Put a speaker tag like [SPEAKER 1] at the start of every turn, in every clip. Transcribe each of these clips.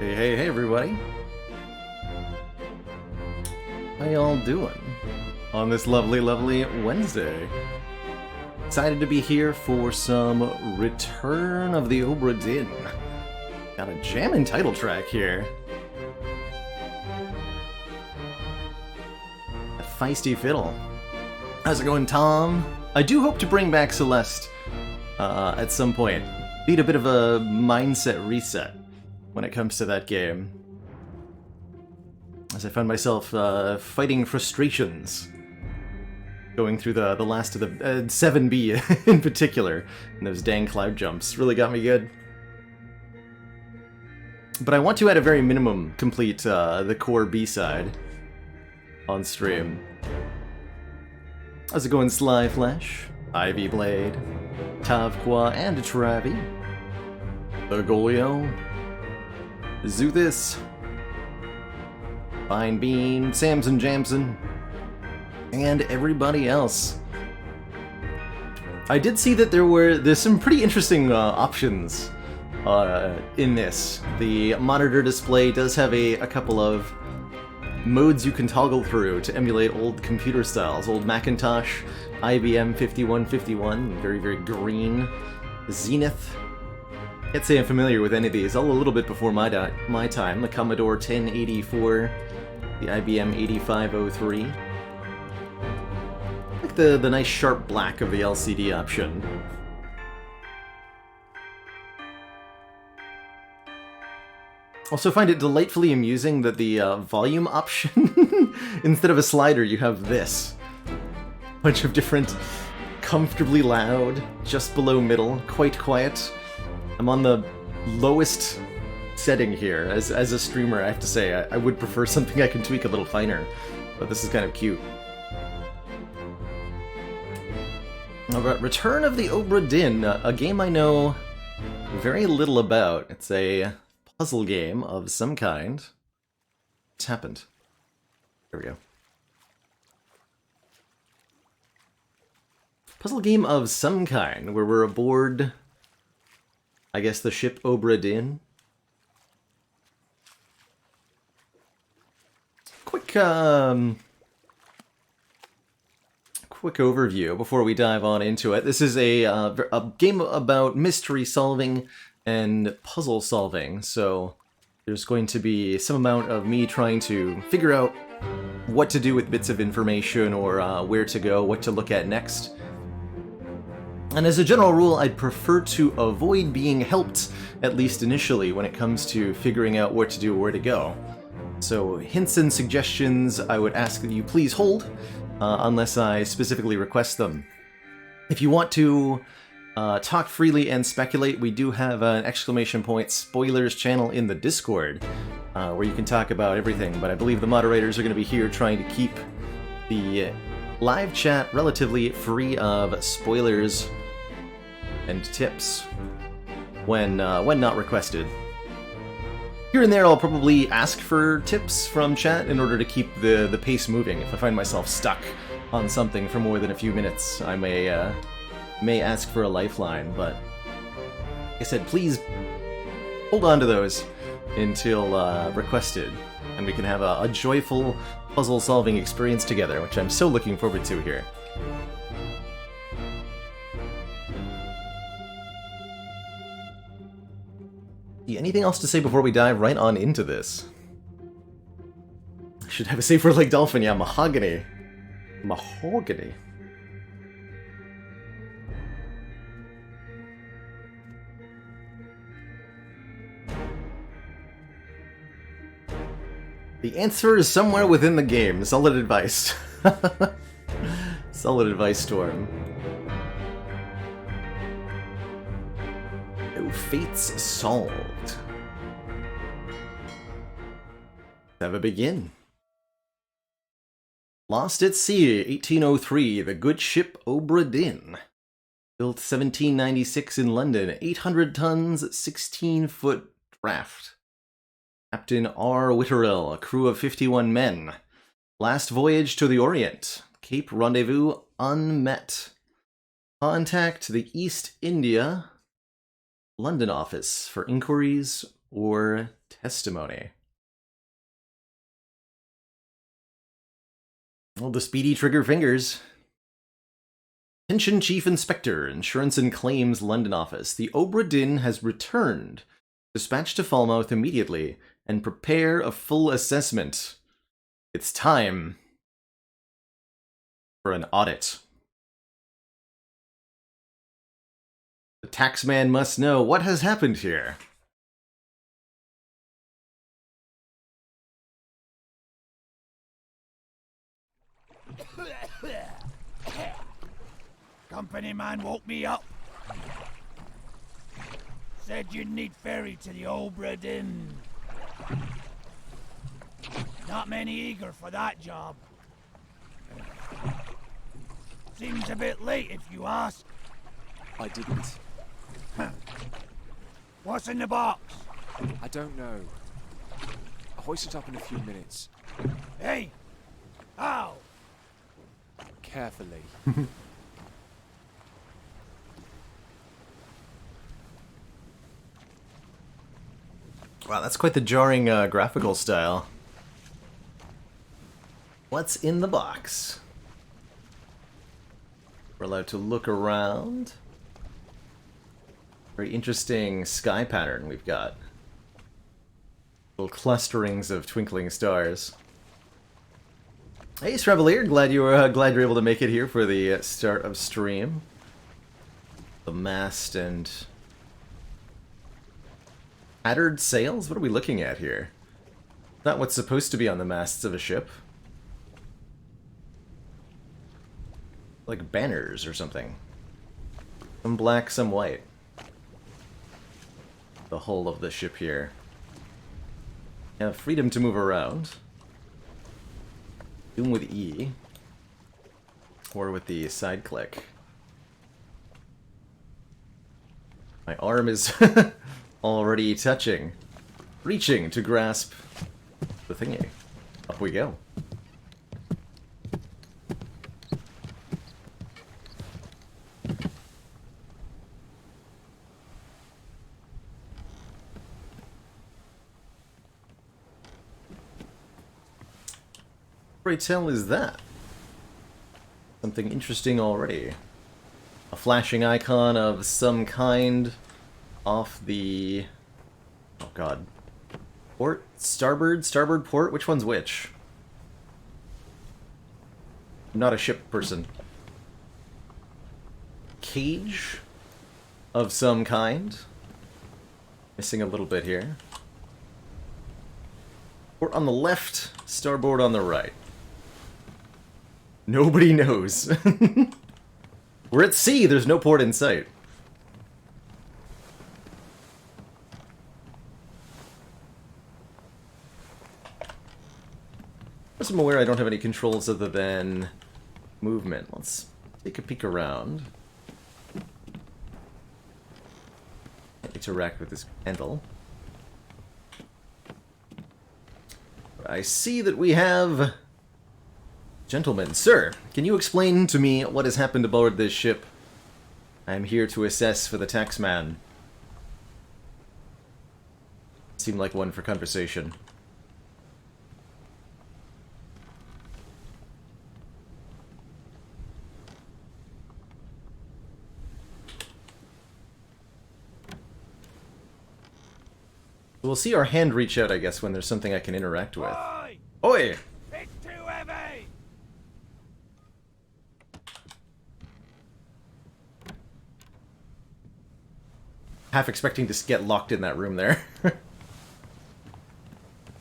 [SPEAKER 1] Hey, everybody. How y'all doing on this lovely Wednesday? Excited to be here for some Return of the Obra Dinn. Got a jammin' title track here. A feisty fiddle. How's it going, Tom? I do hope to bring back Celeste at some point. Need a bit of a mindset reset when it comes to that game, as I found myself fighting frustrations going through the last of the 7B in particular, and those dang cloud jumps really got me good. But I want to, at a very minimum, complete the core B-side on stream. How's it going, Sly Flash, Ivy Blade, Tavqua, and Travi, Bergoglio, Zuthis, Fine Bean, Samson Jamson, and everybody else. I did see that there's some pretty interesting options in this. The monitor display does have a couple of modes you can toggle through to emulate old computer styles. Old Macintosh, IBM 5151, very green, Zenith. Can't say I'm familiar with any of these. All a little bit before my time. The Commodore 1084, the IBM 8503. I like the nice sharp black of the LCD option. Also find it delightfully amusing that the volume option, instead of a slider, you have this. Bunch of different, comfortably loud, just below middle, quite quiet. I'm on the lowest setting here. As a streamer, I have to say, I would prefer something I can tweak a little finer, but this is kind of cute. Alright, Return of the Obra Dinn, a game I know very little about. It's a puzzle game of some kind. What's happened? There we go. Puzzle game of some kind, where we're aboard, I guess, the ship Obra Dinn. Quick overview before we dive on into it. This is a game about mystery solving and puzzle solving, so there's going to be some amount of me trying to figure out what to do with bits of information, or where to go, what to look at next. And as a general rule, I'd prefer to avoid being helped, at least initially, when it comes to figuring out what to do or where to go. So hints and suggestions I would ask that you please hold, unless I specifically request them. If you want to talk freely and speculate, we do have an exclamation point spoilers channel in the Discord, where you can talk about everything, but I believe the moderators are going to be here trying to keep the live chat relatively free of spoilers and tips when not requested. Here and there I'll probably ask for tips from chat in order to keep the pace moving. If I find myself stuck on something for more than a few minutes, I may ask for a lifeline, but like I said, please hold on to those until requested, and we can have a joyful puzzle-solving experience together, which I'm so looking forward to here. Anything else to say before we dive right on into this? I should have a safe word like dolphin. Yeah, mahogany. Mahogany. The answer is somewhere within the game. Solid advice. Solid advice, Storm. No fates solved. Have a begin. Lost at sea, 1803. The good ship Obra Dinn. Built 1796 in London. 800 tons, 16-foot draft. Captain R. Witterell, a crew of 51 men. Last voyage to the Orient. Cape Rendezvous unmet. Contact the East India London office for inquiries or testimony? Well, the speedy trigger fingers. Attention Chief Inspector, Insurance and Claims London Office. The Obra Dinn has returned. Dispatch to Falmouth immediately and prepare a full assessment. It's time for an audit. The taxman must know what has happened here.
[SPEAKER 2] Company man woke me up. Said you'd need ferry to the Obra Dinn. Not many eager for that job. Seems a bit late if you ask.
[SPEAKER 3] I didn't.
[SPEAKER 2] What's in the box?
[SPEAKER 3] I don't know. I'll hoist it up in a few minutes.
[SPEAKER 2] Hey! How?
[SPEAKER 3] Carefully.
[SPEAKER 1] Wow, that's quite the jarring graphical style. What's in the box? We're allowed to look around. Very interesting sky pattern we've got. Little clusterings of twinkling stars. Hey, Stravelier, glad you're able to make it here for the start of stream. The mast and tattered sails? What are we looking at here? Not what's supposed to be on the masts of a ship. Like banners or something. Some black, some white. The hull of the ship here. You have freedom to move around. Zoom with E. Or with the side click. My arm is already touching. Reaching to grasp the thingy. Up we go. Pray tell is that? Something interesting already. A flashing icon of some kind off the... oh god. Port? Starboard? Starboard port? Which one's which? I'm not a ship person. Cage? Of some kind? Missing a little bit here. Port on the left, starboard on the right. Nobody knows. We're at sea, there's no port in sight. As I'm aware, I don't have any controls other than movement. Let's take a peek around. Interact with this handle. I see that we have... Gentlemen, sir, can you explain to me what has happened aboard this ship? I am here to assess for the taxman. Seemed like one for conversation. We'll see our hand reach out, I guess, when there's something I can interact with.
[SPEAKER 2] Oi!
[SPEAKER 1] Oi!
[SPEAKER 2] It's too heavy!
[SPEAKER 1] Half expecting to get locked in that room there.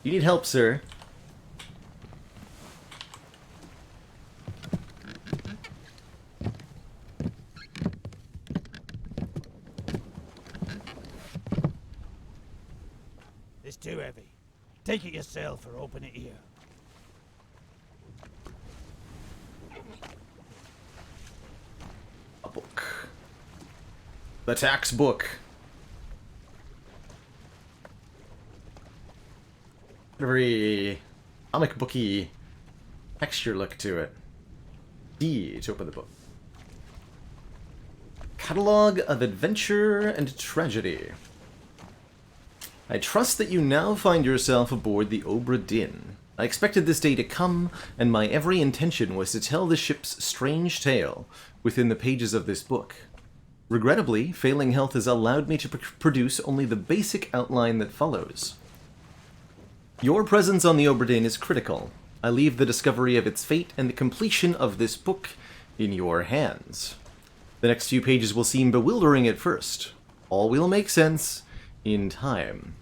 [SPEAKER 1] You need help, sir.
[SPEAKER 2] It's too heavy. Take it yourself or open it here.
[SPEAKER 1] A book. The tax book. Very comic booky texture look to it. D to open the book. Catalog of Adventure and Tragedy. I trust that you now find yourself aboard the Obra Dinn. I expected this day to come, and my every intention was to tell the ship's strange tale within the pages of this book. Regrettably, failing health has allowed me to produce only the basic outline that follows. Your presence on the Obra Dinn is critical. I leave the discovery of its fate and the completion of this book in your hands. The next few pages will seem bewildering at first. All will make sense in time.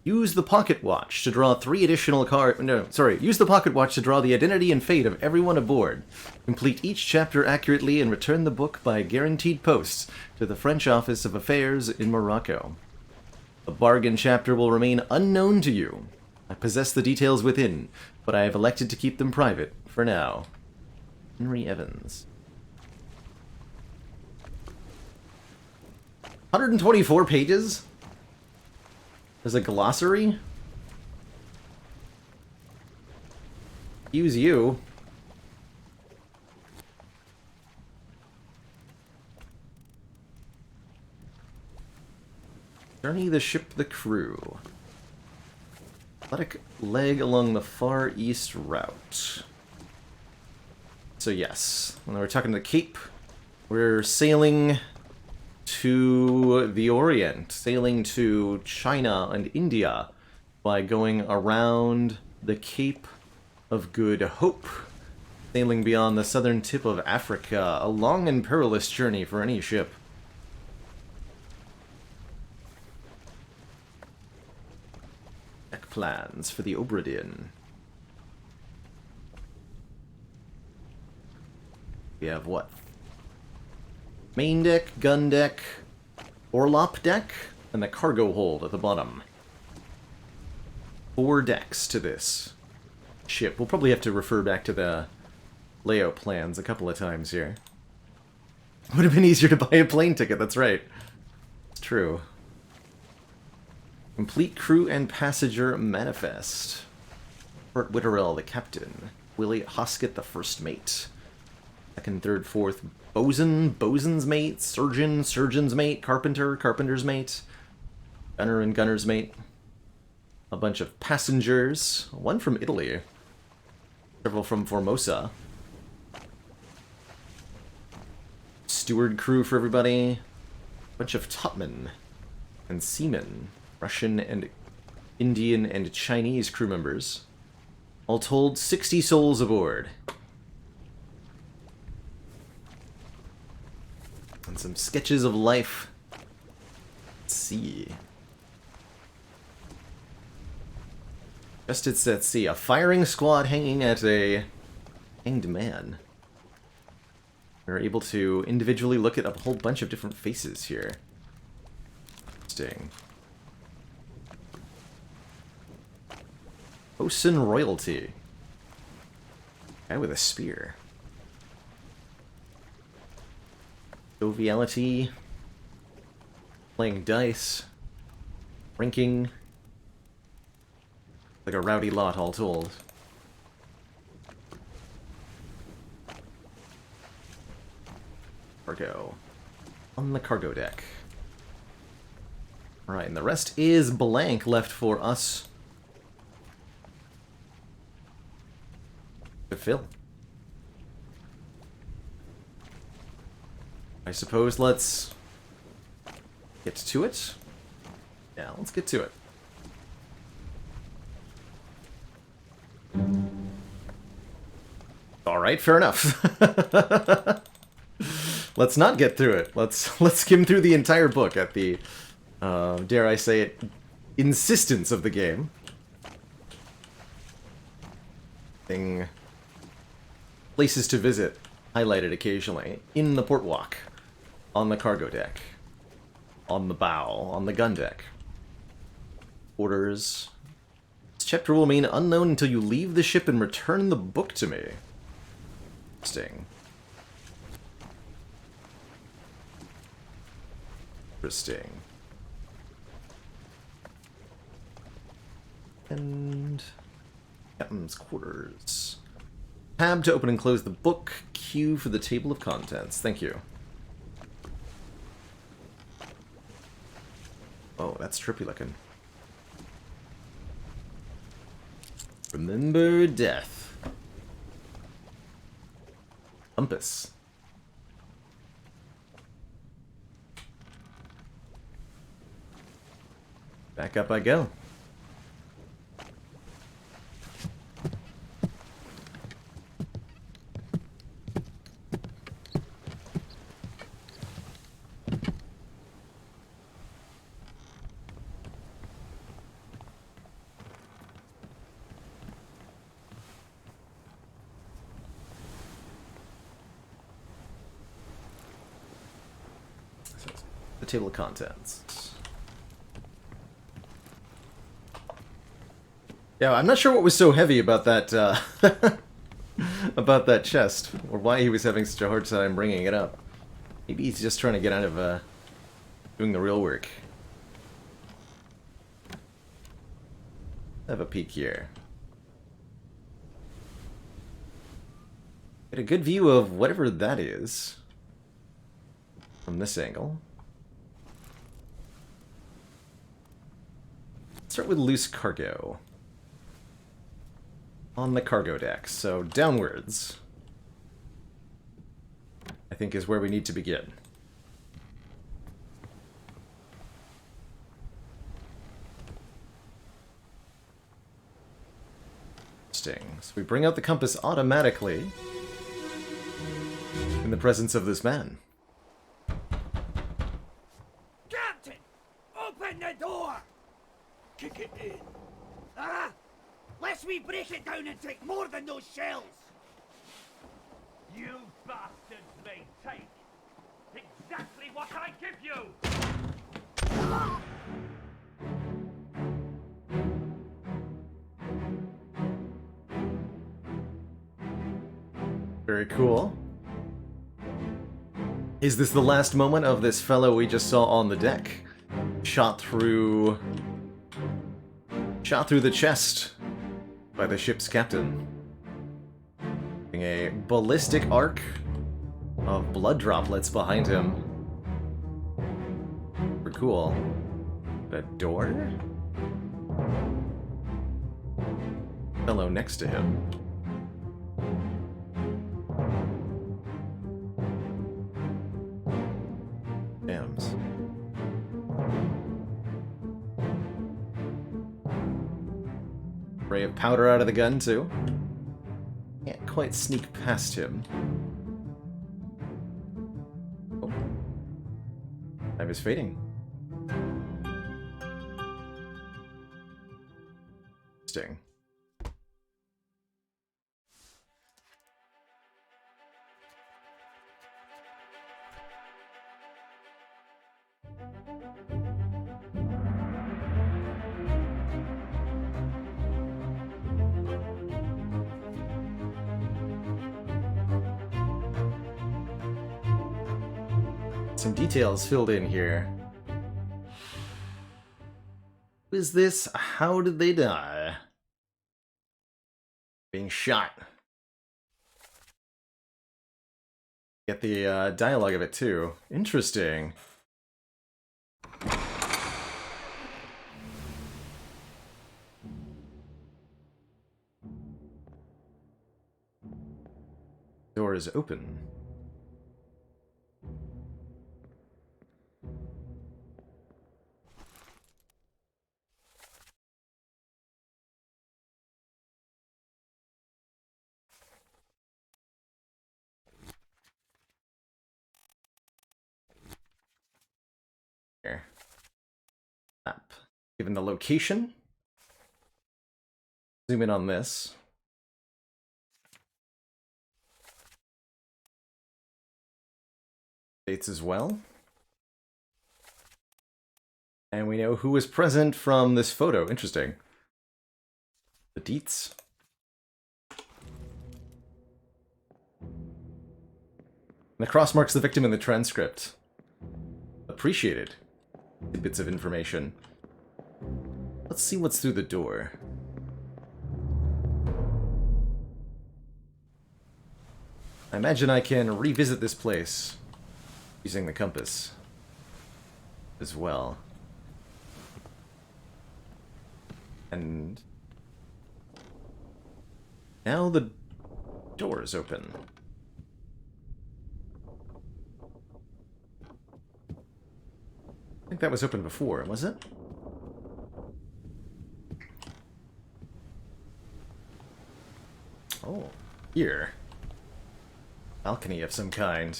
[SPEAKER 1] Use the pocket watch to draw 3 additional use the pocket watch to draw the identity and fate of everyone aboard. Complete each chapter accurately and return the book by guaranteed posts to the French Office of Affairs in Morocco. The bargain chapter will remain unknown to you. I possess the details within, but I have elected to keep them private for now. Henry Evans. 124 pages? There's a glossary? Use you. Journey the ship, the crew. Athletic leg along the far east route. So yes, when we're talking to the Cape, we're sailing to the Orient, sailing to China and India by going around the Cape of Good Hope, sailing beyond the southern tip of Africa, a long and perilous journey for any ship. Deck plans for the Obra Dinn. We have what? Main deck, gun deck, orlop deck, and the cargo hold at the bottom. 4 decks to this ship. We'll probably have to refer back to the layout plans a couple of times here. Would have been easier to buy a plane ticket, that's right. It's true. Complete crew and passenger manifest. Bert Witterell, the captain. Willie Hoskett, the first mate. Second, third, fourth, bosun, bosun's mate, surgeon, surgeon's mate, carpenter, carpenter's mate, gunner and gunner's mate. A bunch of passengers, one from Italy, several from Formosa. Steward crew for everybody. A bunch of topmen and seamen, Russian and Indian and Chinese crew members. All told, 60 souls aboard. And some sketches of life. Let's see. Just it's at sea. A firing squad hanging at a hanged man. We're able to individually look at a whole bunch of different faces here. Interesting. Bosun royalty. Guy with a spear. Joviality, playing dice, drinking, like a rowdy lot all told. Cargo. On the cargo deck. Alright, and the rest is blank left for us to fill. I suppose let's get to it. Yeah, let's get to it. Alright, fair enough. Let's not get through it. Let's skim through the entire book at the, dare I say it, insistence of the game. Places to visit, highlighted occasionally, in the port walk. On the cargo deck, on the bow, on the gun deck. Orders. This chapter will remain unknown until you leave the ship and return the book to me. Interesting. Interesting. And captain's quarters. Tab to open and close the book. Q for the table of contents. Thank you. Oh, that's trippy looking. Remember death. Compass. Back up I go. The table of contents. Yeah, I'm not sure what was so heavy about that about that chest, or why he was having such a hard time bringing it up. Maybe he's just trying to get out of doing the real work. Have a peek here. Get a good view of whatever that is from this angle. Start with loose cargo. On the cargo deck, so downwards, I think is where we need to begin. Interesting. So we bring out the compass automatically in the presence of this man.
[SPEAKER 2] Captain! Open the door! Kick it in. Ah! Lest we break it down and take more than those shells!
[SPEAKER 4] You bastards may take exactly what I give you!
[SPEAKER 1] Very cool. Is this the last moment of this fellow we just saw on the deck? Shot through the chest by the ship's captain. A ballistic arc of blood droplets behind him. Super cool. The door? Fellow next to him. Dams. Ray of powder out of the gun, too. Can't quite sneak past him. Oh. Time is fading. Interesting. Some details filled in here. Who is this? How did they die? Being shot. Get the dialogue of it too. Interesting. Door is open. Here. Map. Given the location. Zoom in on this. Dates as well. And we know who was present from this photo. Interesting. The deets. And the cross marks the victim in the transcript. Appreciated. Bits of information. Let's see what's through the door. I imagine I can revisit this place using the compass as well. Now the door is open. I think that was open before, was it? Oh, here. Balcony of some kind.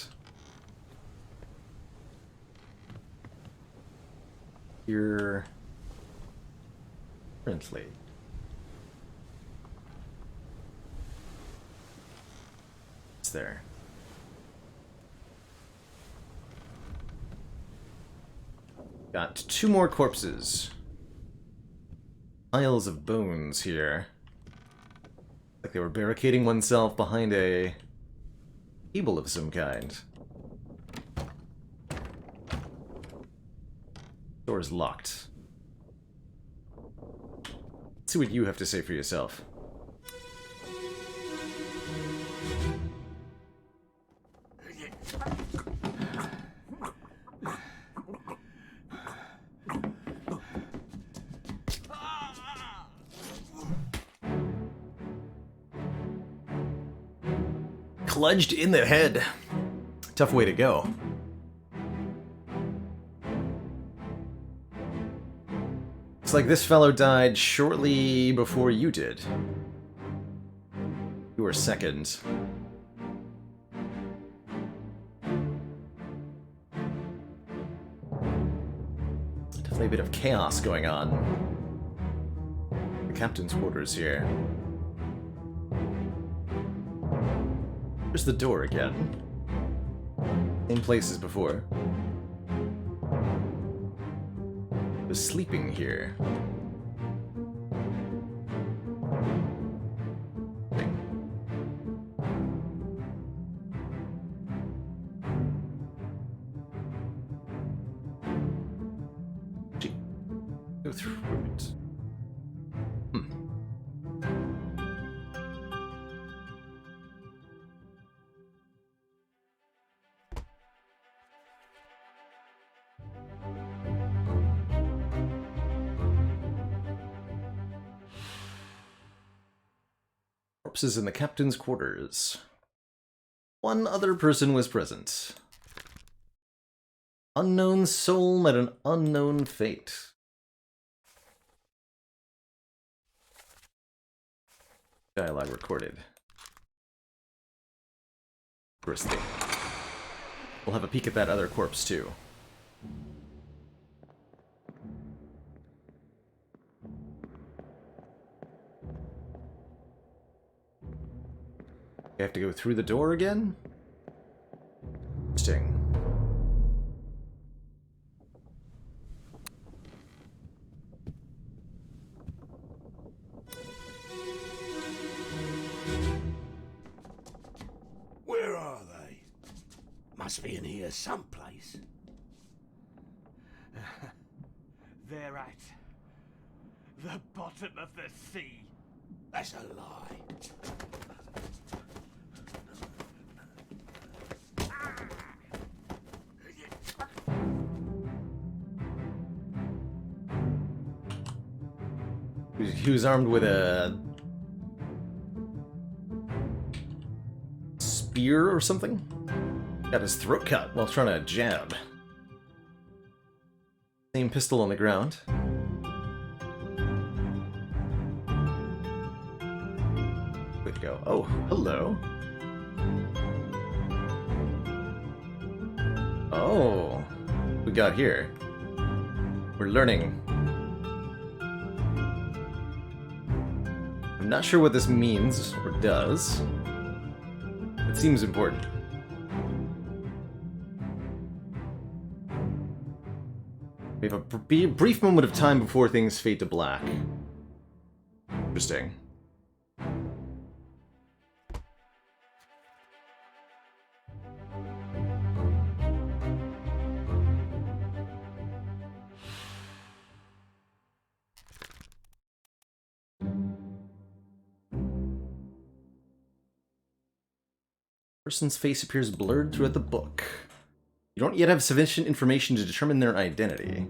[SPEAKER 1] Here. Currently. What's there? Got 2 more corpses. Piles of bones here. Like they were barricading oneself behind a table of some kind. Door's locked. Let's see what you have to say for yourself. Cludged in the head. Tough way to go. Looks like this fellow died shortly before you did. You were second. Definitely a bit of chaos going on. The captain's quarters here. There's the door again. Same place as before. Was sleeping here. Go through it. Corpses in the captain's quarters. One other person was present. Unknown soul met an unknown fate. Dialogue recorded. Interesting. We'll have a peek at that other corpse too. I have to go through the door again? Interesting.
[SPEAKER 2] Where are they? Must be in here someplace.
[SPEAKER 4] They're at the bottom of the sea.
[SPEAKER 2] That's a lie.
[SPEAKER 1] He was armed with a spear or something? Got his throat cut while trying to jab. Same pistol on the ground. Way to go. Oh, hello. Oh, what we got here? We're learning. I'm not sure what this means or does. It seems important. We have a brief moment of time before things fade to black. Interesting. Person's face appears blurred throughout the book. You don't yet have sufficient information to determine their identity.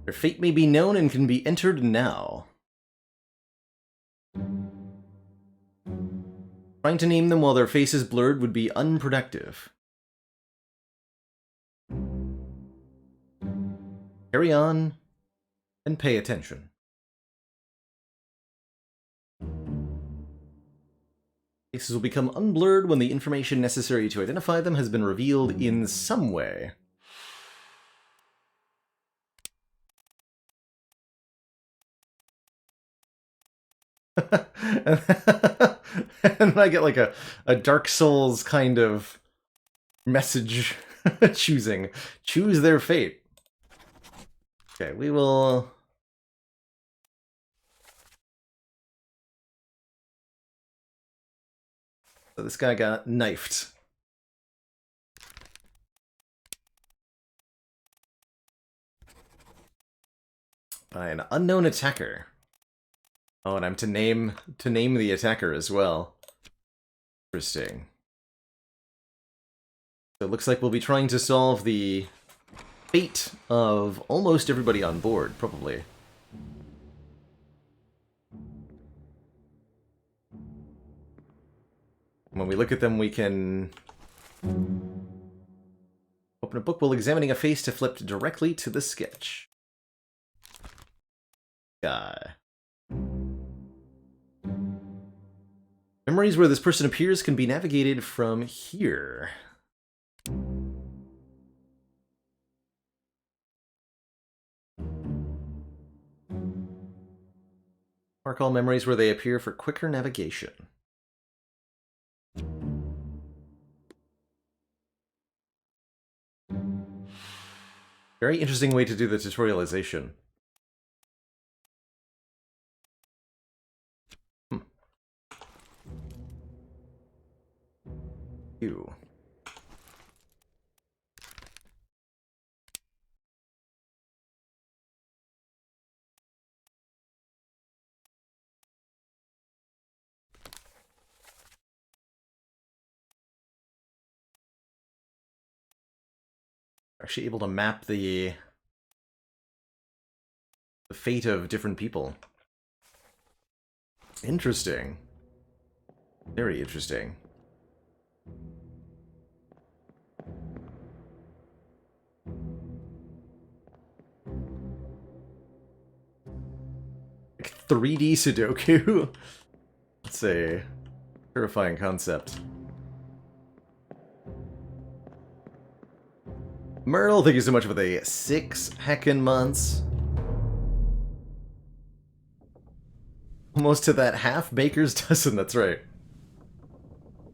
[SPEAKER 1] Their fate may be known and can be entered now. Trying to name them while their face is blurred would be unproductive. Carry on and pay attention. Faces will become unblurred when the information necessary to identify them has been revealed in some way. And I get like a Dark Souls kind of message choose their fate. Okay, we will... So this guy got knifed. By an unknown attacker. Oh, and I'm to name the attacker as well. Interesting. So it looks like we'll be trying to solve the fate of almost everybody on board, probably. When we look at them, we can open a book while examining a face to flip directly to the sketch. Guy. Memories where this person appears can be navigated from here. Mark all memories where they appear for quicker navigation. Very interesting way to do the tutorialization. You. Actually able to map the fate of different people. Interesting. Very interesting. Like 3D Sudoku? That's a terrifying concept. Myrtle, thank you so much for the 6 heckin' months. Almost to that half baker's dozen, that's right.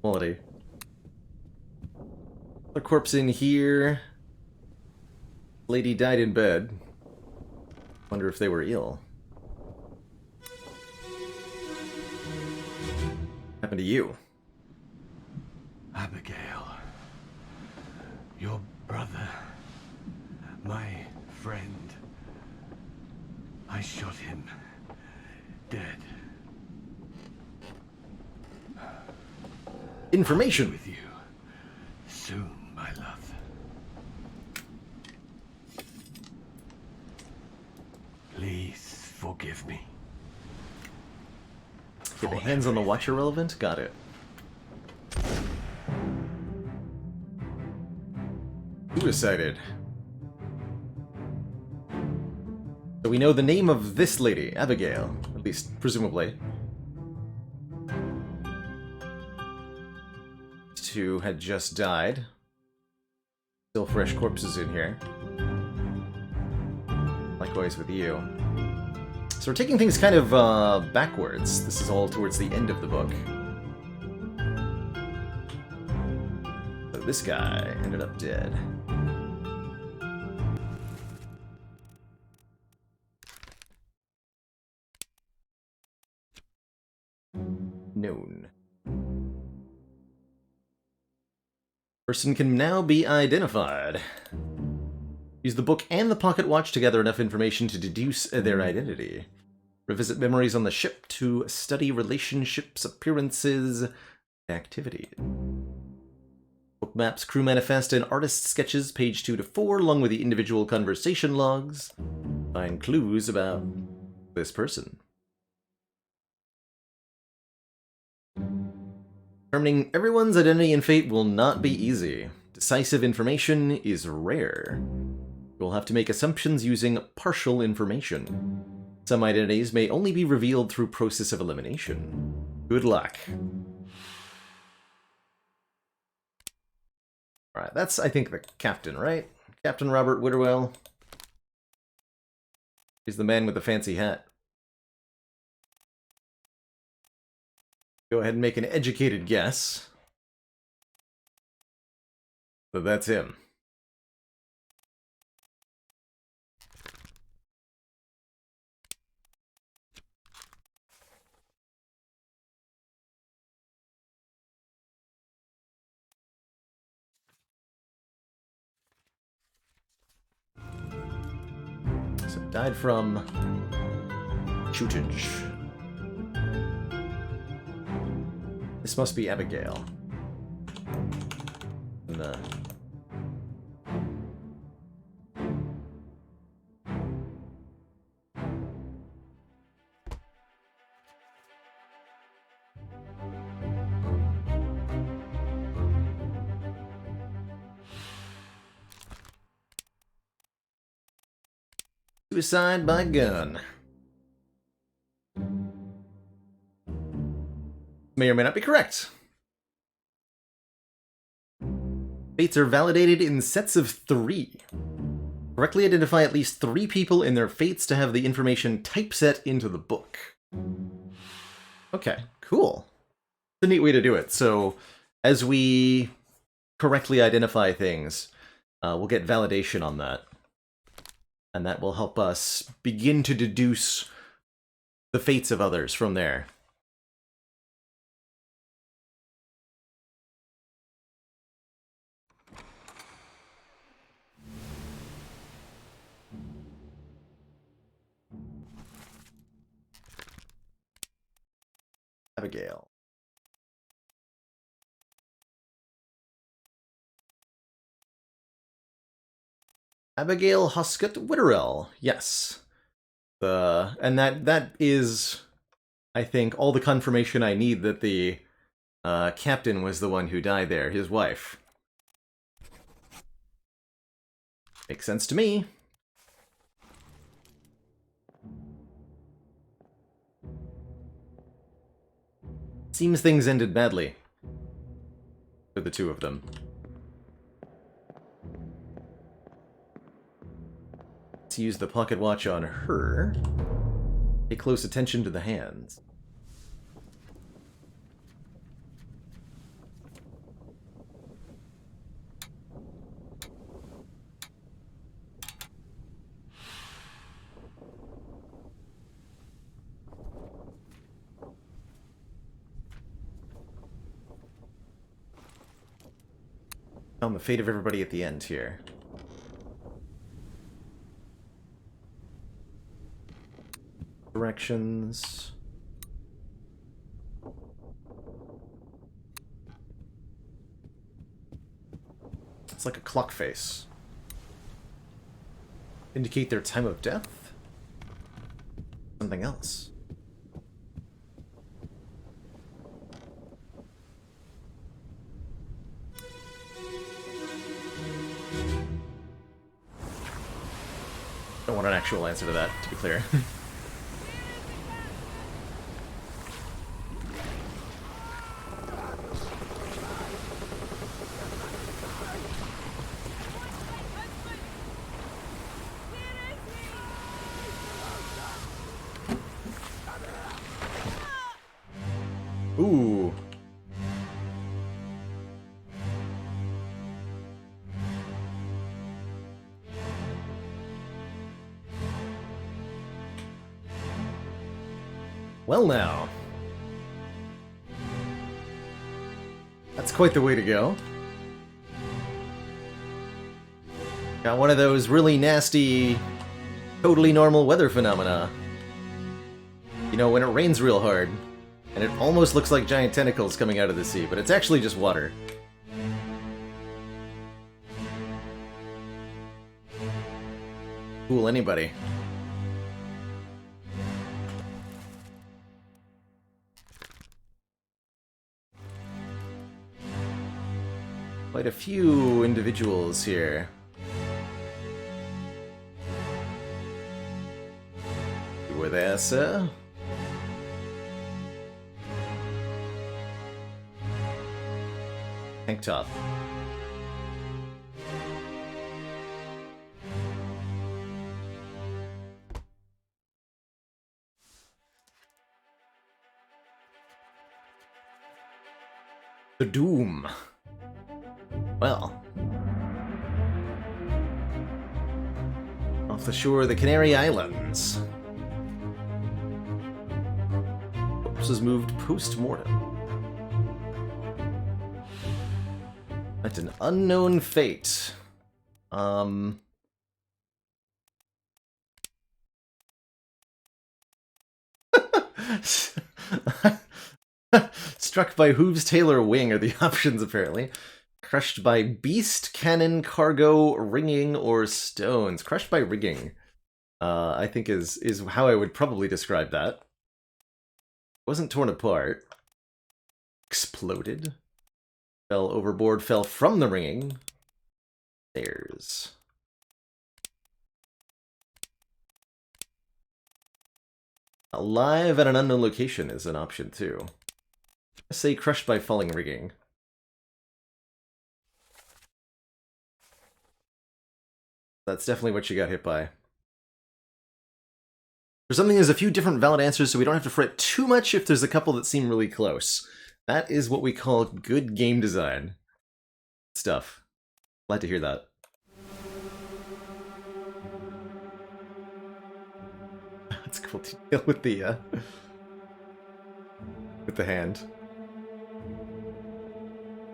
[SPEAKER 1] Quality. A corpse in here. Lady died in bed. Wonder if they were ill. What happened to you?
[SPEAKER 4] Abigail. Your brother. My friend. I shot him. Dead.
[SPEAKER 1] Information.
[SPEAKER 4] With you. Soon, my love. Please forgive me.
[SPEAKER 1] Get the hands on the watch irrelevant? Got it. Suicided. So we know the name of this lady, Abigail, at least presumably. These two had just died. Still fresh corpses in here. Likewise with you. So we're taking things kind of backwards. This is all towards the end of the book. So this guy ended up dead. Known. Person can now be identified. Use the book and the pocket watch to gather enough information to deduce their identity. Revisit memories on the ship to study relationships, appearances, and activities. Book maps, crew manifest, and artist sketches, page 2 to 4, along with the individual conversation logs. Find clues about this person. Determining everyone's identity and fate will not be easy. Decisive information is rare. You'll have to make assumptions using partial information. Some identities may only be revealed through process of elimination. Good luck. Alright, that's, I think, the captain, right? Captain Robert Witterwell. He's the man with the fancy hat. Go ahead and make an educated guess. So that's him. So died from shootage. This must be Abigail. No. Suicide by gun. May or may not be correct. Fates are validated in sets of 3. Correctly identify at least 3 people in their fates to have the information typeset into the book. Okay, cool. It's a neat way to do it. So, as we correctly identify things, we'll get validation on that. And that will help us begin to deduce the fates of others from there. Abigail. Abigail Huskett Witterell, yes. And that is, I think, all the confirmation I need that the captain was the one who died there, his wife. Makes sense to me. Seems things ended badly for the two of them. Let's use the pocket watch on her. Pay close attention to the hands. On the fate of everybody at the end here. Directions. It's like a clock face. Indicate their time of death? Something else. Don't want an actual answer to that, to be clear. Ooh. Well now. That's quite the way to go. Got one of those really nasty, totally normal weather phenomena. You know, when it rains real hard, and it almost looks like giant tentacles coming out of the sea, but it's actually just water. Fool anybody. Quite a few individuals here. You were there, sir? Tank top. The Doom. Well. Off the shore of the Canary Islands. Corpse was moved post-mortem. At an unknown fate. Struck by hooves, tail, or wing are the options, apparently. Crushed by beast, cannon, cargo, ringing, or stones. Crushed by rigging, I think is how I would probably describe that. Wasn't torn apart. Exploded. Fell overboard, fell from the ringing. Stairs. Alive at an unknown location is an option, too. Say crushed by falling rigging. That's definitely what you got hit by. For something, there's a few different valid answers, so we don't have to fret too much if there's a couple that seem really close. That is what we call good game design. Stuff. Glad to hear that. That's cool detail with the hand.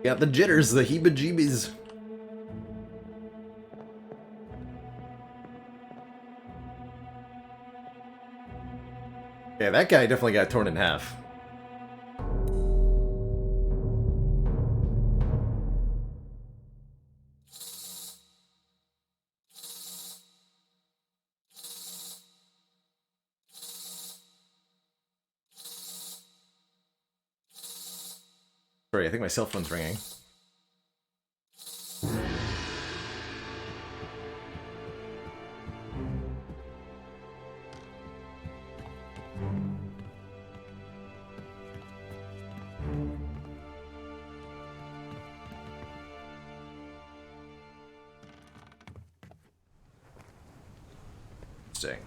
[SPEAKER 1] Got the jitters, the heebie-jeebies. Yeah, that guy definitely got torn in half. Sorry, I think my cell phone's ringing. Interesting.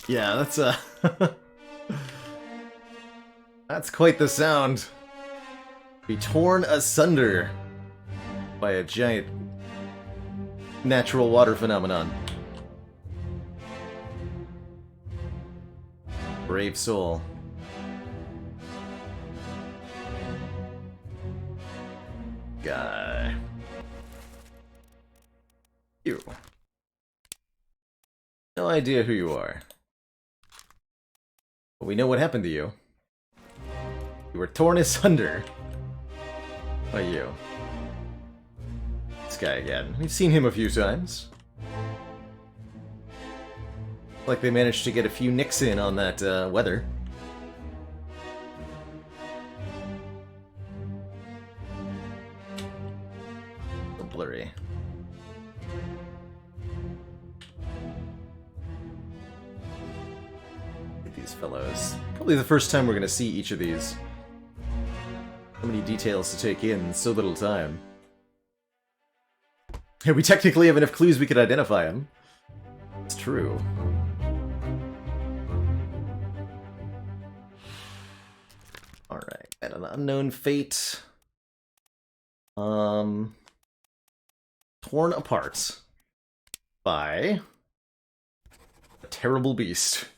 [SPEAKER 1] Yeah, that's that's quite the sound. Be torn asunder by a giant natural water phenomenon. Brave soul. Guy. You. No idea who you are. But we know what happened to you. You were torn asunder by you. This guy again. We've seen him a few times. Like they managed to get a few nicks in on that weather. So blurry. These fellows. Probably the first time we're going to see each of these. So many details to take in, so little time. We technically have enough clues we could identify him. It's true. Alright, at an unknown fate. Torn apart by a terrible beast.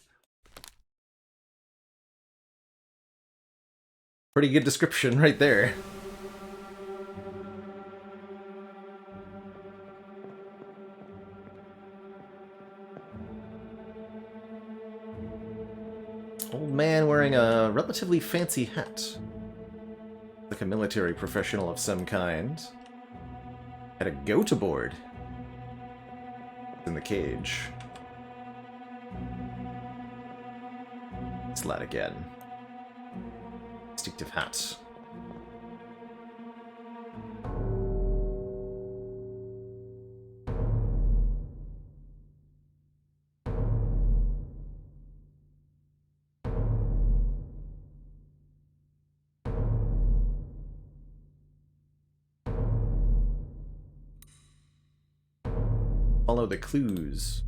[SPEAKER 1] Pretty good description right there. Old man wearing a relatively fancy hat. like a military professional of some kind. Had a goat aboard. In the cage. Slide again. Distinctive hat. Follow the clues.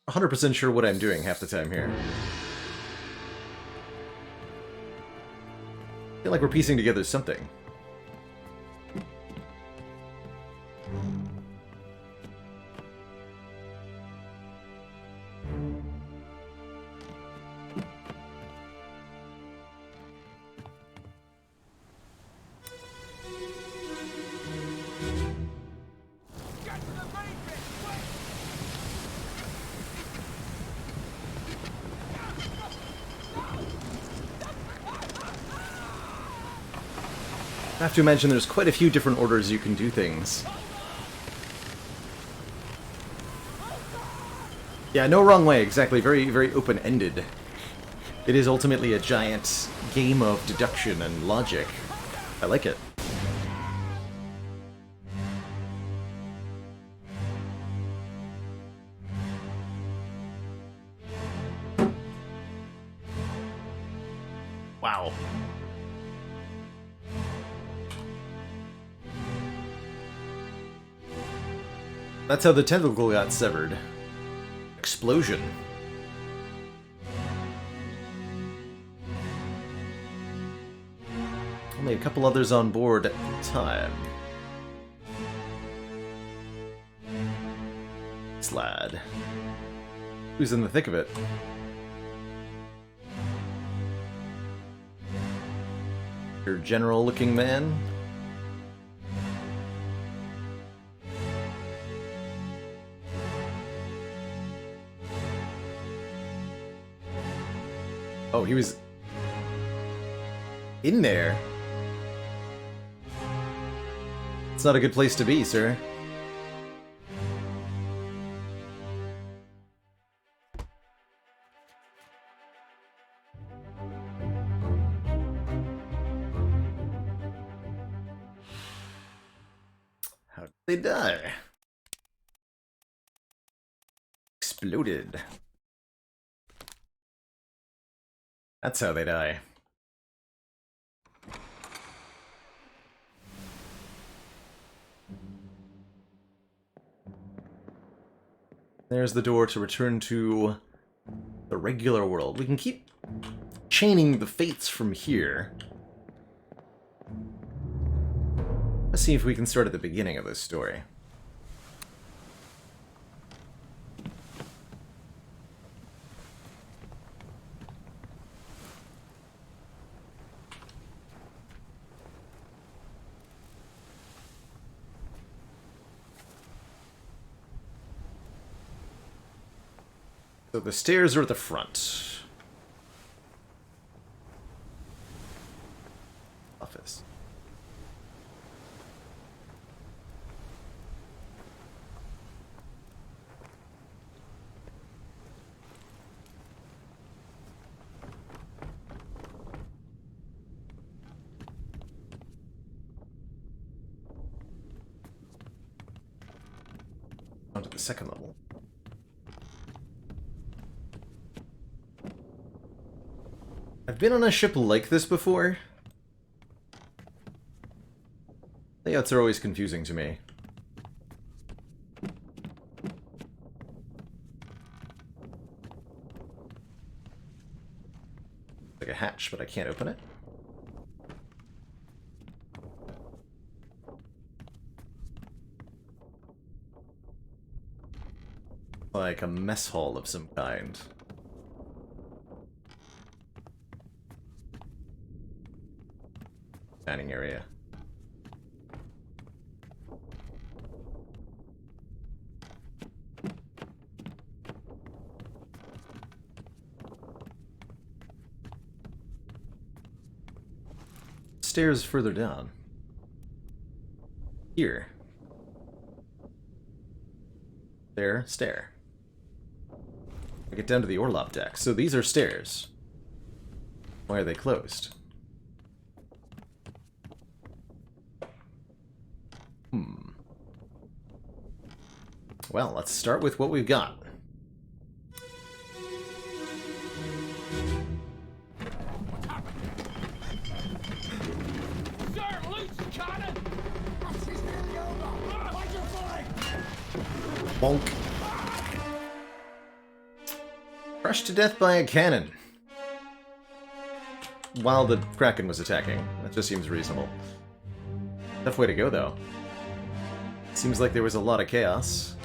[SPEAKER 1] "100% sure what I'm doing half the time here. I feel like we're piecing together something. I have to imagine there's quite a few different orders you can do things. Yeah, no wrong way, exactly. Very, very open-ended. It is ultimately a giant game of deduction and logic. I like it. Wow. That's how the tentacle got severed. Explosion. Only a couple others on board at the time. Slide. Who's in the thick of it? Your general-looking man? Oh, he was in there. It's not a good place to be, sir. How did they die? Exploded. That's how they die. There's the door to return to the regular world. We can keep chaining the fates from here. Let's see if we can start at the beginning of this story. So the stairs are at the front. Office. On to the second level. I've been on a ship like this before. Layouts are always confusing to me. Like a hatch, but I can't open it. Like a mess hall of some kind. Dining area. stairs further down? Here. There, stair. I get down to the Orlop deck. So these are stairs. Why are they closed? Well, let's start with what we've got. Bonk. Crushed to death by a cannon. While the Kraken was attacking. That just seems reasonable. Tough way to go, though. Seems like there was a lot of chaos.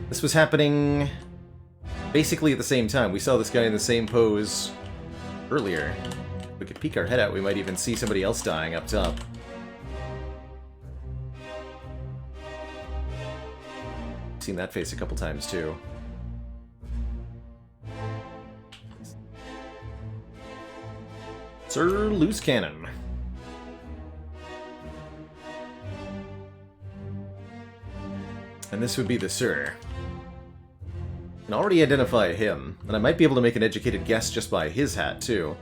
[SPEAKER 1] This was happening basically at the same time. We saw this guy in the same pose earlier. If we could peek our head out, we might even see somebody else dying up top. Seen that face a couple times too. Sir Loose Cannon. And this would be the Sir. I can already identify him, and I might be able to make an educated guess just by his hat too,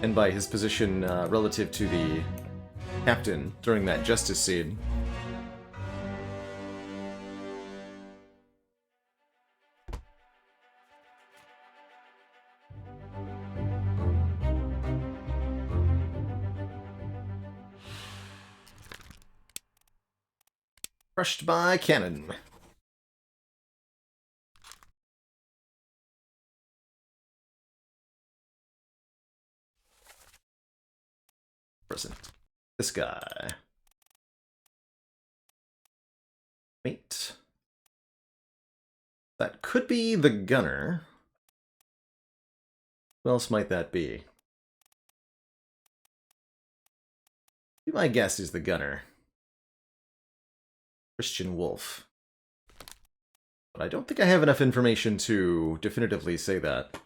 [SPEAKER 1] and by his position relative to the captain during that justice scene. Crushed by cannon. Present. This guy. Wait. That could be the gunner. Who else might that be? My guess is the gunner. Christian Wolf. But I don't think I have enough information to definitively say that.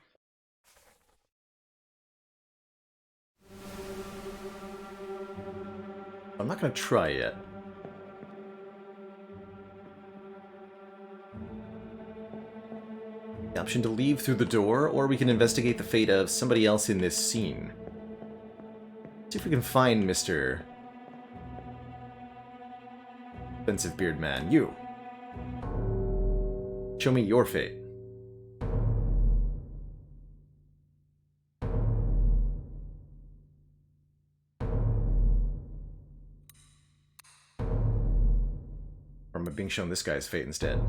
[SPEAKER 1] I'm not going to try yet. The option to leave through the door, or we can investigate the fate of somebody else in this scene. See if we can find Mr. Expensive Beard Man. You. Show me your fate. Or am I being shown this guy's fate instead?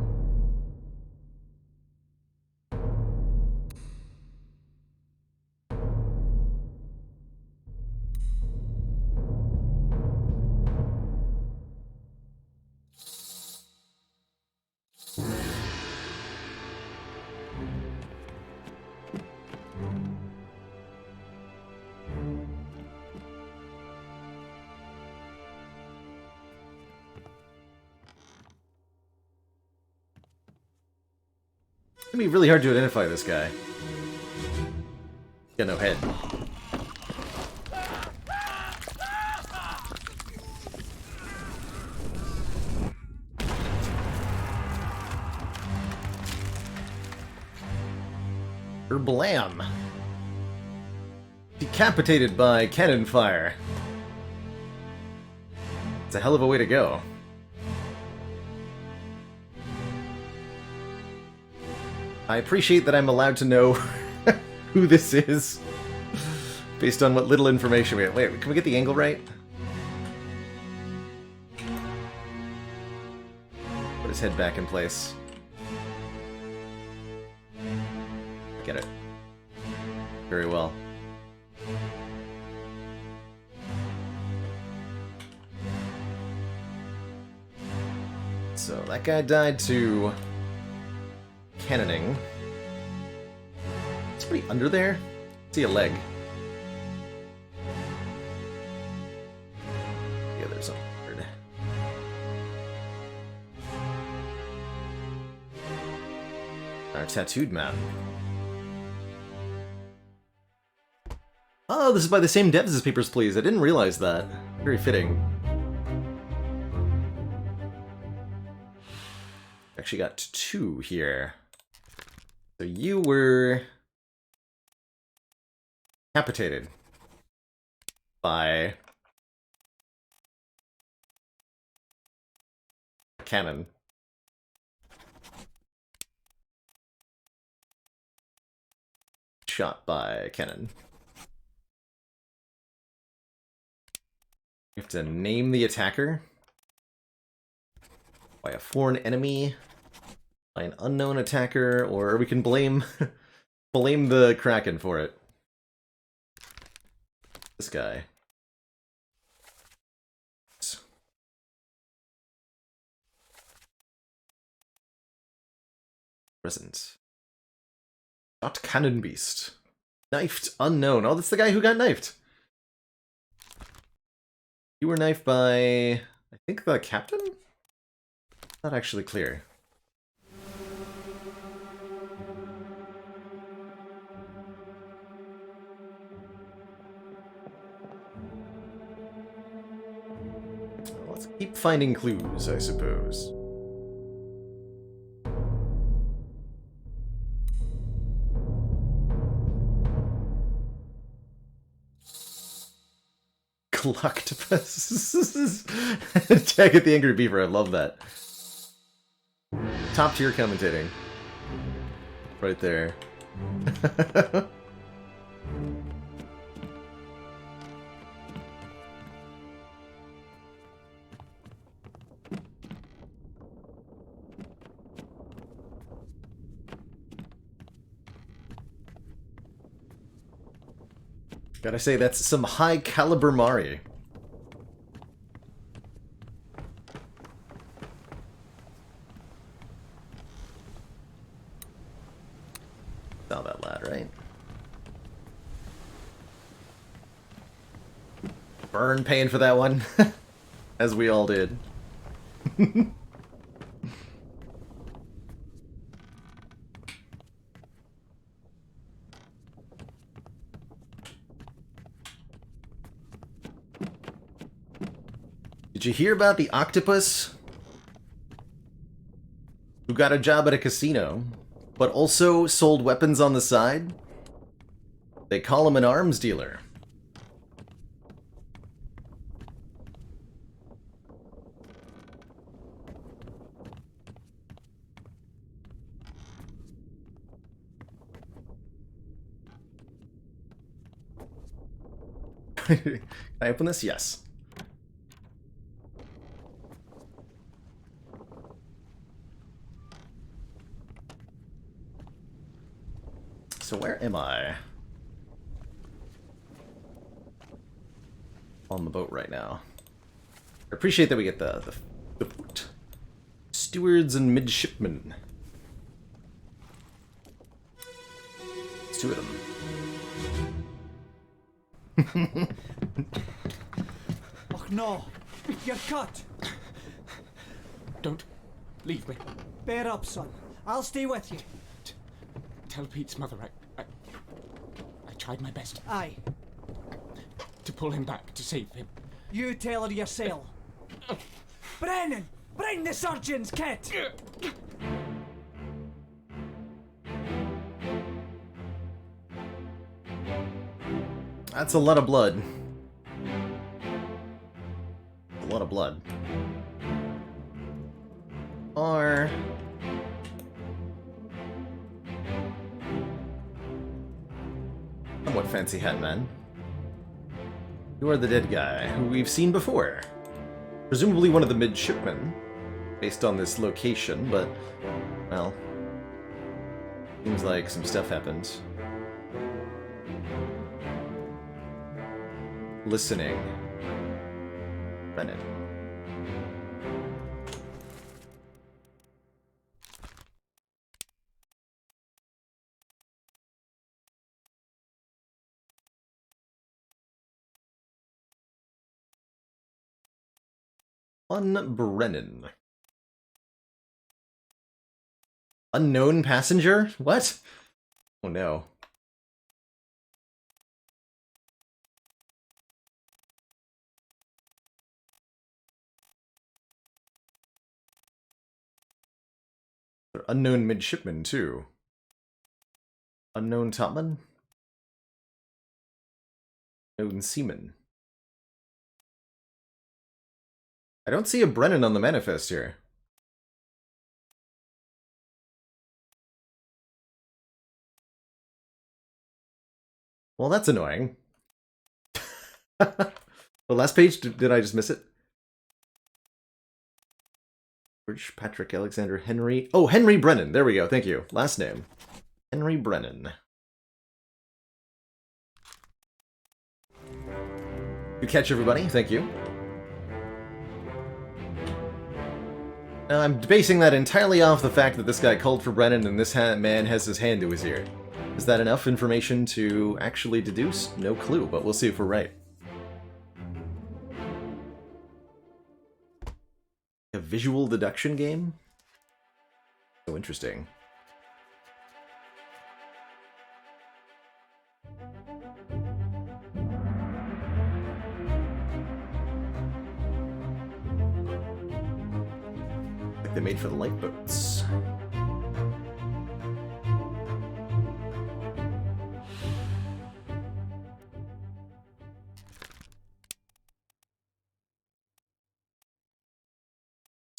[SPEAKER 1] It's gonna be really hard to identify this guy. Got no head. Blam! Decapitated by cannon fire. It's a hell of a way to go. I appreciate that I'm allowed to know who this is, based on what little information we have. Wait, can we get the angle right? Put his head back in place. Get it. Very well. So, that guy died to cannoning. Is somebody under there? I see a leg. Yeah, there's a bird. Our tattooed man. Oh, this is by the same devs as Papers, Please. I didn't realize that. Very fitting. Actually got 2 here. So you were decapitated by a cannon. Shot by a cannon. You have to name the attacker by a foreign enemy, by an unknown attacker, or we can blame blame the Kraken for it. This guy. Present. Not Cannon Beast. Knifed unknown. Oh, that's the guy who got knifed. You were knifed by, I think, the captain? Not actually clear. Well, let's keep finding clues, I suppose. Galactopus. Attack at the Angry Beaver, I love that. Top tier commentating. Right there. Gotta say, that's some high caliber Mari. Saw that lad, right? Burn paying for that one. As we all did. Did you hear about the octopus who got a job at a casino, but also sold weapons on the side? They call him an arms dealer. Can I open this? Yes. So where am I? On the boat right now. I appreciate that we get the stewards and midshipmen. There's 2 of them.
[SPEAKER 2] Oh no! You're cut!
[SPEAKER 3] Don't leave me.
[SPEAKER 2] Bear up, son. I'll stay with you.
[SPEAKER 3] Tell Pete's mother I tried my best
[SPEAKER 2] Aye.
[SPEAKER 3] to pull him back, to save him.
[SPEAKER 2] You tell her yourself. Brennan! Bring the surgeon's kit!
[SPEAKER 1] That's a lot of blood. A lot of blood. Or... somewhat fancy hat man. You are the dead guy, who we've seen before. Presumably one of the midshipmen, based on this location, but, well, seems like some stuff happened. Listening. Brennan. Brennan. Unknown passenger? What? Oh no. unknown midshipman, too. Unknown topman? Unknown seaman. I don't see a Brennan on the manifest here. Well, that's annoying. The last page, did I just miss it? George Patrick Alexander Henry. Oh, Henry Brennan. There we go. Thank you. Last name. Henry Brennan. Good catch, everybody. Thank you. Now, I'm basing that entirely off the fact that this guy called for Brennan and this man has his hand to his ear. Is that enough information to actually deduce? No clue, but we'll see if we're right. A visual deduction game? So interesting. Like they made for the lifeboats.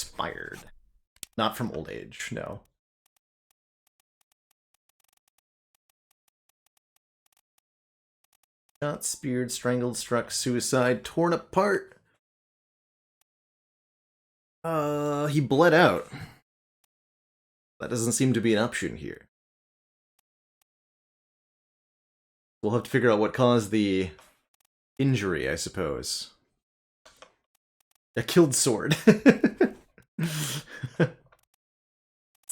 [SPEAKER 1] Inspired. Not from old age, no. Shot, speared, strangled, struck, suicide, torn apart. He bled out. That doesn't seem to be an option here. We'll have to figure out what caused the injury, I suppose. A killed sword. It's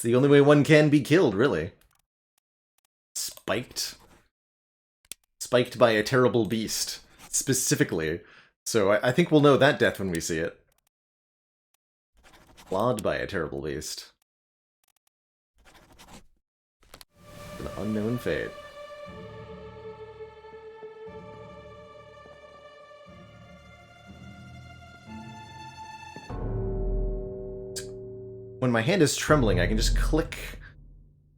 [SPEAKER 1] the only way one can be killed, really. Spiked. Spiked by a terrible beast, specifically. So I think we'll know that death when we see it. Clawed by a terrible beast. An unknown fate. When my hand is trembling, I can just click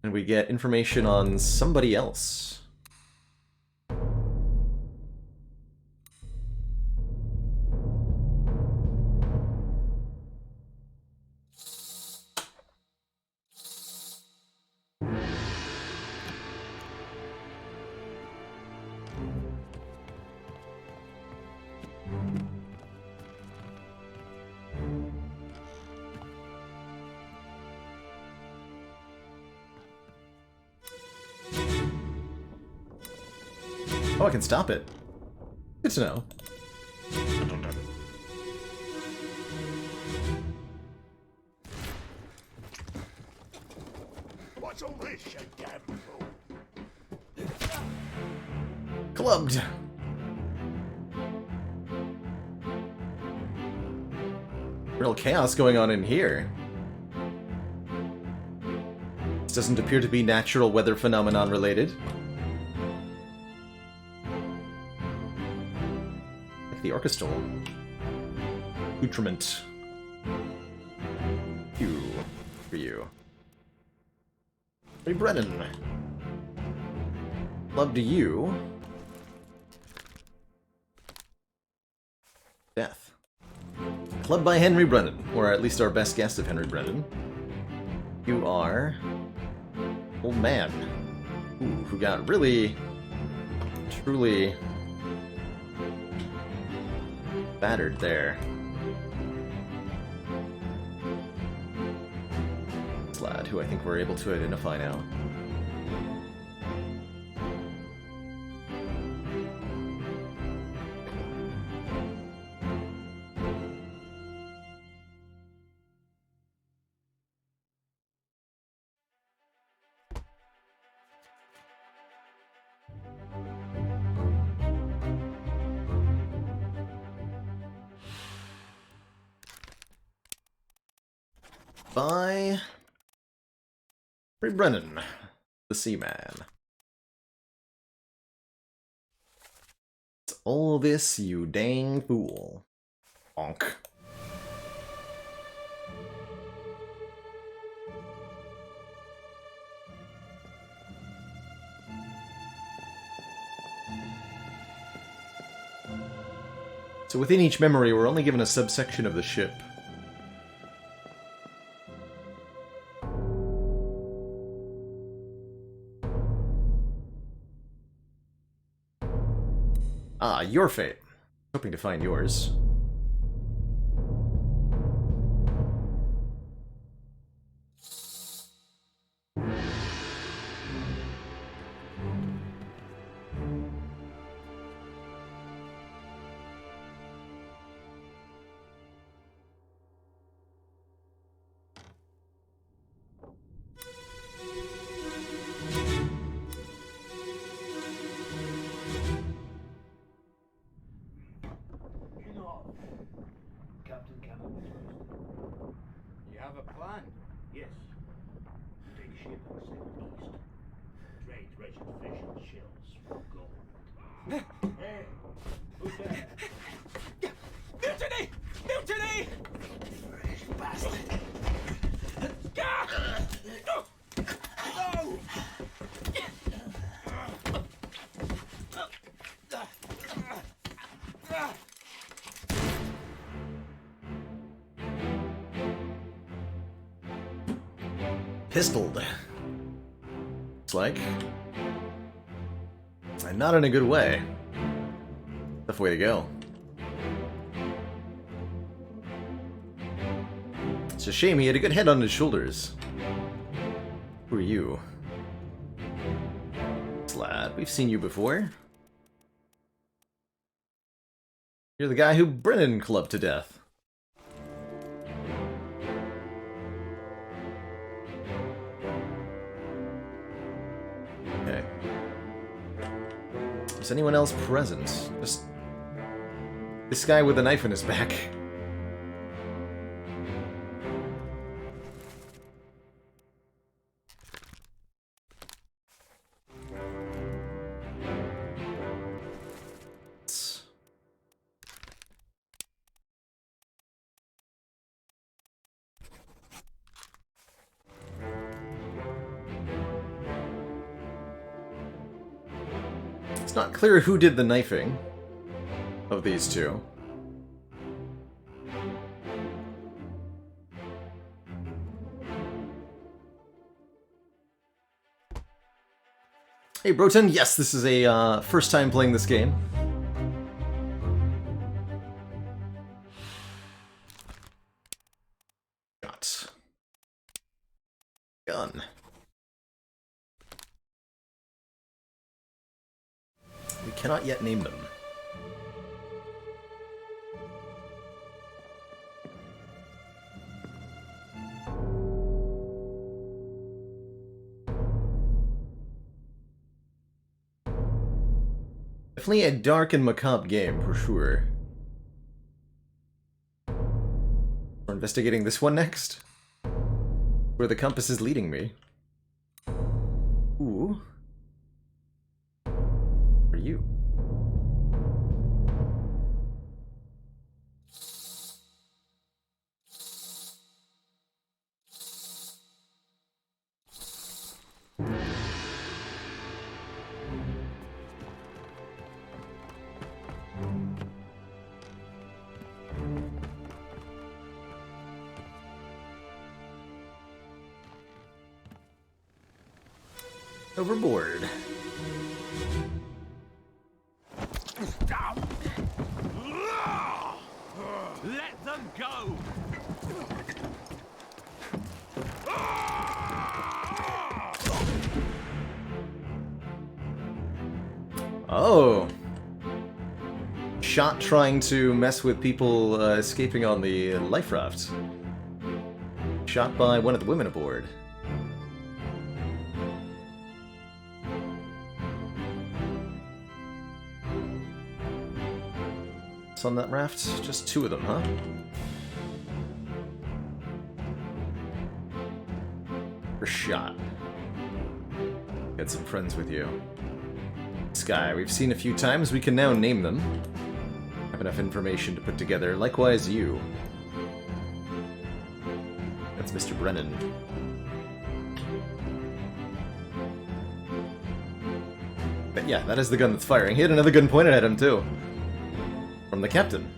[SPEAKER 1] and we get information on somebody else. Oh, I can stop it. Good to know.
[SPEAKER 2] What's all this, you damn fool?
[SPEAKER 1] Clubbed. Real chaos going on in here. This doesn't appear to be natural weather phenomenon related. The orchestral accoutrement. You for you. Hey Brennan. Love to you. Death. Clubbed by Henry Brennan, or at least our best guess of Henry Brennan. You are old man. Ooh, who got really, truly battered there. This lad, who I think we're able to identify now. By Henry Brennan, the Seaman. It's all this, you dang fool. Honk. So within each memory, we're only given a subsection of the ship. Ah, your fate. Hoping to find yours.
[SPEAKER 2] Captain Cameron was posted.
[SPEAKER 5] You have a plan?
[SPEAKER 2] Yes. Take ship and sail east. Trade treasured fish and shells for gold. Hey! Who's there?
[SPEAKER 5] Mutiny! Mutiny!
[SPEAKER 2] Fresh bastard!
[SPEAKER 5] No!
[SPEAKER 1] Pistoled. Looks like. And not in a good way. Tough way to go. It's a shame he had a good head on his shoulders. Who are you? Lad, we've seen you before. You're the guy who Brennan clubbed to death. Okay. Is anyone else present? Just this guy with a knife in his back. It's not clear who did the knifing of these two. Hey Broton, yes, this is a first time playing this game. Shot. Gun. We cannot yet name them. Definitely a dark and macabre game, for sure. We're investigating this one next. Where the compass is leading me. Ooh. Who are you? Overboard.
[SPEAKER 4] Let them go!
[SPEAKER 1] Oh. Shot trying to mess with people escaping on the life raft. Shot by one of the women aboard. On that raft? Just two of them, huh? For shot. Got some friends with you. This guy we've seen a few times, we can now name them. Have enough information to put together. Likewise you. That's Mr. Brennan. But yeah, that is the gun that's firing. He had another gun pointed at him too. From the captain.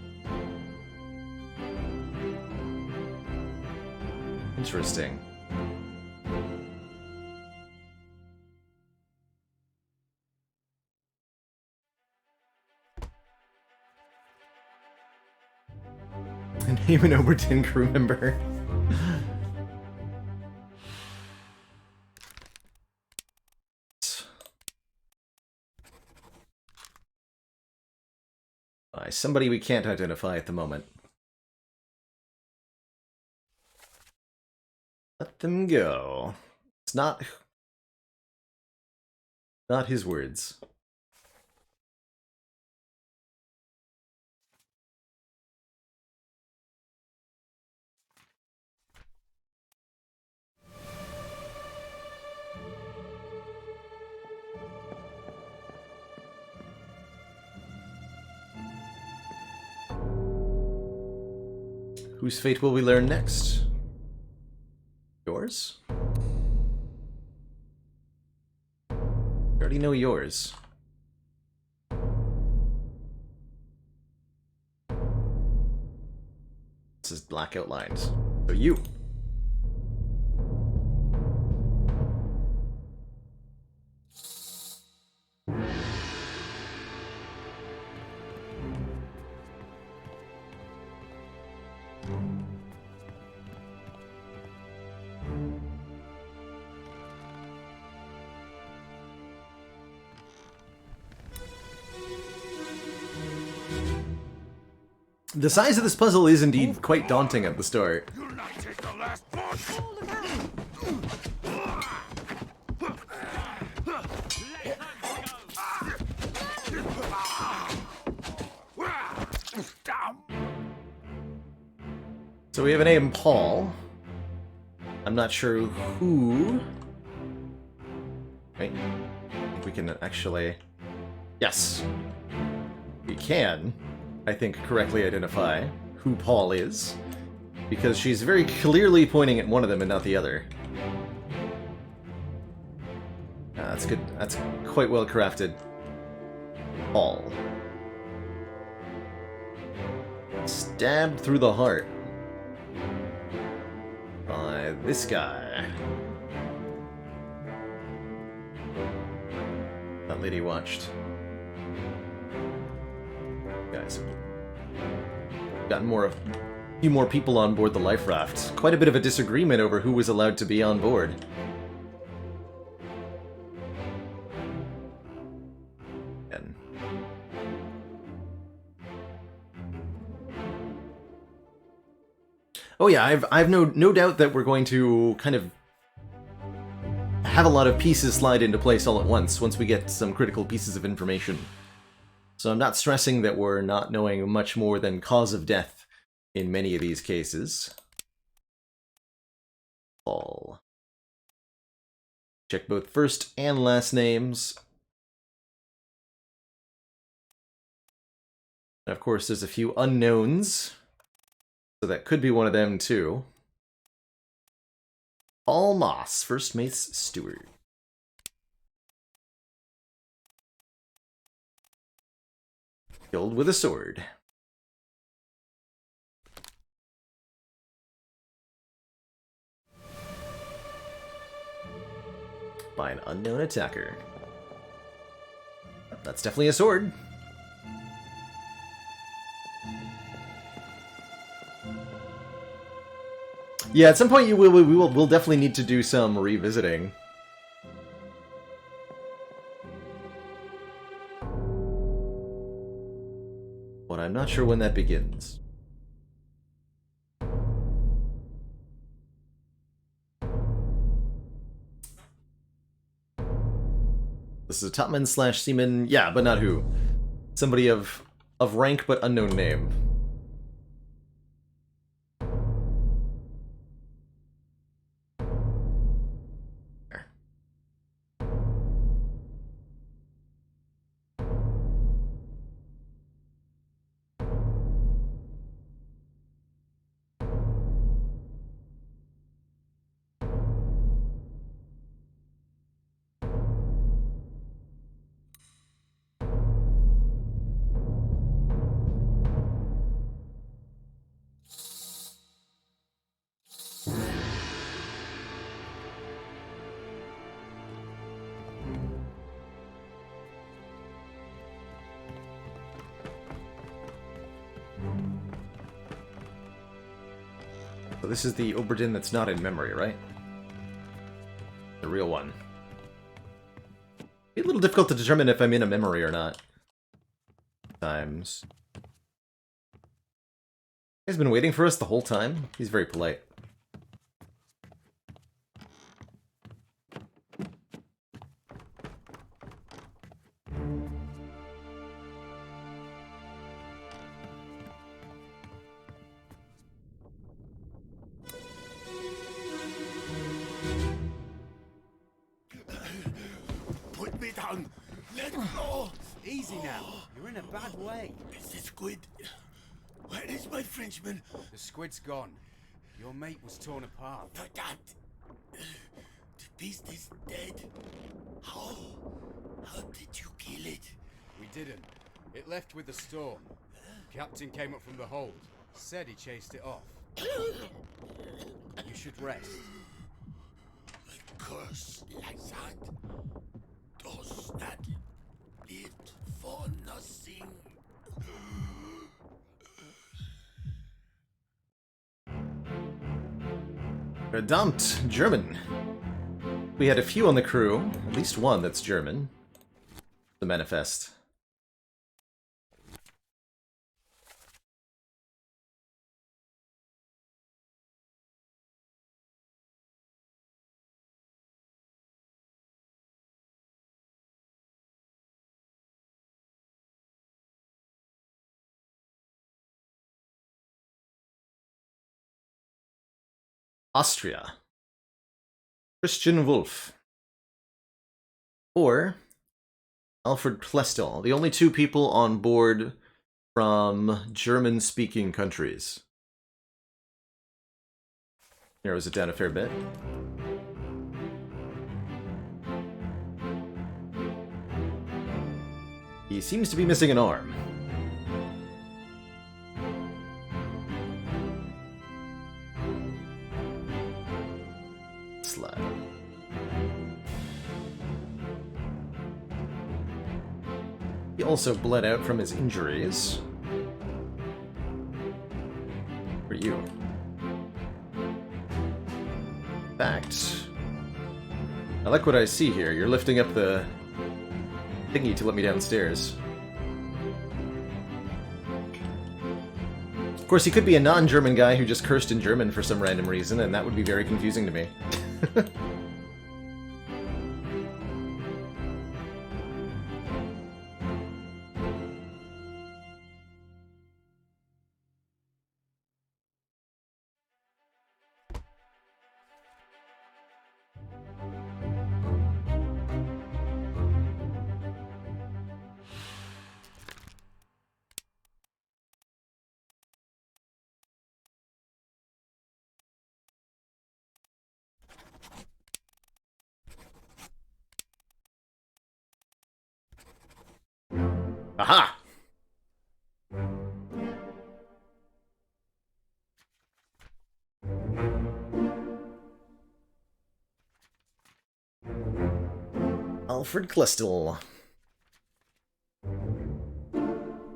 [SPEAKER 1] Interesting. Name an Obra Dinn crew member. Somebody we can't identify at the moment. Let them go. It's not his words. Whose fate will we learn next? Yours? We already know yours. This is black outlined. So you. The size of this puzzle is indeed quite daunting at the start.
[SPEAKER 4] United the last push.
[SPEAKER 1] So we have a name, Paul. I'm not sure who... Right? I think we can actually... Yes. We can, I think, correctly identify who Paul is. Because she's very clearly pointing at one of them and not the other. That's good. That's quite well crafted. Paul. Stabbed through the heart. By this guy. That lady watched. Guys, gotten a few more people on board the life raft. Quite a bit of a disagreement over who was allowed to be on board. And oh yeah, I've no doubt that we're going to kind of have a lot of pieces slide into place all at once we get some critical pieces of information. So I'm not stressing that we're not knowing much more than cause of death in many of these cases. Paul. Check both first and last names. And of course, there's a few unknowns. So that could be one of them, too. Paul Moss, first mate's steward. Killed with a sword. By an unknown attacker. That's definitely a sword. Yeah, at some point we'll definitely need to do some revisiting. But I'm not sure when that begins. This is a topman slash seaman, yeah, but not who. Somebody of rank but unknown name. this is the Obra Dinn that's not in memory, right? The real one. It's a little difficult to determine if I'm in a memory or not. Times. He's been waiting for us the whole time. He's very polite.
[SPEAKER 4] Put me down. Let go.
[SPEAKER 5] Easy now. You're in a bad way.
[SPEAKER 4] Is the squid? Where is my Frenchman?
[SPEAKER 5] The squid's gone. Your mate was torn apart.
[SPEAKER 4] Verdammt. The beast is dead. How? How did you kill it?
[SPEAKER 5] We didn't. It left with the storm. Captain came up from the hold. Said he chased it off. You should rest.
[SPEAKER 4] A curse like that does not live for nothing.
[SPEAKER 1] Verdammt, German. We had a few on the crew, at least one that's German. The manifest. Austria. Christian Wolf. Or Alfred Plestel, the only two people on board from German-speaking countries. Narrows it down a fair bit. He seems to be missing an arm. Slide. He also bled out from his injuries. For you. In fact, I like what I see here. You're lifting up the thingy to let me downstairs. Of course, he could be a non-German guy who just cursed in German for some random reason, and that would be very confusing to me. Aha! Alfred Klestel.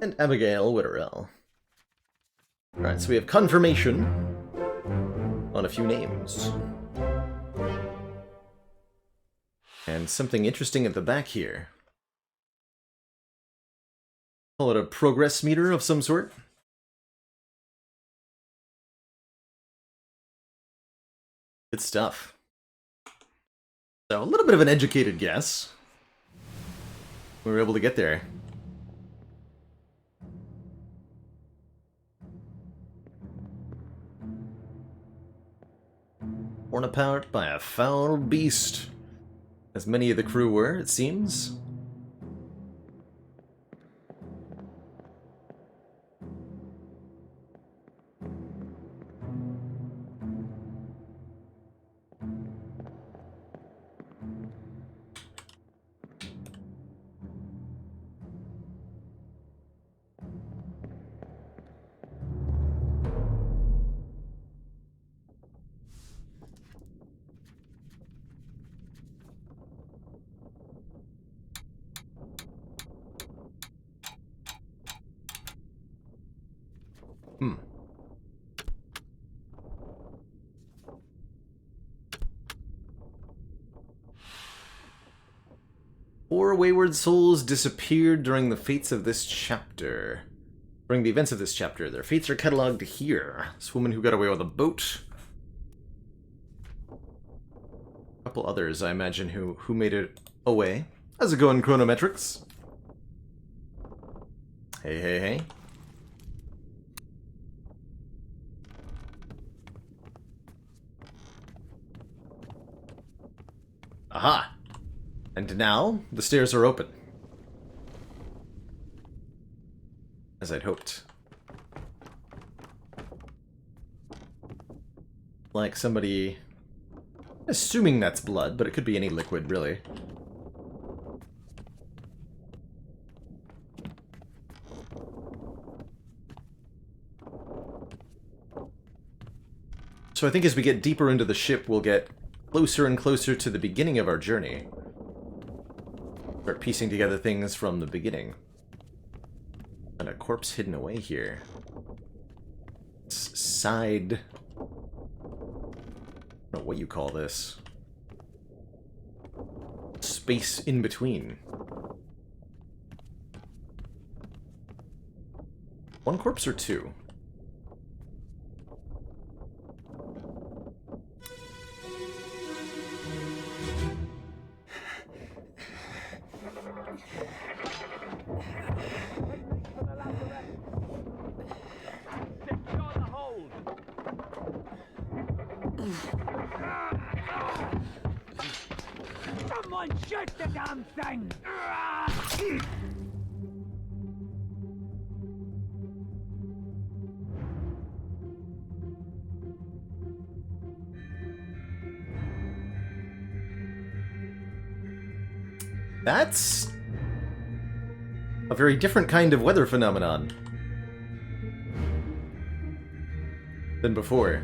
[SPEAKER 1] And Abigail Witterell. Alright, so we have confirmation on a few names. And something interesting at the back here. Call it a progress meter of some sort. Good stuff. So, a little bit of an educated guess. We were able to get there. Torn apart by a foul beast. As many of the crew were, it seems. 4 wayward souls disappeared during the fates of this chapter. During the events of this chapter, their fates are catalogued here. This woman who got away with a boat. A couple others, I imagine, who made it away. How's it going, Chronometrics? Hey, hey, hey. Aha! And now, the stairs are open. As I'd hoped. Like somebody... Assuming that's blood, but it could be any liquid, really. So I think as we get deeper into the ship, we'll get closer and closer to the beginning of our journey. Start piecing together things from the beginning. And a corpse hidden away here. Side... I don't know what you call this. Space in between. One corpse or two?
[SPEAKER 2] Someone shoot the damn thing!
[SPEAKER 1] That's a very different kind of weather phenomenon than before.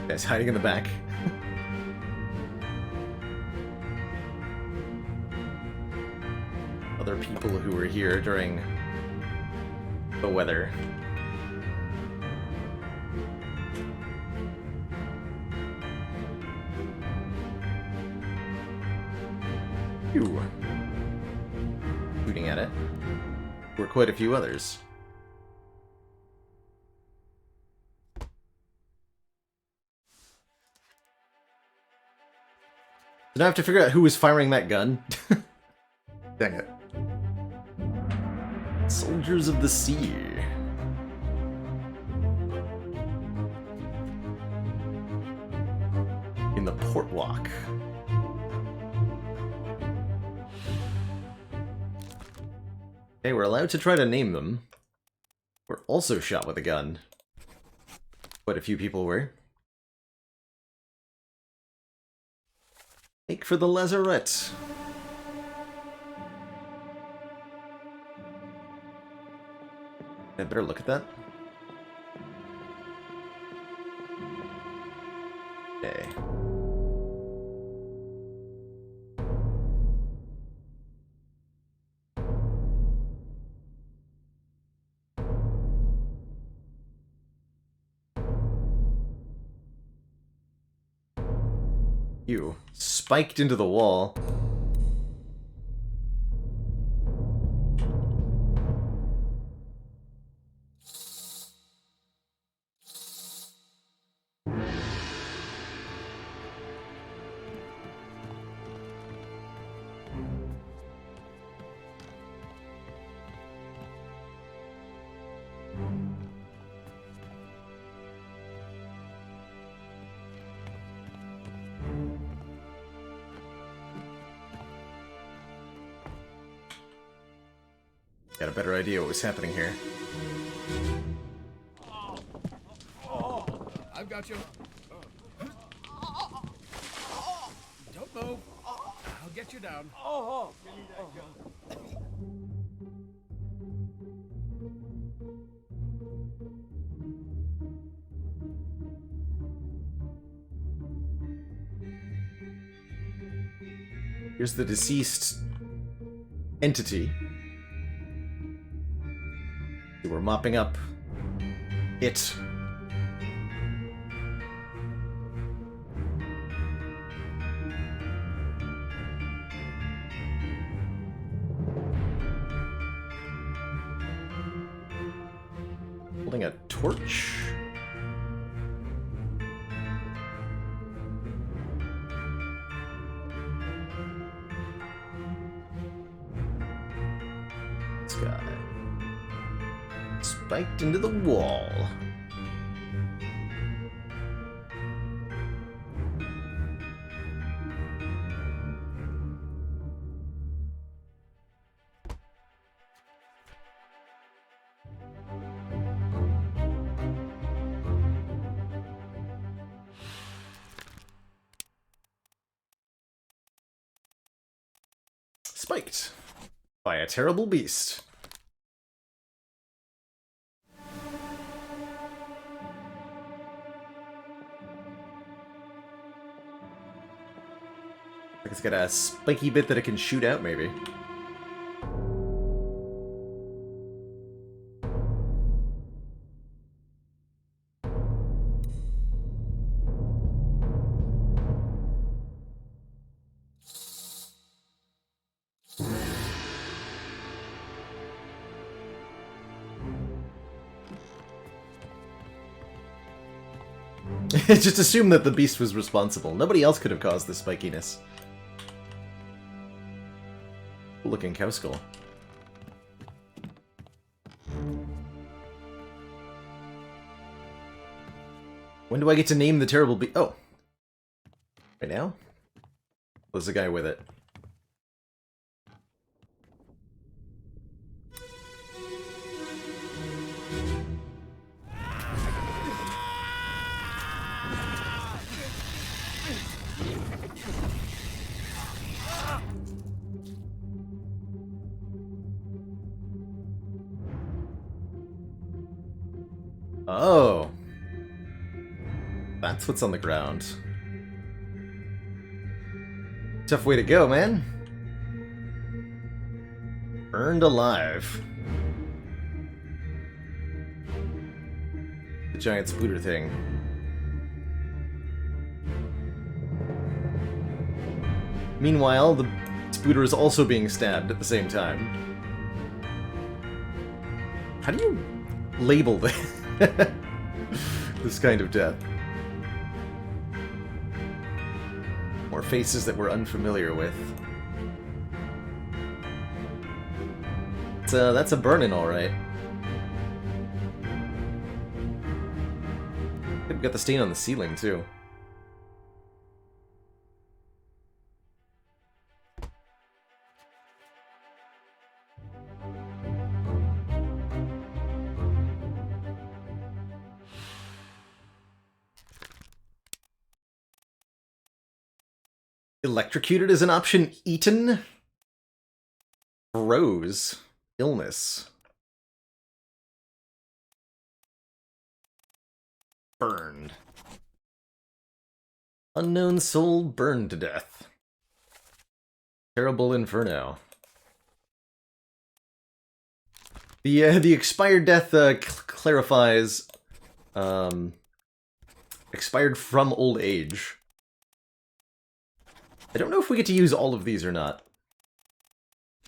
[SPEAKER 1] Guys hiding in the back. Other people who were here during the weather. Phew. Shooting at it. Were quite a few others. Did I have to figure out who was firing that gun? Dang it. Soldiers of the Sea. In the port walk. Okay, we're allowed to try to name them. We're also shot with a gun. Quite a few people were. Make for the lazarette. I better look at that. Okay. You spiked into the wall. Got a better idea what was happening here.
[SPEAKER 5] I've got you. Don't move. I'll get you down.
[SPEAKER 1] Here's the deceased entity. We're mopping up it Holding a torch? This guy. Spiked into the wall. Spiked by a terrible beast. It's got a spiky bit that it can shoot out, maybe. Just assume that the beast was responsible. Nobody else could have caused this spikiness. Cool looking cow skull. When do I get to name the terrible beast? Oh. Right now? There's a guy with it. Oh. That's what's on the ground. Tough way to go, man. Burned alive. The giant spooter thing. Meanwhile, the spooter is also being stabbed at the same time. How do you label this? This kind of death. More faces that we're unfamiliar with. That's a burn-in, alright. We've got the stain on the ceiling, too. Electrocuted is an option. Eaten? Rose. Illness. Burned. Unknown soul burned to death. Terrible inferno. The expired death clarifies expired from old age. I don't know if we get to use all of these or not.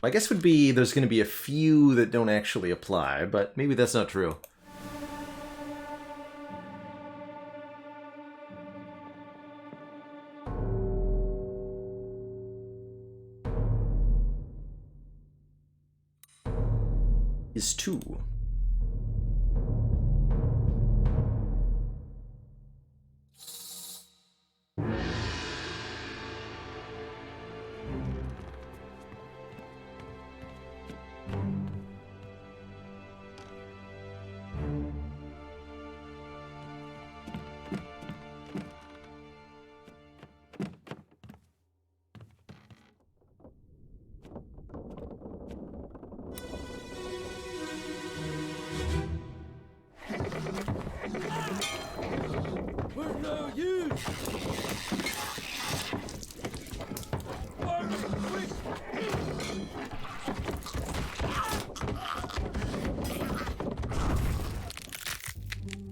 [SPEAKER 1] My guess would be there's going to be a few that don't actually apply, but maybe that's not true. Is 2.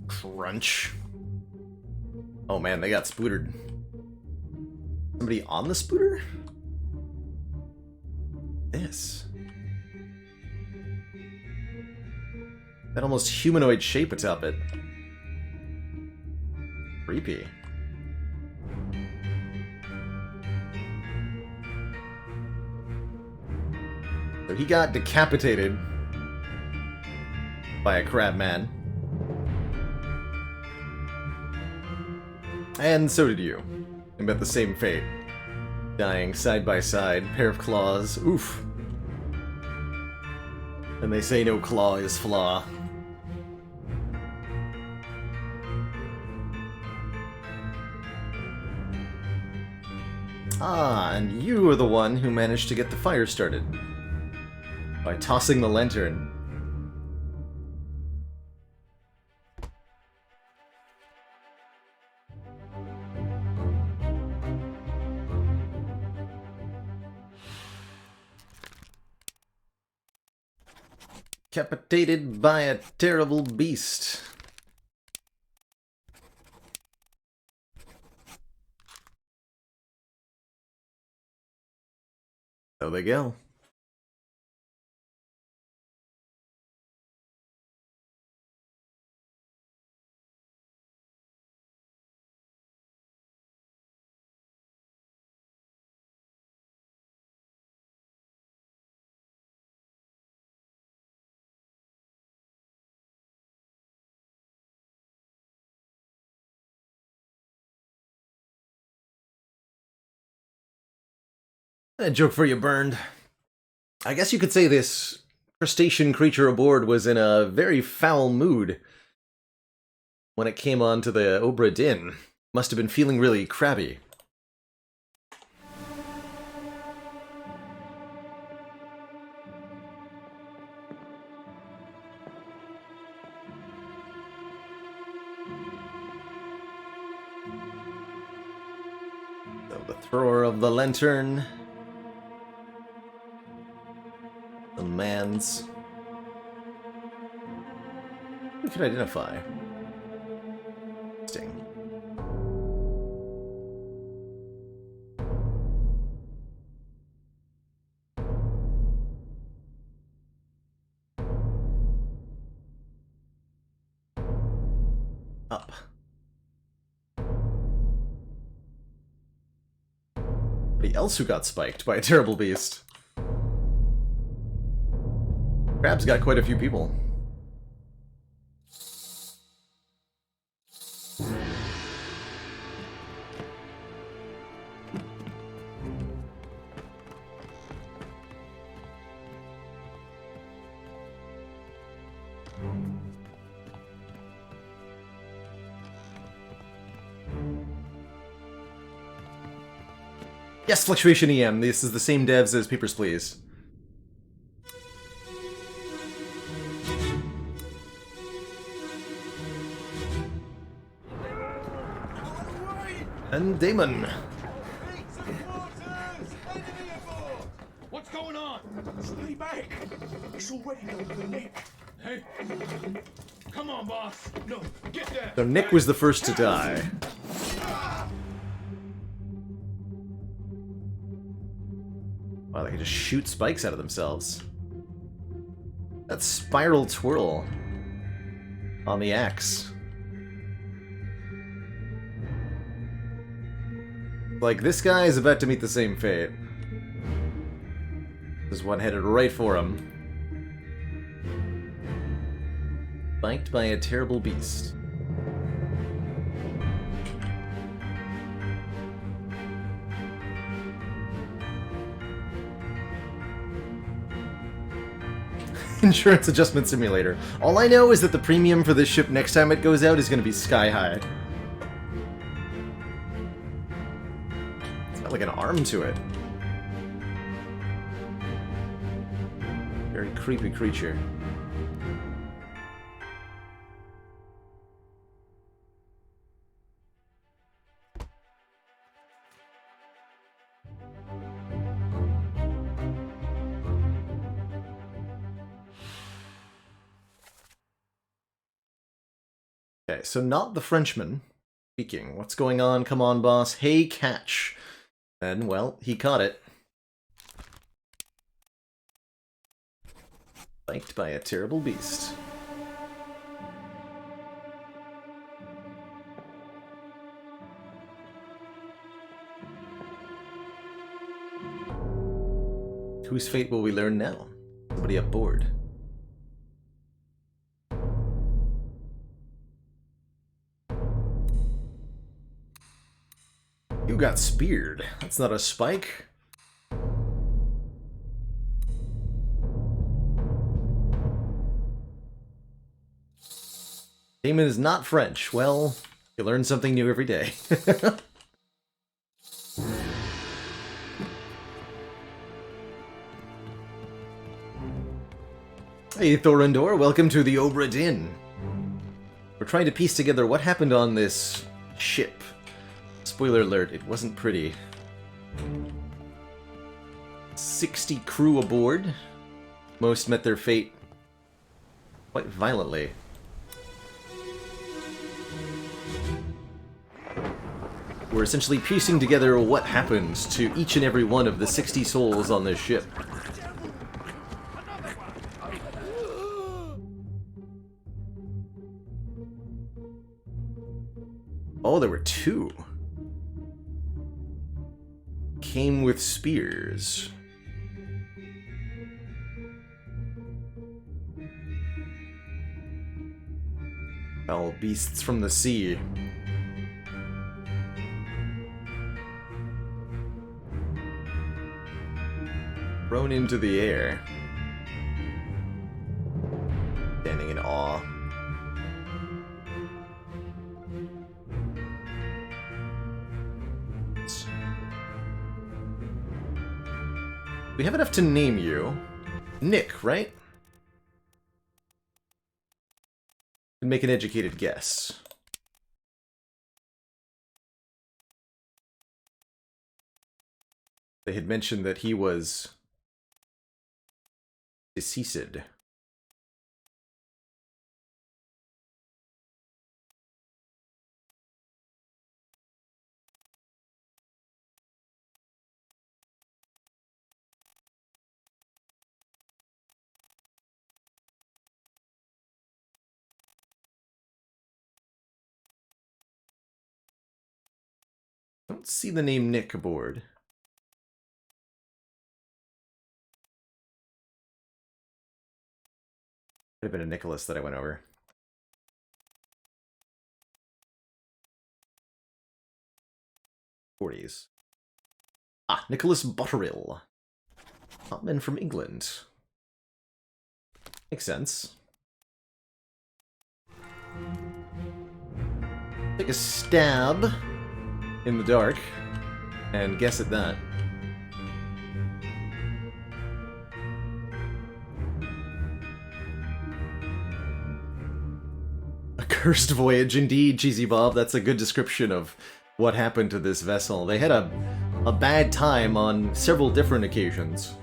[SPEAKER 1] Crunch. Oh man, they got spootered. Somebody on the spooter? This. That almost humanoid shape atop it. Creepy. So he got decapitated by a crab man. And so did you. You met the same fate. Dying side by side, pair of claws. Oof. And they say no claw is flaw. Ah, and you are the one who managed to get the fire started. By tossing the lantern. Decapitated by a terrible beast. So they go. A joke for you, Burned. I guess you could say this crustacean creature aboard was in a very foul mood when it came onto the Obra Dinn. Must have been feeling really crabby. So the thrower of the lantern. The man's. We can identify. Interesting. Up. Somebody else who got spiked by a terrible beast. Crab's got quite a few people. Yes, Fluctuation EM. This is the same devs as Papers, Please. And Damon.
[SPEAKER 2] What's going on?
[SPEAKER 4] Stay back! It's already done for Nick.
[SPEAKER 2] Hey, come on, boss. No, get there.
[SPEAKER 1] So Nick was the first to die. Wow, they can just shoot spikes out of themselves. That spiral twirl on the axe. Like, this guy is about to meet the same fate. There's one headed right for him. Spiked by a terrible beast. Insurance Adjustment Simulator. All I know is that the premium for this ship next time it goes out is going to be sky high. It's got like an arm to it. Very creepy creature. Okay, so not the Frenchman speaking. What's going on? Come on, boss. Hey, catch. And, well, he caught it. Spiked by a terrible beast. Whose fate will we learn now? Somebody aboard. You got speared. That's not a spike. Damon is not French. Well, you learn something new every day. Hey Thorindor, welcome to the Obra Dinn. We're trying to piece together what happened on this ship. Spoiler alert, it wasn't pretty. 60 crew aboard. Most met their fate quite violently. We're essentially piecing together what happened to each and every one of the 60 souls on this ship. Oh, there were two. Came with spears. Foul beasts from the sea. Thrown into the air. Standing in awe. We have enough to name you. Nick, right? And make an educated guess. They had mentioned that he was deceased. Don't see the name Nick aboard. Could have been a Nicholas that I went over. '40s. Ah, Nicholas Botterill. Topman from England. Makes sense. Take a stab in the dark and guess at that. A cursed voyage indeed, Cheesy Bob. That's a good description of what happened to this vessel. They had a bad time on several different occasions.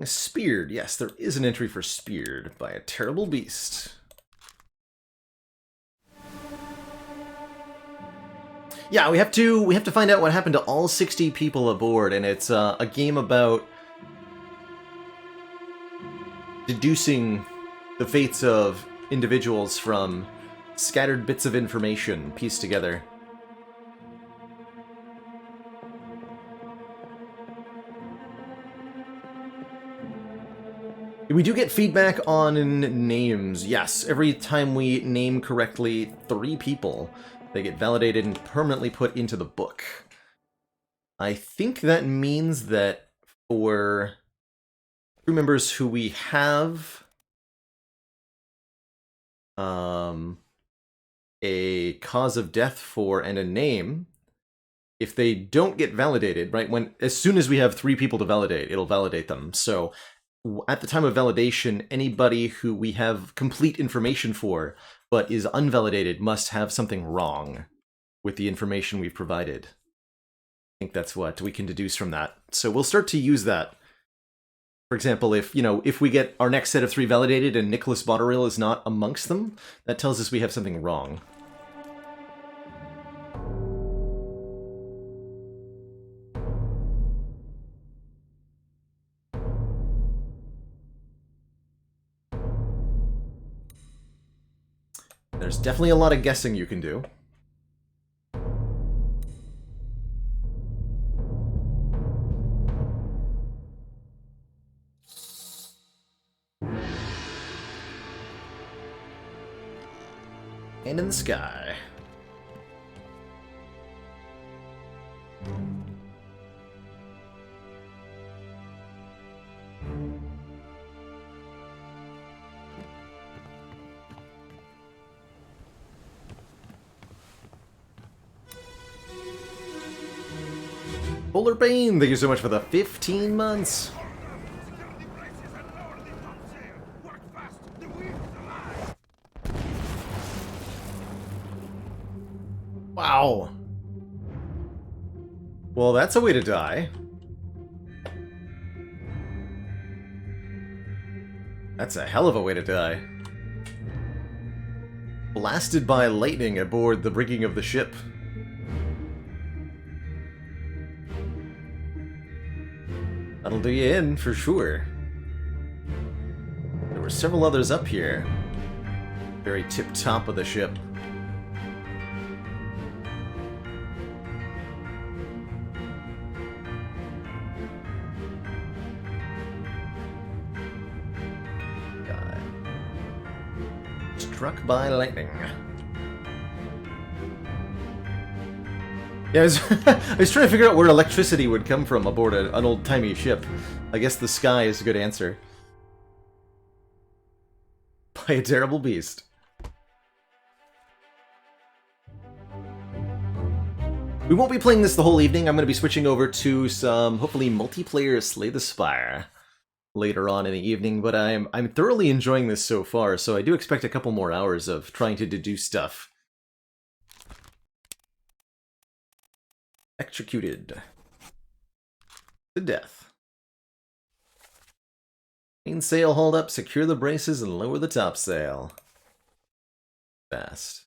[SPEAKER 1] Speared. Yes, there is an entry for speared by a terrible beast. Yeah, we have to find out what happened to all 60 people aboard, and it's a game about deducing the fates of individuals from scattered bits of information pieced together. We do get feedback on names. Yes, every time we name correctly 3 people, they get validated and permanently put into the book. I think that means that for crew members who we have a cause of death for and a name, if they don't get validated, right, as soon as we have 3 people to validate, it'll validate them. So at the time of validation, anybody who we have complete information for but is unvalidated must have something wrong with the information we've provided. I think that's what we can deduce from that. So we'll start to use that. For example, if we get our next set of 3 validated and Nicholas Botterill is not amongst them, that tells us we have something wrong. There's definitely a lot of guessing you can do. And in the sky. Polar Bane, thank you so much for the 15 months. Wow. Well, that's a way to die. That's a hell of a way to die. Blasted by lightning aboard the rigging of the ship. That'll do you in, for sure. There were several others up here. Very tip-top of the ship. God. Struck by lightning. Yeah, I was trying to figure out where electricity would come from aboard an old-timey ship. I guess the sky is a good answer. By a terrible beast. We won't be playing this the whole evening. I'm going to be switching over to some, hopefully, multiplayer Slay the Spire later on in the evening, but I'm thoroughly enjoying this so far, so I do expect a couple more hours of trying to deduce stuff. Executed. To death. Mainsail hauled up, secure the braces, and lower the topsail. Fast.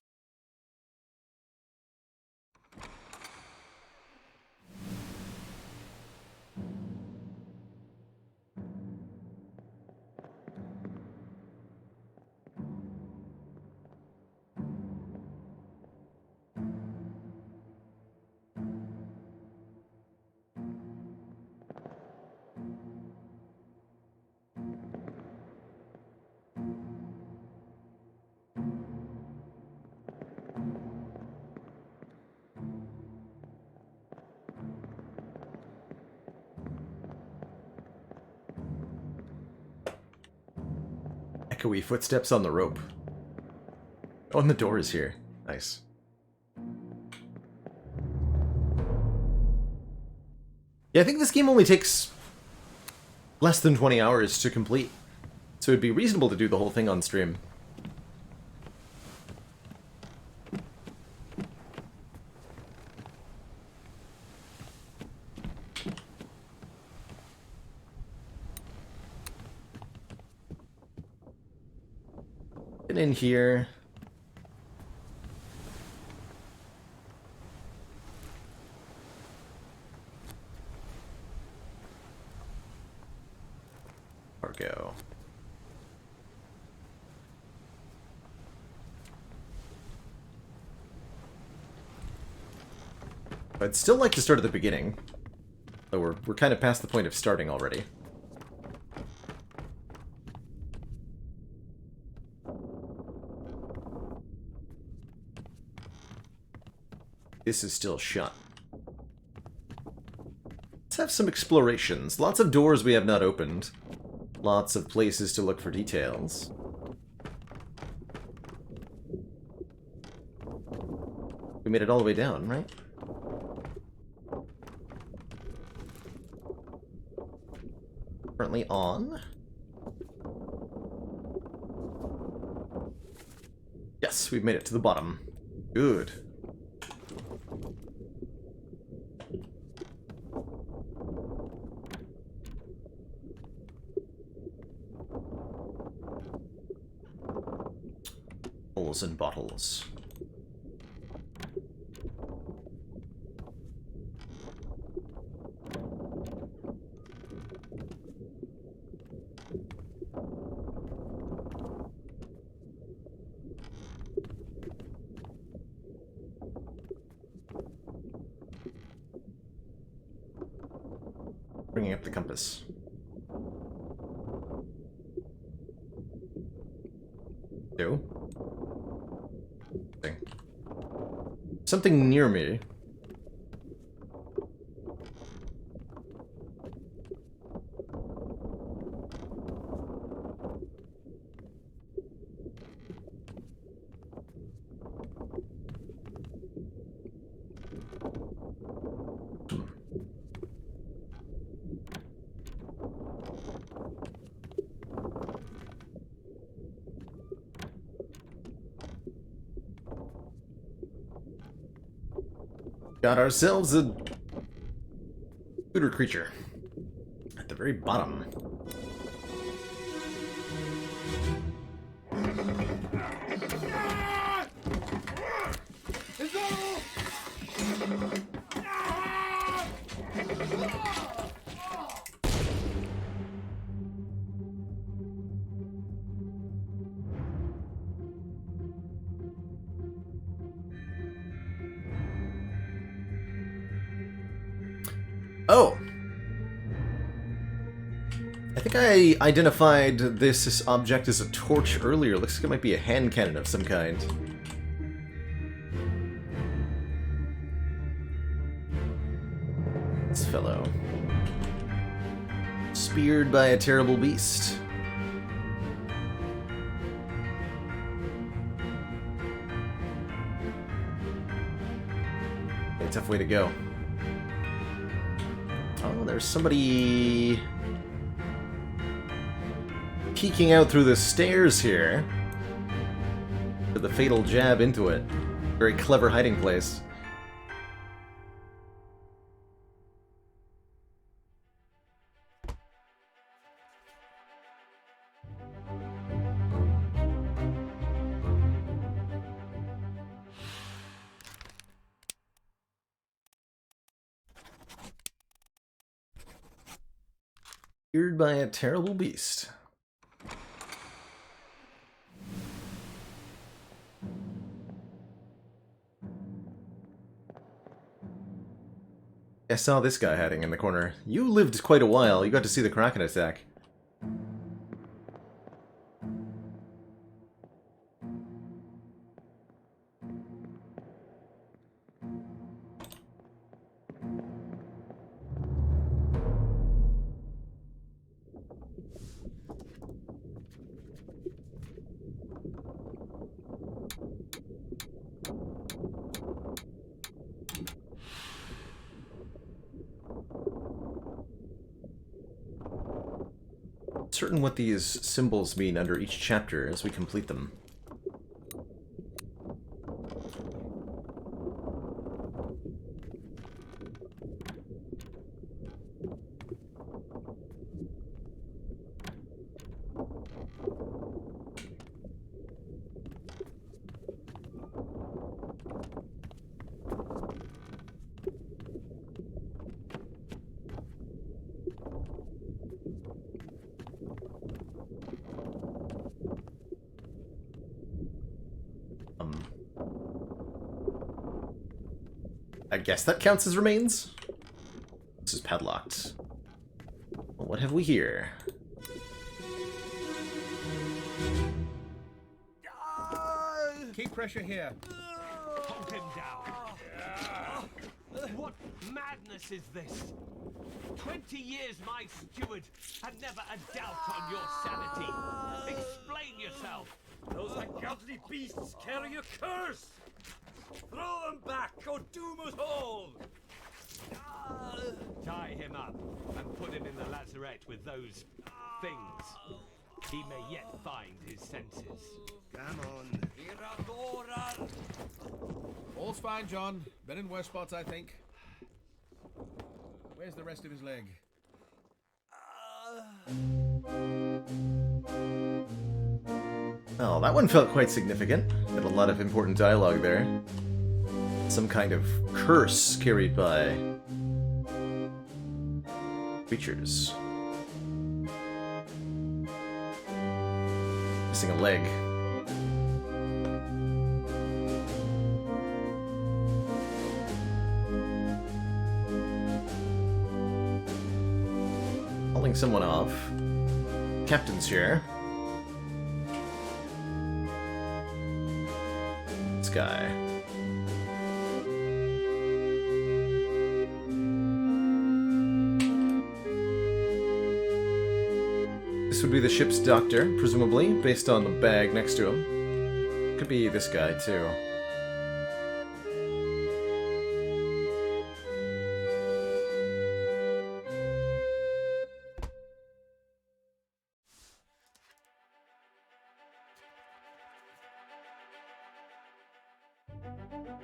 [SPEAKER 1] Echoey footsteps on the rope. Oh, and the door is here. Nice. Yeah, I think this game only takes less than 20 hours to complete, so it'd be reasonable to do the whole thing on stream. Get in here. Cargo. I'd still like to start at the beginning, though we're kind of past the point of starting already. This is still shut. Let's have some explorations. Lots of doors we have not opened. Lots of places to look for details. We made it all the way down, right? Currently on. Yes, we've made it to the bottom. Good. Bottles and bottles. up the compass. No. Something near me. Got ourselves a shooter creature at the very bottom. Oh! I think I identified this object as a torch earlier. Looks like it might be a hand cannon of some kind. This fellow. Speared by a terrible beast. A tough way to go. Oh, there's somebody peeking out through the stairs here with the fatal jab into it. Very clever hiding place. Feared by a terrible beast. I saw this guy hiding in the corner. You lived quite a while. You got to see the Kraken attack. Certain what these symbols mean under each chapter as we complete them. I guess that counts as remains? This is padlocked. Well, what have we here?
[SPEAKER 2] Keep pressure here.
[SPEAKER 6] Hold him down. What madness is this? 20 years my steward, and never a doubt on your sanity. Explain yourself.
[SPEAKER 7] Those ungodly beasts carry a curse! Throw them back or doom us all!
[SPEAKER 6] Tie him up and put him in the lazarette with those things. He may yet find his senses.
[SPEAKER 2] Come on.
[SPEAKER 5] All's fine, John. Been in worse spots, I think. Where's the rest of his leg?
[SPEAKER 1] Oh, that one felt quite significant. Had a lot of important dialogue there. Some kind of curse carried by creatures. Missing a leg. someone off. Captain's here. This guy. This would be the ship's doctor, presumably, based on the bag next to him. Could be this guy, too.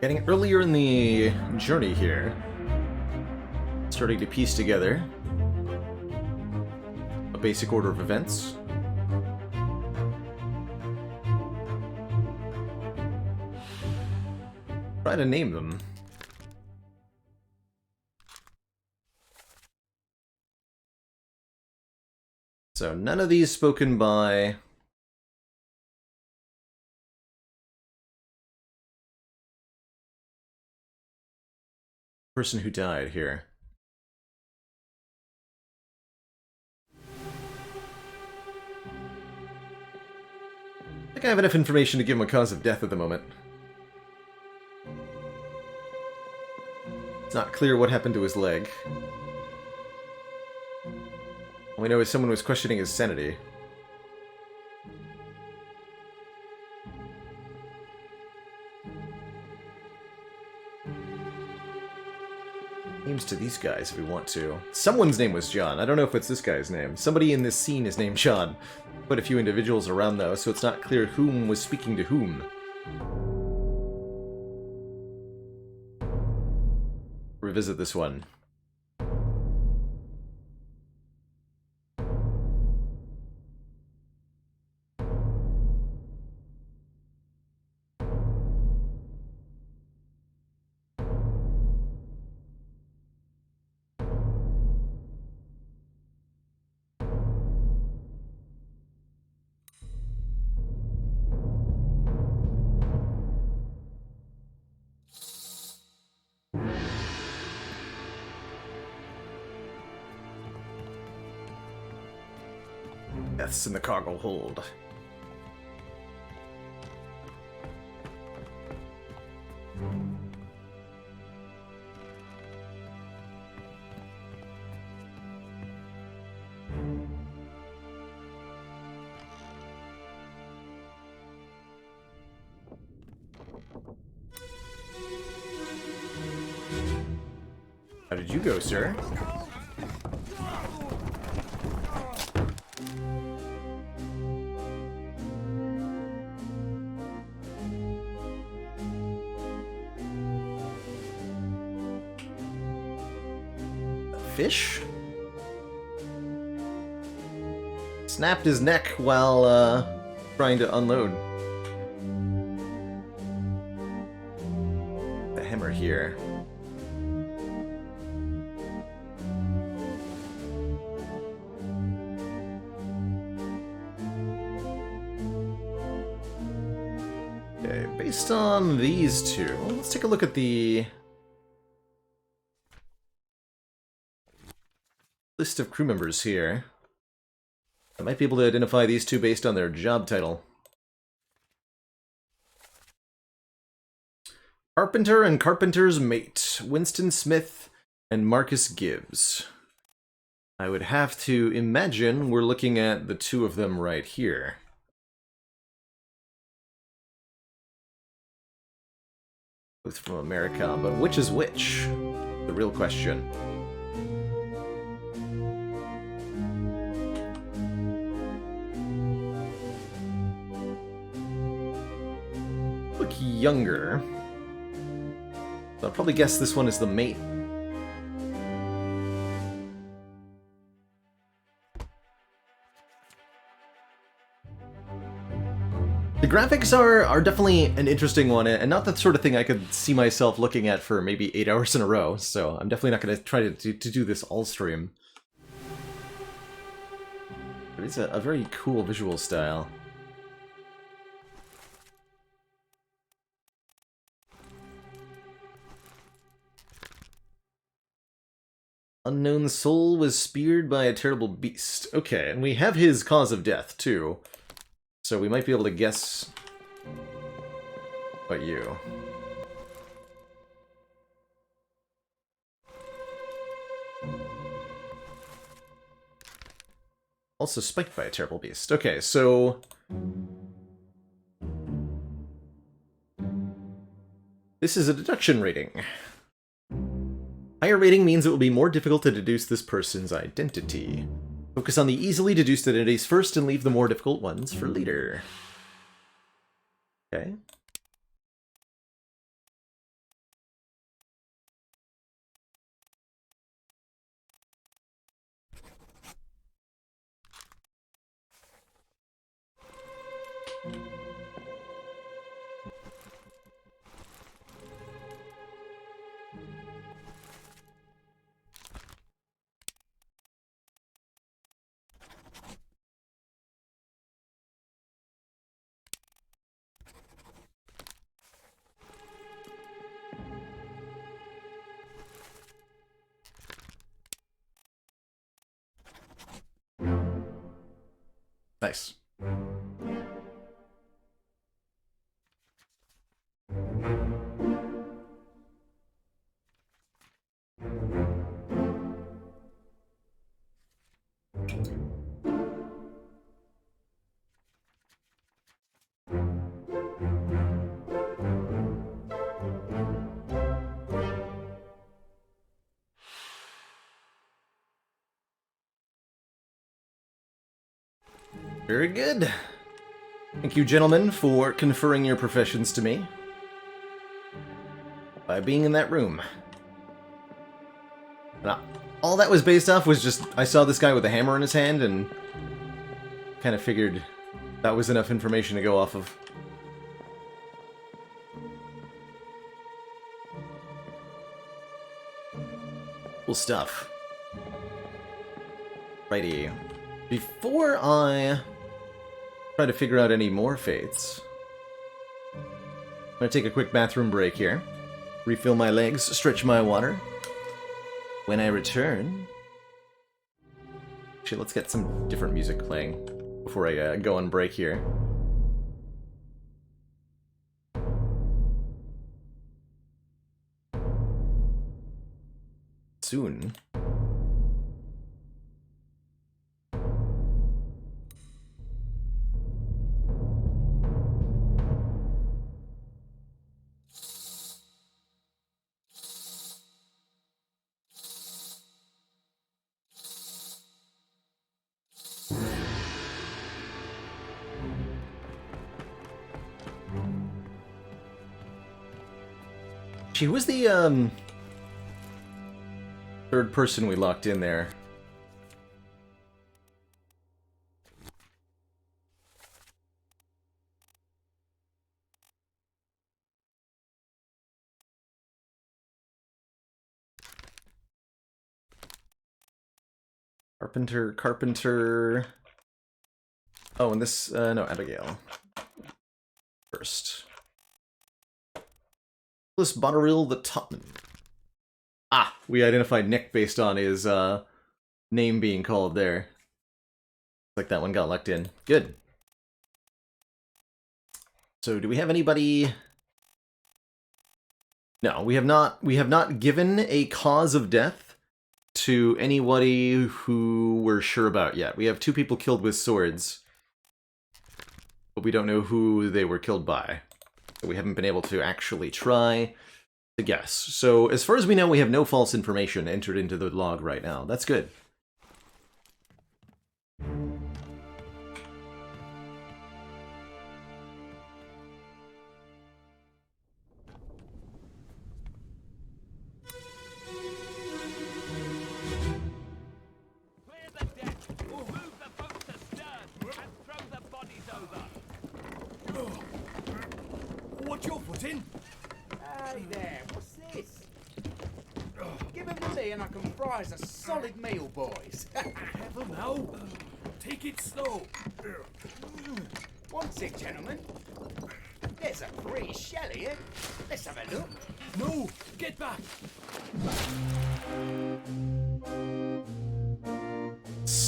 [SPEAKER 1] Getting earlier in the journey here. Starting to piece together a basic order of events. Try to name them. So none of these spoken by person who died here. I think I have enough information to give him a cause of death at the moment. It's not clear what happened to his leg. All we know is someone was questioning his sanity. Names to these guys if we want to. Someone's name was John. I don't know if it's this guy's name. Somebody in this scene is named John. Quite a few individuals around though, so it's not clear whom was speaking to whom. Revisit this one. Deaths in the cargo hold. How did you go, sir? Fish? Snapped his neck while trying to unload. The hammer here. Okay, based on these two, let's take a look at the list of crew members here. I might be able to identify these two based on their job title. Carpenter and Carpenter's mate, Winston Smith and Marcus Gibbs. I would have to imagine we're looking at the two of them right here. Both from America, but which is which? The real question. Look younger. So I'll probably guess this one is the mate. The graphics are definitely an interesting one, and not the sort of thing I could see myself looking at for maybe 8 hours in a row, so I'm definitely not going to try to do this all stream. But it's a very cool visual style. Unknown soul was speared by a terrible beast. Okay, and we have his cause of death, too. So we might be able to guess about you. Also spiked by a terrible beast. Okay, so... this is a deduction rating. Higher rating means it will be more difficult to deduce this person's identity. Focus on the easily deduced identities first and leave the more difficult ones for later. Okay. Nice. Very good. Thank you, gentlemen, for conferring your professions to me by being in that room. And all that was based off was just, I saw this guy with a hammer in his hand and kind of figured that was enough information to go off of. Cool stuff. Righty. Before I try to figure out any more fates, I'm going to take a quick bathroom break here. Refill my legs, stretch my water. When I return... actually, let's get some different music playing before I go on break here. Soon. She was the, third person we locked in there. Carpenter... oh, and this, no, Abigail. First. This Botterill the Topman. Ah, we identified Nick based on his name being called there. Like that one got locked in. Good. So do we have anybody? No, we have not. We have not given a cause of death to anybody who we're sure about yet. We have 2 people killed with swords, but we don't know who they were killed by. We haven't been able to actually try to guess. So, as far as we know, we have no false information entered into the log right now. That's good.
[SPEAKER 6] Clear the deck. Move the boats astern and throw the bodies over.
[SPEAKER 7] What your foot in?
[SPEAKER 5] Hey there, what's this? Give him to me and I can fry us a solid meal, boys.
[SPEAKER 7] Have 'em now. Take it slow.
[SPEAKER 5] What's it, gentlemen? There's a free shell here. Let's have a look.
[SPEAKER 7] No, get back.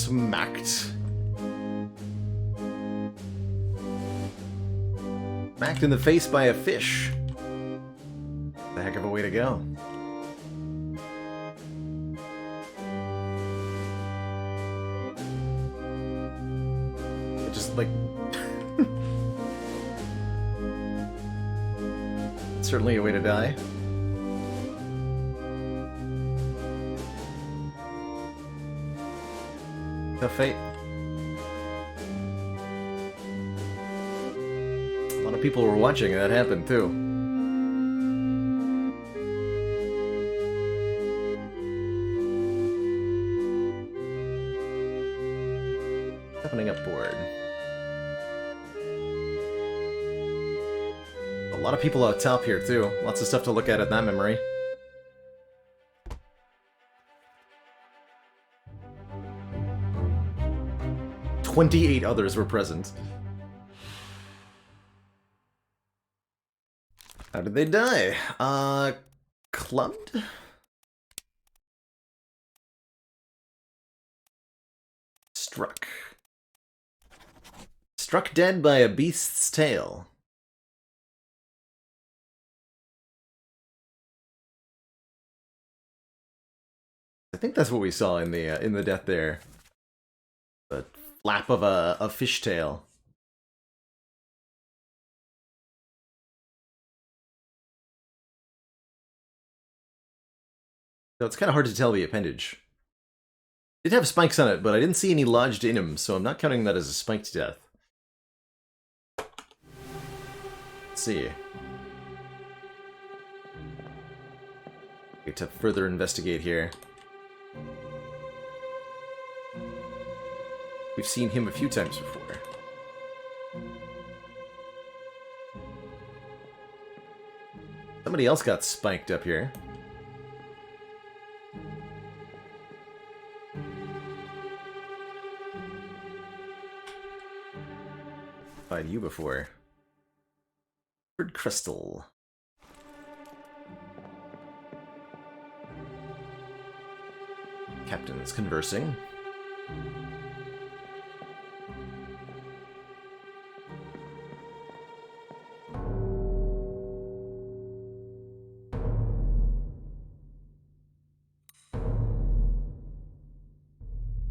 [SPEAKER 1] smacked. Smacked in the face by a fish. A heck of a way to go. It just like certainly a way to die. Tough fate. A lot of people were watching and that happened too. Happening up board. A lot of people out top here too. Lots of stuff to look at in that memory. "28 others were present." How did they die? Clubbed? Struck. Struck dead by a beast's tail. I think that's what we saw in the death there. The flap of a fishtail. So it's kind of hard to tell the appendage. It did have spikes on it, but I didn't see any lodged in him, so I'm not counting that as a spiked death. Let's see. Need to further investigate here. We've seen him a few times before. Somebody else got spiked up here. Tried you before. Bird crystal. Captains conversing.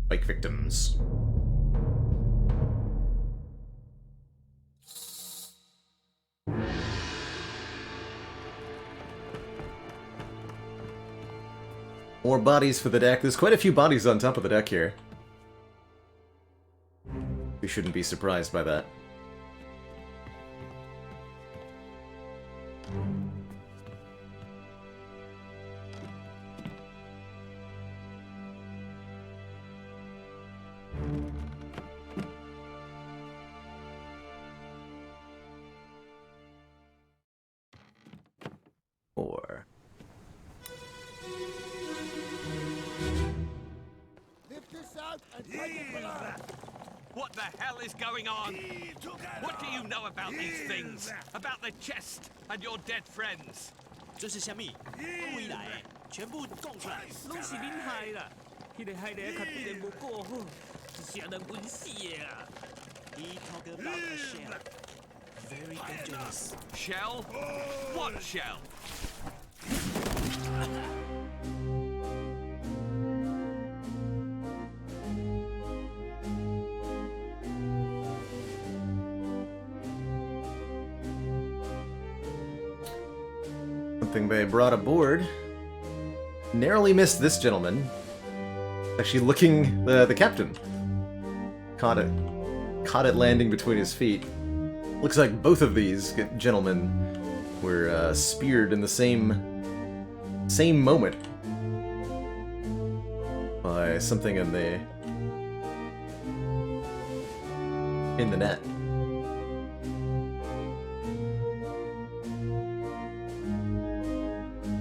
[SPEAKER 1] Spike victims. More bodies for the deck. There's quite a few bodies on top of the deck here. We shouldn't be surprised by that. Or
[SPEAKER 6] What the hell is going on? What do you know about these things? About the chest and your dead friends?
[SPEAKER 8] 这是虾米？未来的全部供出来，拢是恁害啦！迄个害的较对人无顾好，是让人晕死的啊！He talk about a shell, very dangerous.
[SPEAKER 6] Shell? What shell?
[SPEAKER 1] something they brought aboard. Narrowly missed this gentleman. Actually looking the captain. Caught it landing between his feet. Looks like both of these gentlemen were speared in the same moment by something in the net.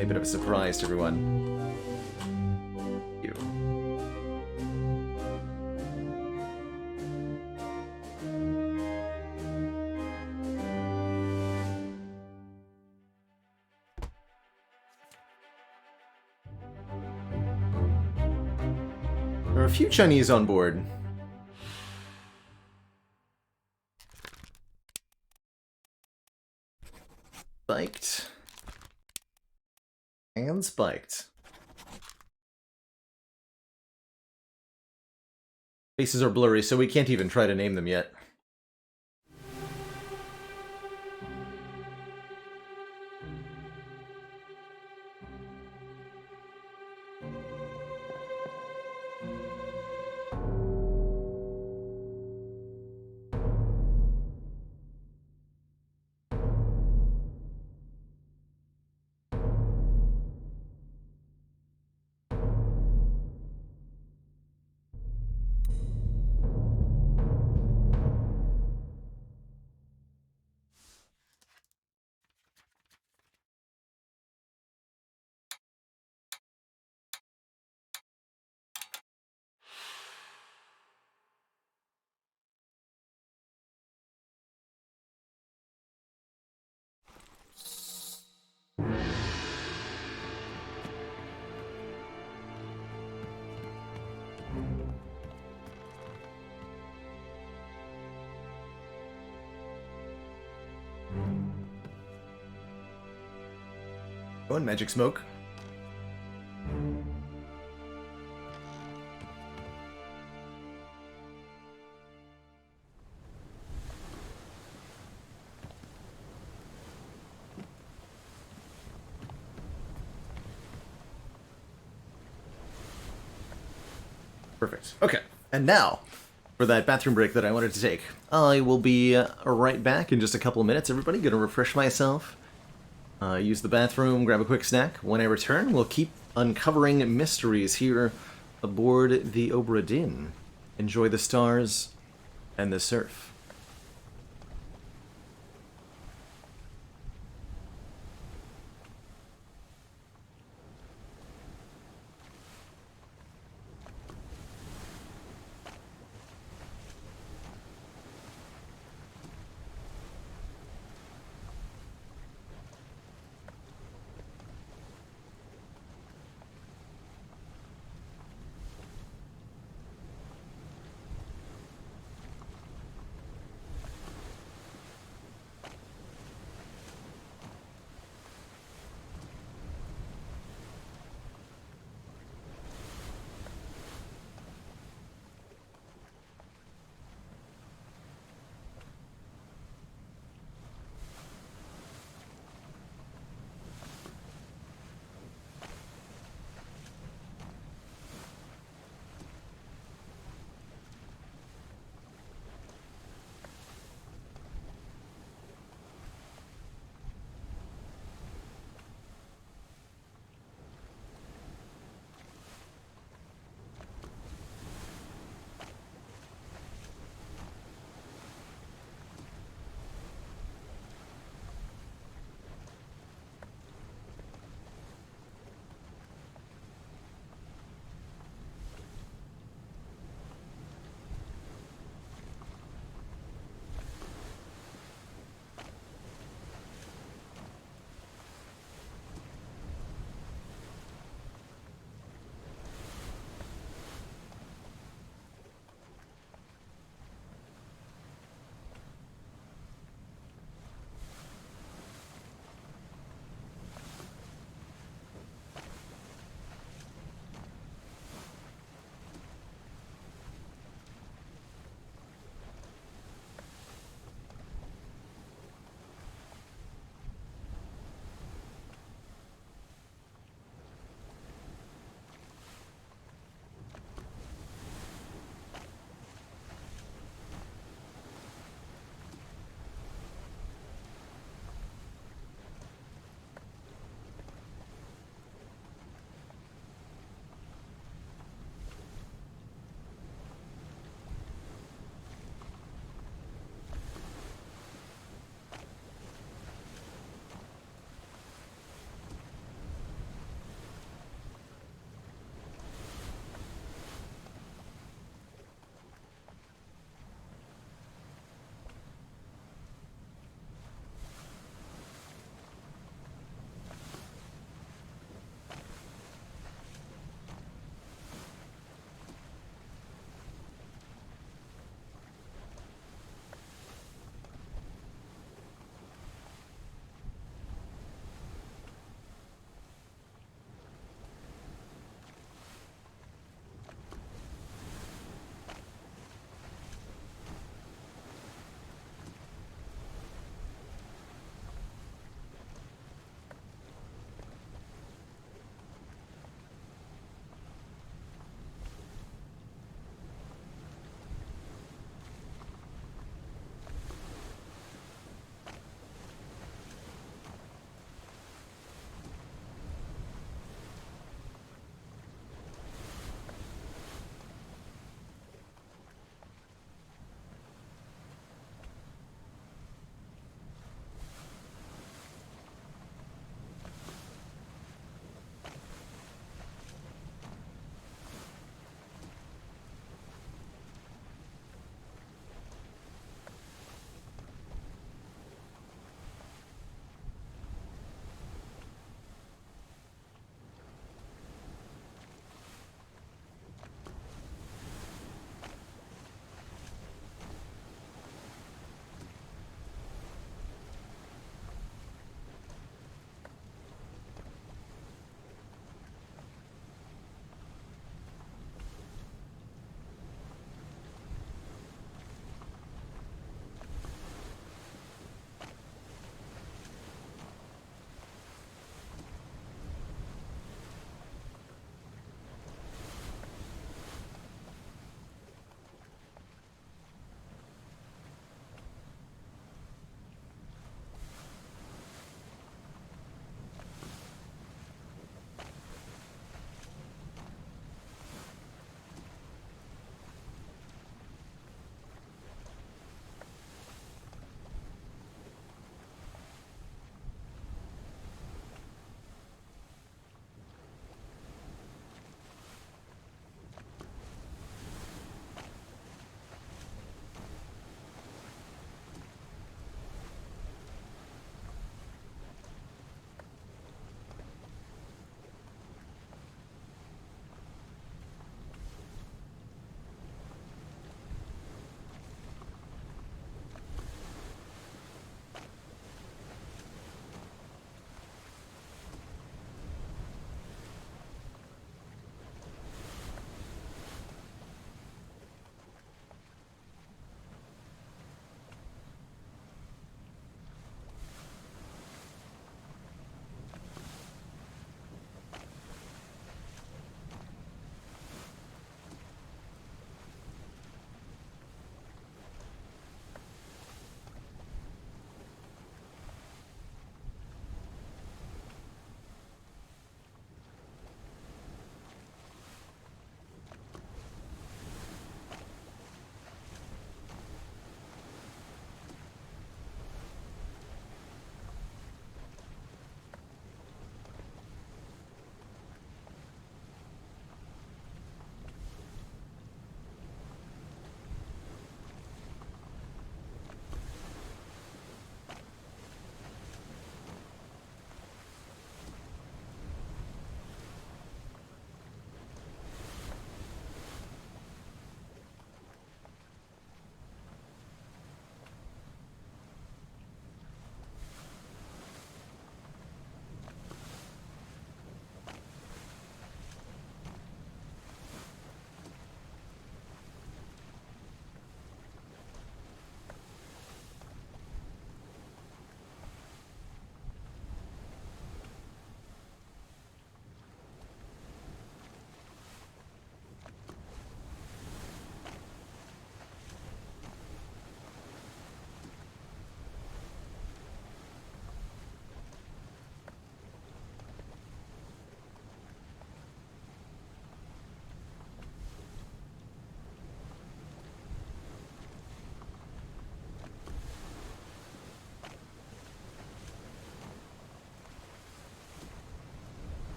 [SPEAKER 1] A bit of a surprise to everyone. You. There are a a few Chinese on board. Spiked. And spiked. Faces are blurry, so we can't even try to name them yet. Go on, magic smoke. Perfect. Okay. And now, for that bathroom break that I wanted to take. I will be right back in just a couple of minutes, everybody. Gonna refresh myself. Use the bathroom, grab a quick snack. When I return, we'll keep uncovering mysteries here aboard the Obra Dinn. Enjoy the stars and the surf.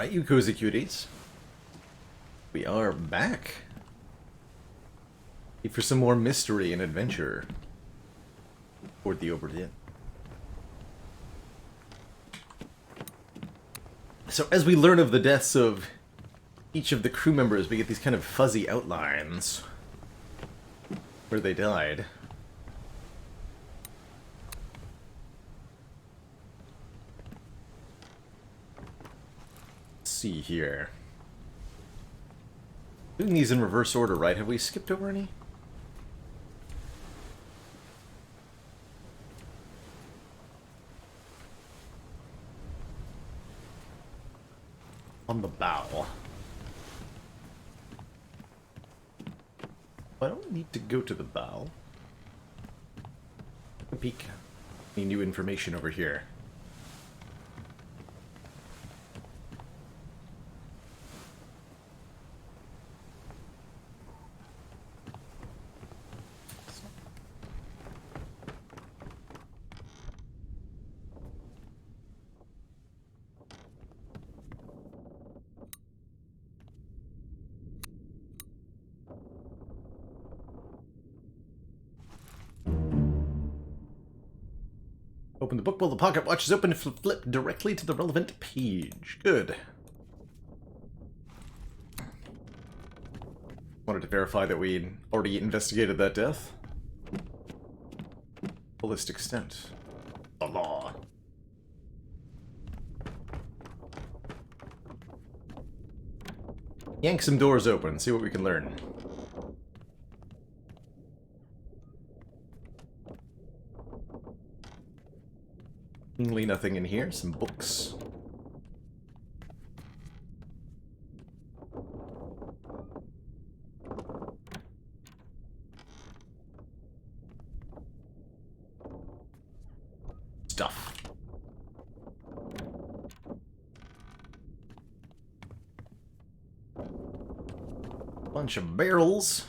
[SPEAKER 1] Alright, you cozy cuties. We are back. For some more mystery and adventure. Toward the Obra Dinn. So as we learn of the deaths of each of the crew members, we get these kind of fuzzy outlines where they died. Let's see here. Doing these in reverse order, right? Have we skipped over any? On the bow. I don't need to go to the bow. A peek. Any new information over here? Open the book while the pocket watch is open and flip directly to the relevant page. Good. Wanted to verify that we'd already investigated that death. Fullest extent. The law. Yank some doors open, see what we can learn. Seemingly nothing in here. Some books. Stuff. Bunch of barrels.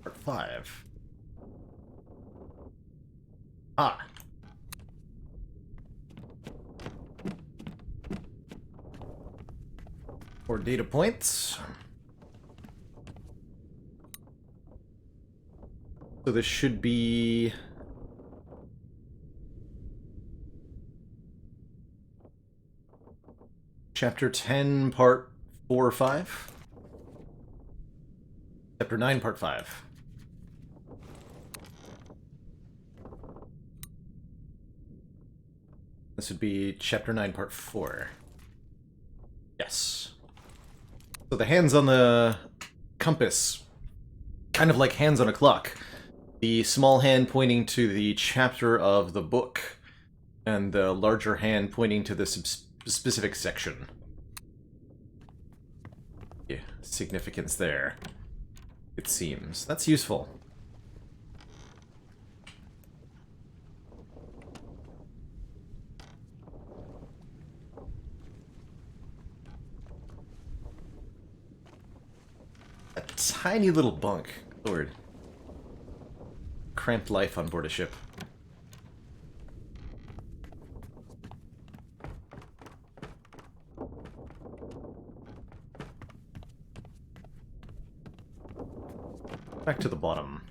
[SPEAKER 1] Part 5. Ah. More data points. So this should be... Chapter 10, Part 4 or 5? Chapter 9, Part 5. This would be Chapter 9, Part 4. Yes. So the hands on the compass, kind of like hands on a clock. The small hand pointing to the chapter of the book, and the larger hand pointing to the specific section. Yeah, significance there, it seems. That's useful. A tiny little bunk. Lord. Cramped life on board a ship. Back to the bottom.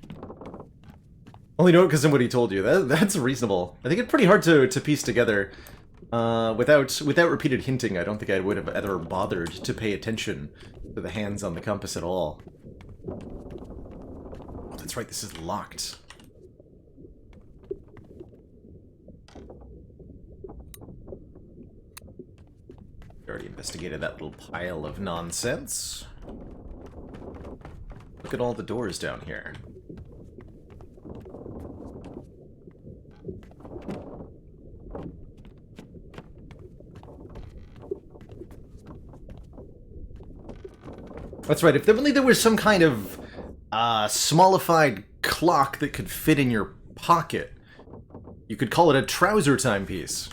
[SPEAKER 1] Only know it because somebody told you. That's reasonable. I think it's pretty hard to piece together. Without repeated hinting, I don't think I would have ever bothered to pay attention to the hands on the compass at all. Oh, that's right, this is locked. Already investigated that little pile of nonsense. Look at all the doors down here. That's right, if only there was some kind of smallified clock that could fit in your pocket. You could call it a trouser timepiece.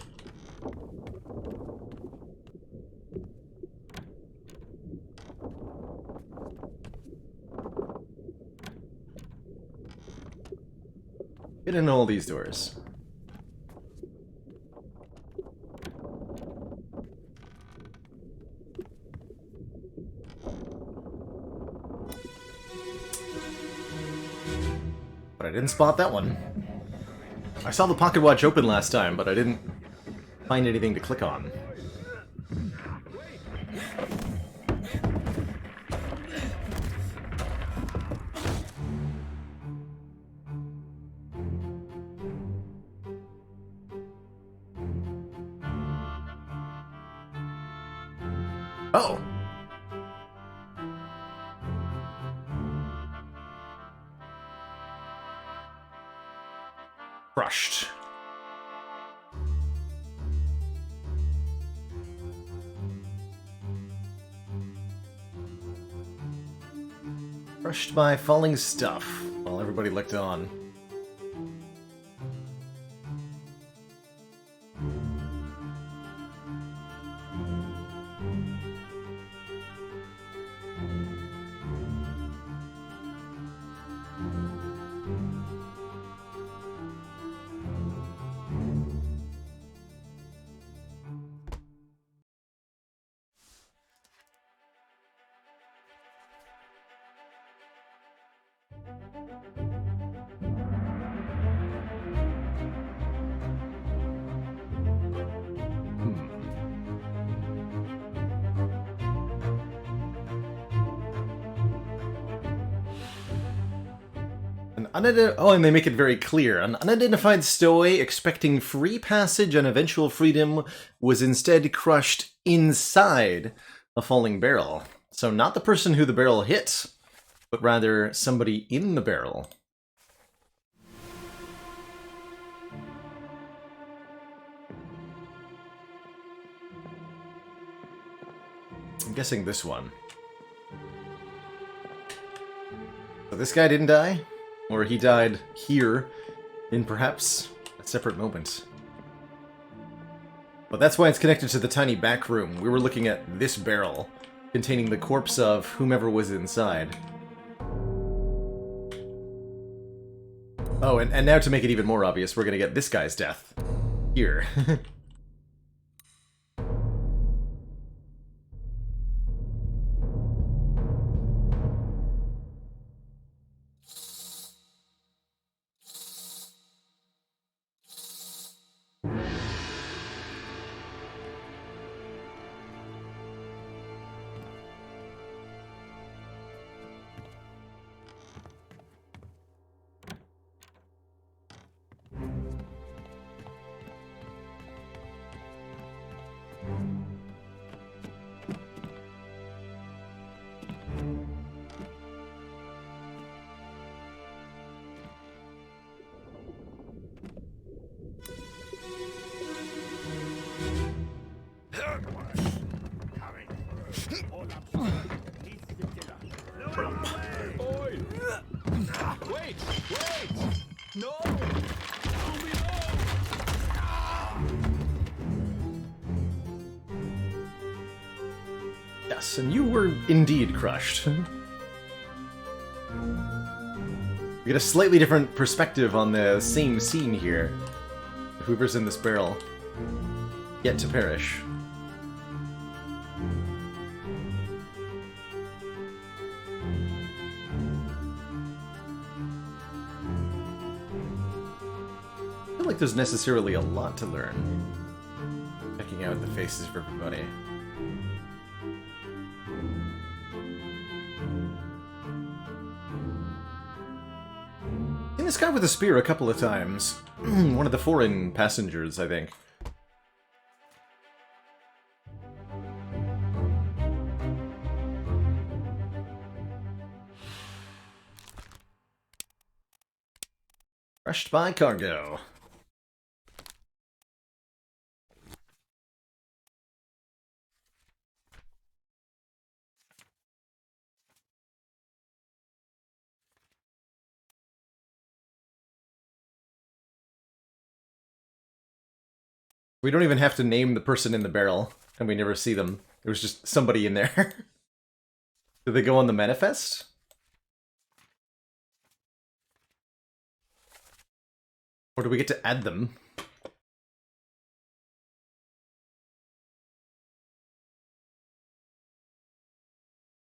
[SPEAKER 1] Get in all these doors. But I didn't spot that one. I saw the pocket watch open last time, but I didn't find anything to click on. Oh! Crushed. Crushed by falling stuff while everybody looked on. Oh, and they make it very clear. An unidentified stowaway expecting free passage and eventual freedom was instead crushed inside a falling barrel. So not the person who the barrel hit, but rather somebody in the barrel. I'm guessing this one. So this guy didn't die? Or he died here, in perhaps a separate moment. But that's why it's connected to the tiny back room. We were looking at this barrel, containing the corpse of whomever was inside. Oh, and now to make it even more obvious, we're gonna get this guy's death. Here.
[SPEAKER 6] Wait! No!
[SPEAKER 1] Yes, and you were indeed crushed. We get a slightly different perspective on the same scene here. Whoever's in this barrel, yet to perish. feel like there's necessarily a lot to learn. Checking out the faces for everybody. Seen this guy with a spear a couple of times. One of the foreign passengers, I think. Crushed by cargo. We don't even have to name the person in the barrel, and we never see them. It was just somebody in there. Did they go on the manifest? Or do we get to add them?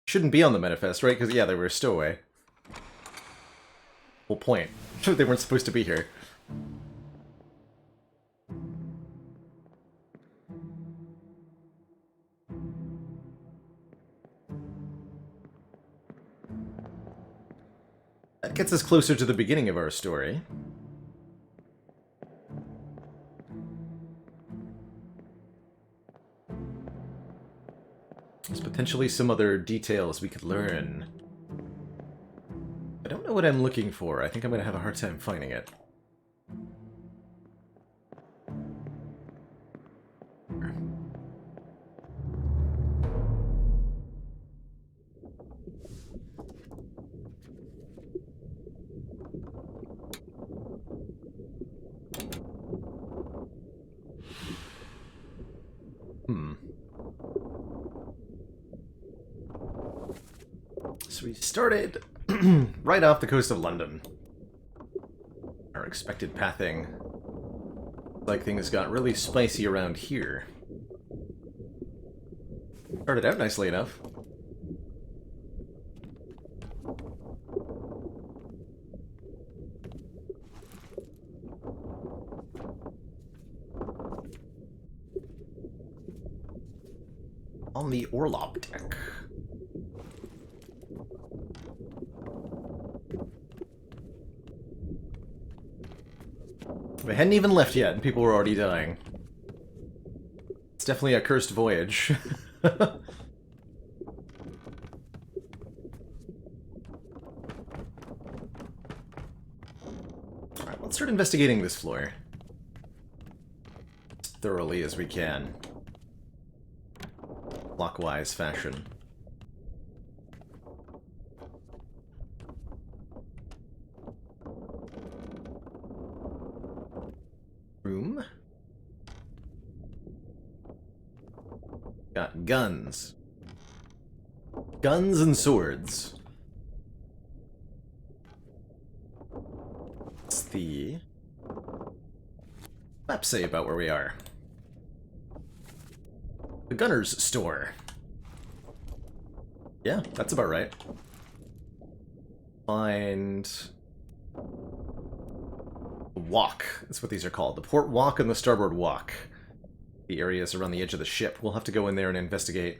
[SPEAKER 1] Shouldn't be on the manifest, right? Because, yeah, they were a stowaway. Whole point. They weren't supposed to be here. That gets us closer to the beginning of our story. There's potentially some other details we could learn. I don't know what I'm looking for. I think I'm going to have a hard time finding it. So we started right off the coast of London. Our expected pathing. Like things got really spicy around here. Started out nicely enough. On the orlop deck. We hadn't even left yet, and people were already dying. It's definitely a cursed voyage. Alright, let's start investigating this floor. As thoroughly as we can. Clockwise fashion. Room. Got guns. Guns and swords. What's the map say about where we are? The gunner's store. Yeah, that's about right. Find walk. That's what these are called. The port walk and the starboard walk. The areas around the edge of the ship. We'll have to go in there and investigate.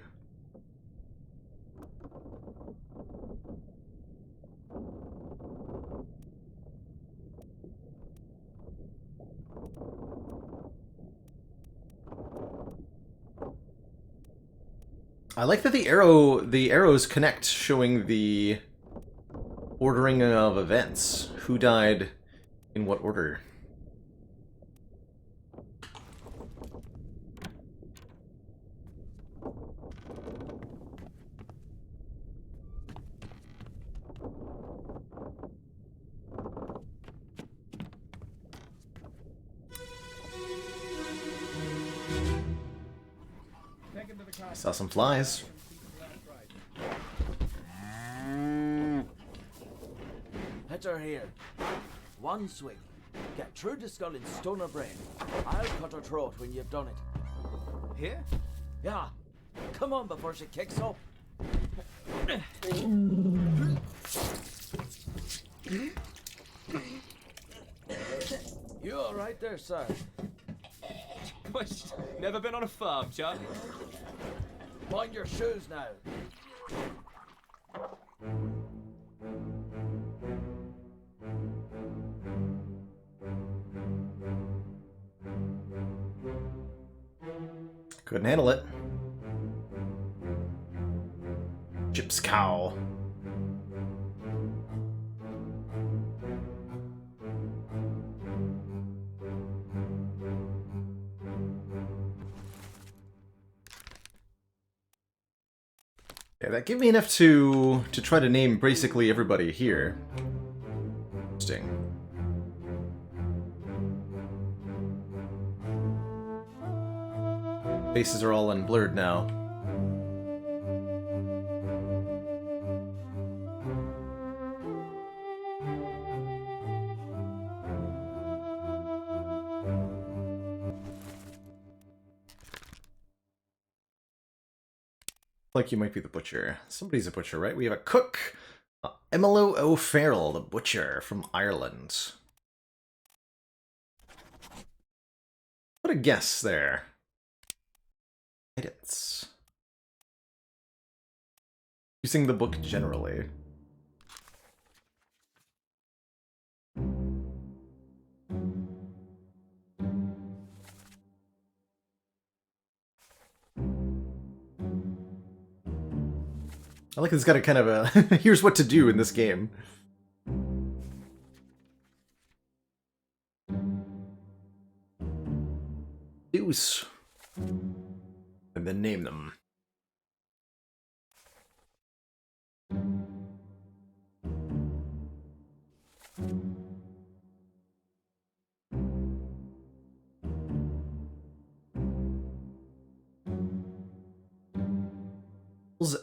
[SPEAKER 1] I like that the arrows connect, showing the ordering of events. Who died in what order? Saw some flies.
[SPEAKER 9] Hit her here. One swing. Get through the skull and stone her brain. I'll cut her throat when you've done it.
[SPEAKER 8] Here?
[SPEAKER 9] Yeah. Come on before she kicks up. You You all right there, sir?
[SPEAKER 8] Never been on a farm, Charlie?
[SPEAKER 9] Mind your shoes now.
[SPEAKER 1] Couldn't handle it. Chip's cow. Yeah, that gave me enough to try to name basically everybody here. Interesting. Faces are all unblurred now. Like you might be the butcher. Somebody's a butcher, right? We have a cook. Emilo O'Farrell, the butcher from Ireland. What a guess there. Guidance. Using the book generally. I like it's got a kind of a here's what to do in this game. Deuce. And then name them.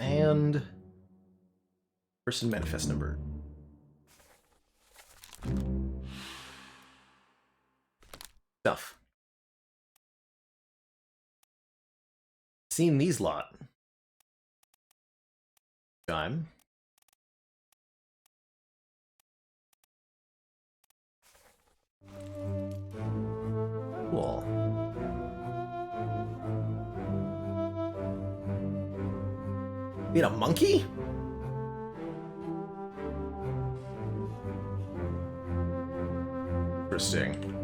[SPEAKER 1] And person manifest number. Stuff. Seen these lot. Time. Cool. Being a monkey? Interesting.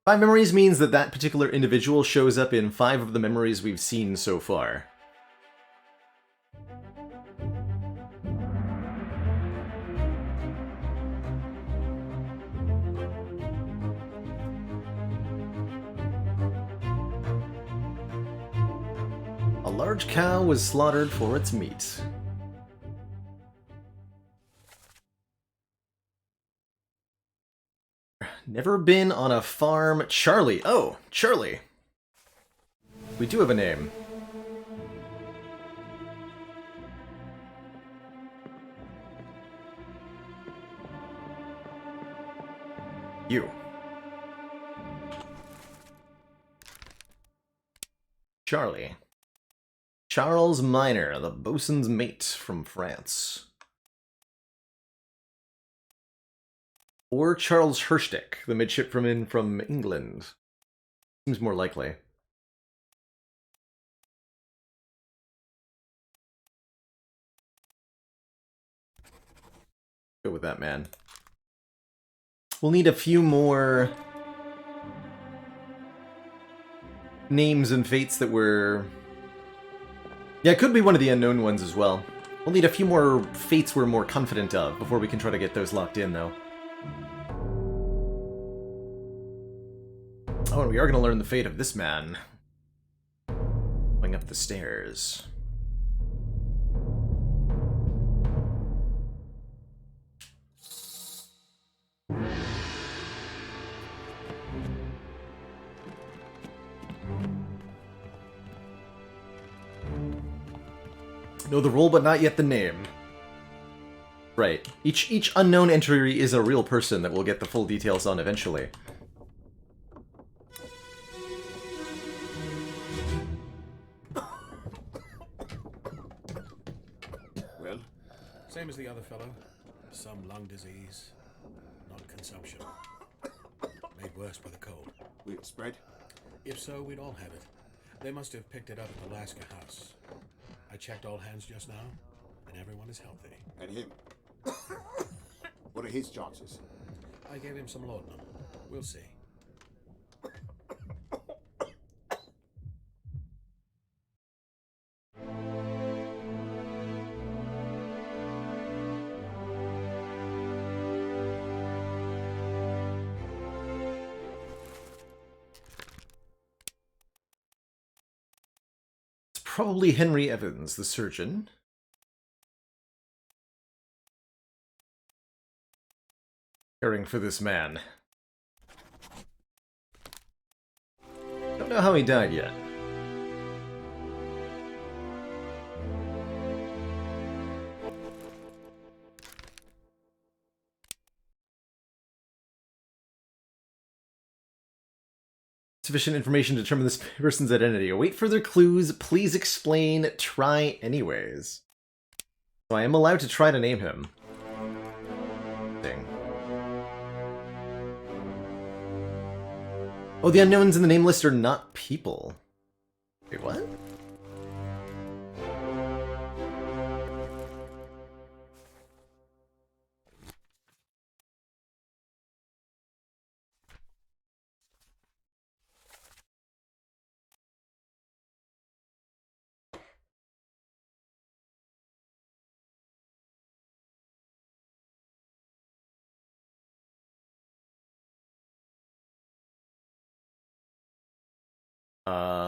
[SPEAKER 1] 5 memories means that that particular individual shows up in 5 of the memories we've seen so far. A large cow was slaughtered for its meat. Never been on a farm. Charlie. Oh, Charlie. We do have a name. You. Charlie. Charles Minor, the bosun's mate from France. Or Charles Herstick, the midshipman from England. Seems more likely. Go with that, man. We'll need a few more names and fates that were... Yeah, it could be one of the unknown ones as well. We'll need a few more fates we're more confident of before we can try to get those locked in, though. Oh, and we are going to learn the fate of this man. Going up the stairs. Know the role, but not yet the name. Right. Each unknown entry is a real person that we'll get the full details on eventually.
[SPEAKER 2] Same as the other fellow. Some lung disease. Not consumption. Made worse by the cold.
[SPEAKER 3] Will it spread?
[SPEAKER 2] If so, we'd all have it. They must have picked it up at the Alaska house. I checked all hands just now, and everyone is healthy.
[SPEAKER 3] And him? What are his chances?
[SPEAKER 2] I gave him some laudanum. We'll see.
[SPEAKER 1] Probably Henry Evans, the surgeon. Caring for this man. Don't know how he died yet. Sufficient information to determine this person's identity. Await further clues. Please explain. Try anyways. So I am allowed to try to name him. Ding. Oh, the unknowns in the name list are not people. Wait, what?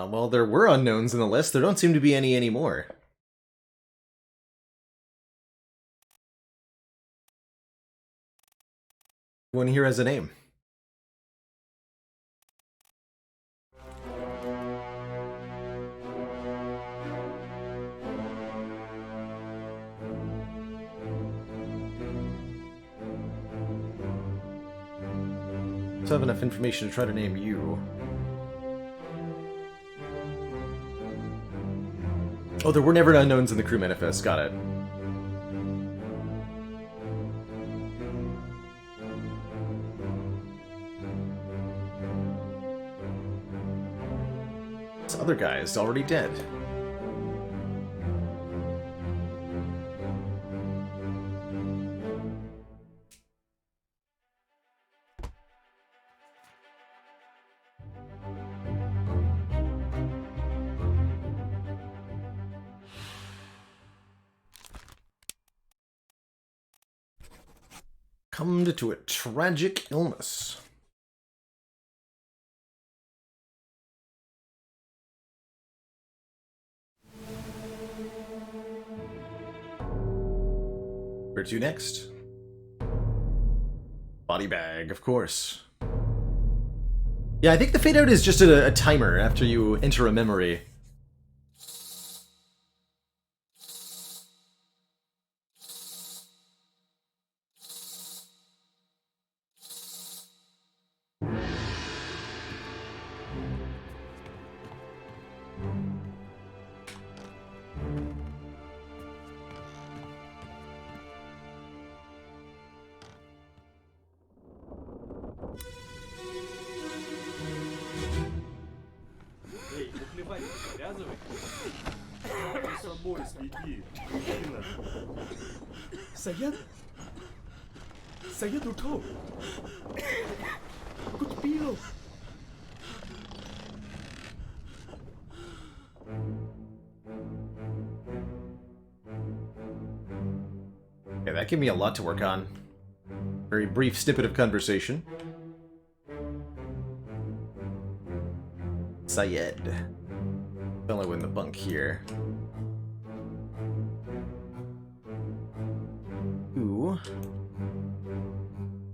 [SPEAKER 1] Well, there were unknowns in the list. There don't seem to be any anymore. One here has a name. So I have enough information to try to name you. Oh, there were never unknowns in the crew manifest. Got it. This other guy is already dead. Succumbed to a tragic illness. Where to next? Body bag, of course. Yeah, I think the fade out is just a timer after you enter a memory.
[SPEAKER 10] Saya tutup. Aku terpilih.
[SPEAKER 1] Okay, that gave me a lot to work on. Very brief snippet of conversation. Syed. Fellow in the bunk here. Who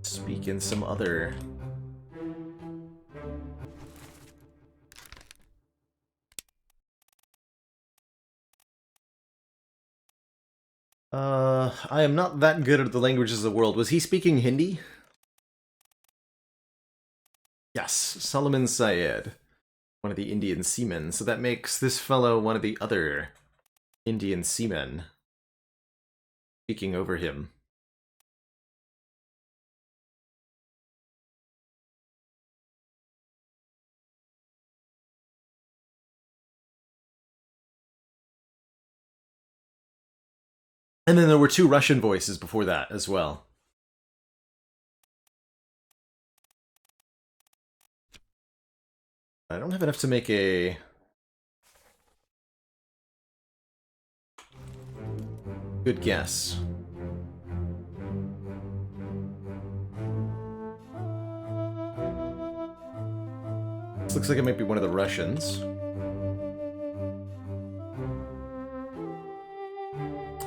[SPEAKER 1] speak in some other... I am not that good at the languages of the world. Was he speaking Hindi? Yes, Solomon Syed. One of the Indian seamen. So that makes this fellow one of the other Indian seamen. Speaking over him. And then there were 2 Russian voices before that as well. I don't have enough to make a... good guess. This looks like it might be one of the Russians.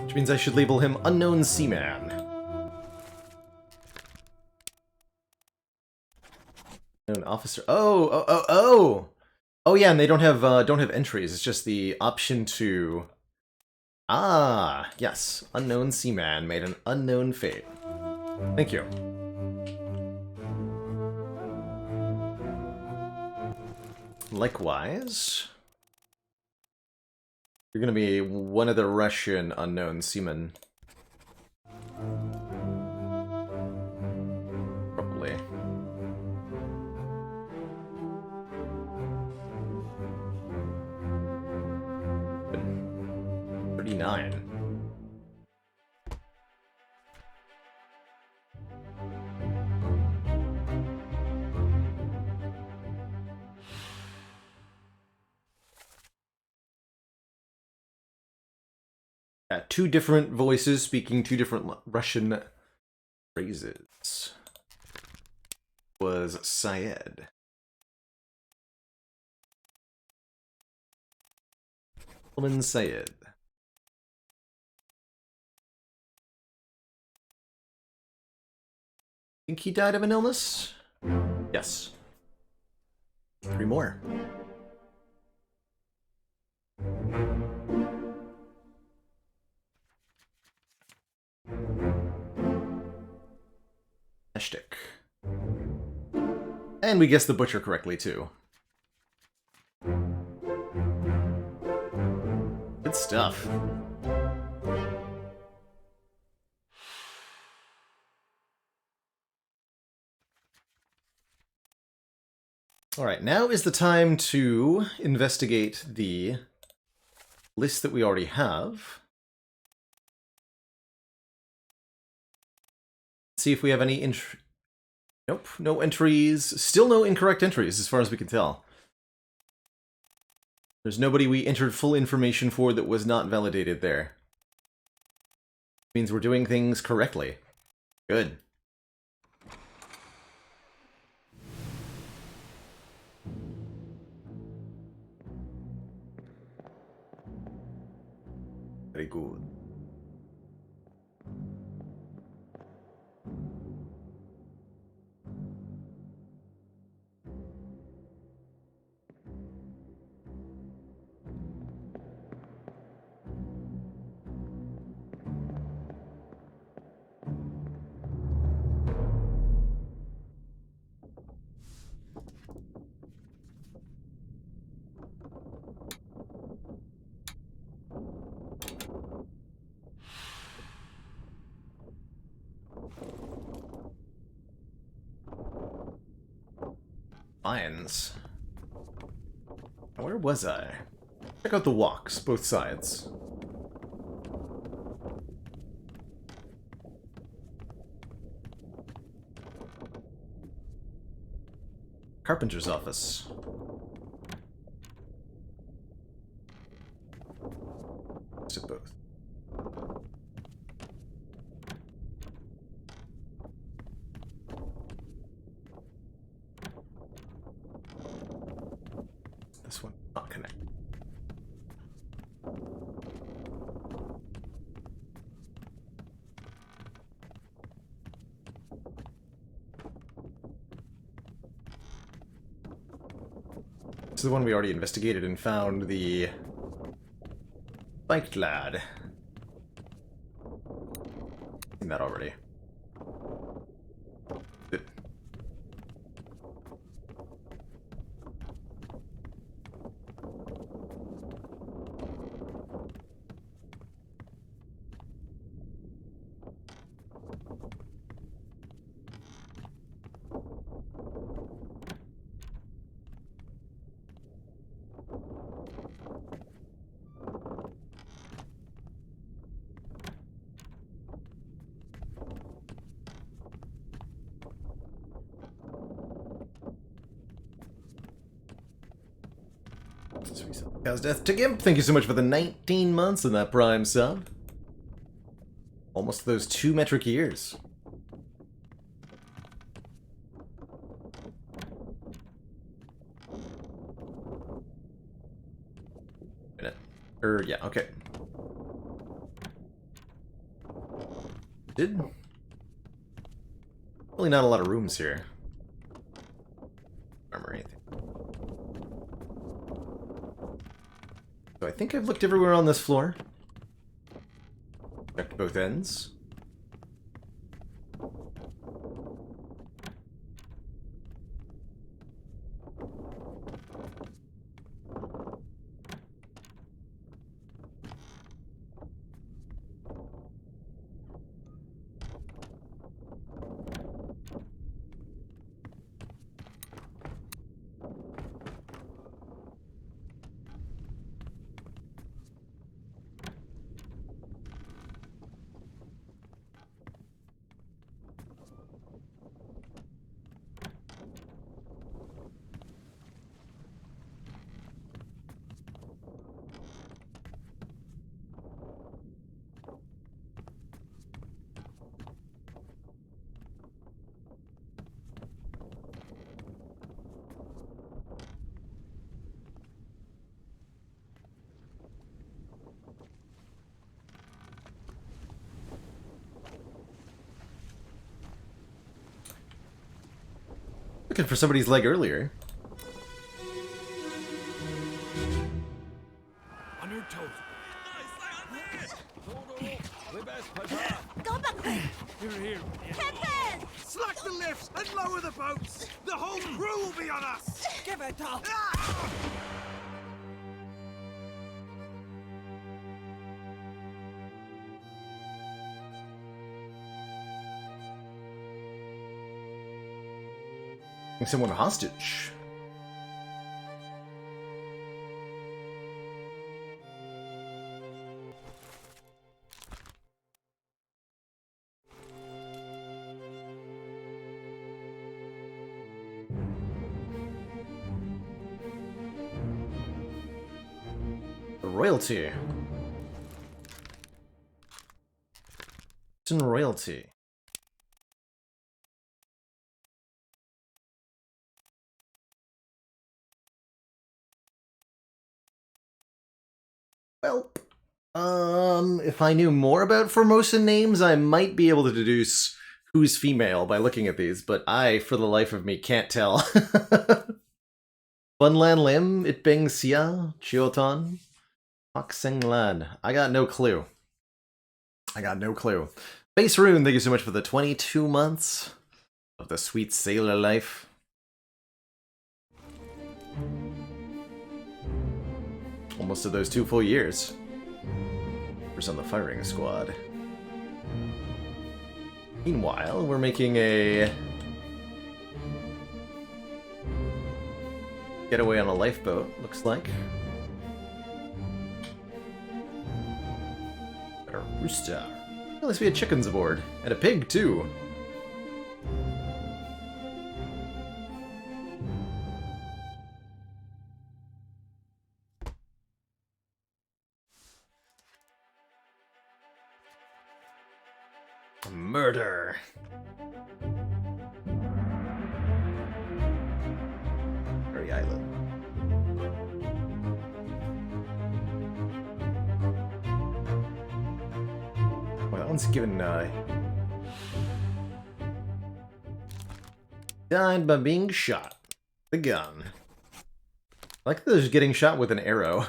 [SPEAKER 1] Which means I should label him Unknown Seaman. Unknown Officer. Oh yeah, and they don't have entries. It's just the option to... Ah, yes. Unknown Seaman made an unknown fate. Thank you. Likewise, you're gonna be one of the Russian unknown seamen. Probably. Been 39. Two different voices speaking 2 different Russian phrases. Was Syed. Solomon Syed. Think he died of an illness? Yes. 3 more. Shtick. And we guessed the butcher correctly, too. Good stuff. Alright, now is the time to investigate the list that we already have. See if we have any Nope, no entries. Still no incorrect entries, as far as we can tell. There's nobody we entered full information for that was not validated there. Means we're doing things correctly. Good. Very good. Lions. Where was I? Check out the walks, both sides. Carpenter's office. Let's do both. This one not connect. This is the one we already investigated and found the biked lad. Seen that already. Good. How's Death to Gimp? Thank you so much for the 19 months and that Prime sub. Almost those 2 metric years. Yeah, okay. Really not a lot of rooms here. Armor or anything. So I think I've looked everywhere on this floor. Checked both ends. Looking for somebody's leg earlier.
[SPEAKER 7] On your toes.
[SPEAKER 11] Go back.
[SPEAKER 7] Here.
[SPEAKER 11] Captain!
[SPEAKER 7] Slack the lifts and lower the boats. The whole crew will be on us.
[SPEAKER 11] Give it up.
[SPEAKER 1] Someone hostage. The royalty. It's in royalty. Well, if I knew more about Formosan names, I might be able to deduce who's female by looking at these, but I, for the life of me, can't tell. Funlan Lim, Itbing Sia, Chioton, Hokseng Lan. I got no clue. Base Rune, thank you so much for the 22 months of the sweet sailor life. Almost to those 2 full years. Who's on the firing squad? Meanwhile, we're making a getaway on a lifeboat, looks like. Got a rooster. At least we had chickens aboard. And a pig, too. Murder. Very Island. Well, that one's given died by being shot. The gun. I like that there's getting shot with an arrow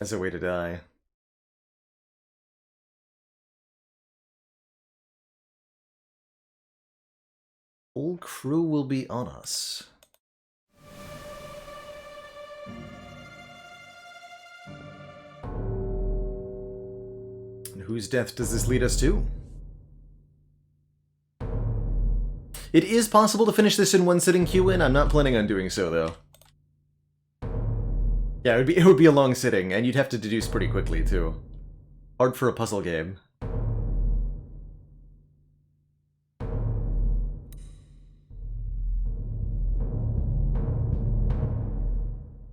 [SPEAKER 1] as a way to die. Whole crew will be on us. And whose death does this lead us to? It is possible to finish this in one sitting Q-in. I'm not planning on doing so, though. Yeah, it would be a long sitting, and you'd have to deduce pretty quickly, too. Hard for a puzzle game.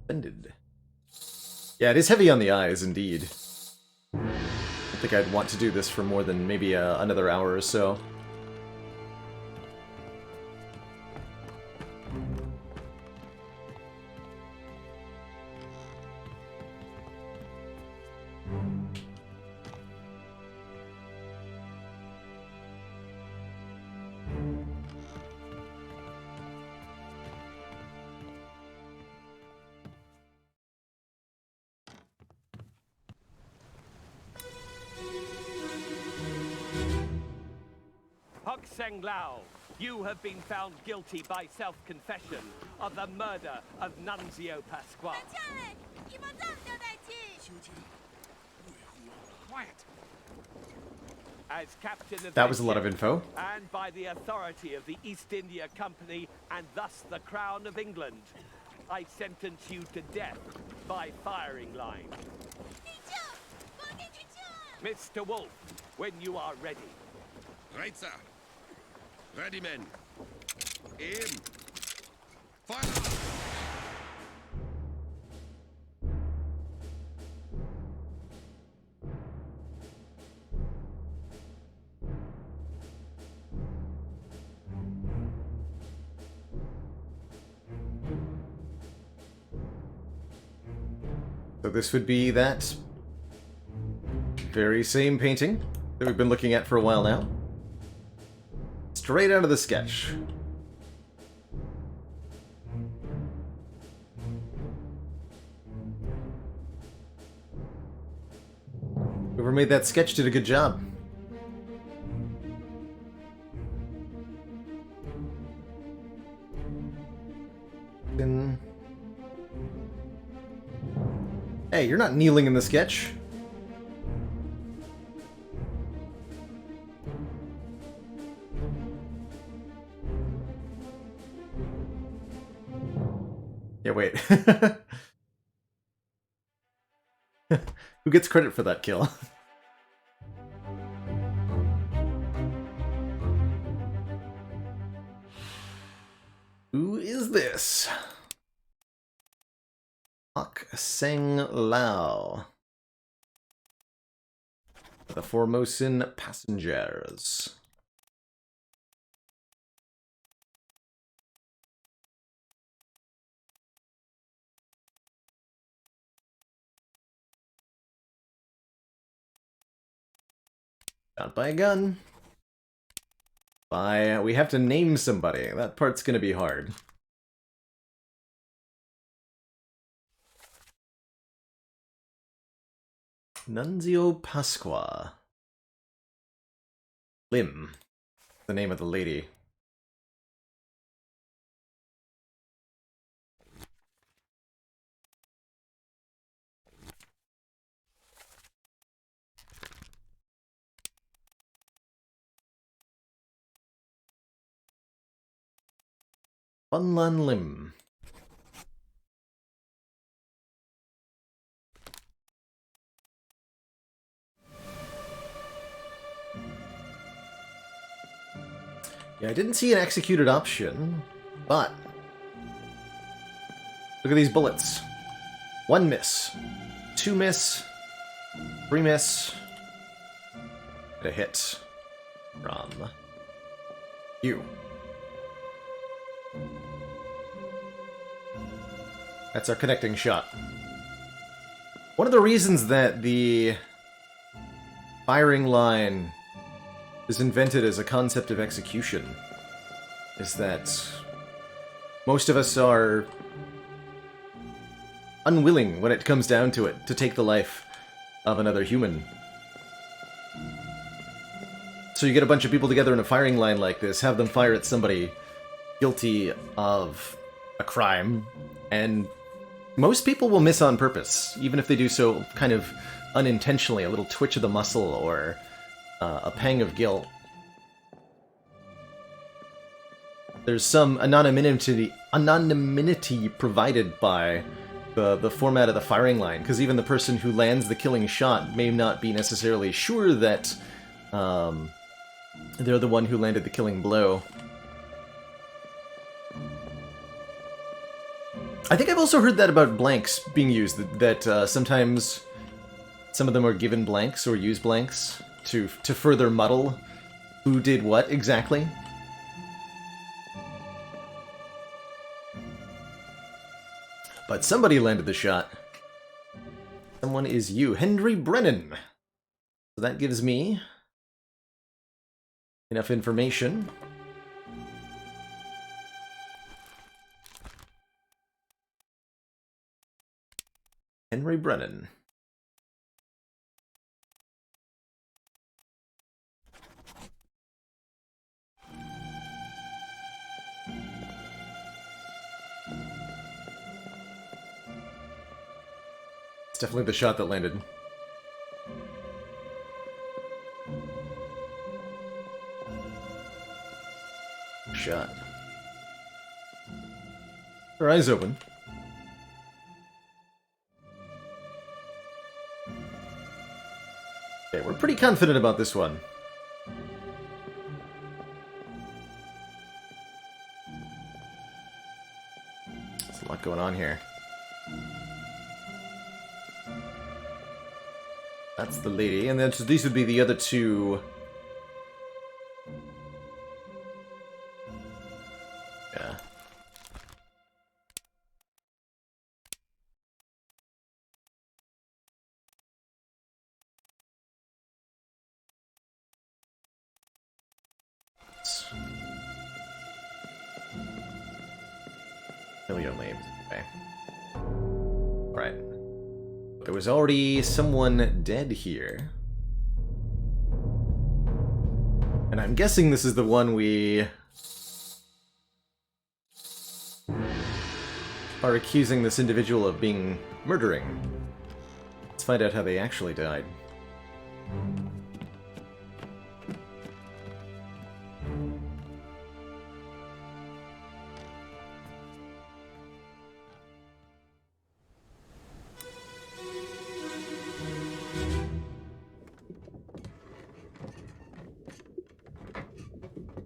[SPEAKER 1] Ended. Yeah, it is heavy on the eyes, indeed. I don't think I'd want to do this for more than maybe another hour or so.
[SPEAKER 6] Seng Lao, you have been found guilty by self-confession of the murder of Nunzio Pasqua.
[SPEAKER 3] Quiet.
[SPEAKER 6] As captain of
[SPEAKER 1] That was a lot of info.
[SPEAKER 6] and by the authority of the East India Company and thus the Crown of England, I sentence you to death by firing line. Mr. Wolf, when you are ready.
[SPEAKER 11] Right, sir. Ready, men. Aim. Fire!
[SPEAKER 1] So this would be that very same painting that we've been looking at for a while now. Straight out of the sketch. Whoever made that sketch did a good job. Hey, you're not kneeling in the sketch. Yeah, wait. Who gets credit for that kill? Who is this? Seng Lao. The Formosan passengers. Shot by a gun. We have to name somebody. That part's gonna be hard. Nunzio Pasqua. Lim. The name of the lady. Bunlan Lim. Yeah, I didn't see an executed option, but look at these bullets. 1 miss, 2 miss, 3 miss, and a hit from you. That's our connecting shot. One of the reasons that the firing line is invented as a concept of execution is that most of us are unwilling, when it comes down to it, to take the life of another human. So you get a bunch of people together in a firing line like this, have them fire at somebody guilty of a crime, and most people will miss on purpose, even if they do so kind of unintentionally, a little twitch of the muscle or a pang of guilt. There's some anonymity provided by the format of the firing line, because even the person who lands the killing shot may not be necessarily sure that they're the one who landed the killing blow. I think I've also heard that about blanks being used, that sometimes some of them are given blanks or use blanks to further muddle who did what exactly. But somebody landed the shot. Someone is you, Henry Brennan. So that gives me enough information. Henry Brennan. It's definitely the shot that landed. Shot. Her eyes open. Okay, we're pretty confident about this one. There's a lot going on here. That's the lady, and then so these would be the other two. Yeah. Million names. Okay. Alright. There was already someone dead here. And I'm guessing this is the one we are accusing this individual of murdering. Let's find out how they actually died.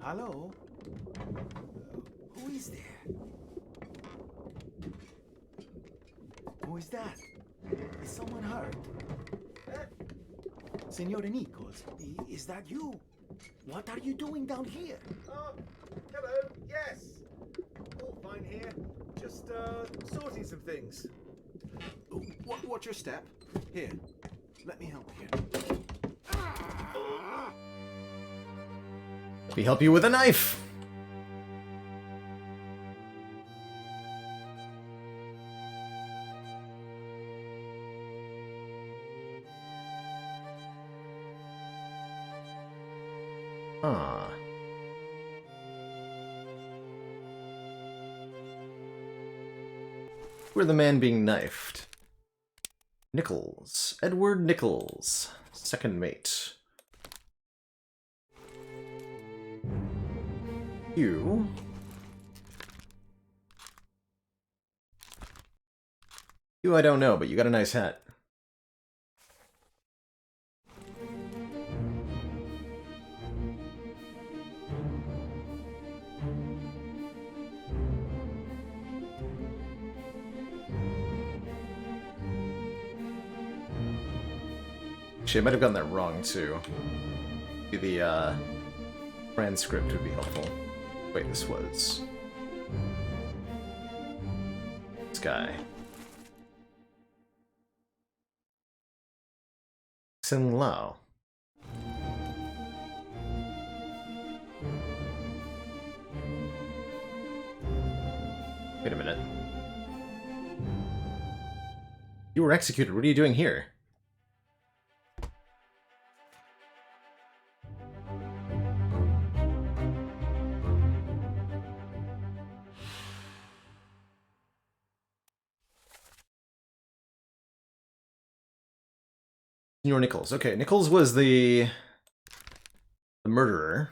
[SPEAKER 12] Hello? Who is there? Who is that? Is someone hurt? Signore Nichols, is that you? What are you doing down here?
[SPEAKER 10] Oh, hello, yes. All fine here. Just, sorting some things. Ooh, watch your step. Here, let me help you.
[SPEAKER 1] We help you with a knife! Ah. We're the man being knifed. Nichols. Edward Nichols. Second mate. You... You I don't know, but you got a nice hat. Actually, I might have gotten that wrong, too. Maybe the, transcript would be helpful. Wait, this was... this guy. Xin Lao. Wait a minute. You were executed. What are you doing here? Senor Nichols. Okay, Nichols was the murderer.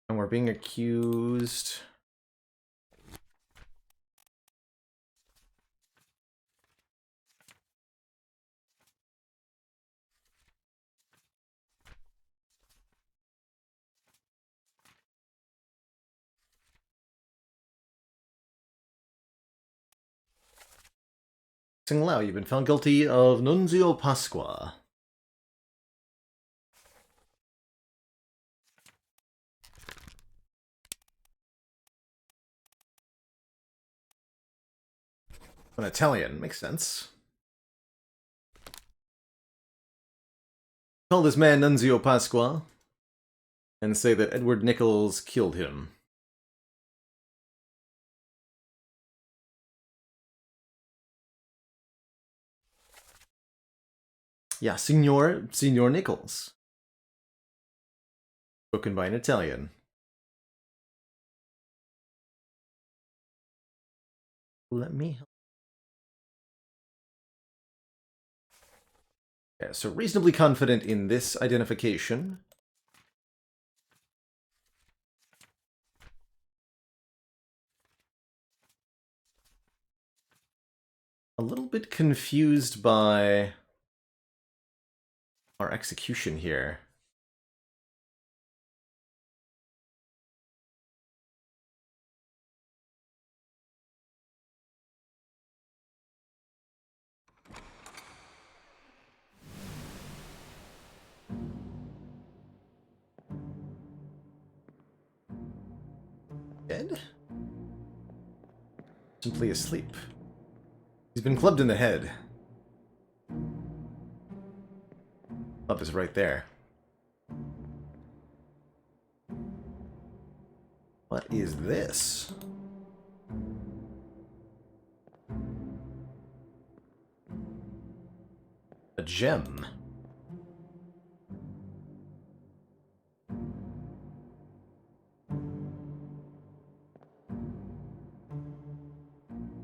[SPEAKER 1] And we're being accused Sing Lao, you've been found guilty of Nunzio Pasqua. An Italian, makes sense. Call this man Nunzio Pasqua and say that Edward Nichols killed him. Yeah, Signor Nichols. Spoken by an Italian. Let me help. Yeah, so reasonably confident in this identification. A little bit confused by our execution here. Dead? Simply asleep. He's been clubbed in the head. Club is right there. What is this? A gem.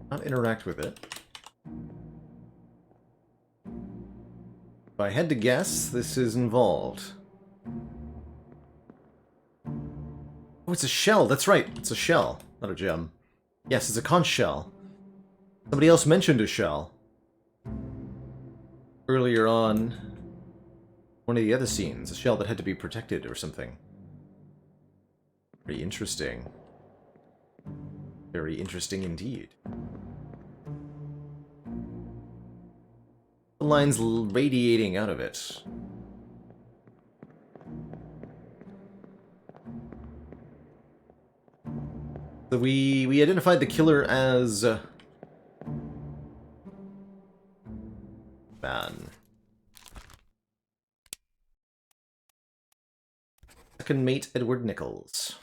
[SPEAKER 1] Not interact with it. If I had to guess, this is involved. Oh, it's a shell. That's right. It's a shell, not a gem. Yes, it's a conch shell. Somebody else mentioned a shell. Earlier on, one of the other scenes, a shell that had to be protected or something. Very interesting. Very interesting indeed. The line's radiating out of it. So we identified the killer as... man. Second mate Edward Nichols.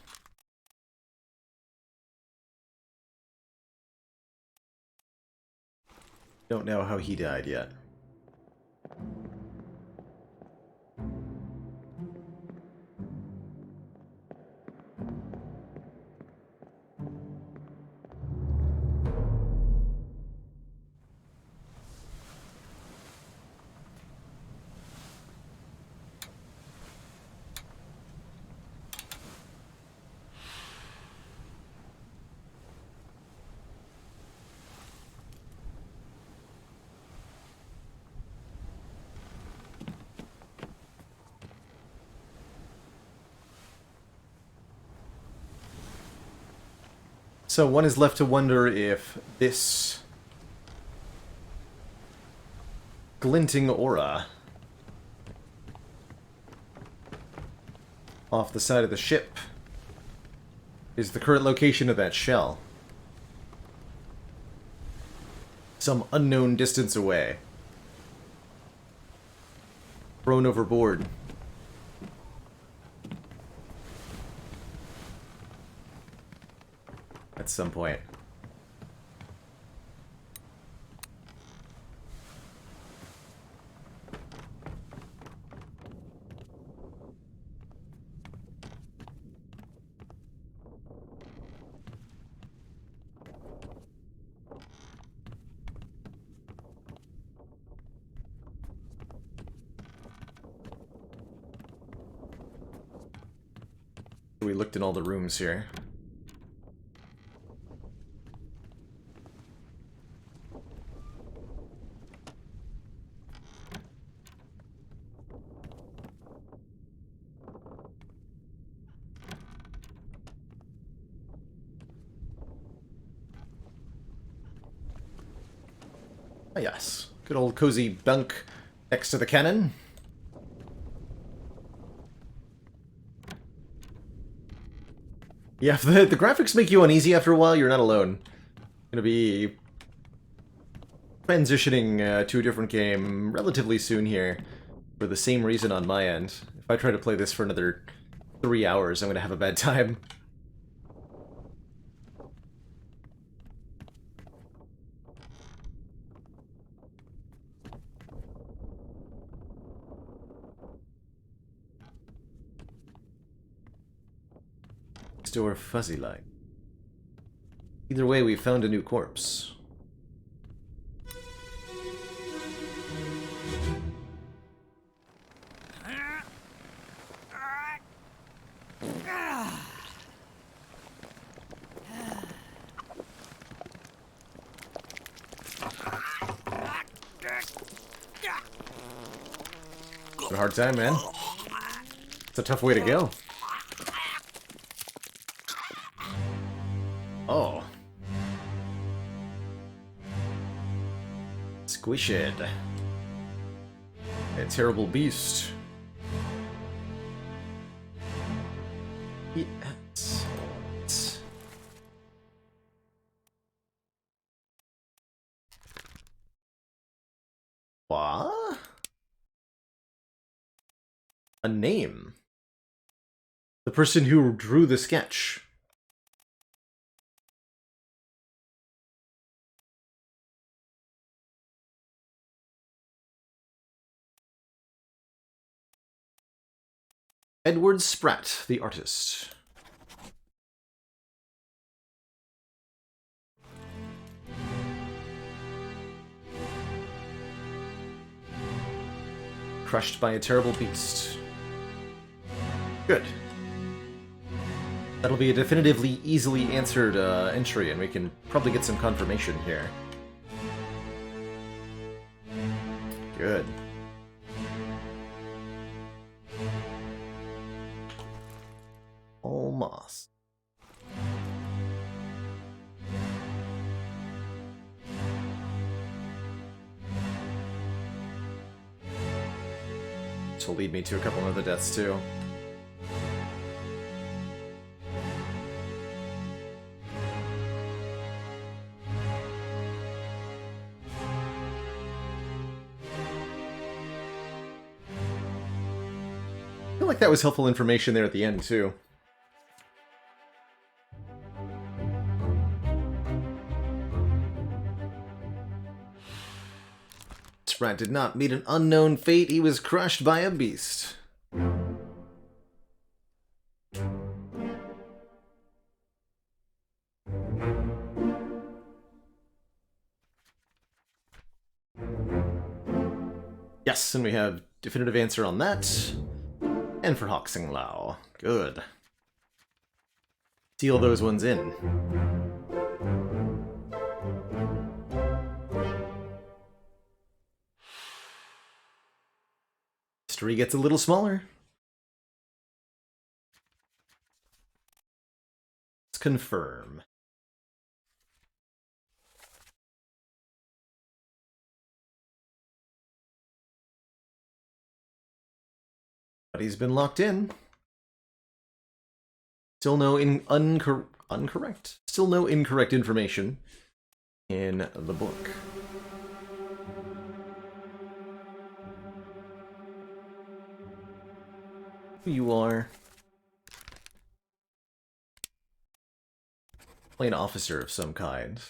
[SPEAKER 1] Don't know how he died yet. So one is left to wonder if this glinting aura off the side of the ship is the current location of that shell. Some unknown distance away. Thrown overboard. At some point. We looked in all the rooms here. Ah, yes. Good old cozy bunk next to the cannon. Yeah, if the graphics make you uneasy after a while, you're not alone. Gonna be transitioning to a different game relatively soon here for the same reason on my end. If I try to play this for another 3 hours, I'm gonna have a bad time. Or fuzzy light. Either way, we found a new corpse. It's a hard time, man. It's a tough way to go. Oh. Squish it. A terrible beast. Yes. What? A name? The person who drew the sketch. Edward Spratt, the artist. Crushed by a terrible beast. Good. That'll be a definitively easily answered entry, and we can probably get some confirmation here. Good. Almost. This will lead me to a couple other deaths too. I feel like that was helpful information there at the end too. Spratt did not meet an unknown fate, he was crushed by a beast. Yes, and we have definitive answer on that. And for Hoxing Lao. Good. Seal those ones in. Mystery gets a little smaller. Let's confirm. But he's been locked in. Still no incorrect. Still no incorrect information in the book. You are an officer of some kind.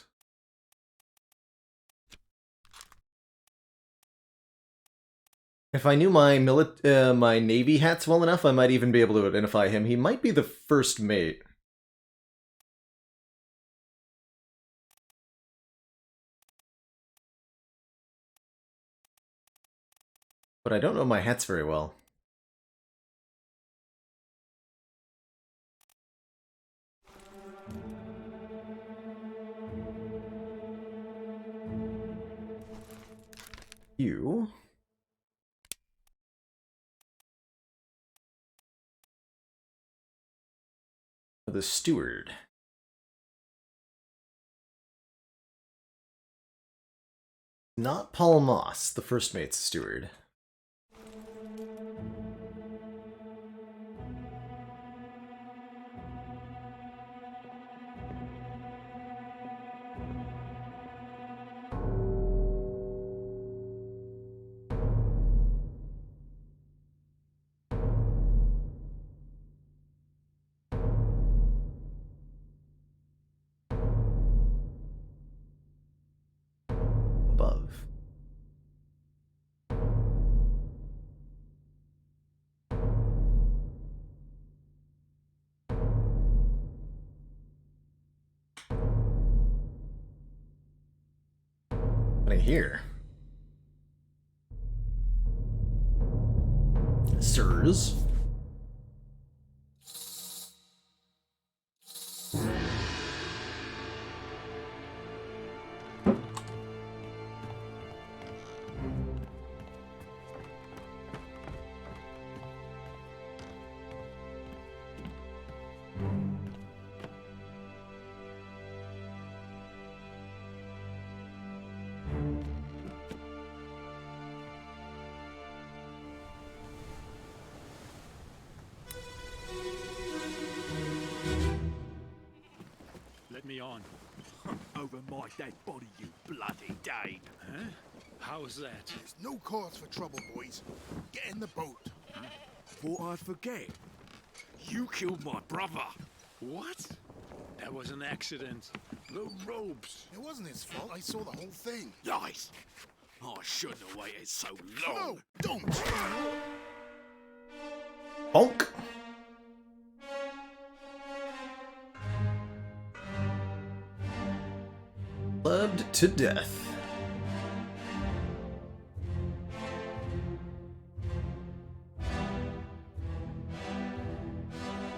[SPEAKER 1] If I knew my my Navy hats well enough, I might even be able to identify him. He might be the first mate. But I don't know my hats very well. You... the steward. Not Paul Moss, the first mate's steward. Above. Happening here? Sirs.
[SPEAKER 8] Let me on. Over my dead body, you bloody Dane. Huh? How's that?
[SPEAKER 11] There's no cause for trouble, boys. Get in the boat.
[SPEAKER 8] Thought I'd forget. You killed my brother. What? That was an accident. The robes.
[SPEAKER 11] It wasn't his fault. I saw the whole thing.
[SPEAKER 8] Lies. I shouldn't have waited so long.
[SPEAKER 11] No, don't.
[SPEAKER 1] Bonk. Clubbed to death.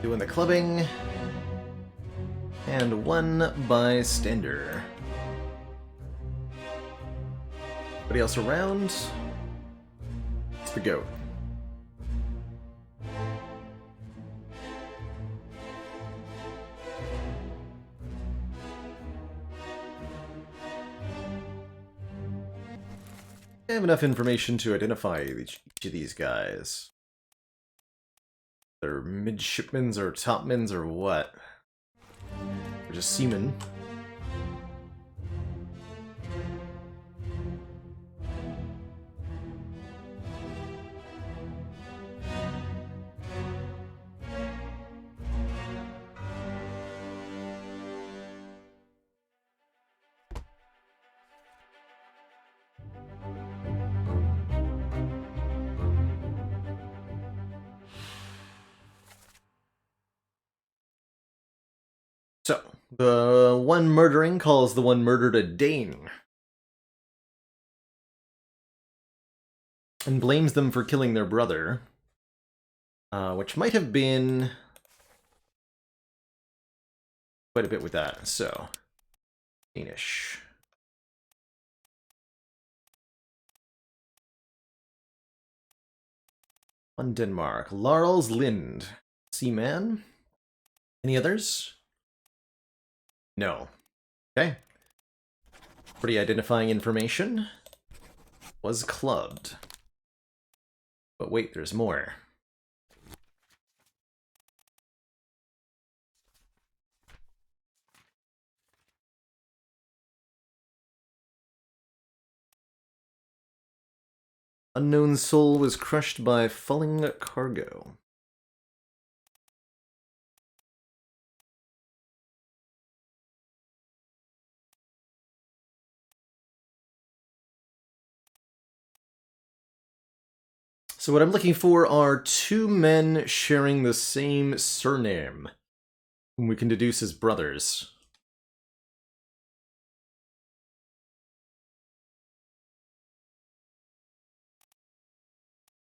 [SPEAKER 1] Doing the clubbing. And one bystander. Anybody else around? It's the goat. I have enough information to identify each of these guys. They're midshipmen or topmen or what? They're just seamen. So, the one murdering calls the one murdered a Dane. And blames them for killing their brother. Which might have been quite a bit with that, so. Danish. On Denmark. Lars Lind. Seaman? Any others? No. Okay. Pretty identifying information. Was clubbed. But wait, there's more. Unknown soul was crushed by falling cargo. So what I'm looking for are two men sharing the same surname, whom we can deduce as brothers.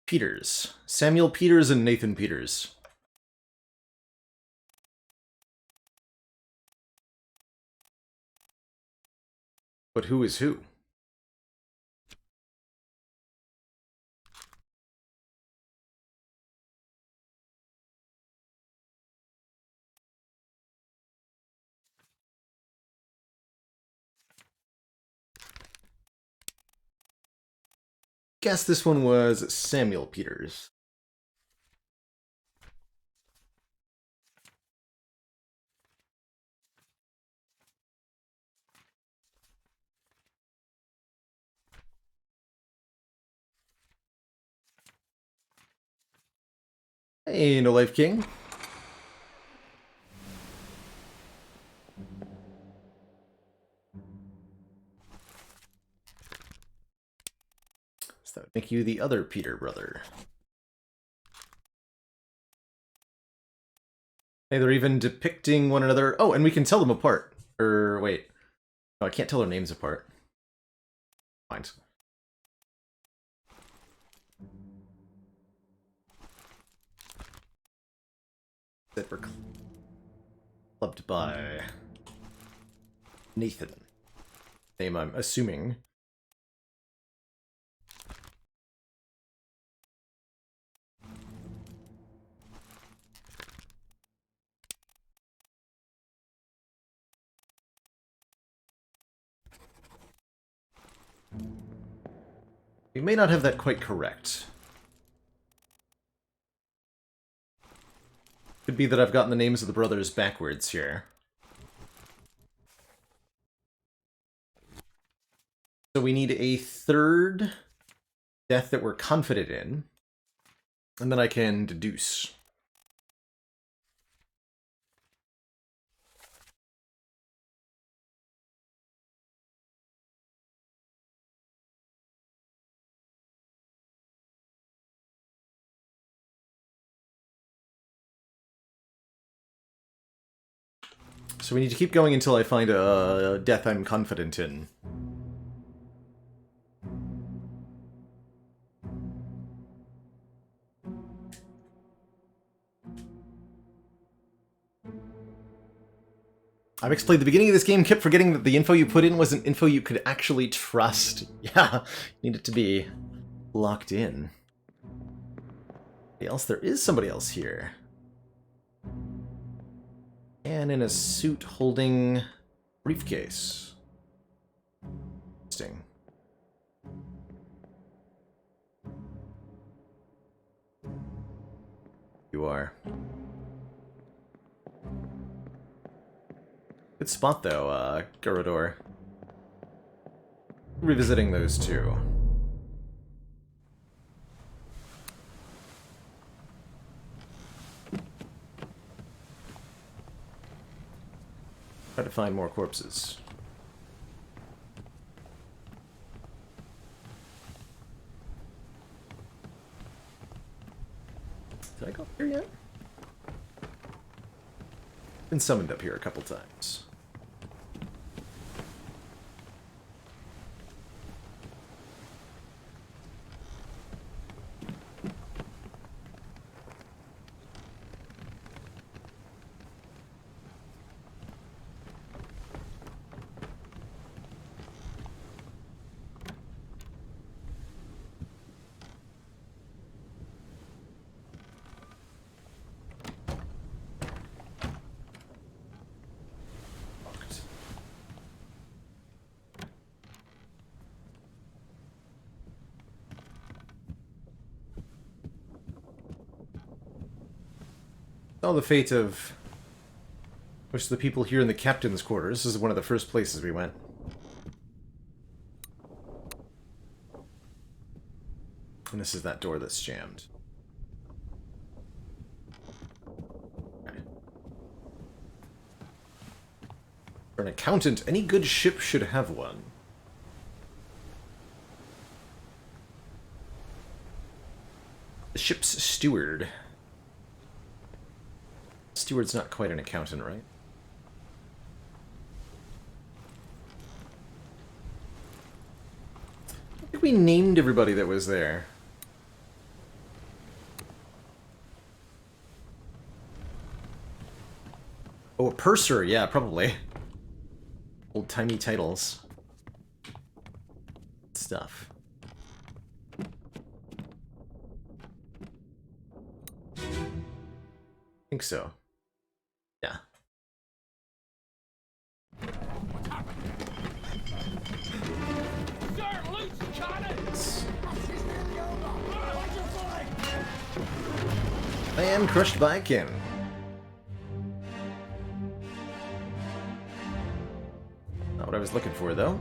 [SPEAKER 1] Peters. Samuel Peters and Nathan Peters. But who is who? guess this one was Samuel Peters. Hey, No Life King. So that would make you the other Peter brother. Hey, they're even depicting one another. Oh, and we can tell them apart. Or, wait. Oh, I can't tell their names apart. Fine. That were clubbed by Nathan. Name I'm assuming. We may not have that quite correct. Could be that I've gotten the names of the brothers backwards here. So we need a third death that we're confident in, and then I can deduce. So we need to keep going until I find a death I'm confident in. I've explained the beginning of this game, kept forgetting that the info you put in wasn't info you could actually trust. Yeah, need it to be locked in. Else, there is somebody else here. And in a suit holding briefcase. Interesting. You are. Good spot though, Garador. Revisiting those two. Try to find more corpses. Did I go up here yet? Been summoned up here a couple times. Oh, the fate of most of the people here in the captain's quarters. This is one of the first places we went. And this is that door that's jammed. Okay. For an accountant, any good ship should have one. The ship's steward. Steward's not quite an accountant, right? I think we named everybody that was there. Oh, a purser, yeah, probably. Old-timey titles. Stuff. I think so. Yeah.
[SPEAKER 6] Sir, loose cannons!
[SPEAKER 1] I am crushed by Kin. Not what I was looking for, though.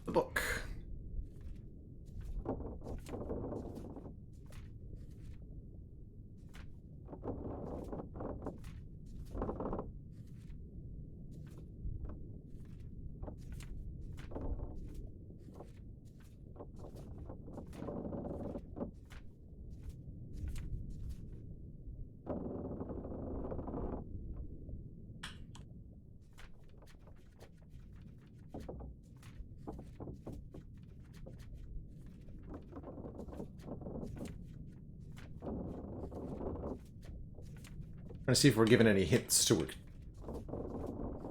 [SPEAKER 1] The book. Trying to see if we're given any hints to it.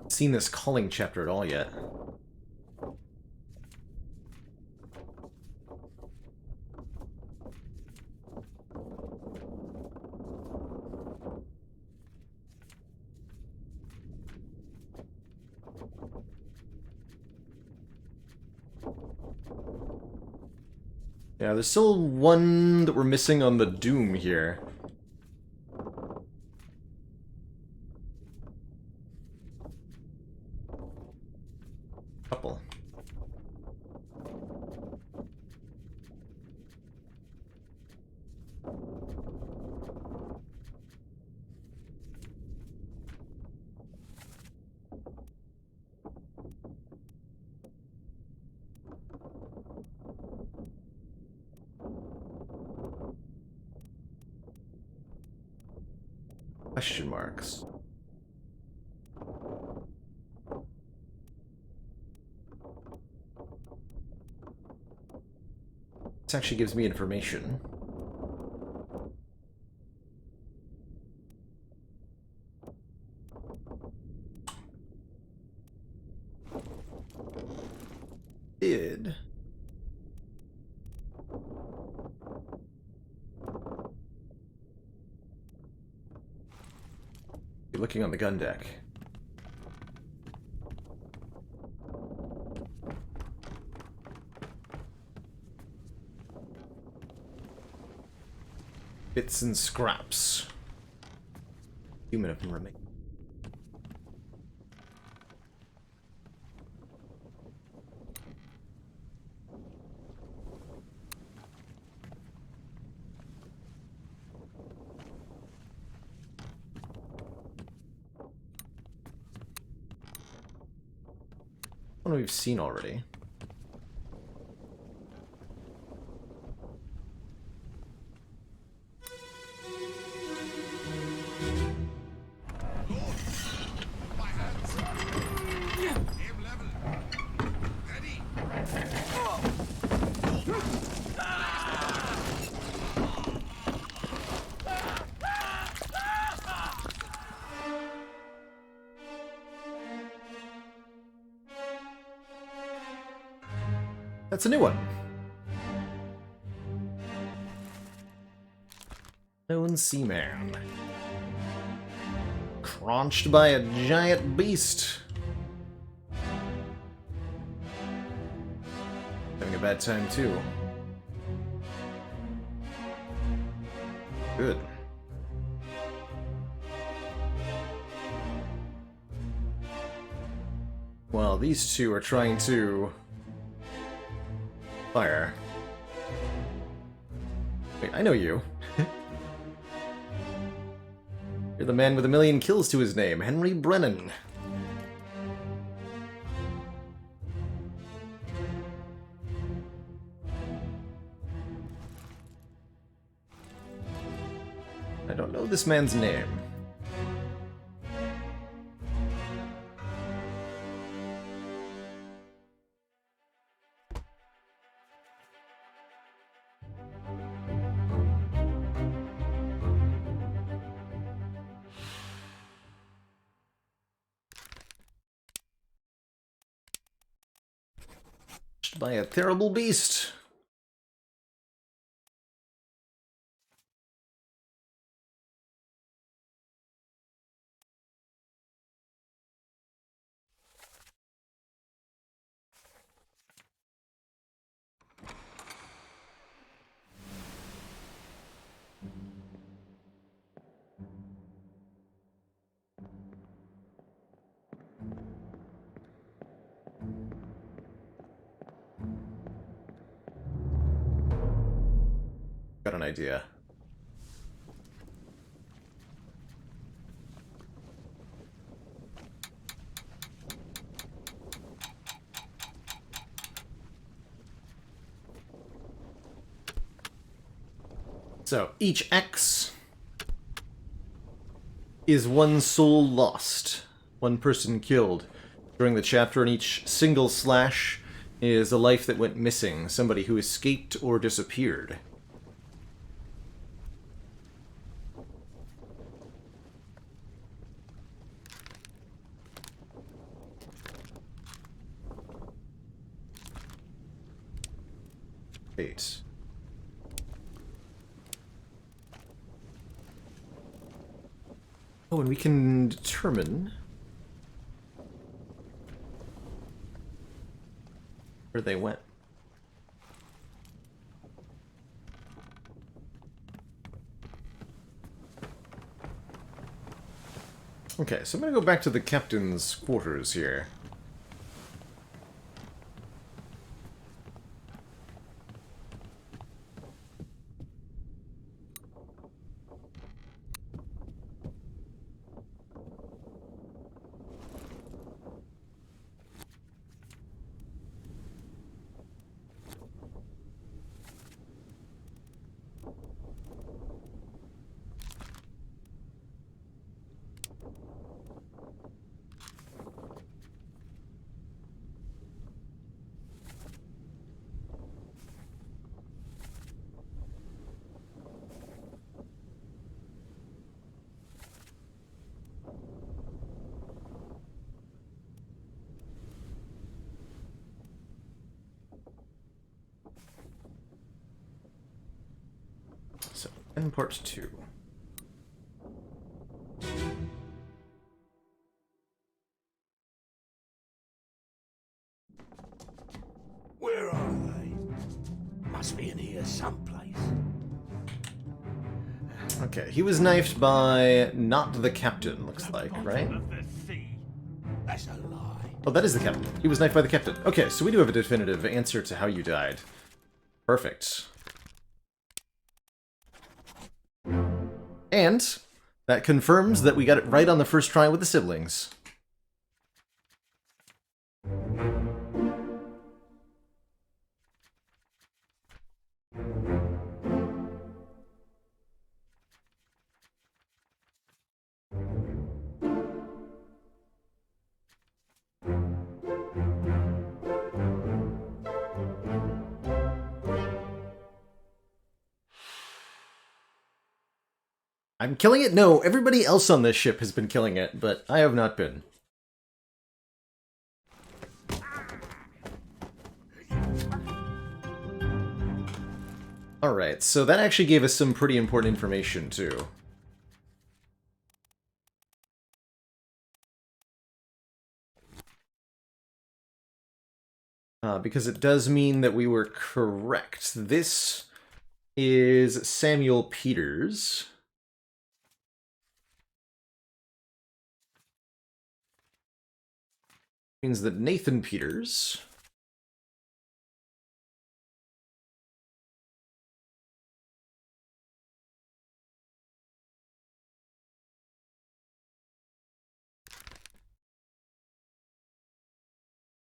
[SPEAKER 1] Seen this calling chapter at all yet. Yeah, there's still one that we're missing on the Doom here. Couple. Question marks. This actually gives me information. Did. You're looking on the gun deck. Bits and scraps. Human of them remain. One we've seen already. That's a new one. Lone Seaman. Crunched by a giant beast. Having a bad time too. Good. Well, these two are trying to fire. Wait, I know you. You're the man with a million kills to his name, Henry Brennan. I don't know this man's name. By a terrible beast. Got an idea. So, each X is one soul lost, one person killed during the chapter, and each single slash is a life that went missing, somebody who escaped or disappeared. Eight. Oh, and we can determine where they went. Okay, so I'm gonna go back to the captain's quarters here. So, in part 2.
[SPEAKER 4] Where are they? Must be in here someplace.
[SPEAKER 1] Okay, he was knifed by not the captain, looks like, right?
[SPEAKER 4] That's a lie.
[SPEAKER 1] Oh, that is the captain. He was knifed by the captain. Okay, so we do have a definitive answer to how you died. Perfect. And that confirms that we got it right on the first try with the siblings. I'm killing it? No, everybody else on this ship has been killing it, but I have not been. Alright, so that actually gave us some pretty important information, too. Because it does mean that we were correct. This is Samuel Peters. Means that Nathan Peters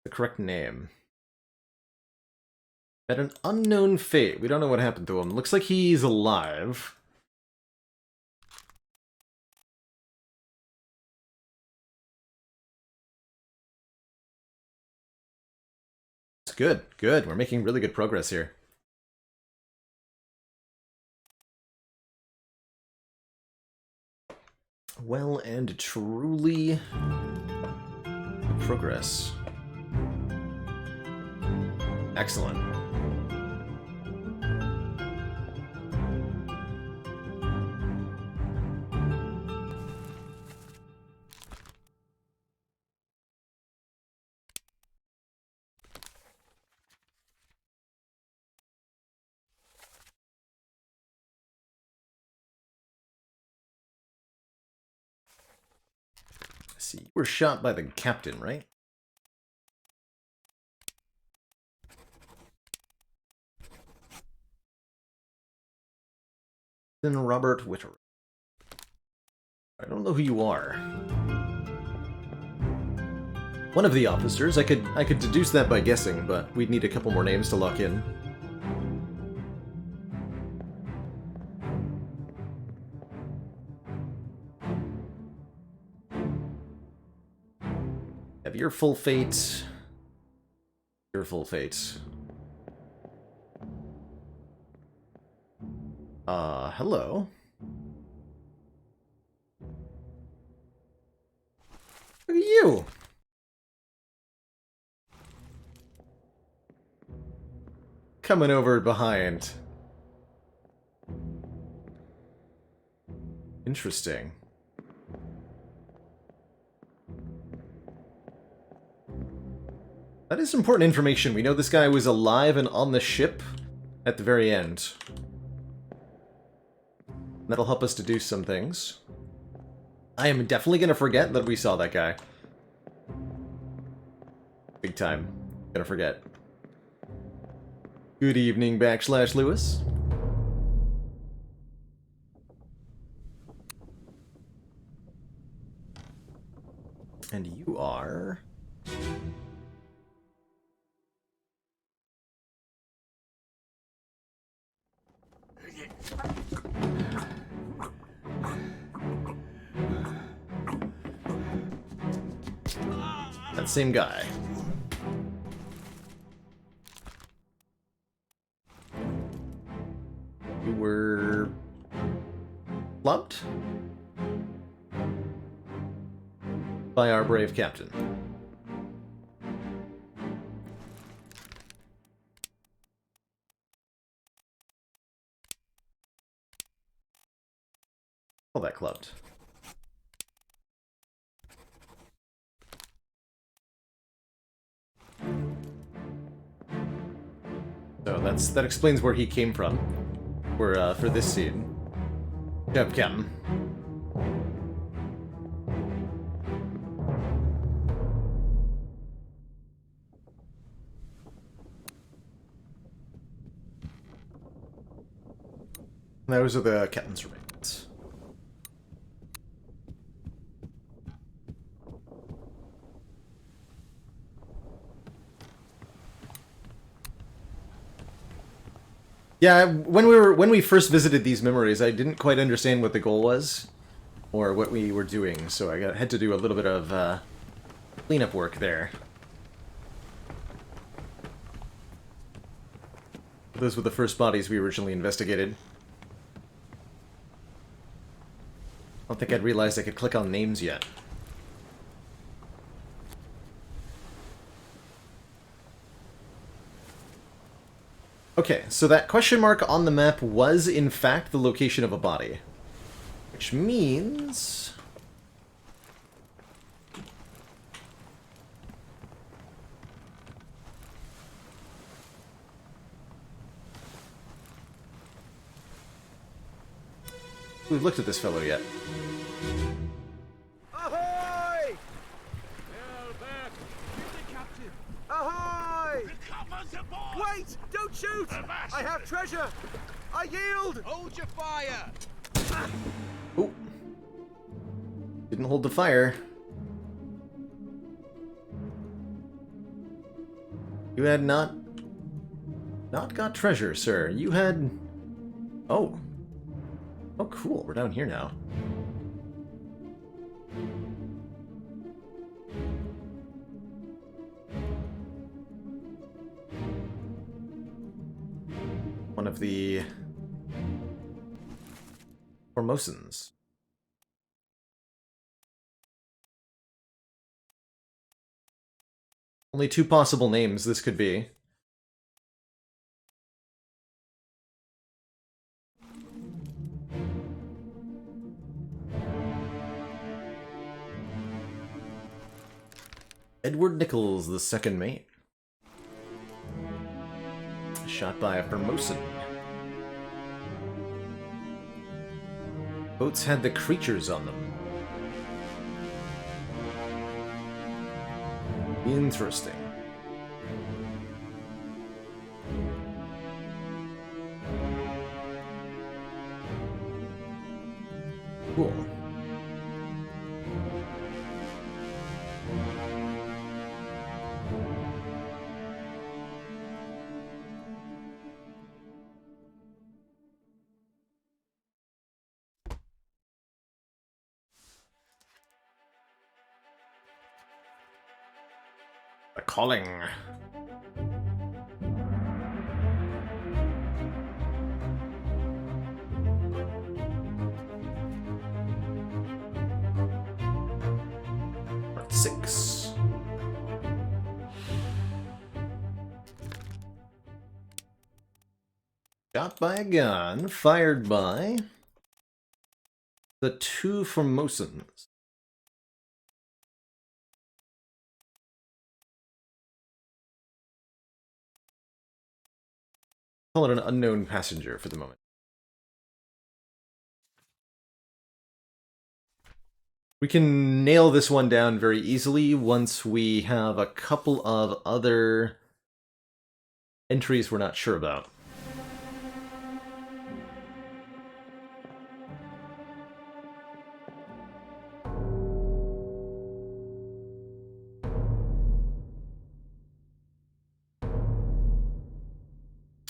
[SPEAKER 1] the correct name. At an unknown fate. We don't know what happened to him. Looks like he's alive. It's good. Good. We're making really good progress here. Well and truly progress. Excellent. Let's see, you were shot by the captain, right? Then Robert Witter. I don't know who you are. One of the officers. I could deduce that by guessing, but we'd need a couple more names to lock in. Have your full fate. Your full fate. Hello. Look at you! Coming over behind. Interesting. That is important information. We know this guy was alive and on the ship at the very end. That'll help us to do some things. I am definitely gonna forget that we saw that guy. Big time. Gonna forget. Good evening, /Lewis. And you are... that same guy. You were... clubbed? By our brave captain. All that clubbed. So that explains where he came from. For this scene. Yep, Captain. Those are the captain's remains. Yeah, when we first visited these memories, I didn't quite understand what the goal was, or what we were doing, so I had to do a little bit of cleanup work there. Those were the first bodies we originally investigated. I don't think I'd realized I could click on names yet. Okay, so that question mark on the map was, in fact, the location of a body. Which means... we've looked at this fellow yet.
[SPEAKER 7] Ahoy! Hell back! Get the captain! Ahoy! Wait! Don't shoot! I have treasure! I yield! Hold your fire!
[SPEAKER 1] Oh. Didn't hold the fire. You had not got treasure, sir. You had... oh. Oh, cool. We're down here now. One of the Formosans. Only two possible names this could be. Edward Nichols, the second mate. Shot by a Formosan. Boats had the creatures on them. Interesting. Cool. A calling. Part 6. Shot by a gun, fired by the two Formosans. Call it an unknown passenger for the moment. We can nail this one down very easily once we have a couple of other entries we're not sure about.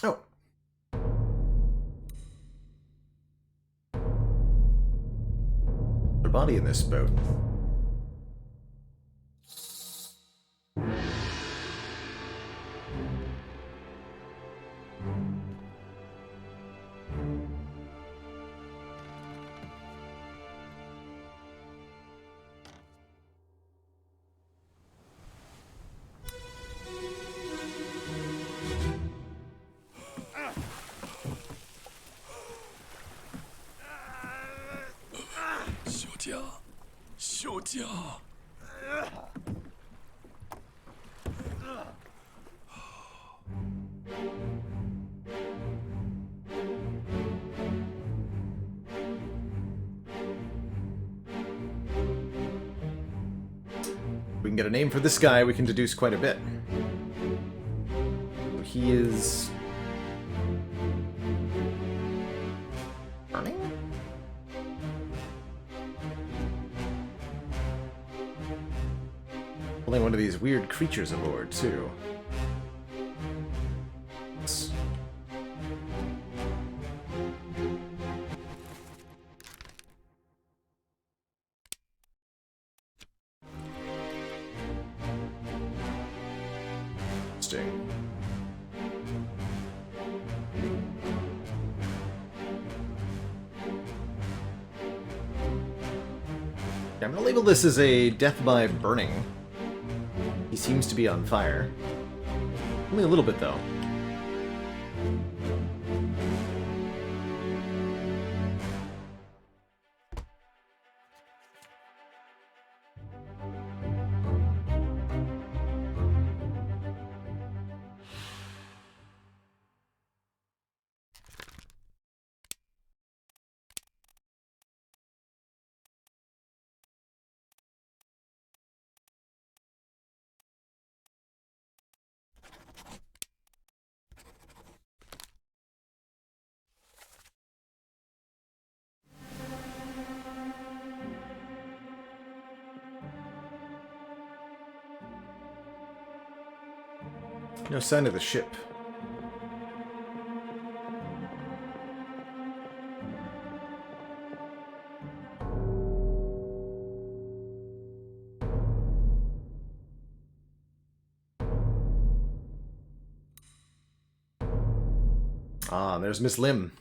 [SPEAKER 1] Oh. There's a body in this boat. We can get a name for this guy, we can deduce quite a bit. He is... burning? Holding one of these weird creatures aboard, too. Interesting. I'm gonna label this as a death by burning. He seems to be on fire. Only a little bit, though. No sign of the ship. Ah, there's Miss Lim.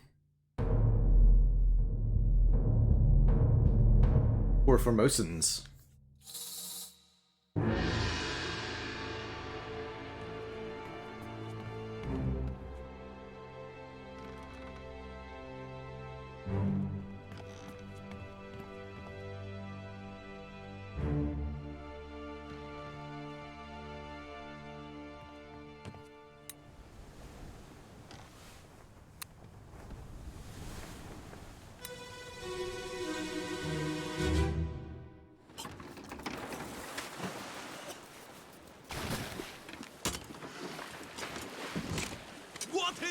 [SPEAKER 1] Poor Formosans.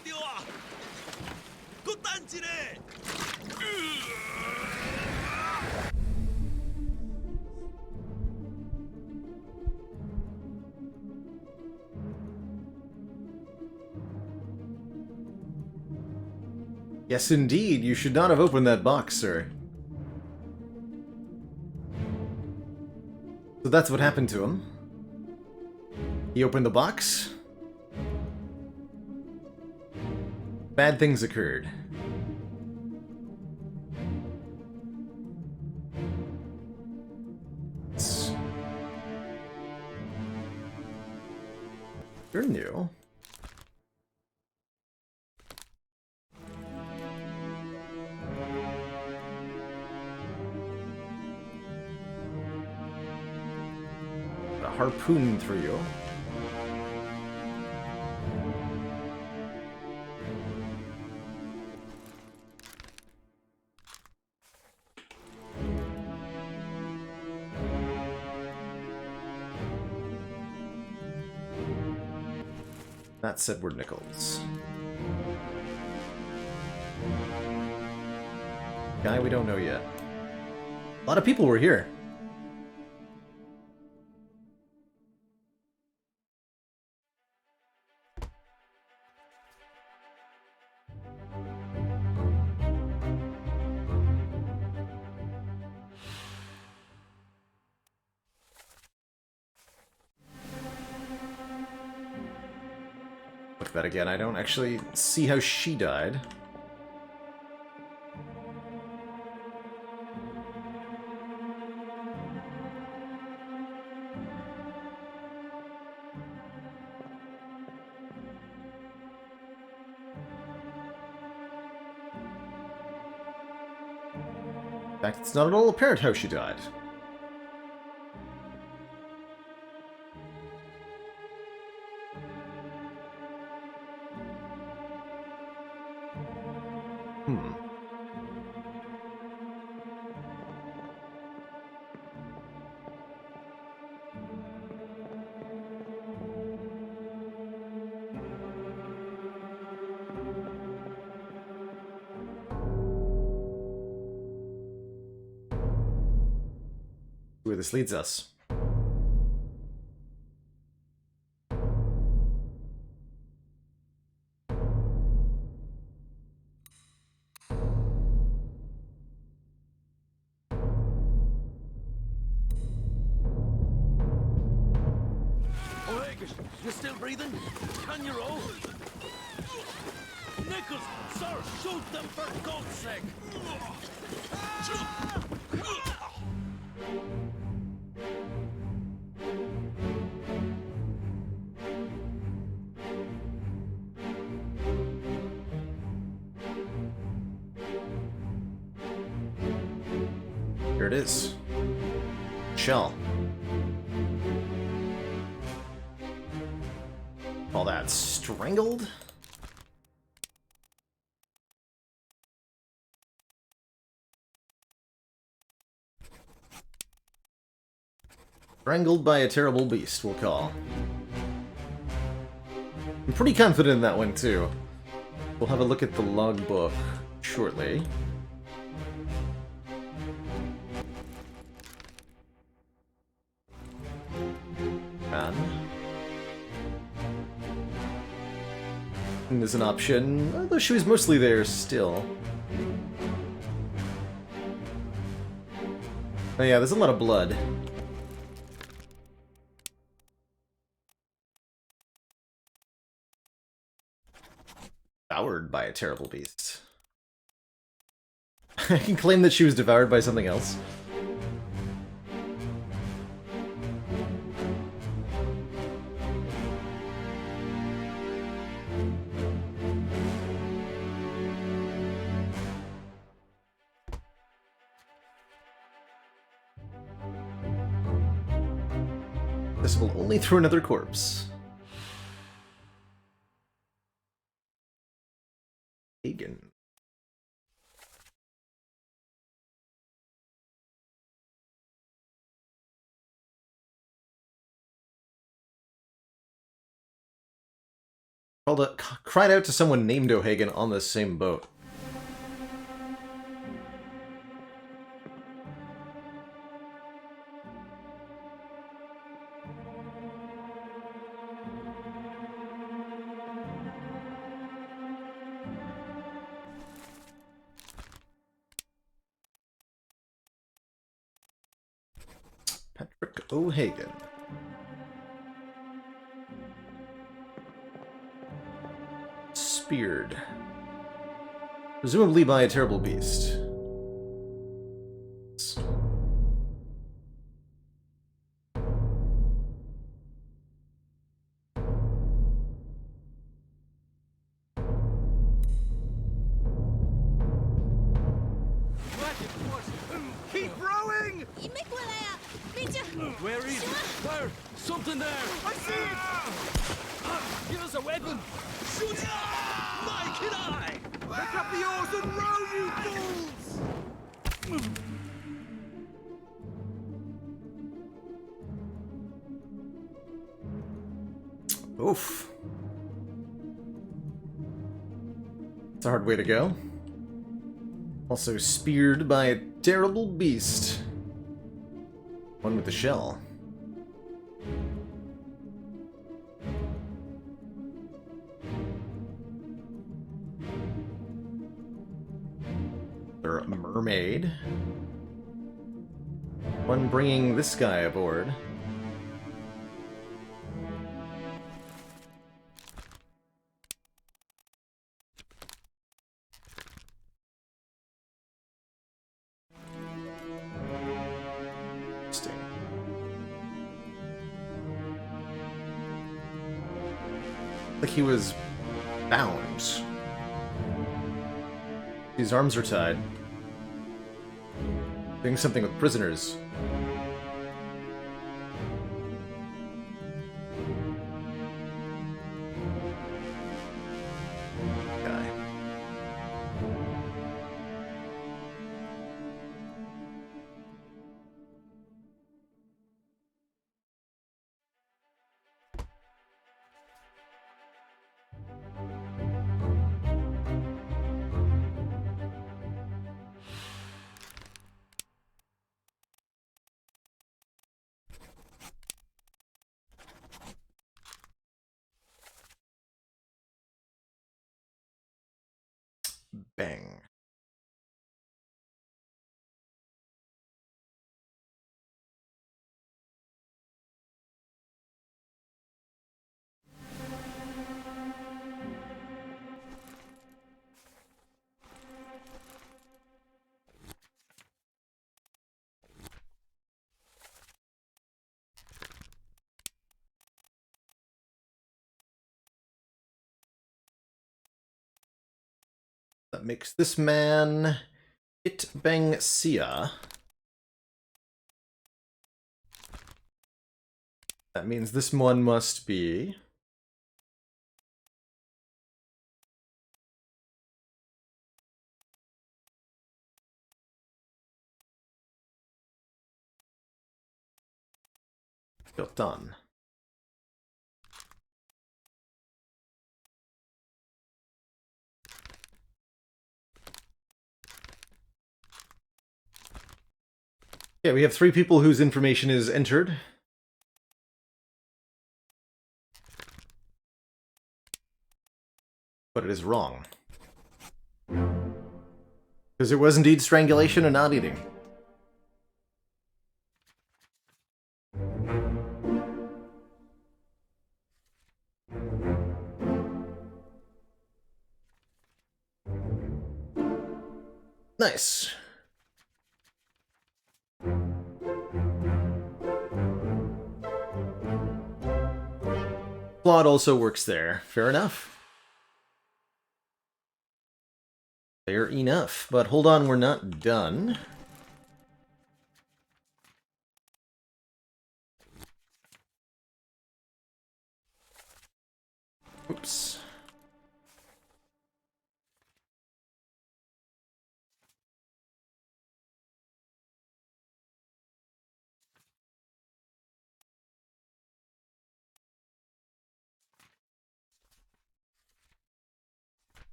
[SPEAKER 8] 着啊！搁等一下。
[SPEAKER 1] Yes, indeed. You should not have opened that box, sir. So that's what happened to him. He opened the box. Bad things occurred. You're new. A harpoon through you. That's Edward Nichols. Guy we don't know yet. A lot of people were here. Look at that again. I don't actually see how she died. In fact, it's not at all apparent how she died. Where this leads us.
[SPEAKER 8] You still breathing? Can you roll? Nichols, sir, shoot them for God's sake!
[SPEAKER 1] Here it is. Shell. All that strangled? Strangled by a terrible beast, we'll call. I'm pretty confident in that one, too. We'll have a look at the logbook shortly. Is an option, although she was mostly there still. Oh yeah, there's a lot of blood. Devoured by a terrible beast. I can claim that she was devoured by something else. Will only through another corpse. Pagan. cried out to someone named O'Hagan on the same boat. Patrick O'Hagan. Speared. Presumably by a terrible beast.
[SPEAKER 7] Keep rowing!
[SPEAKER 8] Where is it? Where? Something there!
[SPEAKER 7] I see it!
[SPEAKER 8] Give us a weapon! Shoot! My kid eye!
[SPEAKER 7] Pick up the oars and row, you fools!
[SPEAKER 1] Oof. It's a hard way to go. Also speared by a terrible beast. One with the shell. They're a mermaid. One bringing this guy aboard. Like he was bound. His arms are tied. Doing something with prisoners. Guy. Bang. That makes this man It Bang Sia. That means this one must be done. Yeah, we have 3 people whose information is entered. But it is wrong. Because it was indeed strangulation and not eating. Nice. Plot also works there. Fair enough. Fair enough. But hold on, we're not done. Oops.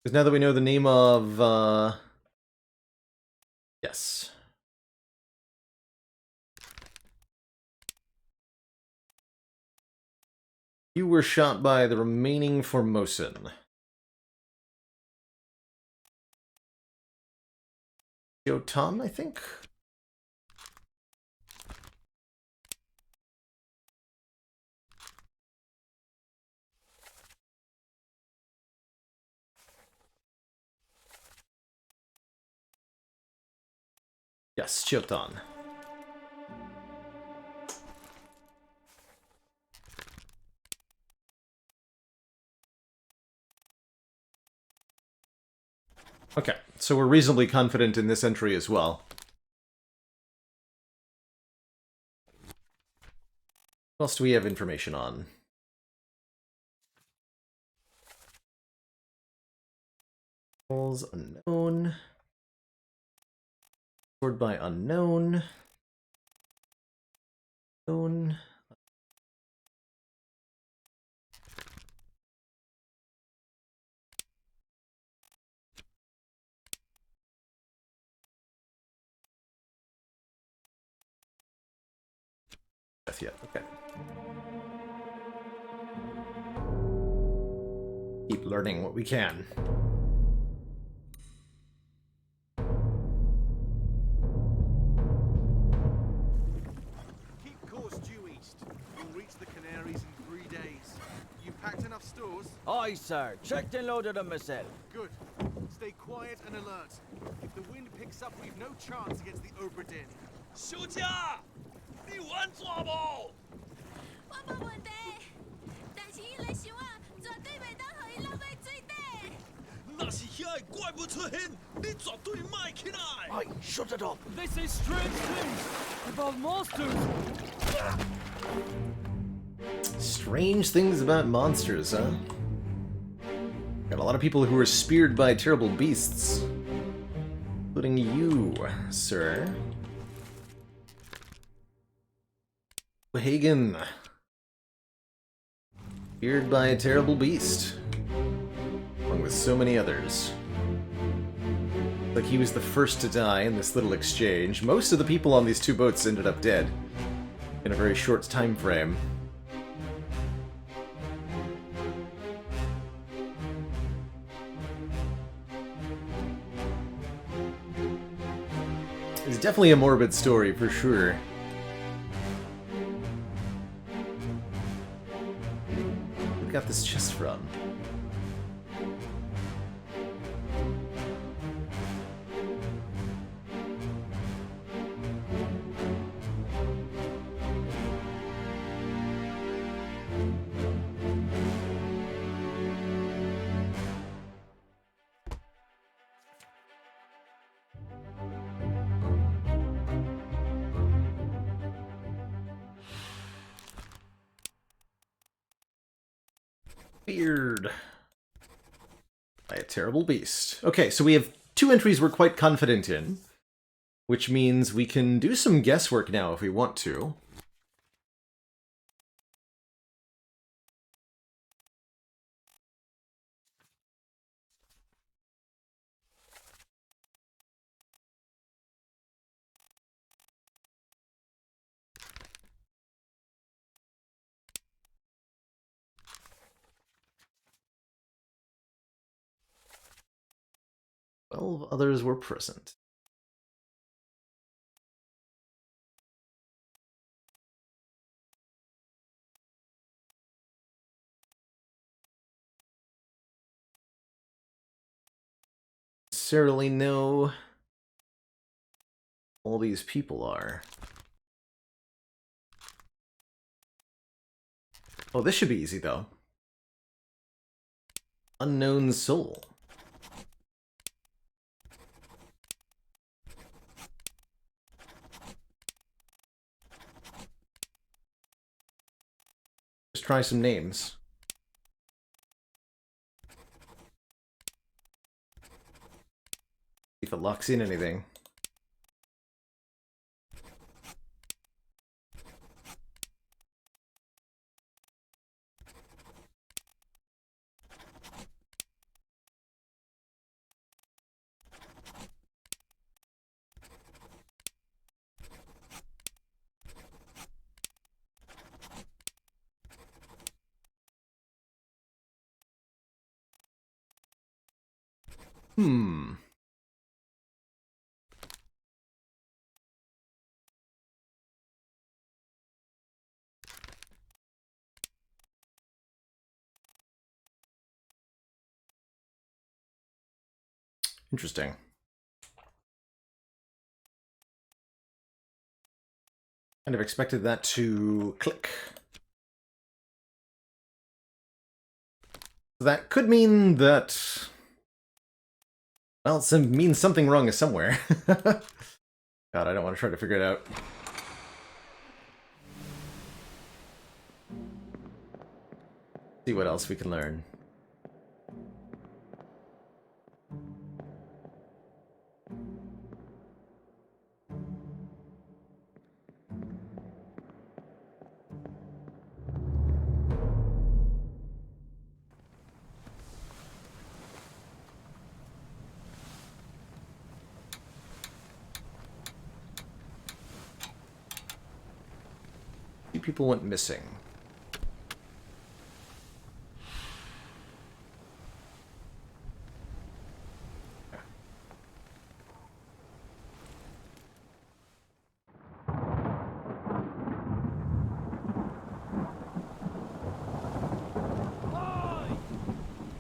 [SPEAKER 1] Because now that we know the name of, yes. You were shot by the remaining Formosan. Yotan, I think? Yes, Chiotan. Okay, so we're reasonably confident in this entry as well. What else do we have information on? Roles unknown. Scored by unknown. Unknown. Yeah, okay. Keep learning what we can.
[SPEAKER 7] Keep course due east. We'll reach the Canaries in 3 days. You packed enough stores?
[SPEAKER 9] Aye, sir. Checked and loaded them myself.
[SPEAKER 7] Good. Stay quiet and alert. If the wind picks up, we've no chance against the Obra Dinn.
[SPEAKER 8] 休假，你玩抓不？
[SPEAKER 13] 我冇问题，但是伊个想啊，绝对袂当互伊落在水底。
[SPEAKER 8] 那是遐个怪物出现，你绝对卖起来。
[SPEAKER 9] Aye, shut it up.
[SPEAKER 8] They say strange things about monsters.
[SPEAKER 1] Strange things about monsters, huh? Got a lot of people who were speared by terrible beasts. Including you, sir. Hagen. Speared by a terrible beast. Along with so many others. Like he was the first to die in this little exchange. Most of the people on these two boats ended up dead. In a very short time frame. It's definitely a morbid story, for sure. Where we got this chest from? Weird. By a terrible beast. Okay, so we have two entries we're quite confident in, which means we can do some guesswork now if we want to. Well, others were present. Necessarily know all these people are. Oh, this should be easy though. Unknown soul. Let's try some names. If it locks in anything. Hmm. Interesting. Kind of expected that to click. That could mean that... Well, it means something wrong is somewhere. God, I don't want to try to figure it out. See what else we can learn. People went missing.
[SPEAKER 14] Boy!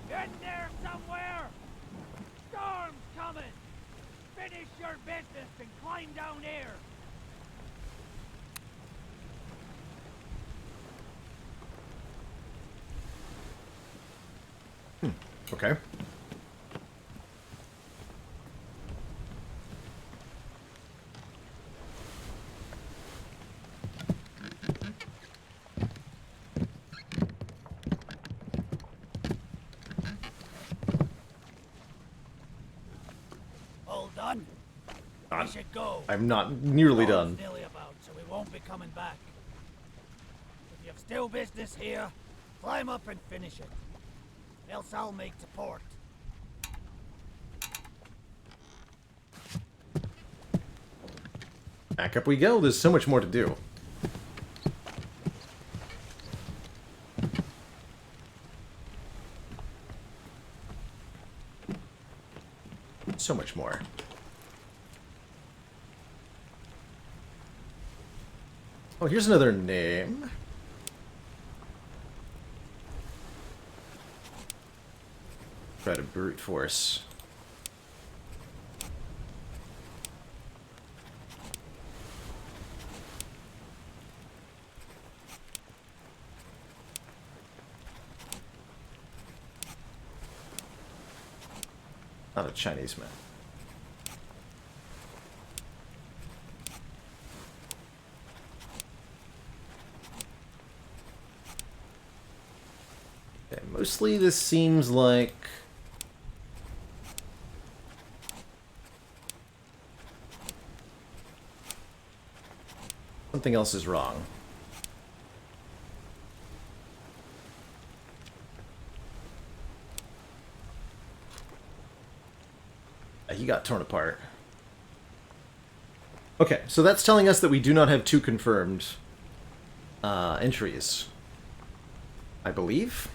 [SPEAKER 14] In there somewhere! Storm's coming! Finish your business and climb down here!
[SPEAKER 1] Okay.
[SPEAKER 14] All done? We should go.
[SPEAKER 1] I'm not nearly done.
[SPEAKER 14] Nearly about, so we won't be coming back. If you've still business here, climb up and finish it. Else I'll make to port.
[SPEAKER 1] Back up we go. There's so much more to do. So much more. Oh, here's another name. Try to brute force. Not a Chinese man. Okay, mostly this seems like something else is wrong. He got torn apart. Okay, so that's telling us that we do not have two confirmed entries. I believe?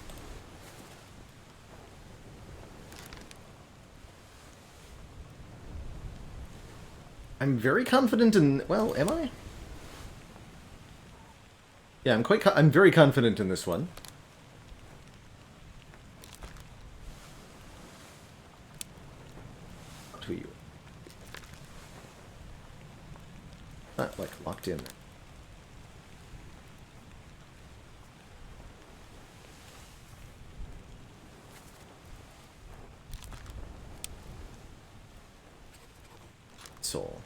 [SPEAKER 1] I'm very confident in... Well, am I? Yeah, I'm very confident in this one. To you. Not like locked in. Soul.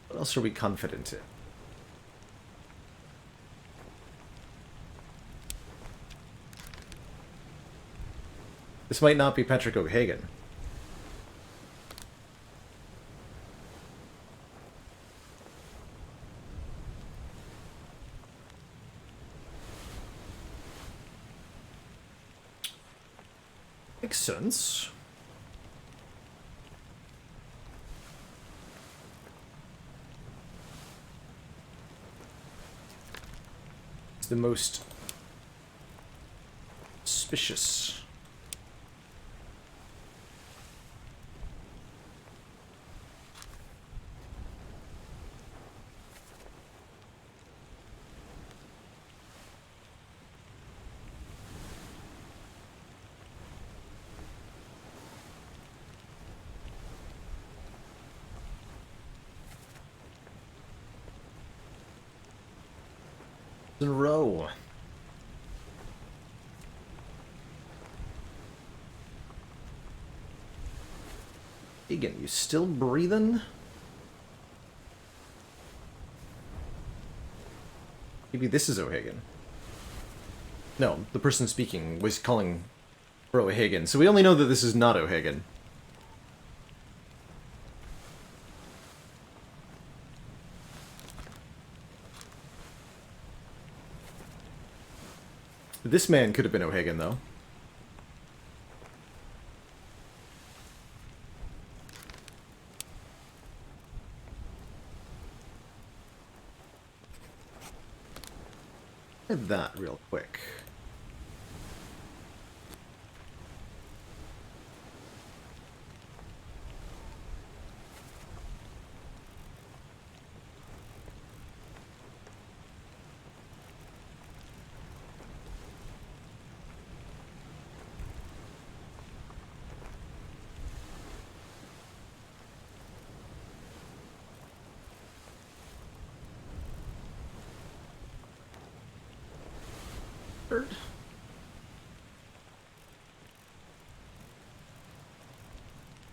[SPEAKER 1] What else are we confident in? This might not be Patrick O'Hagan. Makes sense. It's the most suspicious. In a row. Egan, you still breathing? Maybe this is O'Hagan. No, the person speaking was calling for O'Hagan, so we only know that this is not O'Hagan. This man could have been O'Hagan, though. Did that real quick.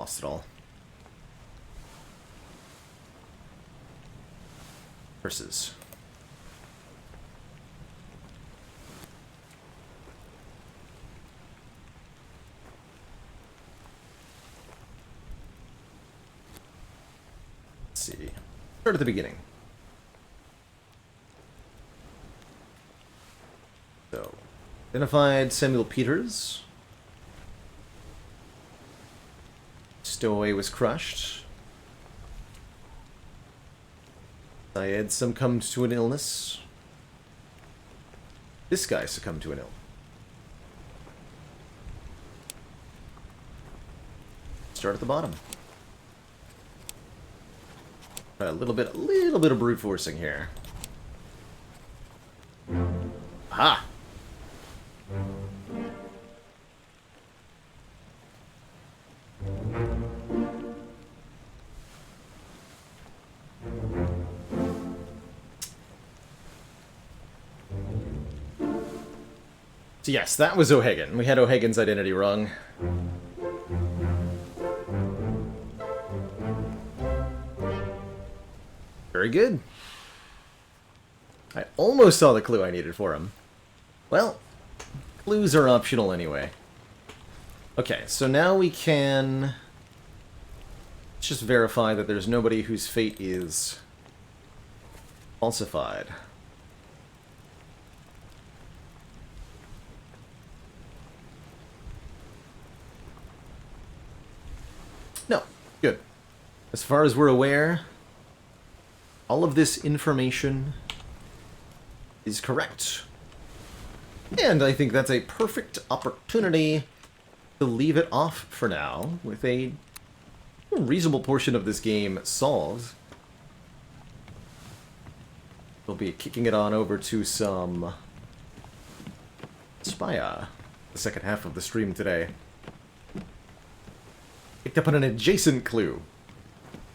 [SPEAKER 1] Lost it all. Versus. Let's see. Start at the beginning. So, identified Samuel Peters. Stowaway was crushed. Syed succumbed to an illness. This guy succumbed to an illness. Start at the bottom. A little bit of brute forcing here. Aha! So yes, that was O'Hagan. We had O'Hagan's identity wrong. Very good. I almost saw the clue I needed for him. Well, clues are optional anyway. Okay, so now we can just verify that there's nobody whose fate is falsified. No, good. As far as we're aware, all of this information is correct. And I think that's a perfect opportunity to leave it off for now, with a reasonable portion of this game solved. We'll be kicking it on over to some Spire, the second half of the stream today. Picked up on an adjacent clue.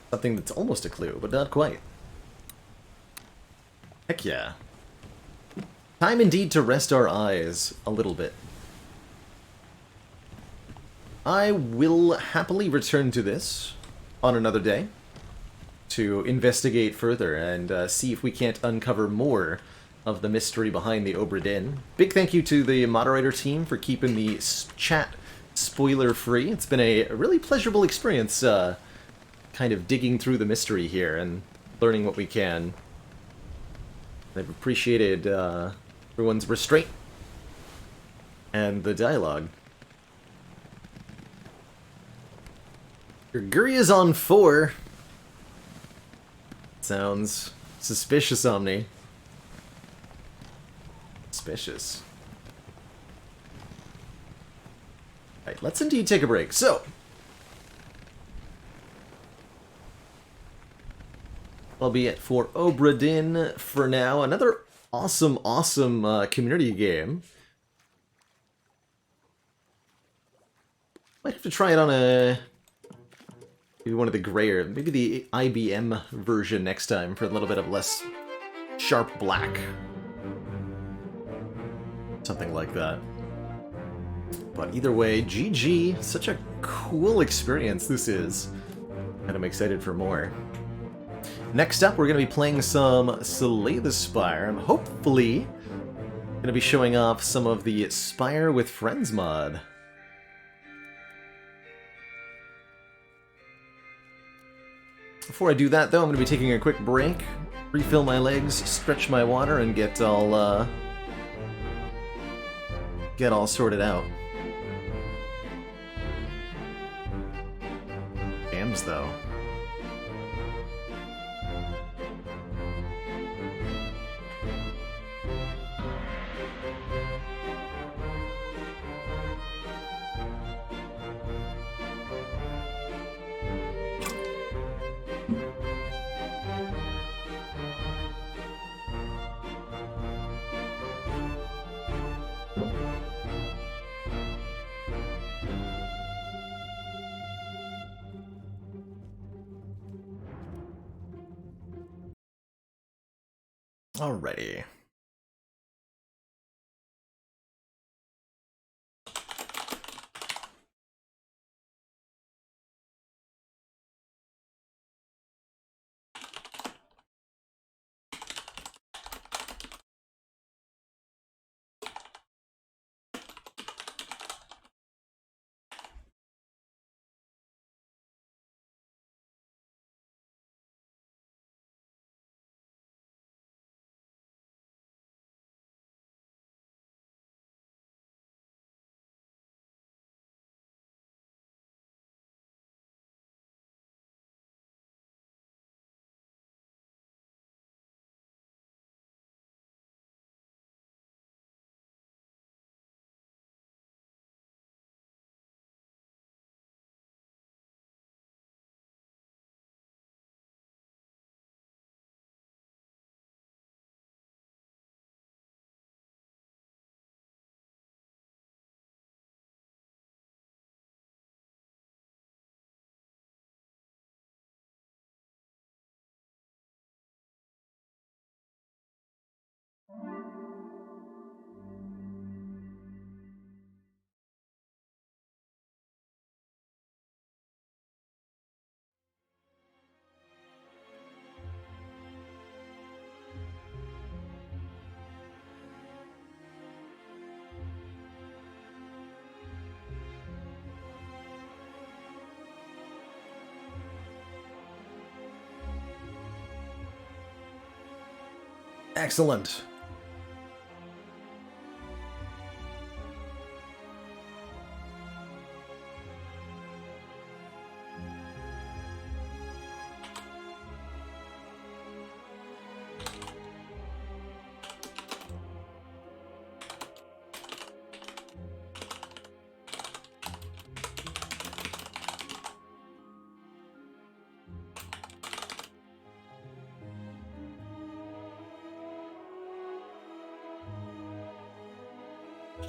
[SPEAKER 1] Something that's almost a clue, but not quite. Heck yeah. Time indeed to rest our eyes a little bit. I will happily return to this on another day to investigate further and see if we can't uncover more of the mystery behind the Obra Dinn. Big thank you to the moderator team for keeping the chat spoiler-free. It's been a really pleasurable experience kind of digging through the mystery here and learning what we can. I've appreciated everyone's restraint and the dialogue. Your Guri is on 4. Sounds suspicious, Omni. Suspicious. Right, let's indeed take a break. So, I'll be it for Obra Dinn for now. Another awesome community game. Might have to try it on maybe one of the grayer, maybe the IBM version next time for a little bit of less sharp black. Something like that. But either way, GG. Such a cool experience this is. And I'm excited for more. Next up, we're going to be playing some Slay the Spire. I'm hopefully going to be showing off some of the Spire with Friends mod. Before I do that, though, I'm going to be taking a quick break, refill my legs, stretch my water, and get all sorted out. Gams, though. Alrighty. Excellent.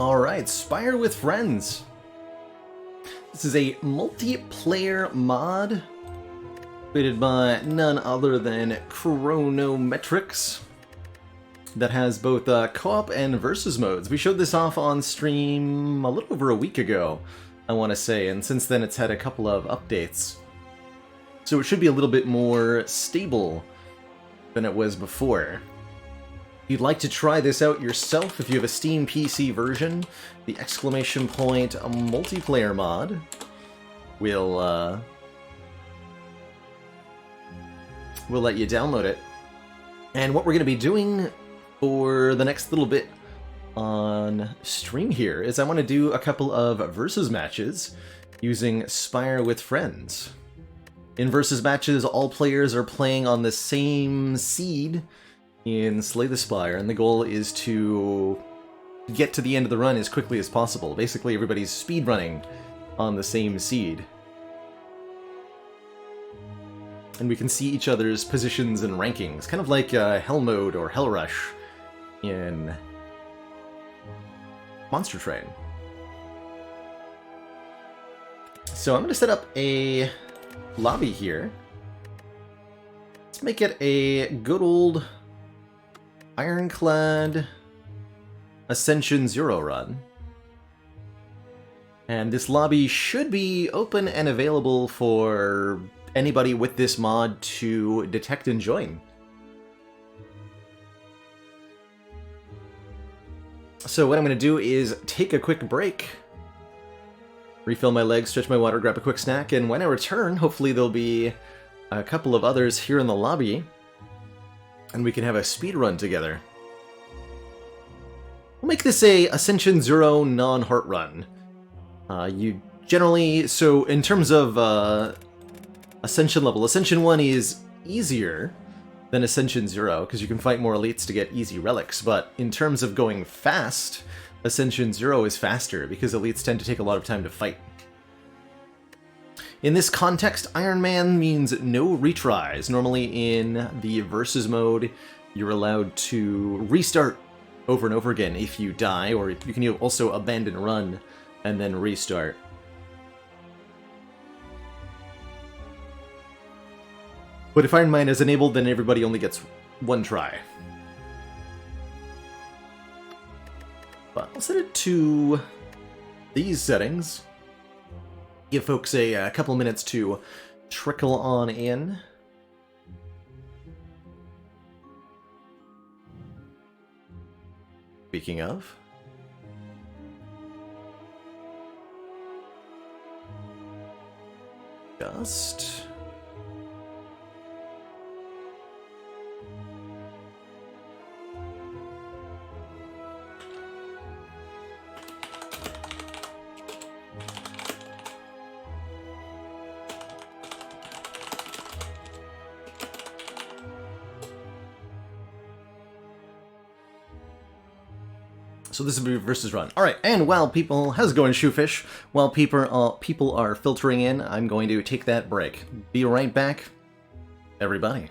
[SPEAKER 1] Alright, Spire with Friends. This is a multiplayer mod created by none other than Chronometrics that has both co-op and versus modes. We showed this off on stream a little over a week ago, I want to say, and since then it's had a couple of updates. So it should be a little bit more stable than it was before. If you'd like to try this out yourself, if you have a Steam PC version, the exclamation point multiplayer mod will let you download it. And what we're going to be doing for the next little bit on stream here is I want to do a couple of versus matches using Spire with Friends. In versus matches, all players are playing on the same seed in Slay the Spire, and the goal is to get to the end of the run as quickly as possible. Basically, everybody's speed running on the same seed. And we can see each other's positions and rankings, kind of like Hell Mode or Hell Rush in Monster Train. So I'm going to set up a lobby here. Let's make it a good old Ironclad Ascension 0 run. And this lobby should be open and available for anybody with this mod to detect and join. So what I'm going to do is take a quick break, refill my legs, stretch my water, grab a quick snack, and when I return, hopefully there'll be a couple of others here in the lobby, and we can have a speed run together. We'll make this a Ascension 0 non-heart run. You generally, so in terms of Ascension level, Ascension 1 is easier than Ascension 0, because you can fight more elites to get easy relics, but in terms of going fast, Ascension 0 is faster, because elites tend to take a lot of time to fight. In this context, Iron Man means no retries. Normally in the Versus mode, you're allowed to restart over and over again if you die, or you can also abandon run and then restart. But if Iron Man is enabled, then everybody only gets one try. But I'll set it to these settings. Give folks a couple minutes to trickle on in. Speaking of, just so this will be versus run. All right, and while people, how's it going, Shoefish? While people are filtering in, I'm going to take that break. Be right back, everybody.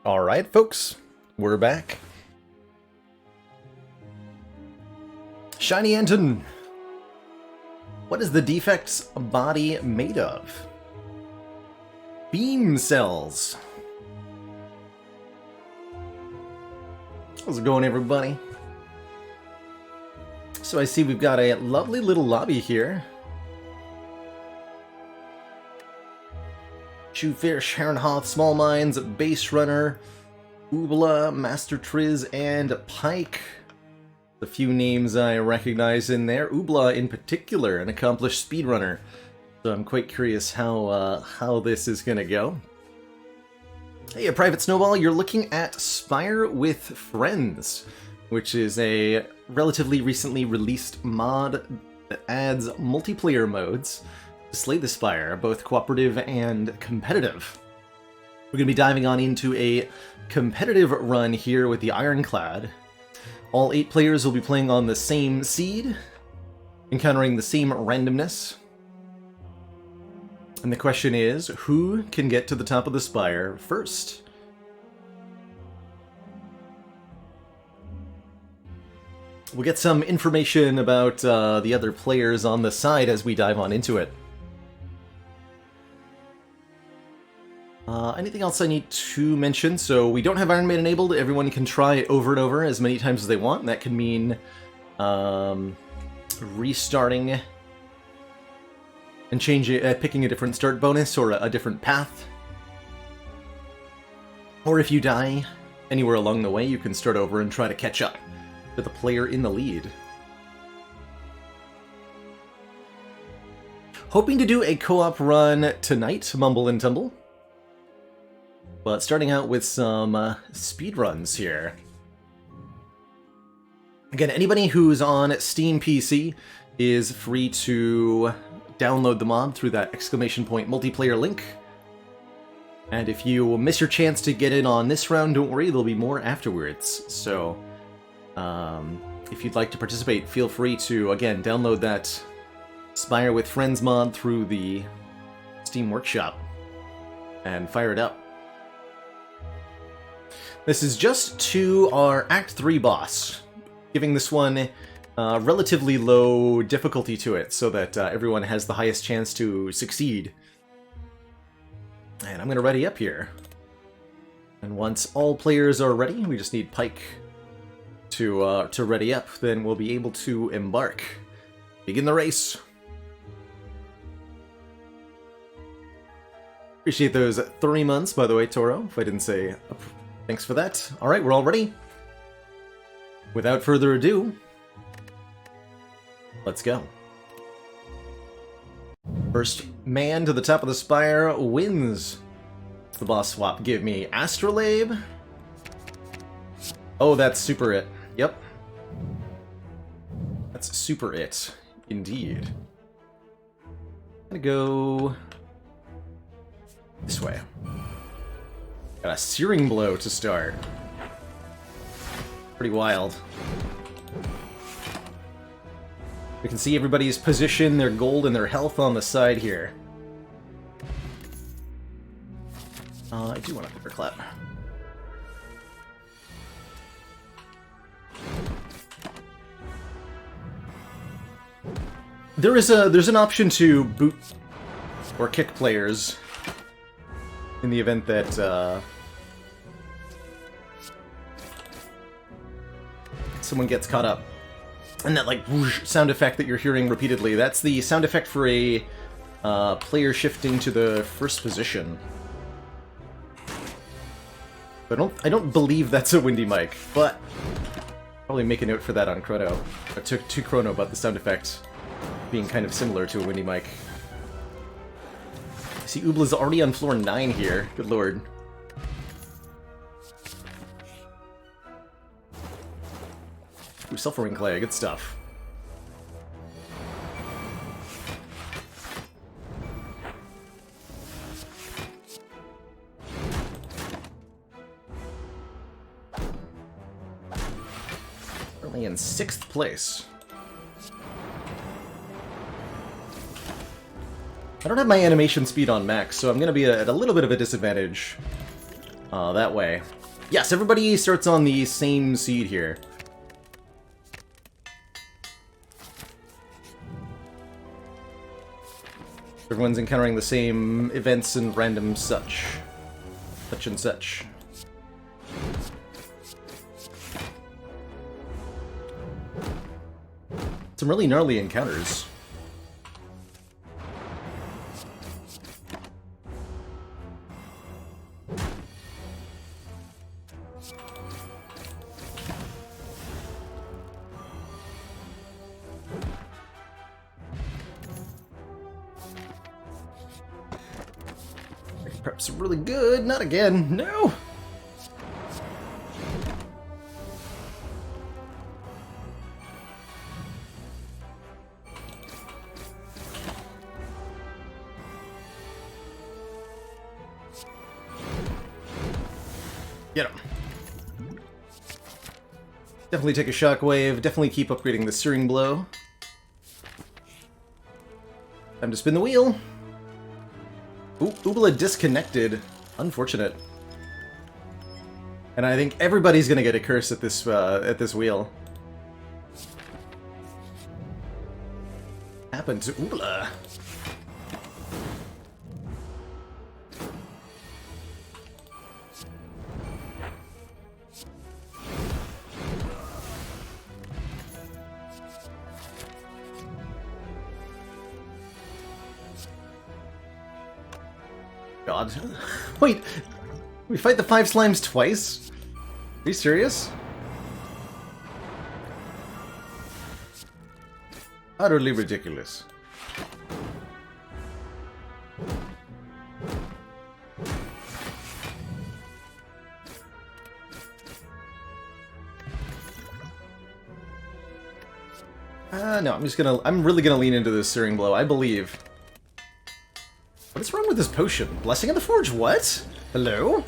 [SPEAKER 1] Alright, folks, we're back. Shiny Anton! What is the defect's body made of? Beam cells. How's it going, everybody? So I see we've got a lovely little lobby here. Shoefish, Heronhoth, Small Mines, Base Runner, Obra, Master Triz, and Pike. A few names I recognize in there. Obra, in particular, an accomplished speedrunner. So I'm quite curious how this is gonna go. Hey, a Private Snowball, you're looking at Spire with Friends, which is a relatively recently released mod that adds multiplayer modes to Slay the Spire, both cooperative and competitive. We're going to be diving on into a competitive run here with the Ironclad. All 8 players will be playing on the same seed, encountering the same randomness. And the question is, who can get to the top of the Spire first? We'll get some information about the other players on the side as we dive on into it. Anything else I need to mention? So we don't have Iron Man enabled. Everyone can try it over and over as many times as they want. That can mean restarting and picking a different start bonus or a different path. Or if you die anywhere along the way, you can start over and try to catch up to the player in the lead. Hoping to do a co-op run tonight, Mumble and Tumble. But starting out with some speed runs here. Again, anybody who's on Steam PC is free to download the mod through that ! multiplayer link. And if you miss your chance to get in on this round, don't worry, there'll be more afterwards. So, if you'd like to participate, feel free to, again, download that Spire with Friends mod through the Steam Workshop and fire it up. This is just to our Act 3 boss, giving this one relatively low difficulty to it so that everyone has the highest chance to succeed. And I'm going to ready up here. And once all players are ready, we just need Pike to ready up, then we'll be able to embark. Begin the race. Appreciate those 3 months, by the way, Toro, if I didn't say thanks for that. Alright, we're all ready. Without further ado, let's go. First man to the top of the Spire wins. The boss swap give me Astrolabe. Oh, that's super it. Yep. That's super it. Indeed. I'm gonna go this way. Got a Searing Blow to start. Pretty wild. We can see everybody's position, their gold, and their health on the side here. I do want a Thunderclap. There's an option to boot or kick players in the event that someone gets caught up. And that, like, whoosh sound effect that you're hearing repeatedly, that's the sound effect for a player shifting to the first position. I don't believe that's a Windy mic, but probably make a note for that on Chrono. To Chrono about the sound effect being kind of similar to a Windy mic. I see Ubla's already on floor 9 here. Good lord. Ooh, Sulfuring Clay, good stuff. Currently in 6th place. I don't have my animation speed on max, so I'm going to be at a little bit of a disadvantage that way. Yes, everybody starts on the same seed here. Everyone's encountering the same events and random such. Such and such. Some really gnarly encounters. Perhaps really good. Not again. No! Get him. Definitely take a shockwave. Definitely keep upgrading the searing blow. Time to spin the wheel. Ooh, Obra disconnected. Unfortunate. And I think everybody's gonna get a curse at this wheel. Happened to Obra. God. Wait, we fight the 5 slimes twice? Are you serious? Utterly ridiculous. No, I'm really gonna lean into this searing blow, I believe. What is wrong with this potion? Blessing of the Forge, what? Hello?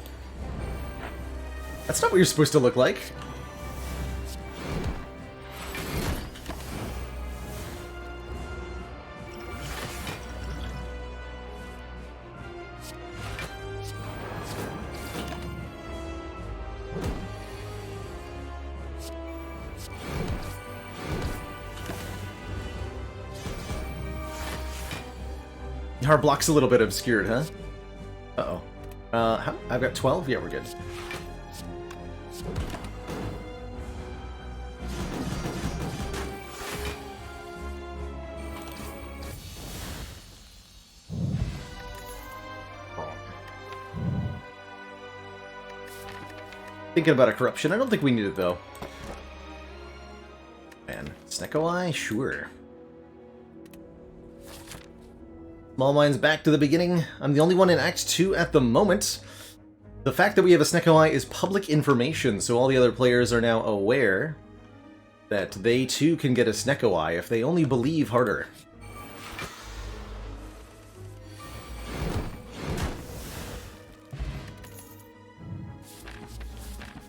[SPEAKER 1] That's not what you're supposed to look like. Our block's a little bit obscured, huh? Uh-oh. I've got 12? Yeah, we're good. Thinking about a corruption. I don't think we need it, though. Man, Snecko Eye? Sure. Small Mind's back to the beginning. I'm the only one in Act 2 at the moment. The fact that we have a Snecko Eye is public information, so all the other players are now aware that they too can get a Snecko Eye if they only believe harder.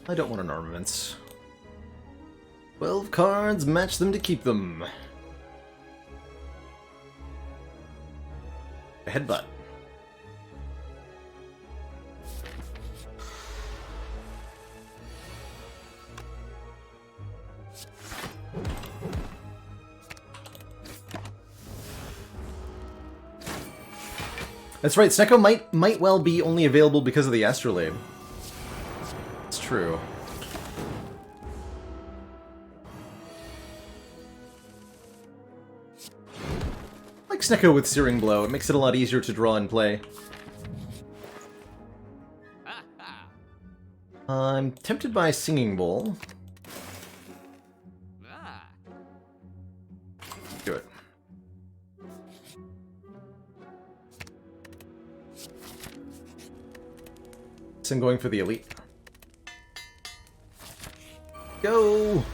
[SPEAKER 1] I don't want an armaments. 12 cards, match them to keep them. A headbutt. That's right, Snecko might well be only available because of the Astrolabe. It's true. I like Snecko with Searing Blow. It makes it a lot easier to draw and play. I'm tempted by Singing Bowl. Do it. So I'm going for the elite. Go!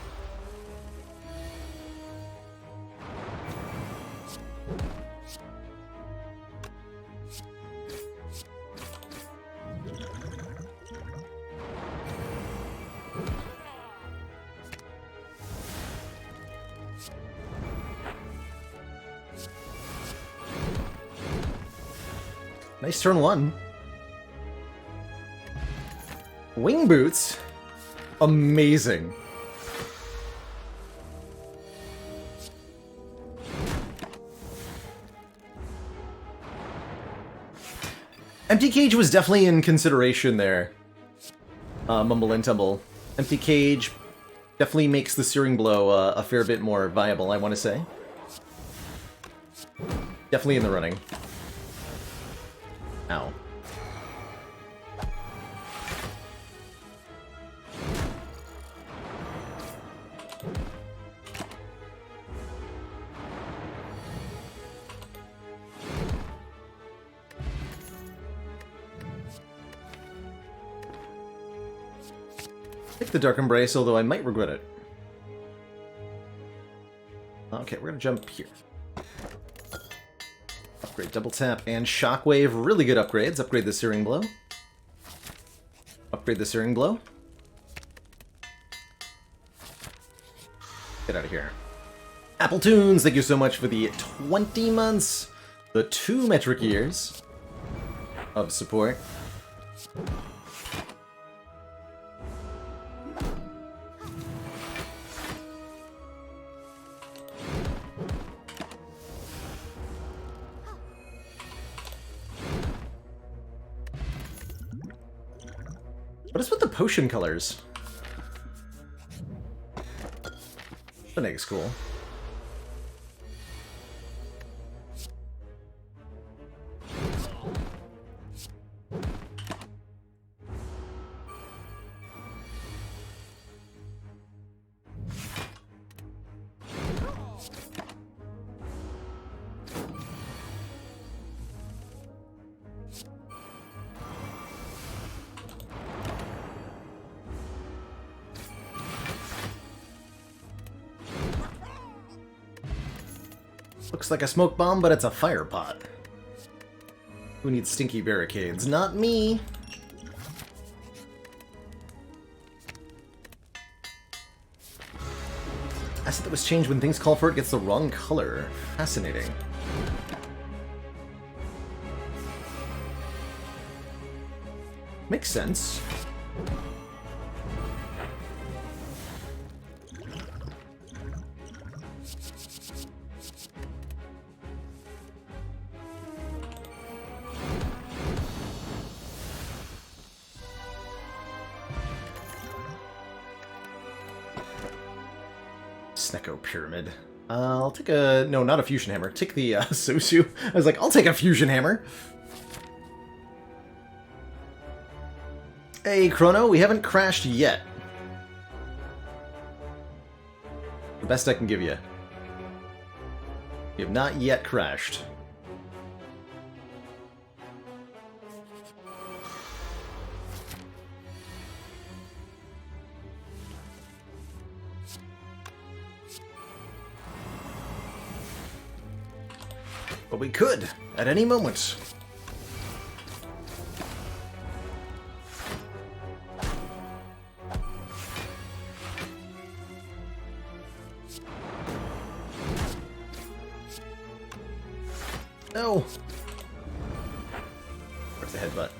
[SPEAKER 1] Nice turn one. Wing boots? Amazing. Empty cage was definitely in consideration there. Mumble and Tumble. Empty cage definitely makes the searing blow a fair bit more viable, I want to say. Definitely in the running. Ow. Take the Dark Embrace, although I might regret it. Okay, we're gonna jump here. Upgrade Double Tap and Shockwave, really good upgrades. Upgrade the Searing Blow. Upgrade the Searing Blow. Get out of here. Apple Tunes, thank you so much for the 20 months, the 2 metric years of support. What is with the potion colors? That egg's cool. Looks like a smoke bomb, but it's a fire pot. Who needs stinky barricades? Not me! Asset that was changed when things call for it gets the wrong color. Fascinating. Makes sense. Snecko Pyramid. I'll take a... No, not a Fusion Hammer. Take the Sosu. I was like, I'll take a Fusion Hammer. Hey, Chrono, we haven't crashed yet. The best I can give you. We have not yet crashed. But we could, at any moment. No! Where's the headbutt?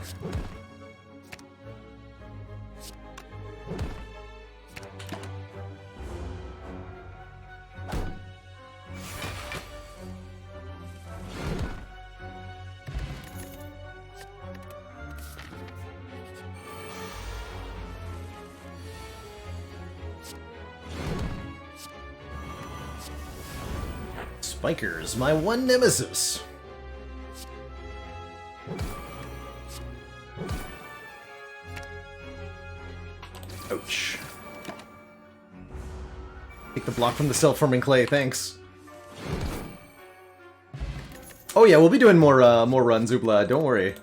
[SPEAKER 1] Spikers, my one nemesis. Ouch. Take the block from the self-forming clay, thanks. Oh yeah, we'll be doing more runs, Obla, don't worry.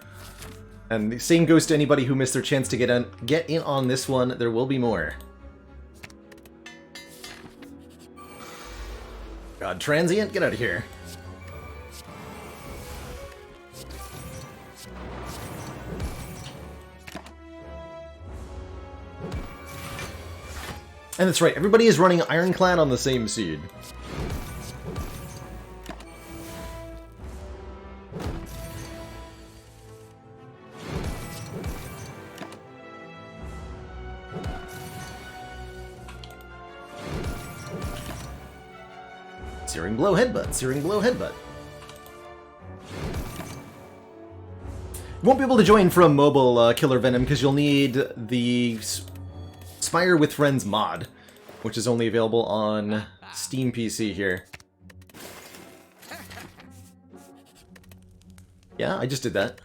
[SPEAKER 1] And the same goes to anybody who missed their chance to get in on this one, there will be more. God, transient, get out of here. And that's right, everybody is running Ironclad on the same seed. Searing Blow Headbutt, Searing Blow Headbutt. You won't be able to join from mobile, Killer Venom, because you'll need the Spire with Friends mod, which is only available on Steam PC here. Yeah, I just did that.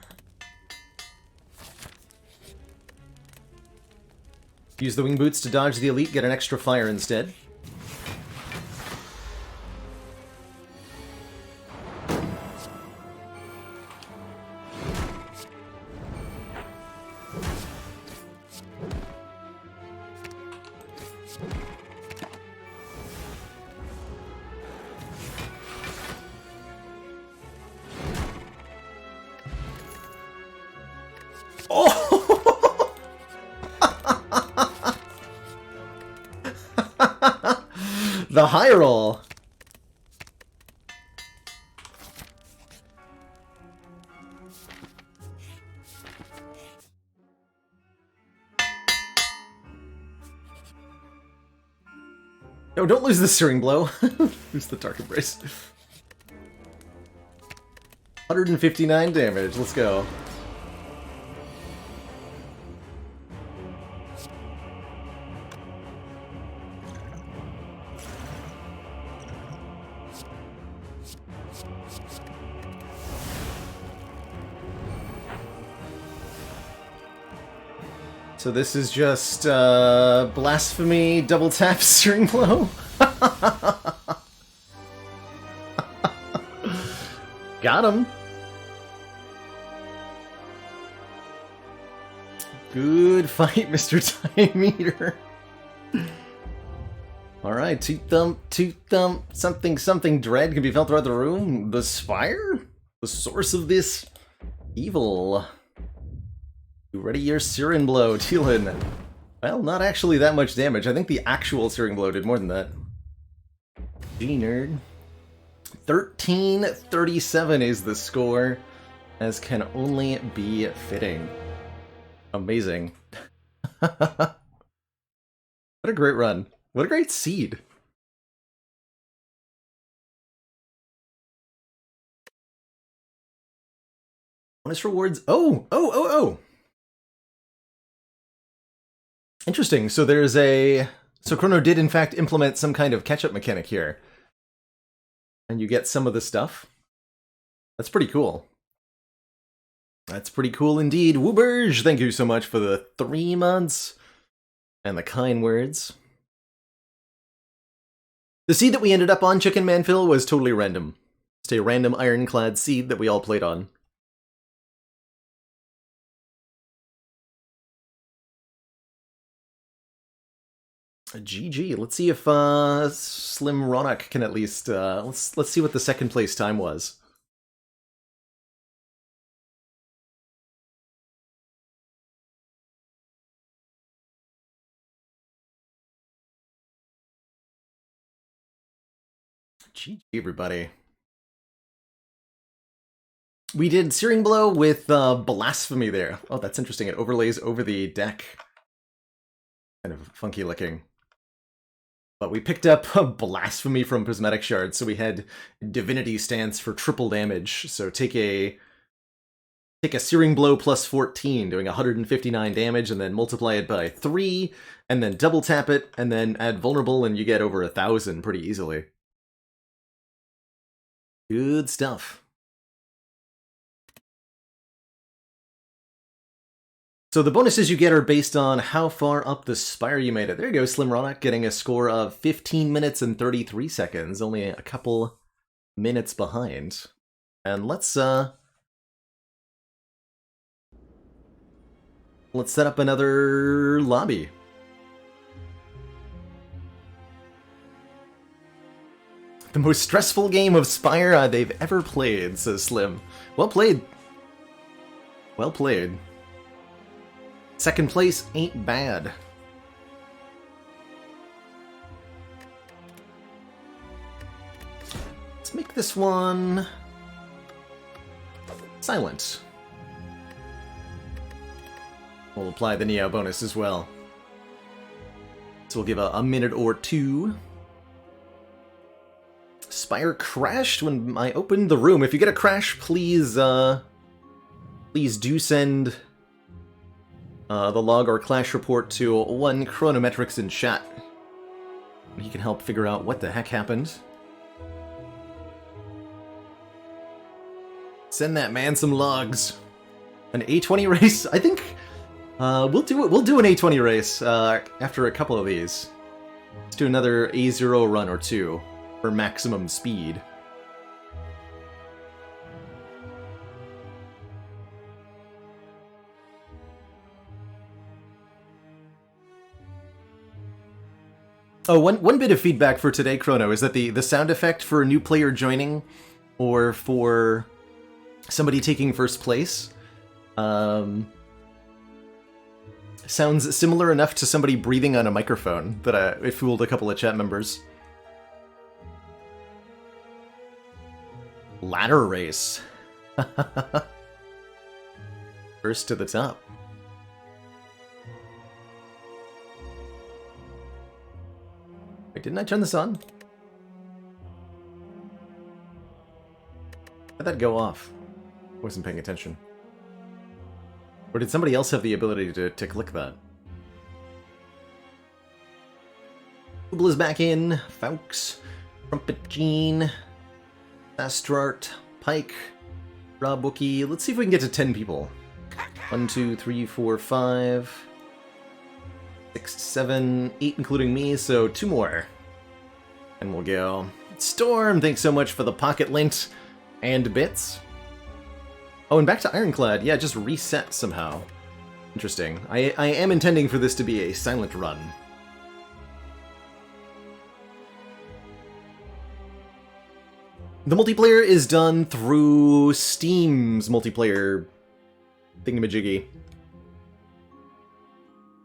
[SPEAKER 1] Use the wing boots to dodge the elite, get an extra fire instead. The high roll. No, don't lose the Searing Blow. Lose the Dark Embrace. 159 damage. Let's go. So this is just blasphemy, double tap, Searing Blow. Got him. Good fight, Mr. Time Eater. Alright, toot thump, something dread can be felt throughout the room. The Spire? The source of this evil. Ready your Searing Blow, dealing, well, not actually that much damage. I think the actual Searing Blow did more than that. G-nerd. 1337 is the score, as can only be fitting. Amazing. What a great run. What a great seed. Bonus rewards. Oh! Interesting. So there's a... So Chrono did in fact implement some kind of catch-up mechanic here. And you get some of the stuff. That's pretty cool. That's pretty cool indeed. Wooberge, thank you so much for the 3 months. And the kind words. The seed that we ended up on, Chicken Man Phil, was totally random. It's a random ironclad seed that we all played on. GG. Let's see if Slim Ronak can at least let's see what the second place time was. GG, everybody. We did Searing Blow with Blasphemy there. Oh, that's interesting. It overlays over the deck. Kind of funky looking. But we picked up a Blasphemy from Prismatic Shards, so we had Divinity Stance for triple damage. So take a Searing Blow plus 14, doing 159 damage, and then multiply it by 3, and then double tap it, and then add Vulnerable, and you get over 1,000 pretty easily. Good stuff. So the bonuses you get are based on how far up the Spire you made it. There you go, Slim Ronak, getting a score of 15 minutes and 33 seconds, only a couple minutes behind. And let's set up another lobby. The most stressful game of Spire they've ever played, says Slim. Well played. Well played. Second place ain't bad. Let's make this one silent. We'll apply the Neo bonus as well. So we'll give a minute or two. Spire Spire crashed when I opened the room. If you get a crash, please, please do send the log or clash report to one Chronometrics in chat. He can help figure out what the heck happened. Send that man some logs. An A20 race? I think we'll do it. We'll do an A20 race after a couple of these. Let's do another A0 run or two for maximum speed. Oh, one bit of feedback for today, Chrono, is that the sound effect for a new player joining or for somebody taking first place sounds similar enough to somebody breathing on a microphone that it fooled a couple of chat members. Ladder race. First to the top. Wait, didn't I turn this on? How'd that go off? Wasn't paying attention. Or did somebody else have the ability to click that? Obla's back in. Fawkes. Trumpet Gene. Astrart. Pike. Rob Wookie. Let's see if we can get to 10 people. 1, 2, 3, 4, 5... 6, 7, 8 including me, so 2 more. And we'll go. Storm, thanks so much for the pocket lint and bits. Oh, and back to Ironclad. Yeah, just reset somehow. Interesting. I am intending for this to be a silent run. The multiplayer is done through Steam's multiplayer thingamajiggy.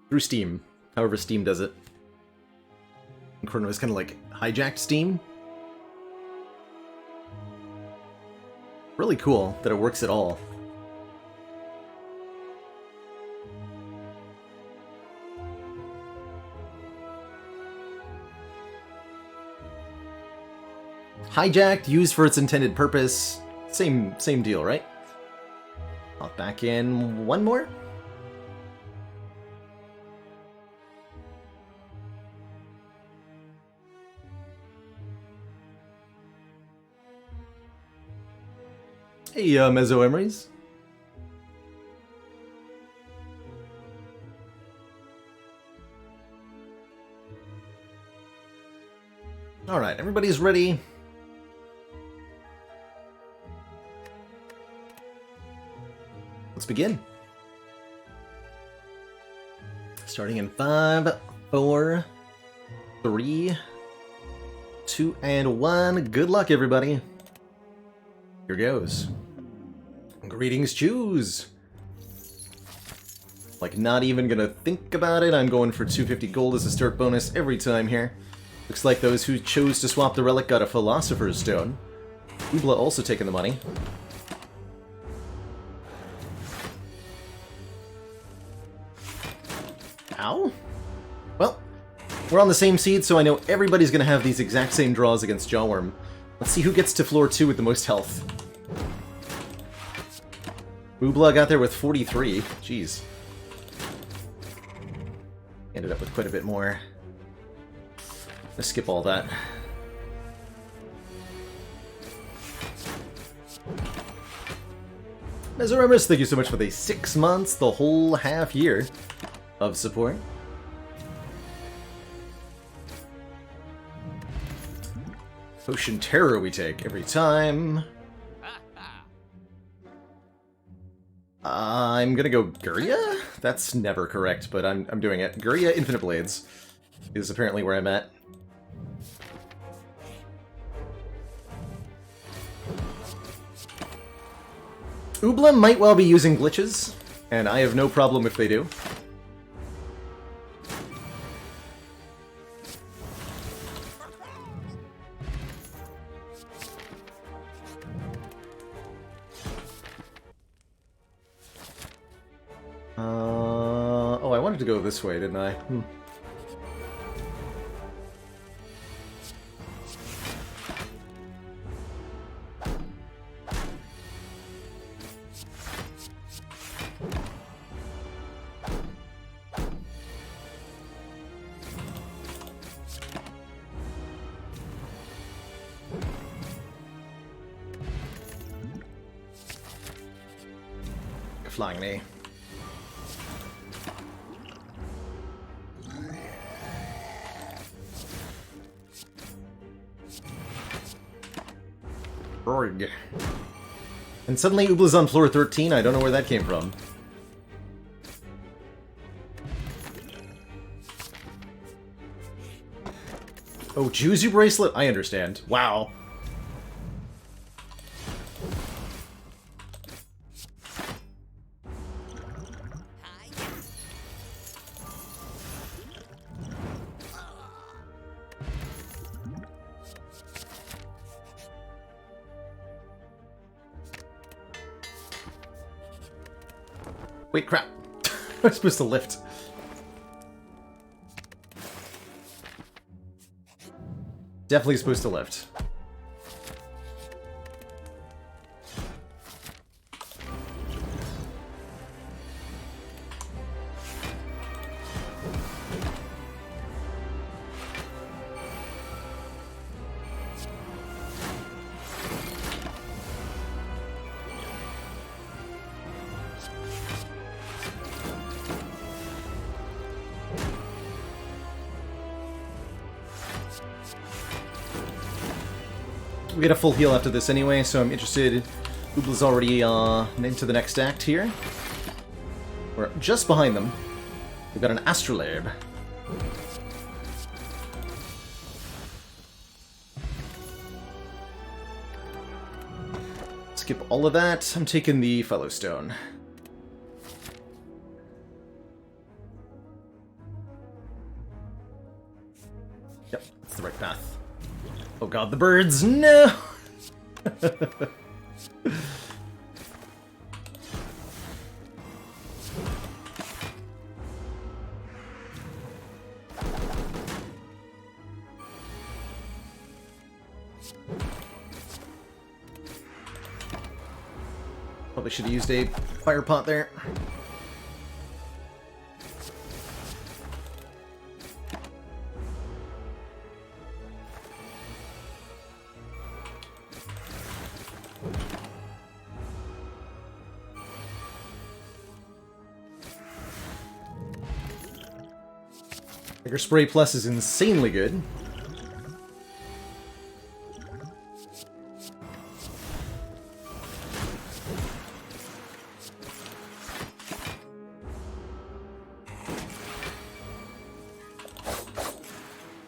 [SPEAKER 1] Through Steam. However Steam does it. And Chrono is kind of like hijacked Steam. Really cool that it works at all. Hijacked, used for its intended purpose. Same deal, right? Hop back in one more. Hey, Mezzo Emeries. Alright, everybody's ready. Let's begin. Starting in 5, 4, 3, 2, and 1. Good luck, everybody. Here goes. Greetings, choose! Like, not even gonna think about it. I'm going for 250 gold as a start bonus every time here. Looks like those who chose to swap the relic got a Philosopher's Stone. Obla also taking the money. Ow? Well, we're on the same seed, so I know everybody's gonna have these exact same draws against Jawworm. Let's see who gets to floor 2 with the most health. Obla got there with 43. Jeez. Ended up with quite a bit more. Let's skip all that. Mesoremus, thank you so much for the 6 months, the whole half year of support. Potion Terror we take every time. I'm gonna go Guria? That's never correct, but I'm doing it. Guria Infinite Blades is apparently where I'm at. Obla might well be using glitches, and I have no problem if they do. Oh, I wanted to go this way, didn't I? flying knee. Org. And suddenly Ubla's on floor 13, I don't know where that came from. Oh, Juzu bracelet? I understand. Wow. Wait, crap. I'm supposed to lift. Definitely supposed to lift. We get a full heal after this anyway, so I'm interested. Ubla's already into the next act here. We're just behind them. We've got an astrolabe. Skip all of that. I'm taking the Fellow Stone. Yep, that's the right path. Oh god, the birds! No! Probably should have used a fire pot there. Dagger Spray Plus is insanely good.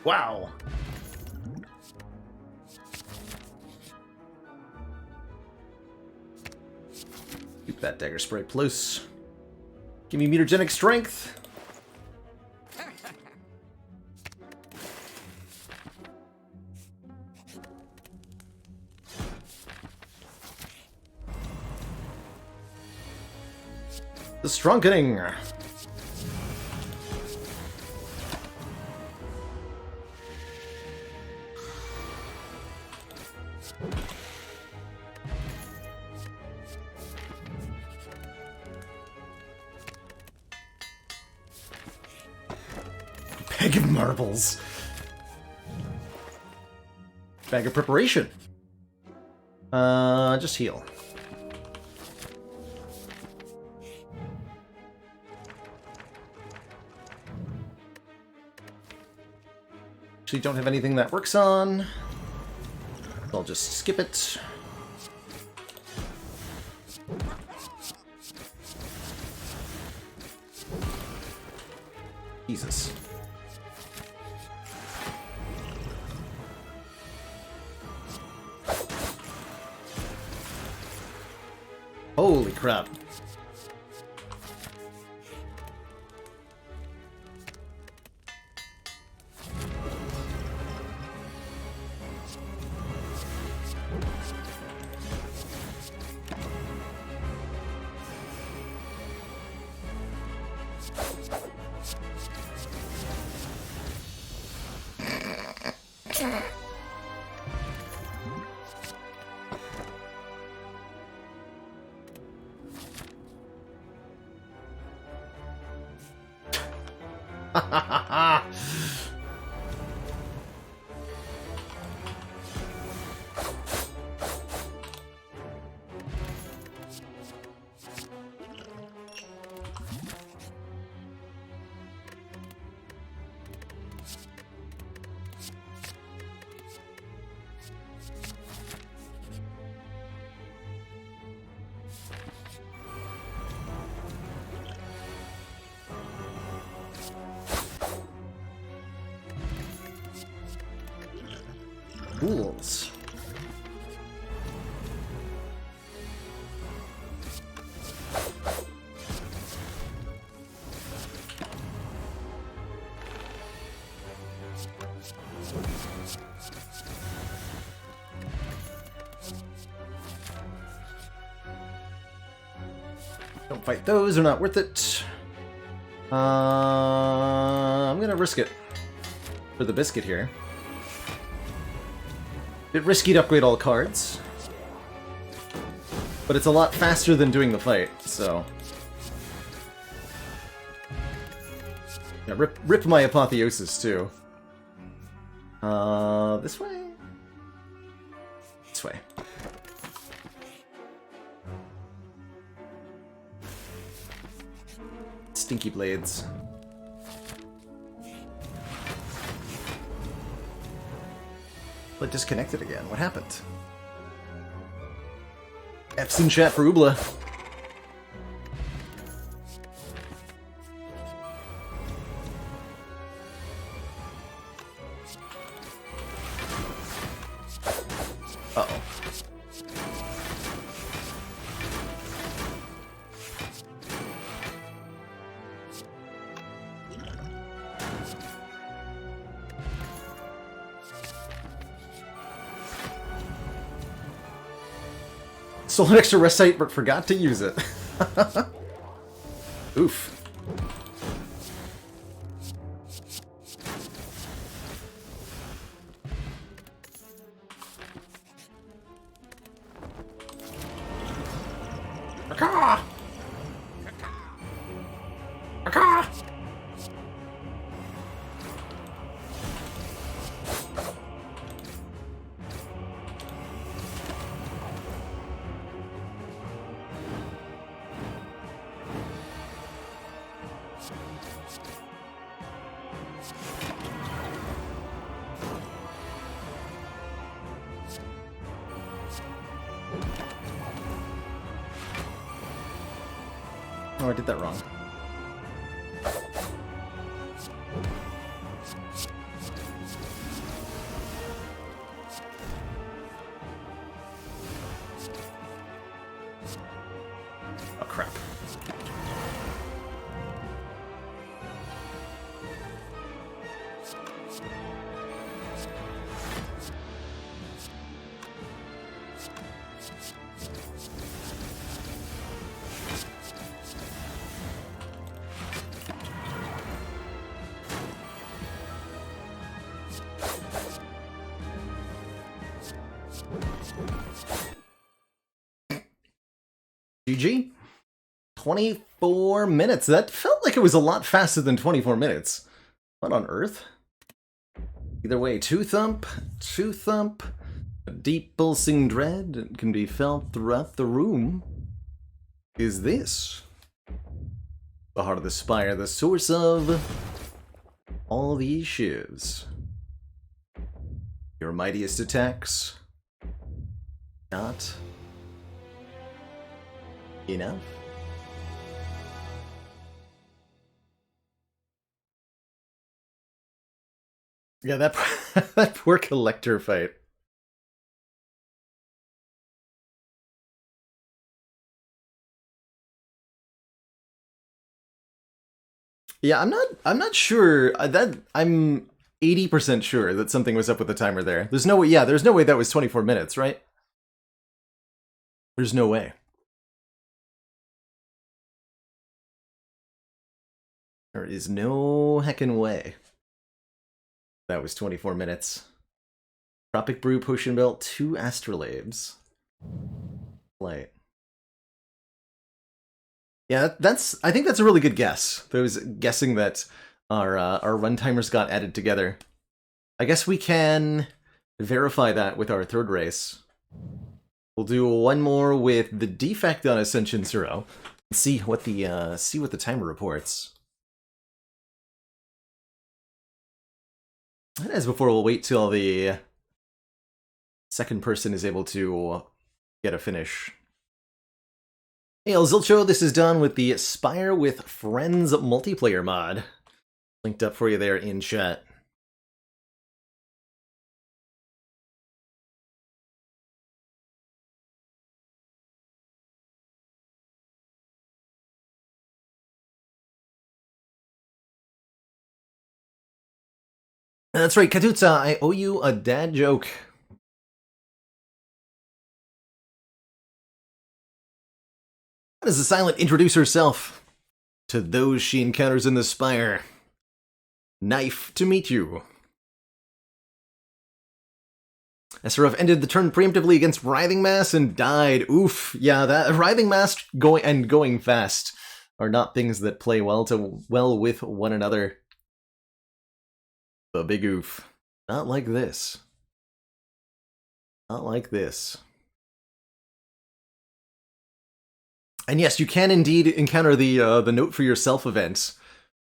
[SPEAKER 1] Wow. Keep that Dagger Spray Plus. Give me mutagenic strength. The Strunkening! Bag of marbles. Bag of preparation. Just heal. Actually don't have anything that works on. I'll just skip it. Jesus. Holy crap. Rules. Don't fight those, they're not worth it. I'm gonna risk it for the biscuit here. Bit risky to upgrade all cards, but it's a lot faster than doing the fight, so... Yeah, rip my apotheosis, too. This way? This way. Stinky blades. But disconnected again. What happened? F's in chat for Obra. Uh-oh. Sold an extra rest site, but forgot to use it. Oof. Aka! Aka! Oh, I did that wrong. Oh, crap. GG. 24 minutes. That felt like it was a lot faster than 24 minutes. What on earth? Either way, two thump. A deep pulsing dread can be felt throughout the room. Is this the heart of the Spire, the source of all these shivs? Your mightiest attacks? Not enough? Yeah, that that poor collector fight. Yeah, I'm not sure that I'm 80% sure that something was up with the timer there. There's no way, yeah, there's no way that was 24 minutes, right? There's no way. There is no heckin' way that was 24 minutes. Tropic Brew, Potion Belt, 2 Astrolabes. Light. Yeah, I think that's a really good guess. I was guessing that our run timers got added together. I guess we can verify that with our third race. We'll do one more with the defect on Ascension Zero and see what the timer reports. And as before, we'll wait till the second person is able to get a finish. Hey, El Zilcho, this is done with the Spire with Friends multiplayer mod. Linked up for you there in chat. That's right, Katutsa, I owe you a dad joke. How does the Silent introduce herself to those she encounters in the Spire? Knife to meet you. Esarov ended the turn preemptively against Writhing Mass and died. Oof. Yeah, that Writhing Mass going fast are not things that play well with one another. The big oof. Not like this. Not like this. And yes, you can indeed encounter the Note for Yourself event,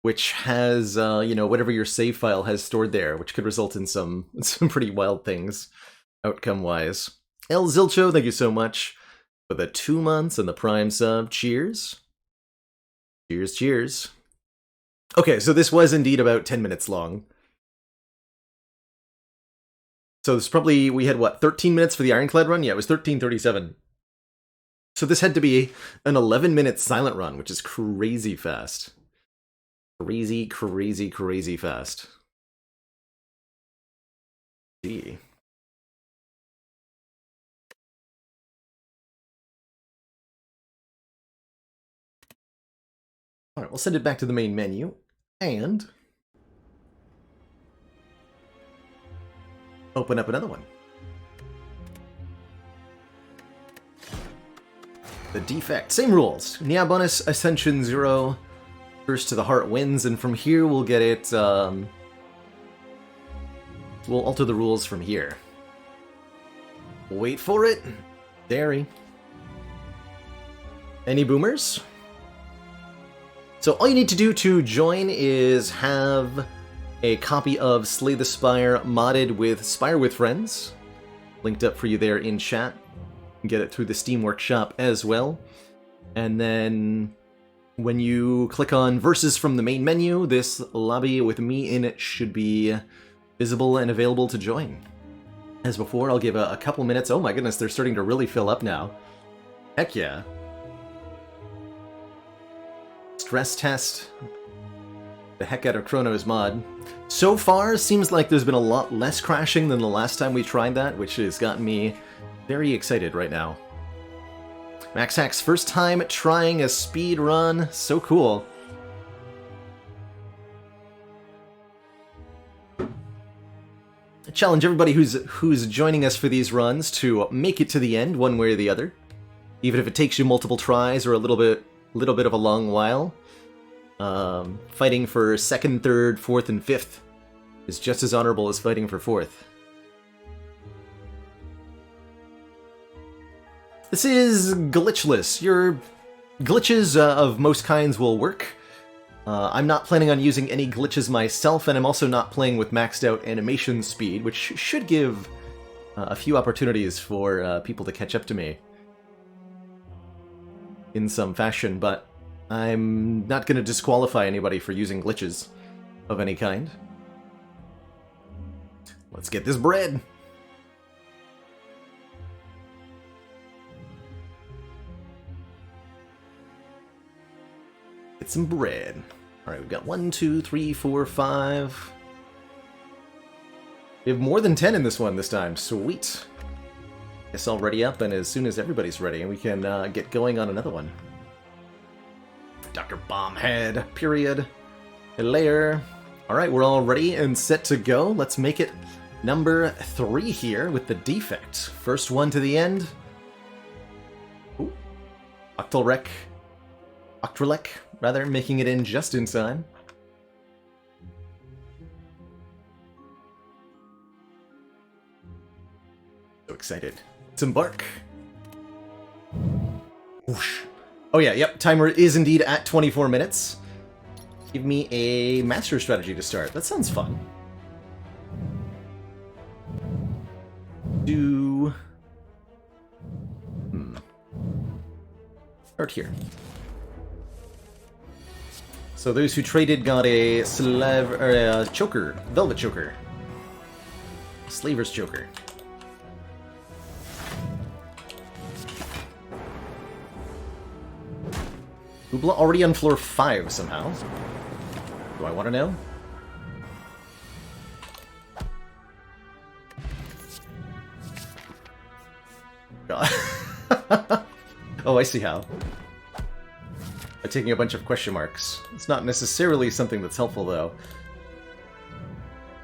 [SPEAKER 1] which has, whatever your save file has stored there, which could result in some pretty wild things, outcome-wise. El Zilcho, thank you so much for the 2 months and the Prime sub. Cheers. Cheers, cheers. Okay, so this was indeed about 10 minutes long. So this probably, we had, 13 minutes for the Ironclad run? Yeah, it was 13:37. So this had to be an 11-minute silent run, which is crazy fast. Crazy, crazy, crazy fast. Gee. Alright, we'll send it back to the main menu, and open up another one. The defect. Same rules. Nia bonus, Ascension 0. First to the heart wins, and from here we'll get it, we'll alter the rules from here. Wait for it. Dairy. Any boomers? So all you need to do to join is have a copy of Slay the Spire modded with Spire with Friends. Linked up for you there in chat. Get it through the Steam Workshop as well. And then when you click on Versus from the main menu, this lobby with me in it should be visible and available to join. As before, I'll give a couple minutes. Oh my goodness, they're starting to really fill up now. Heck yeah. Stress test. The heck out of Chrono's mod. So far, seems like there's been a lot less crashing than the last time we tried that, which has gotten me very excited right now. Max Hack's first time trying a speed run. So cool. I challenge everybody who's joining us for these runs to make it to the end one way or the other. Even if it takes you multiple tries or a little bit of a long while. Fighting for 2nd, 3rd, 4th, and 5th is just as honorable as fighting for 4th. This is glitchless. Your glitches of most kinds will work. I'm not planning on using any glitches myself, and I'm also not playing with maxed out animation speed, which should give a few opportunities for people to catch up to me in some fashion, but I'm not going to disqualify anybody for using glitches of any kind. Let's get this bread! Get some bread. Alright, we've got 1, 2, 3, 4, 5. We have more than 10 in this one this time. Sweet. Guess I'll ready up, and as soon as everybody's ready, we can get going on another one. Dr. Bombhead, period. Layer. Alright, we're all ready and set to go. Let's make it number 3 here with the defect. First one to the end. Ooh. Octrelec, rather, making it in just in time. So excited. Let's embark. Whoosh. Oh yeah, yep, timer is indeed at 24 minutes. Give me a master strategy to start. That sounds fun. Start here. So those who traded got a choker, velvet choker. Slaver's choker. Ubla already on floor 5 somehow. Do I want to know? Oh, I see how. By taking a bunch of question marks. It's not necessarily something that's helpful, though.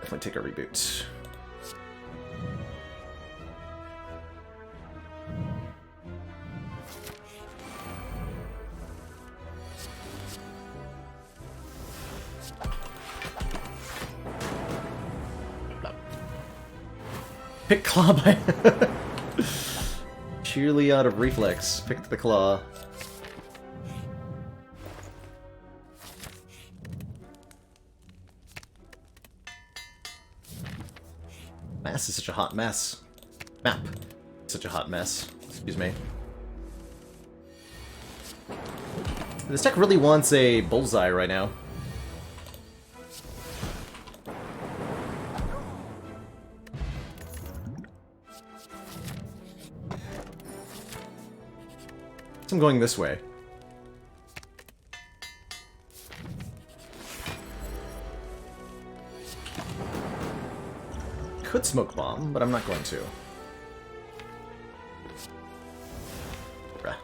[SPEAKER 1] Definitely take a reboot. Pick claw by... Sheerly out of reflex. Picked the claw. Mass is such a hot mess. Map. Such a hot mess. Excuse me. This deck really wants a bullseye right now. I'm going this way. Could smoke bomb, but I'm not going to. Bruh.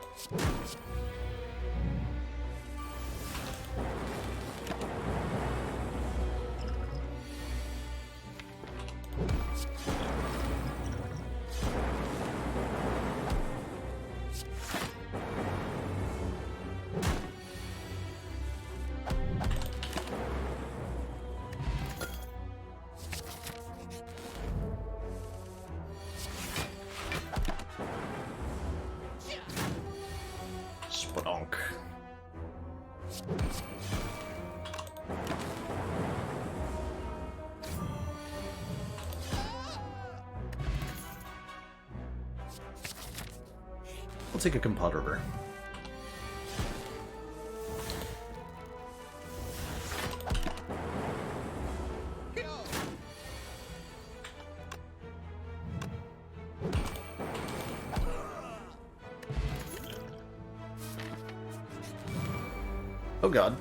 [SPEAKER 1] Spadonk. We'll take a Compod River. Oh god.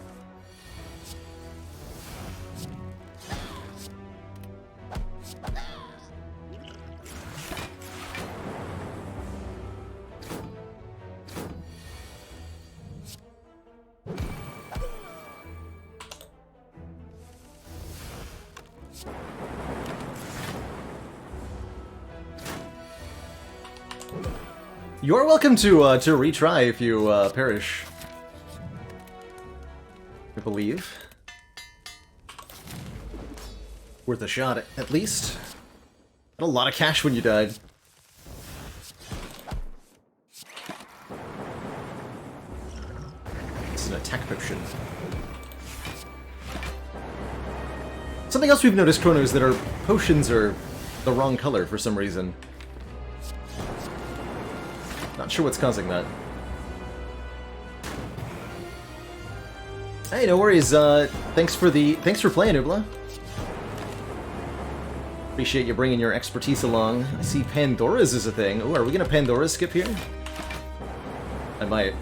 [SPEAKER 1] You're welcome to retry if you perish. I believe. Worth a shot, at least. Had a lot of cash when you died. This is an attack potion. Something else we've noticed, Chrono, is that our potions are the wrong color for some reason. Not sure what's causing that. Hey, no worries. Thanks for playing, Ubla. Appreciate you bringing your expertise along. I see Pandora's is a thing. Oh, are we gonna Pandora skip here? I might.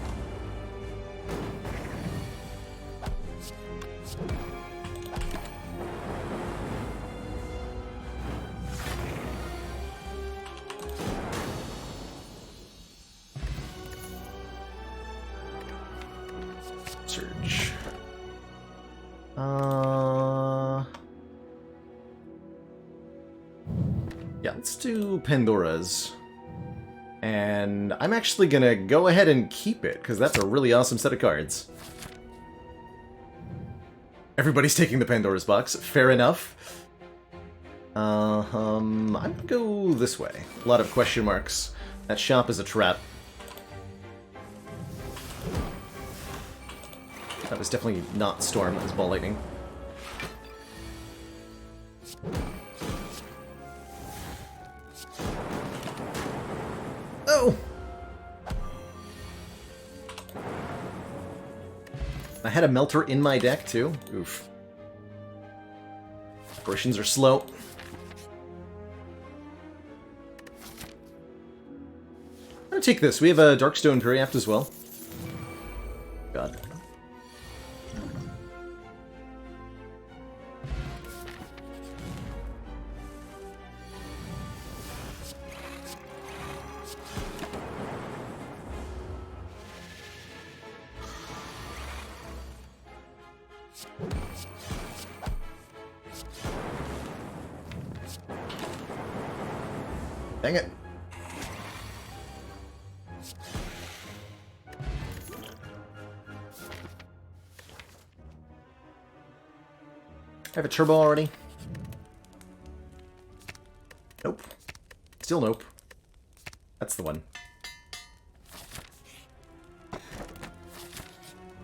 [SPEAKER 1] Surge. Yeah, let's do Pandora's. And I'm actually gonna go ahead and keep it, because that's a really awesome set of cards. Everybody's taking the Pandora's box. Fair enough. I'm gonna go this way. A lot of question marks. That shop is a trap. That was definitely not Storm, that was Ball Lightning. Oh! I had a Melter in my deck, too. Oof. Operations are slow. I'm gonna take this. We have a Darkstone Periapt as well. God. Dang it. I have a turbo already. Nope. Still nope. That's the one.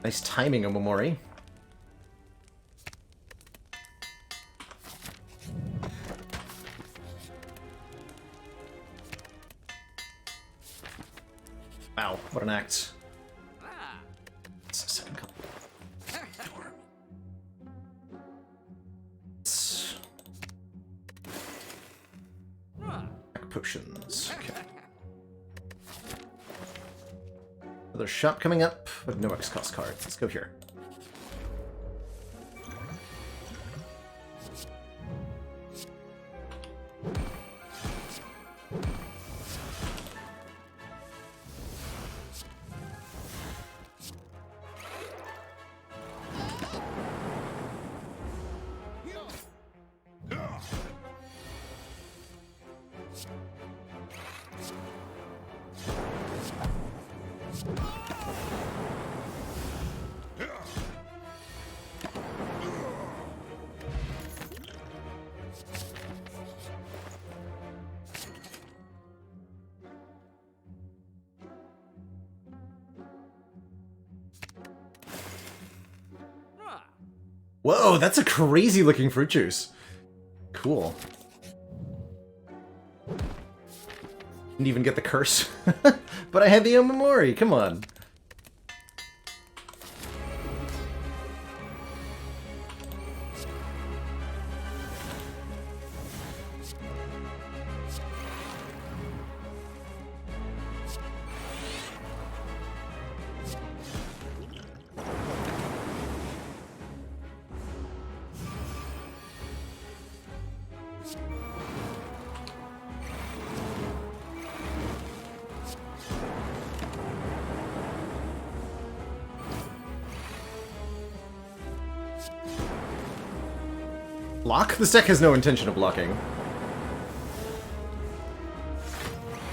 [SPEAKER 1] Nice timing, Omamori. Wow, what an act. Second couple. Potions. Okay. Another shop coming up, but no X-cost cards. Let's go here. Whoa, that's a crazy looking fruit juice. Cool. Didn't even get the curse. But I had the Omamori, come on. Block? This deck has no intention of blocking.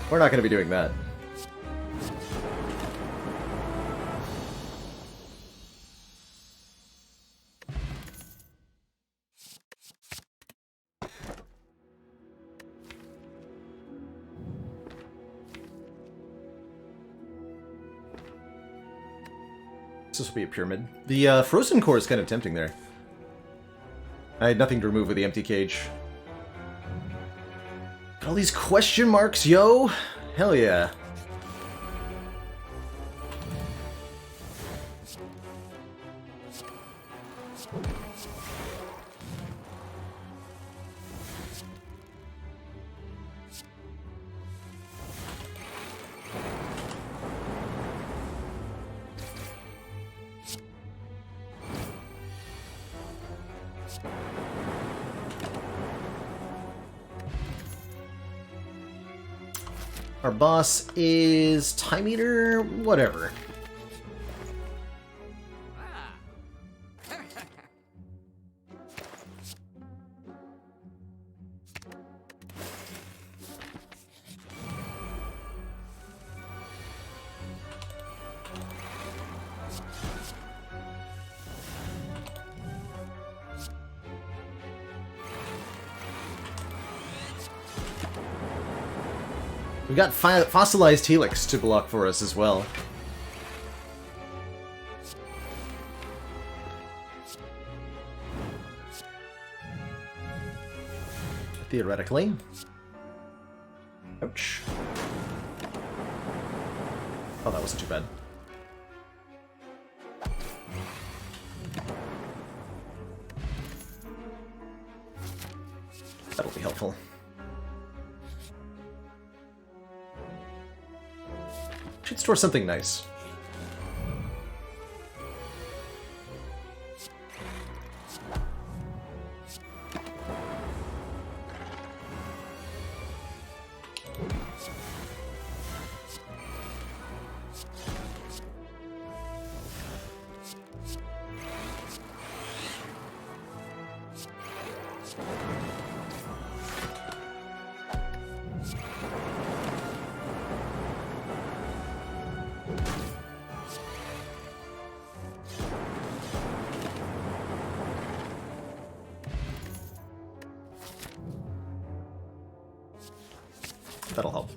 [SPEAKER 1] We're not going to be doing that. This will be a pyramid. The frozen core is kind of tempting there. I had nothing to remove with the empty cage. Got all these question marks, yo! Hell yeah. Our boss is Time Eater, whatever. We got fossilized helix to block for us as well. Theoretically. Ouch. Oh, that wasn't too bad. That'll be helpful. Should store something nice. that'll help.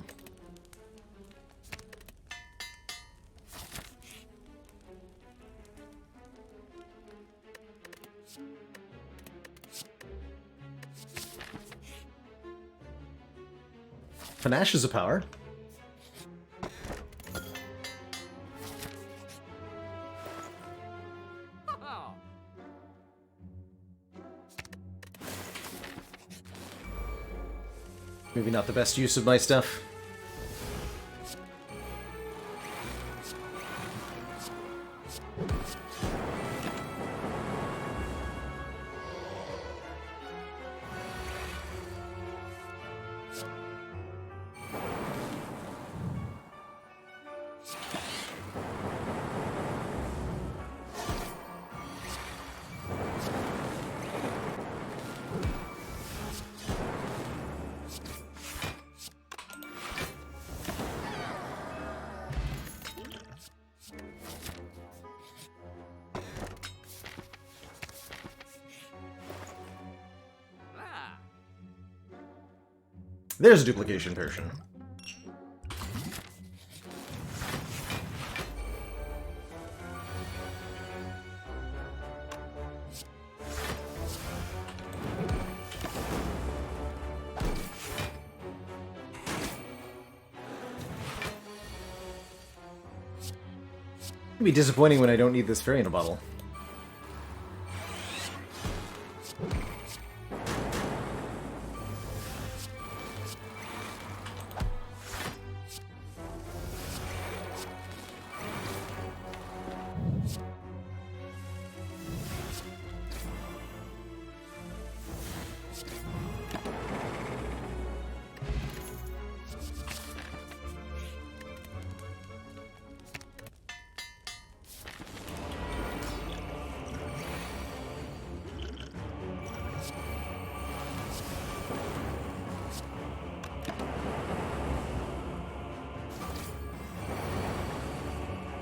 [SPEAKER 1] Panache is a power. Maybe not the best use of my stuff. There's a duplication version. It'd be disappointing when I don't need this fairy in a bottle.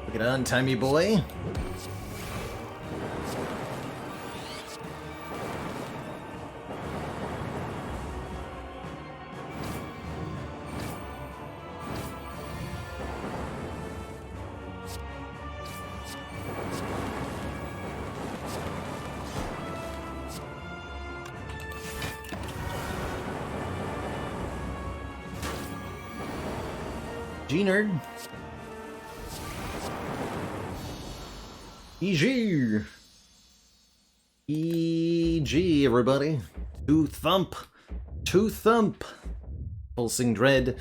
[SPEAKER 1] Look it on, timey boy. G-nerd. EG. EG, everybody. To thump. To thump. Pulsing dread.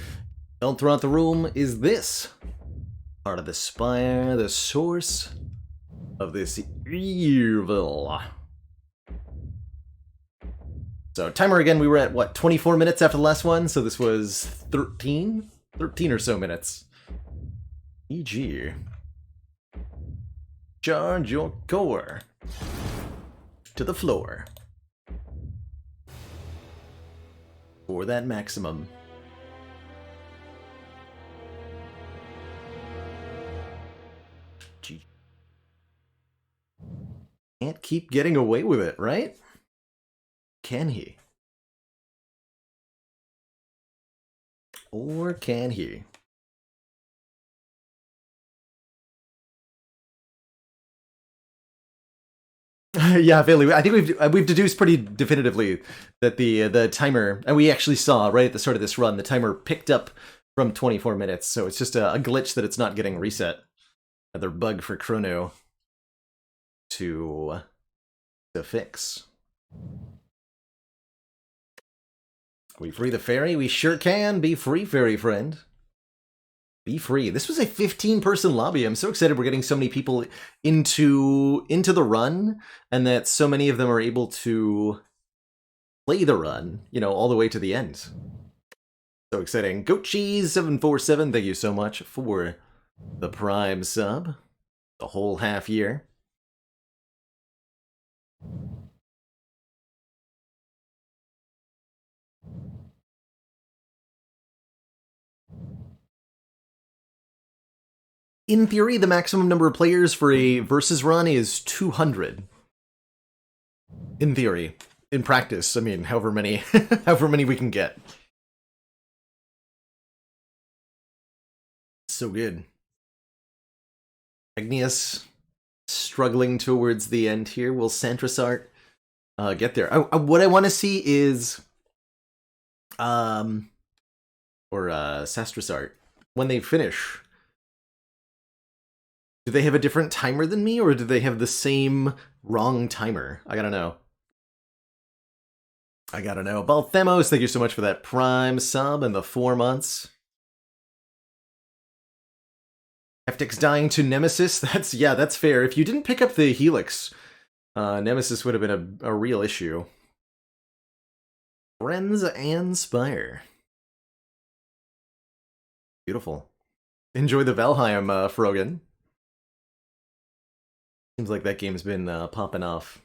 [SPEAKER 1] Felt throughout the room is this. Part of the Spire, the source of this evil. So, timer again, we were at, what, 24 minutes after the last one? So this was 13? 13 or so minutes. EG. Charge your core to the floor for that maximum. Gee. Can't keep getting away with it, right? Can he? Or can he? Yeah, Bailey, I think we've deduced pretty definitively that the timer, and we actually saw right at the start of this run, the timer picked up from 24 minutes, so it's just a glitch that it's not getting reset. Another bug for Chrono to fix. We free the fairy? We sure can. Be free, fairy friend. Be free. This was a 15-person lobby. I'm so excited we're getting so many people into the run, and that so many of them are able to play the run, you know, all the way to the end. So exciting. Goat Cheese 747, thank you so much for the Prime sub. The whole half year. In theory, the maximum number of players for a versus run is 200. In theory. In practice, I mean, however many we can get. So good. Agnias struggling towards the end here. Will Santrasart get there? What I want to see is, or Sastrasart, when they finish, do they have a different timer than me, or do they have the same wrong timer? I gotta know. I gotta know. Balthemos, thank you so much for that Prime sub and the 4 months. Heptic's dying to Nemesis. That's fair. If you didn't pick up the Helix, Nemesis would have been a real issue. Friends and Spire. Beautiful. Enjoy the Valheim, Frogan. Seems like that game's been popping off.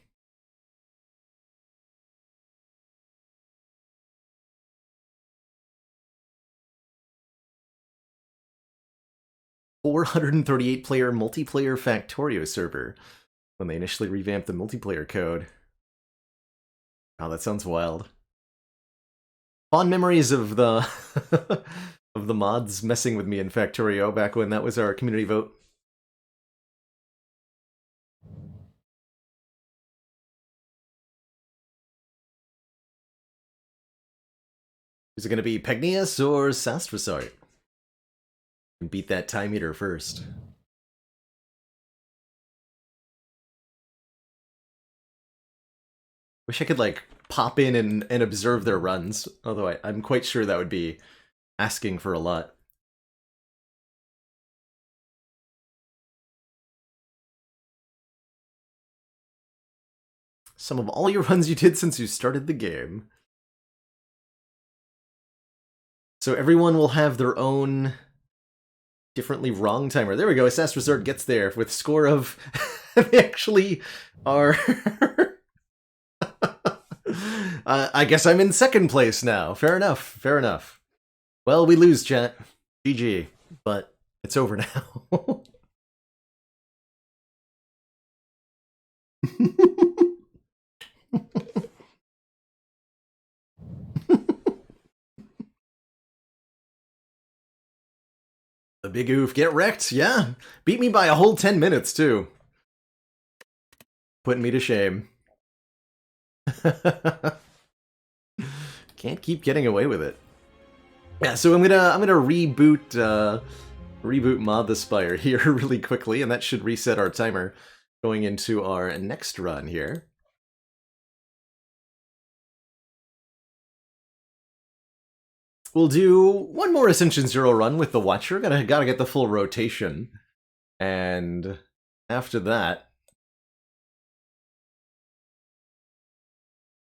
[SPEAKER 1] ...438-player multiplayer Factorio server when they initially revamped the multiplayer code. Oh, that sounds wild. Fond memories of the of the mods messing with me in Factorio back when that was our community vote. Is it going to be Pegnius or Sastrasart? Beat that time eater first. Wish I could, like, pop in and observe their runs, although I'm quite sure that would be asking for a lot. Some of all your runs you did since you started the game. So everyone will have their own differently wrong timer. There we go. Assassin's Resort gets there with score of... they actually are... I guess I'm in second place now. Fair enough. Fair enough. Well, we lose, chat. GG. But it's over now. The big oof, get wrecked, yeah. Beat me by a whole 10 minutes, too. Putting me to shame. Can't keep getting away with it. Yeah, so I'm gonna reboot reboot Mod the Spire here really quickly, and that should reset our timer going into our next run here. We'll do one more Ascension Zero run with the Watcher. Gotta get the full rotation. And after that,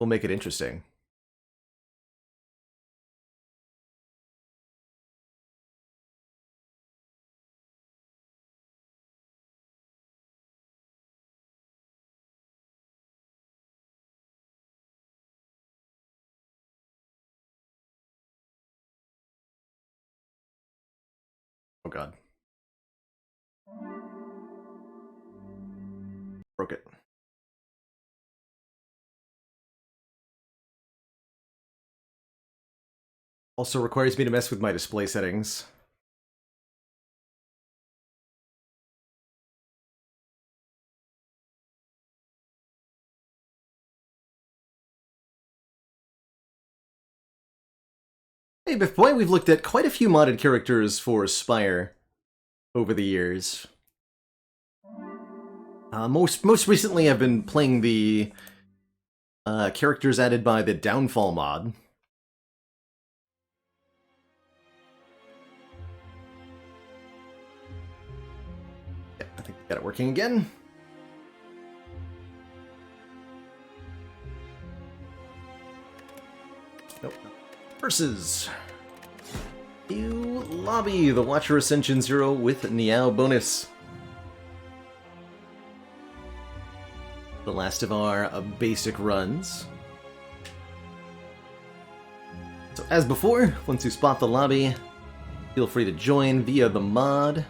[SPEAKER 1] we'll make it interesting. Oh god. Broke it. Also requires me to mess with my display settings. Hey, Biffboy, we've looked at quite a few modded characters for Spire over the years. Most recently, I've been playing the characters added by the Downfall mod. Yeah, I think we got it working again. Nope. Versus you lobby the Watcher Ascension Zero with Niao bonus. The last of our basic runs. So as before, once you spot the lobby, feel free to join via the mod.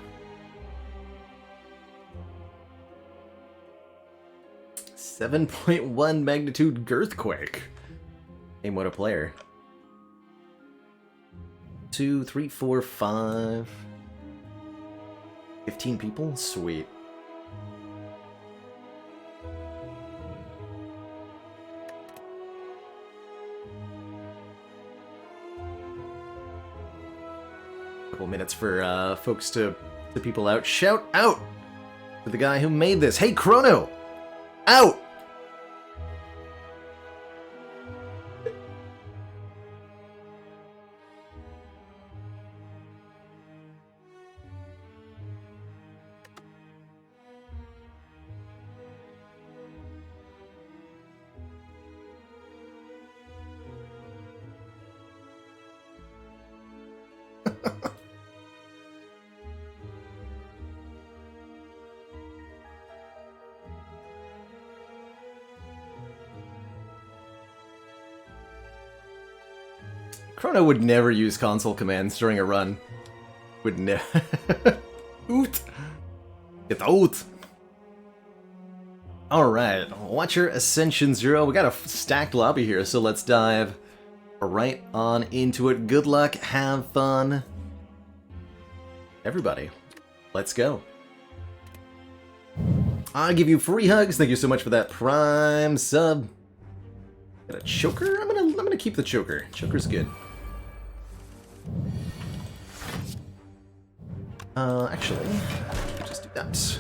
[SPEAKER 1] .1 magnitude Girthquake. Name what a player. 2, 3, 4, 5. 15 people? Sweet. Couple minutes for folks to people out. Shout out to the guy who made this. Hey, Chrono! Out! Chrono would never use console commands during a run. Would never. Oot! Get out! Alright, Watcher Ascension 0. We got a stacked lobby here, so let's dive right on into it. Good luck, have fun. Everybody, let's go. I'll give you free hugs. Thank you so much for that Prime sub. Got a choker? I'm gonna keep the choker. Choker's good. Actually, just do that.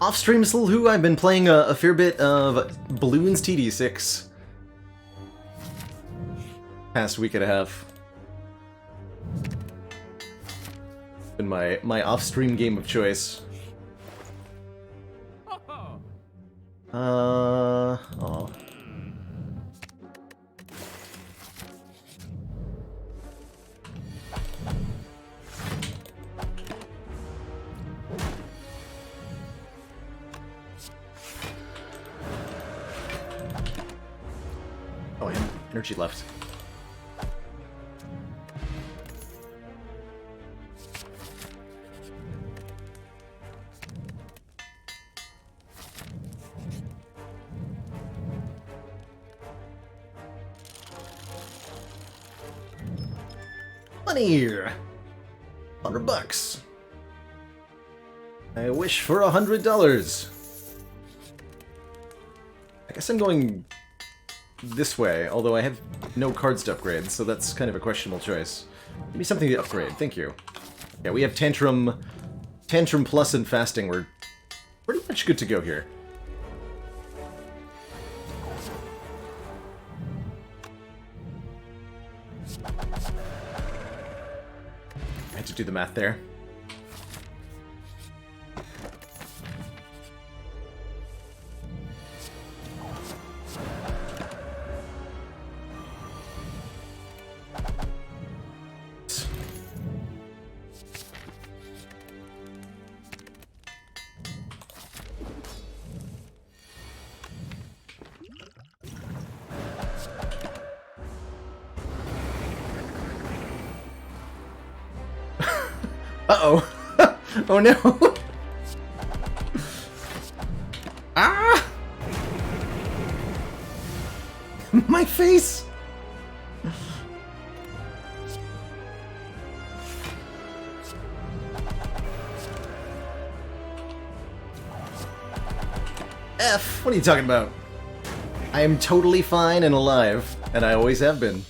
[SPEAKER 1] Off stream, who I've been playing a fair bit of Balloons TD6. Past week and a half. Been my off-stream game of choice. Oh. Oh, I have energy left. Money! $100. I wish for $100. I guess I'm going this way, although I have no cards to upgrade, so that's kind of a questionable choice. Give me something to upgrade, thank you. Yeah, we have Tantrum Plus and Fasting. We're pretty much good to go here. I had to do the math there. Uh-oh. Oh no. Ah! My face! F, what are you talking about? I am totally fine and alive, and I always have been.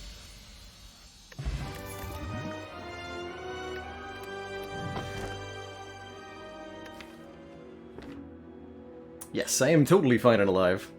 [SPEAKER 1] Yes, I am totally fine and alive.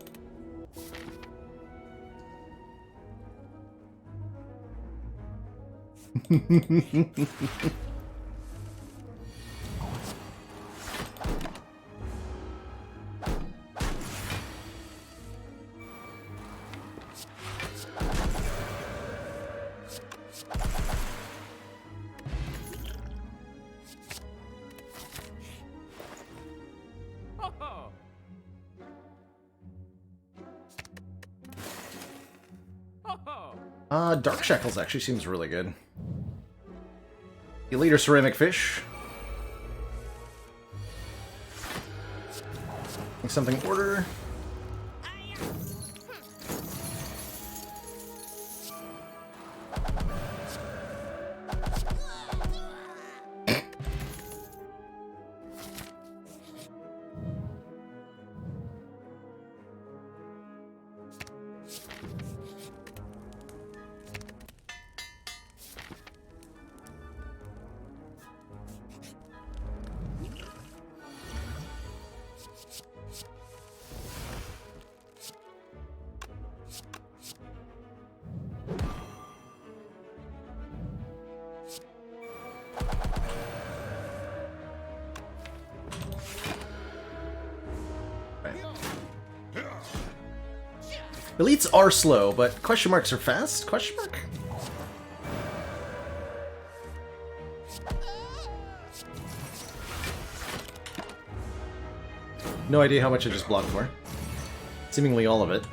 [SPEAKER 1] Dark Shackles actually seems really good. Elite Ceramic Fish. Something order. Elites are slow, but question marks are fast? Question mark? No idea how much I just blocked for. Seemingly all of it.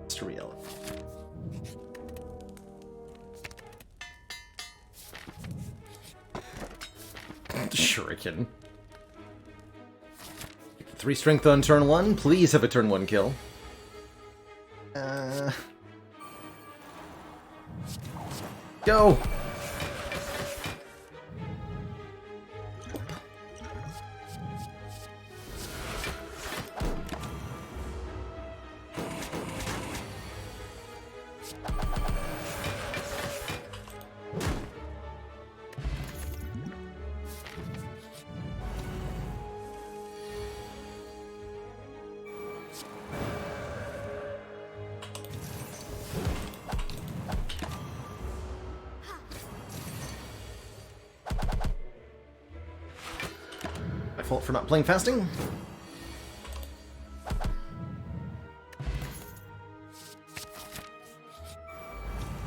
[SPEAKER 1] Mr. Riel. Shuriken. 3 strength on turn 1. Please have a turn 1 kill. Go! My fault for not playing fasting.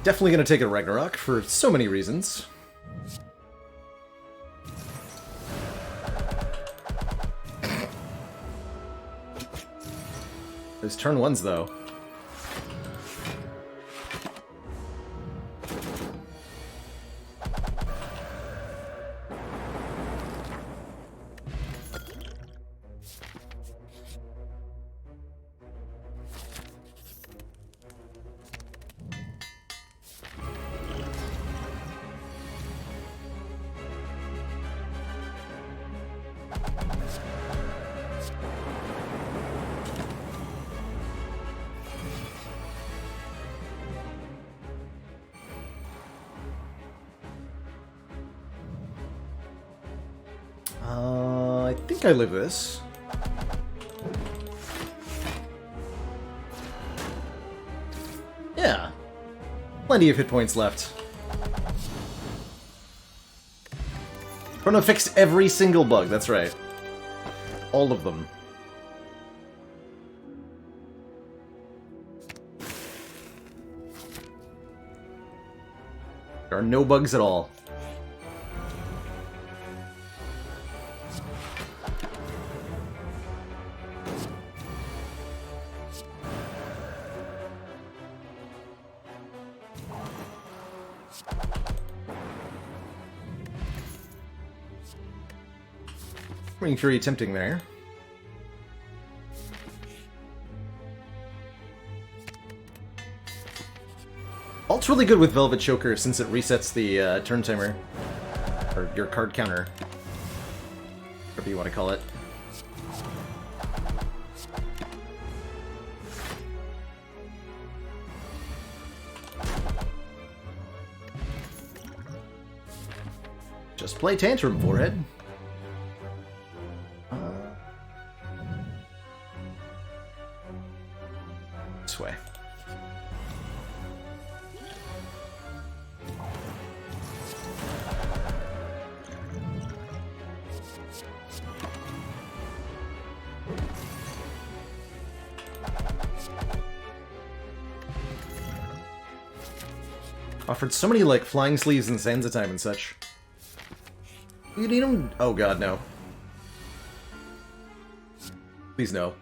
[SPEAKER 1] Definitely gonna take a Ragnarok for so many reasons. Those turn 1s though. I think I live this. Yeah. Plenty of hit points left. Chrono fixed every single bug, that's right. All of them. There are no bugs at all. Ring Fury tempting there. Alt's really good with Velvet Choker since it resets the turn timer. Or your card counter. Whatever you want to call it. Just play Tantrum, Forehead. This way. Offered so many, like, flying sleeves and Sansa time and such. You need them? Oh god, no. Please no.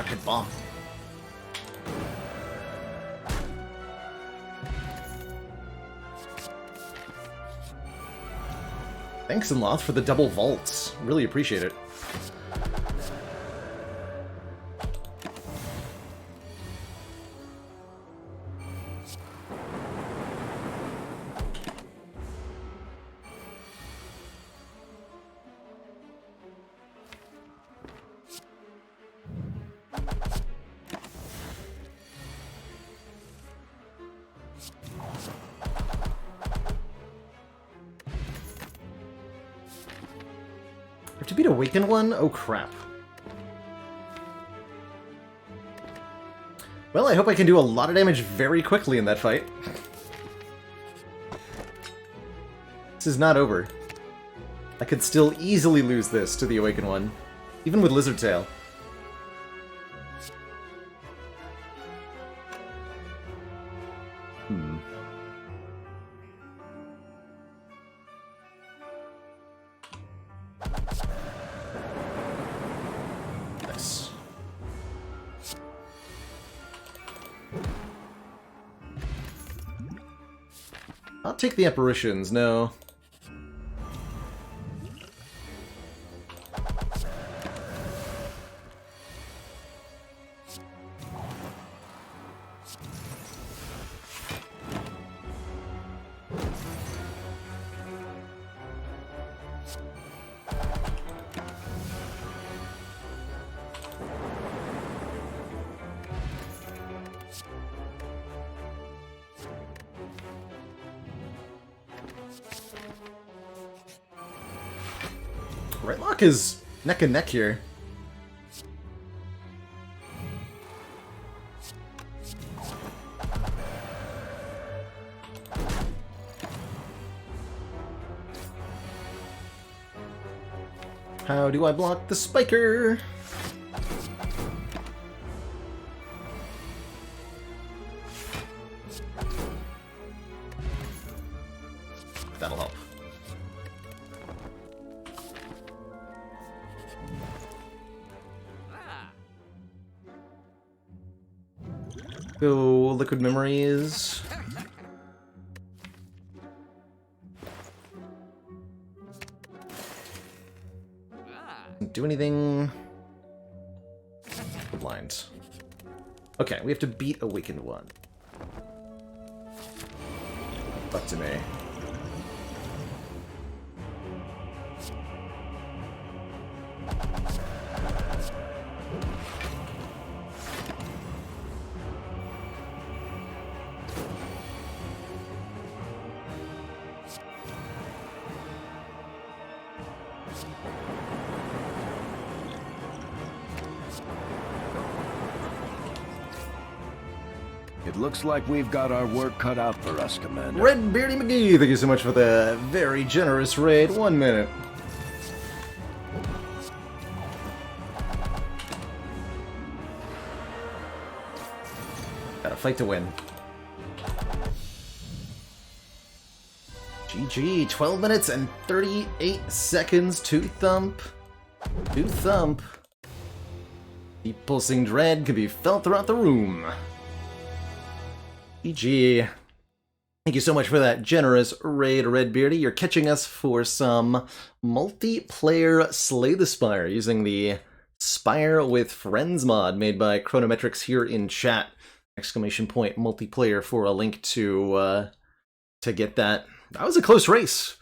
[SPEAKER 1] Hit bomb. Thanks, Inloth, for the double vaults. Really appreciate it. have to beat Awakened One? Oh crap. Well, I hope I can do a lot of damage very quickly in that fight. This is not over. I could still easily lose this to the Awakened One, even with Lizard Tail. Nice. I'll take the apparitions, no. Rightlock is neck and neck here. How do I block the spiker? That'll help. Go Liquid Memories. Do anything. Blind. Okay, we have to beat Awakened One. Fuck to me.
[SPEAKER 15] It looks like we've got our work cut out for us, Commander.
[SPEAKER 1] Red Beardy McGee, thank you so much for the very generous raid. 1 minute. Gotta fight to win. GG, 12 minutes and 38 seconds to thump. To thump. The pulsing dread can be felt throughout the room. GG. Thank you so much for that generous raid, Redbeardy. You're catching us for some multiplayer Slay the Spire using the Spire with Friends mod made by Chronometrics here in chat. Exclamation point multiplayer for a link to get that. That was a close race.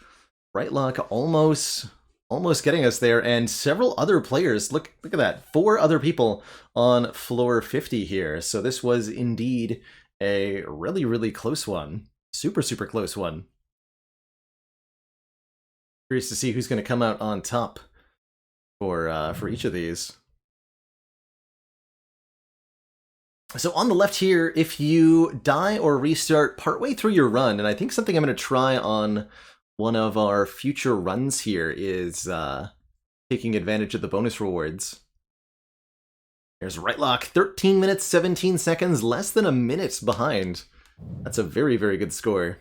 [SPEAKER 1] Rightlock almost getting us there, and several other players. Look at that. 4 other people on floor 50 here. So this was indeed a really, really close one. Super, super close one. Curious to see who's going to come out on top for each of these. So on the left here, if you die or restart partway through your run, and I think something I'm going to try on one of our future runs here is taking advantage of the bonus rewards. There's Rightlock, 13 minutes, 17 seconds, less than a minute behind. That's a very, very good score.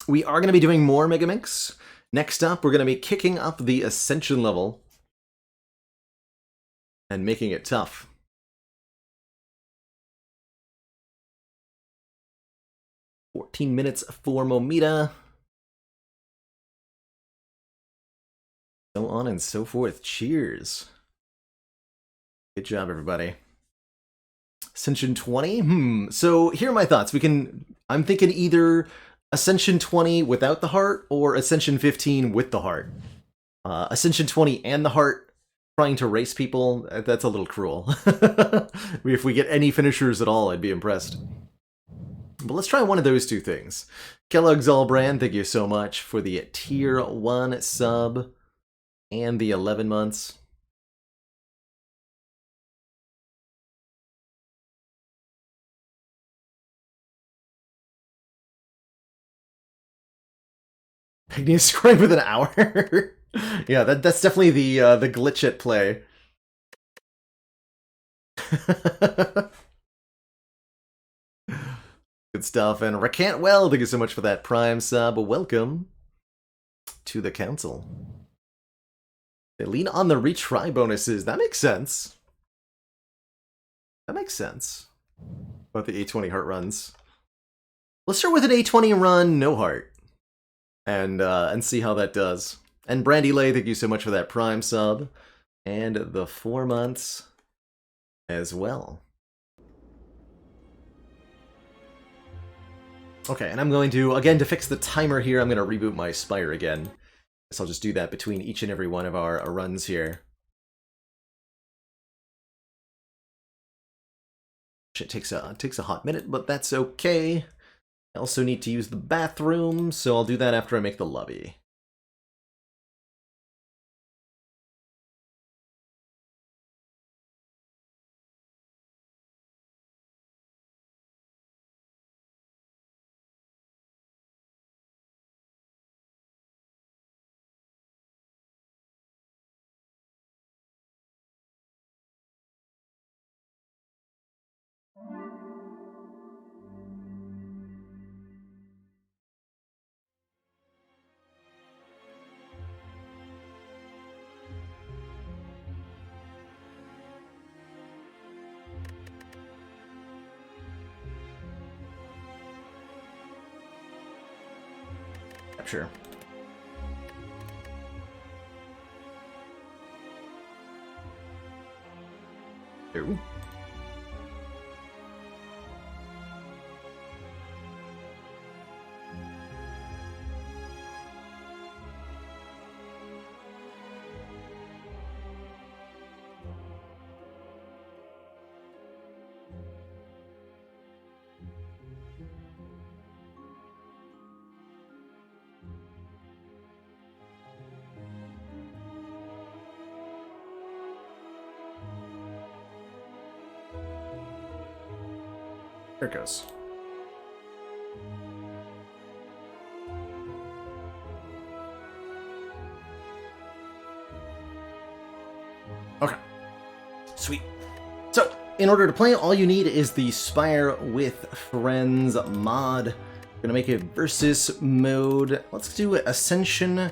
[SPEAKER 1] We are going to be doing more Mega Mix. Next up, we're going to be kicking up the Ascension level and making it tough. $14 minutes for Momita. So on and so forth. Cheers. Good job, everybody. Ascension 20? So here are my thoughts. I'm thinking either Ascension 20 without the heart or Ascension 15 with the heart. Ascension 20 and the heart trying to race people, that's a little cruel. If we get any finishers at all, I'd be impressed. But let's try one of those two things. Kellogg's All Brand, thank you so much for the tier 1 sub and the 11 months. Pygmy is scoring with an hour. Yeah, that's definitely the glitch at play. Good stuff. And Recant Well, thank you so much for that Prime sub. Welcome to the council. They lean on the retry bonuses. That makes sense. That makes sense. About the A20 heart runs. Let's start with an A20 run, no heart. And see how that does. And Brandy Lay, thank you so much for that Prime sub. And the 4 months as well. Okay, and I'm going to, again, to fix the timer here, I'm going to reboot my Spire again. So I'll just do that between each and every one of our runs here. It takes a hot minute, but that's okay. I also need to use the bathroom, so I'll do that after I make the lobby. Sure. Ooh. There it goes. Okay. Sweet. So, in order to play, all you need is the Spire with Friends mod. We're gonna make it versus mode. Let's do Ascension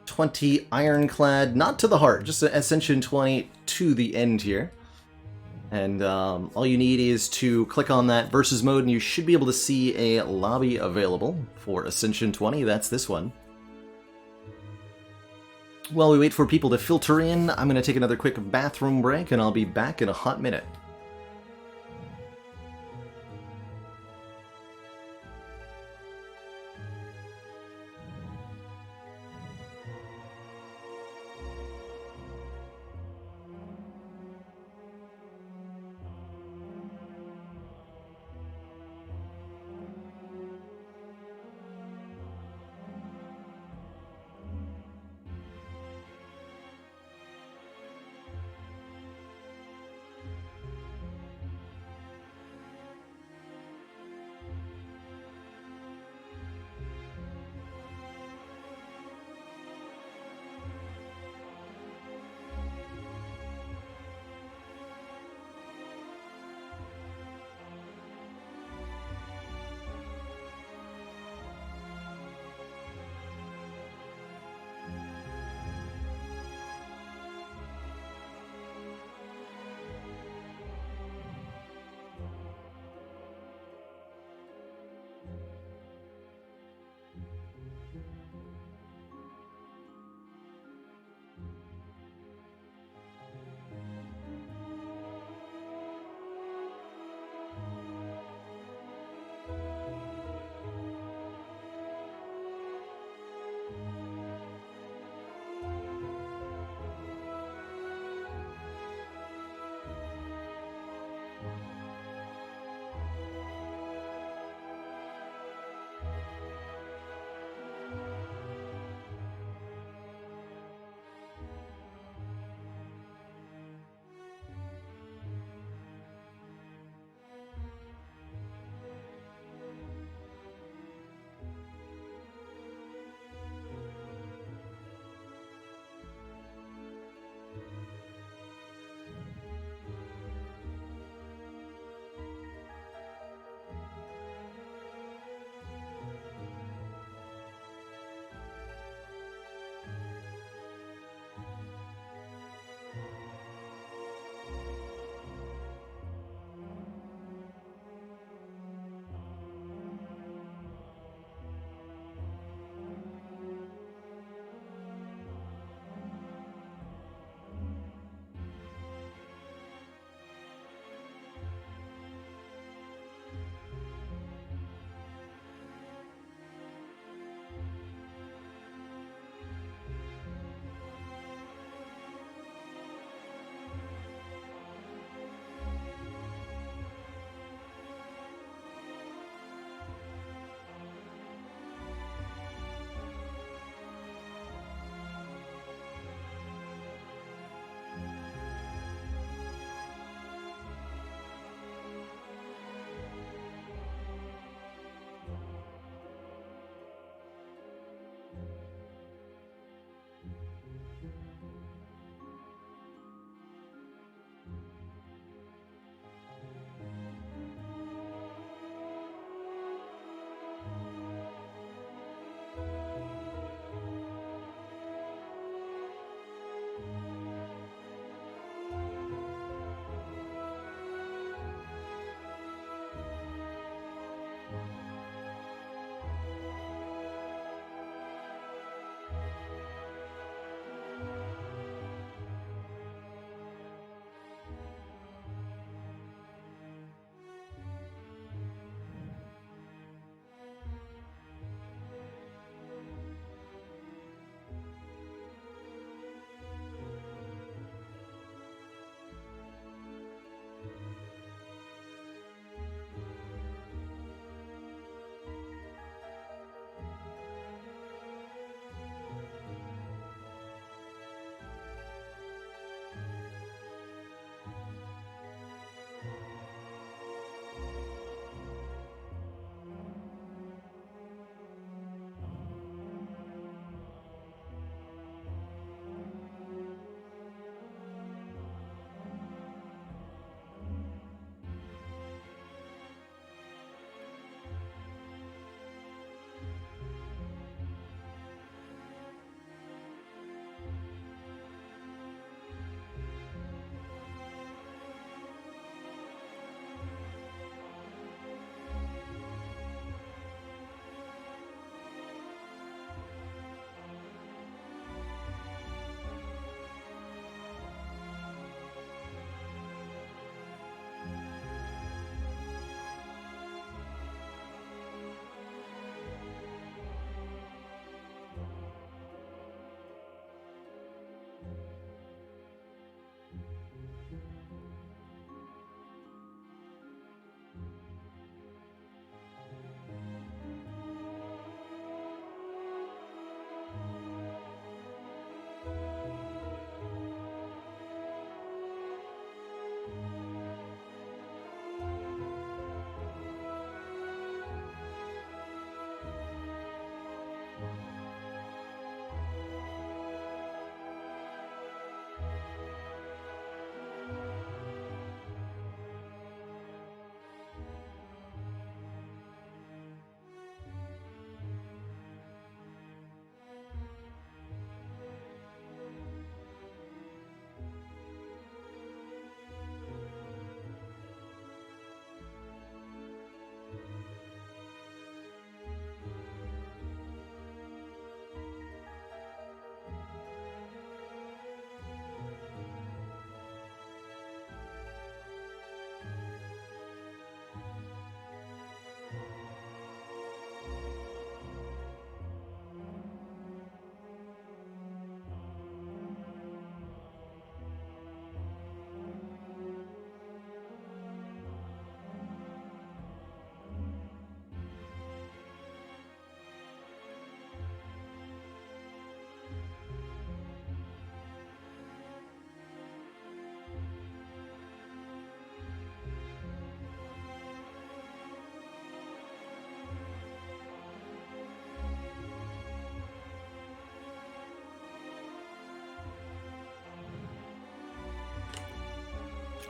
[SPEAKER 1] 20 Ironclad, not to the heart, just Ascension 20 to the end here. And all you need is to click on that versus mode, and you should be able to see a lobby available for Ascension 20. That's this one. While we wait for people to filter in, I'm going to take another quick bathroom break, and I'll be back in a hot minute.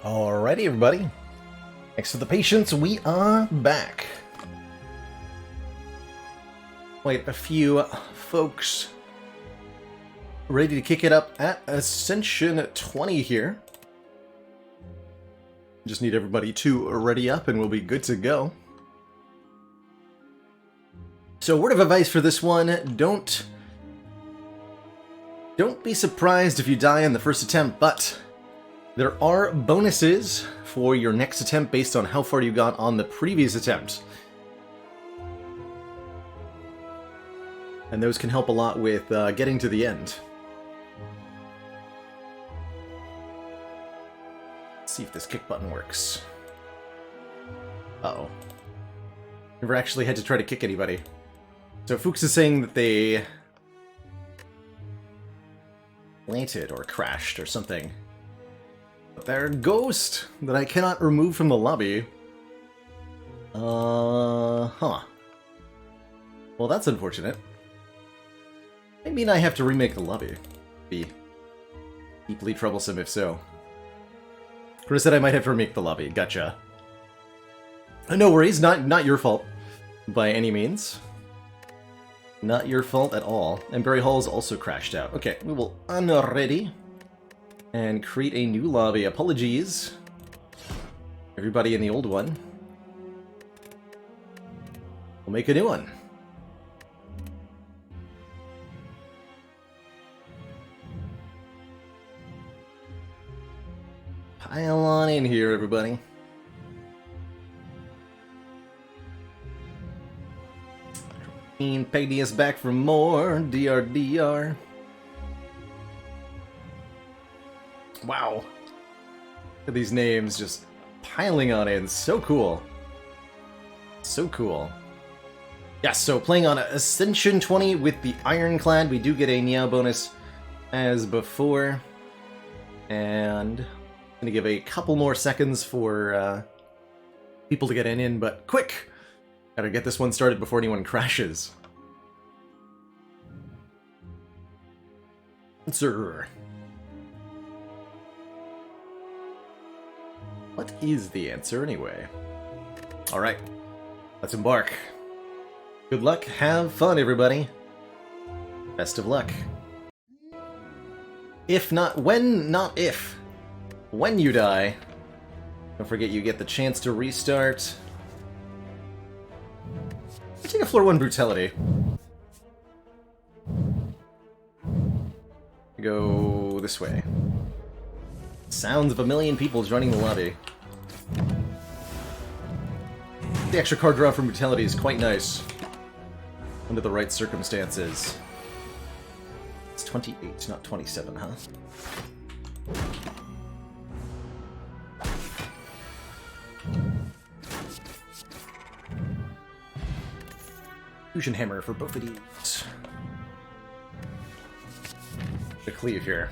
[SPEAKER 1] Alrighty, everybody. Thanks for the patience. We are back. Quite a few folks ready to kick it up at Ascension 20 here. Just need everybody to ready up and we'll be good to go. So, word of advice for this one, don't be surprised if you die in the first attempt, but there are bonuses for your next attempt based on how far you got on the previous attempt. And those can help a lot with getting to the end. Let's see if this kick button works. Uh-oh. Never actually had to try to kick anybody. So Fuchs is saying that they planted or crashed or something. But they're a ghost that I cannot remove from the lobby. Huh. Well, that's unfortunate. I mean, I have to remake the lobby. Be deeply troublesome if so. Chris said I might have to remake the lobby. Gotcha. No worries, not your fault by any means. Not your fault at all. And Barry Hall's also crashed out. Okay, we will unready and create a new lobby. Apologies, everybody in the old one. We'll make a new one. Pile on in here, everybody. Peggy is back for more. DR. Wow. Look at these names just piling on in. So cool. So cool. Yeah, so playing on Ascension 20 with the Ironclad, we do get a Niao bonus as before. And I'm gonna give a couple more seconds for people to get in, but quick! Gotta get this one started before anyone crashes. Sir. What is the answer anyway? Alright, let's embark. Good luck, have fun everybody. Best of luck. If not when, not if. When you die, don't forget you get the chance to restart. Take a floor 1 brutality. Go this way. Sounds of a million people joining the lobby. The extra card draw from brutality is quite nice. Under the right circumstances. It's 28, not 27, huh? Fusion Hammer for both of these. The cleave here.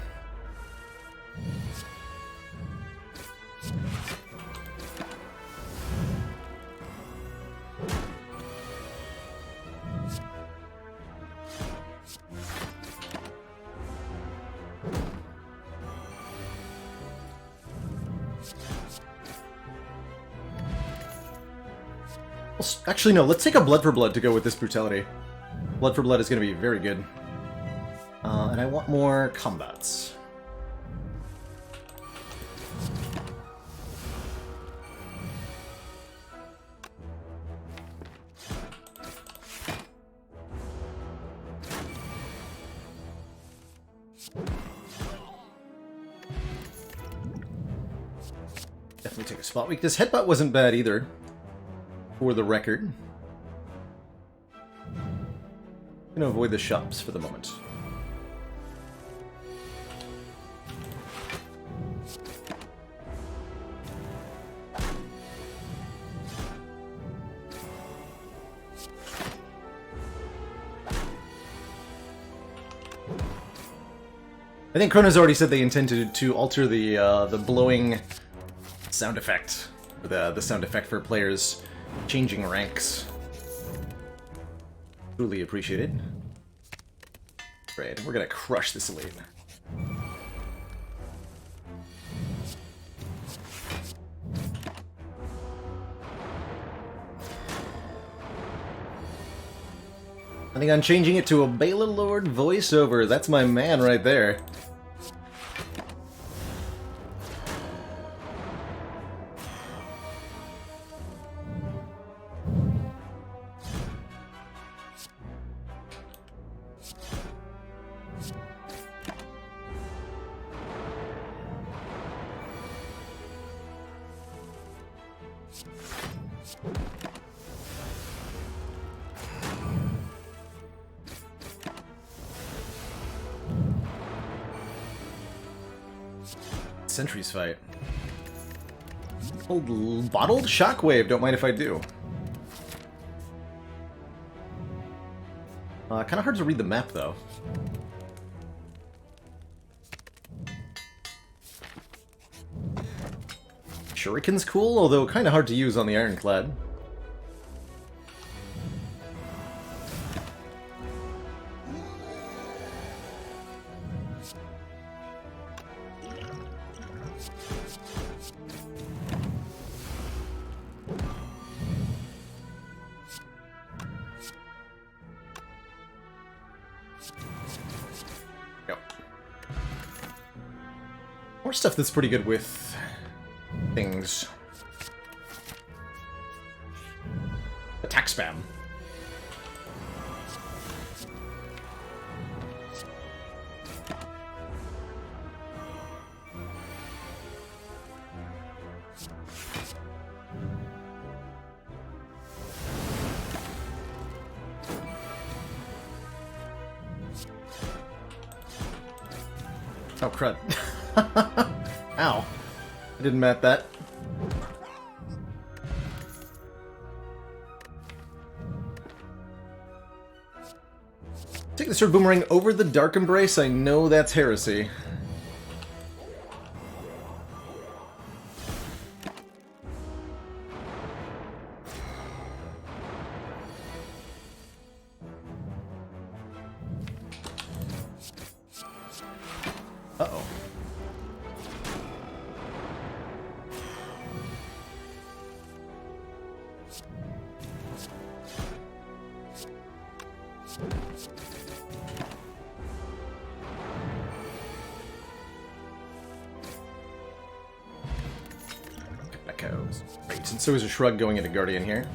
[SPEAKER 1] Actually, no, let's take a Blood for Blood to go with this brutality. Blood for Blood is going to be very good. And I want more combats. Definitely take a spot weakness. Headbutt wasn't bad either, for the record. I'm gonna avoid the shops for the moment. I think Kronos already said they intended to alter the blowing sound effect, the sound effect for players changing ranks. Truly appreciated. Right, we're gonna crush this elite. I think I'm changing it to a Bela Lord voiceover. That's my man right there. Sentries fight. Old bottled shockwave, don't mind if I do. Kind of hard to read the map, though. Shuriken's cool, although kind of hard to use on the Ironclad. More stuff that's pretty good with things. Attack spam. Oh, crud. Ow. I didn't map that. Take the sword boomerang over the Dark Embrace. I know that's heresy. Uh-oh. Echoes. Great, and so is a shrug going into Guardian here.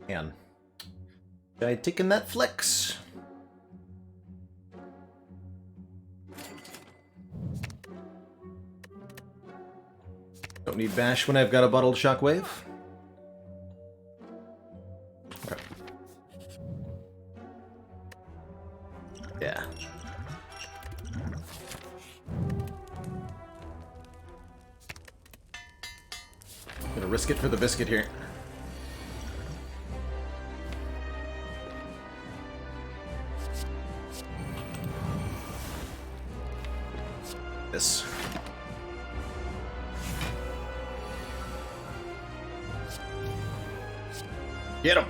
[SPEAKER 1] Man. Guy taking that flex. Don't need bash when I've got a bottled shockwave. Okay. Yeah. Gonna risk it for the biscuit here. This. Get him!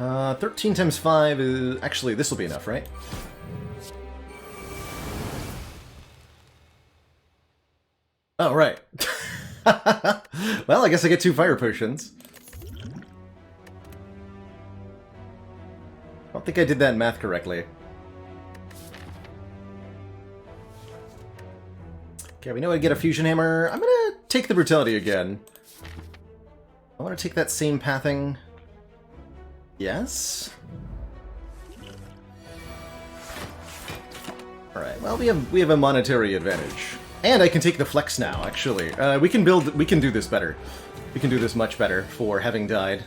[SPEAKER 1] Uh, 13 times 5 is... Actually, this will be enough, right? Oh, right. Well, I guess I get 2 fire potions. I don't think I did that math correctly. Okay, we know I get a fusion hammer. I'm gonna take the brutality again. I want to take that same pathing. Yes. All right. Well, we have a monetary advantage, and I can take the flex now. Actually, we can do this better. We can do this much better for having died.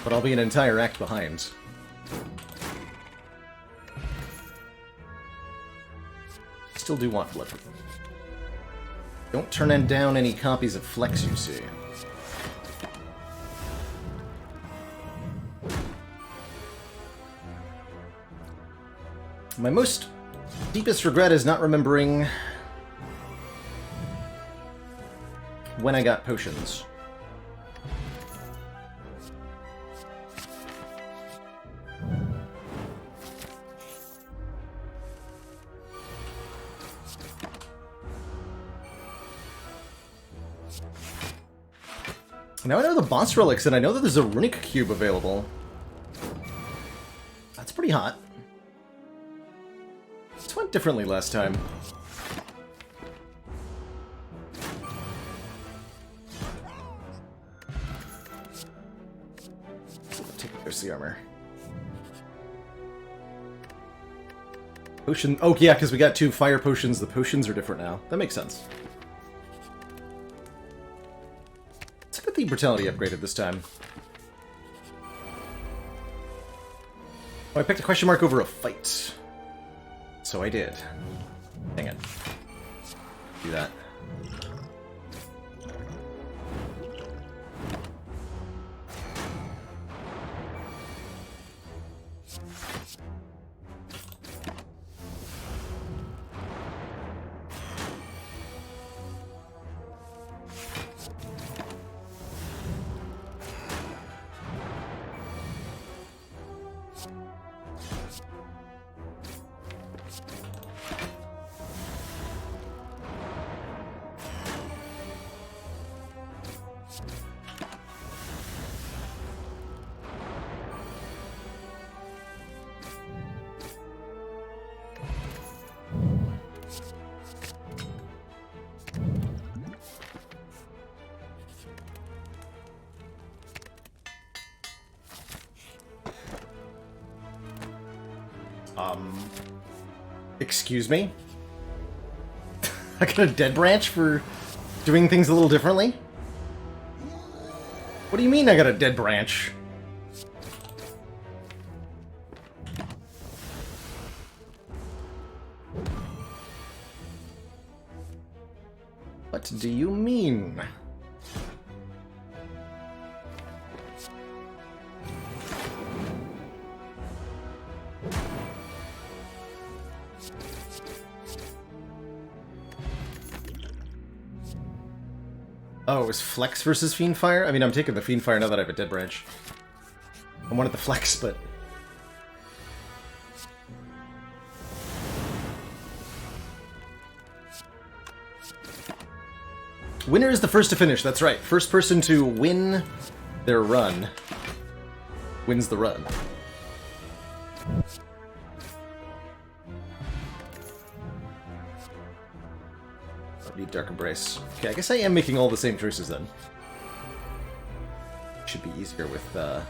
[SPEAKER 1] but I'll be an entire act behind. Still do want Flip. Don't turn down any copies of Flex, you see. My most deepest regret is not remembering when I got potions. Now I know the boss relics, and I know that there's a runic cube available. That's pretty hot. This went differently last time. Take the armor. Potion. Oh yeah, because we got 2 fire potions. The potions are different now. That makes sense. Let's get the brutality upgraded this time. Oh, I picked a question mark over a fight. So I did. Dang it. Do that. Excuse me? I got a dead branch for doing things a little differently? What do you mean I got a dead branch? What do you mean? Oh, it was Flex versus Fiendfire? I mean, I'm taking the Fiendfire now that I have a dead branch. I wanted the Flex, but... Winner is the first to finish, that's right. First person to win their run wins the run. Need Dark Embrace. Okay, I guess I am making all the same choices then. Should be easier with Dead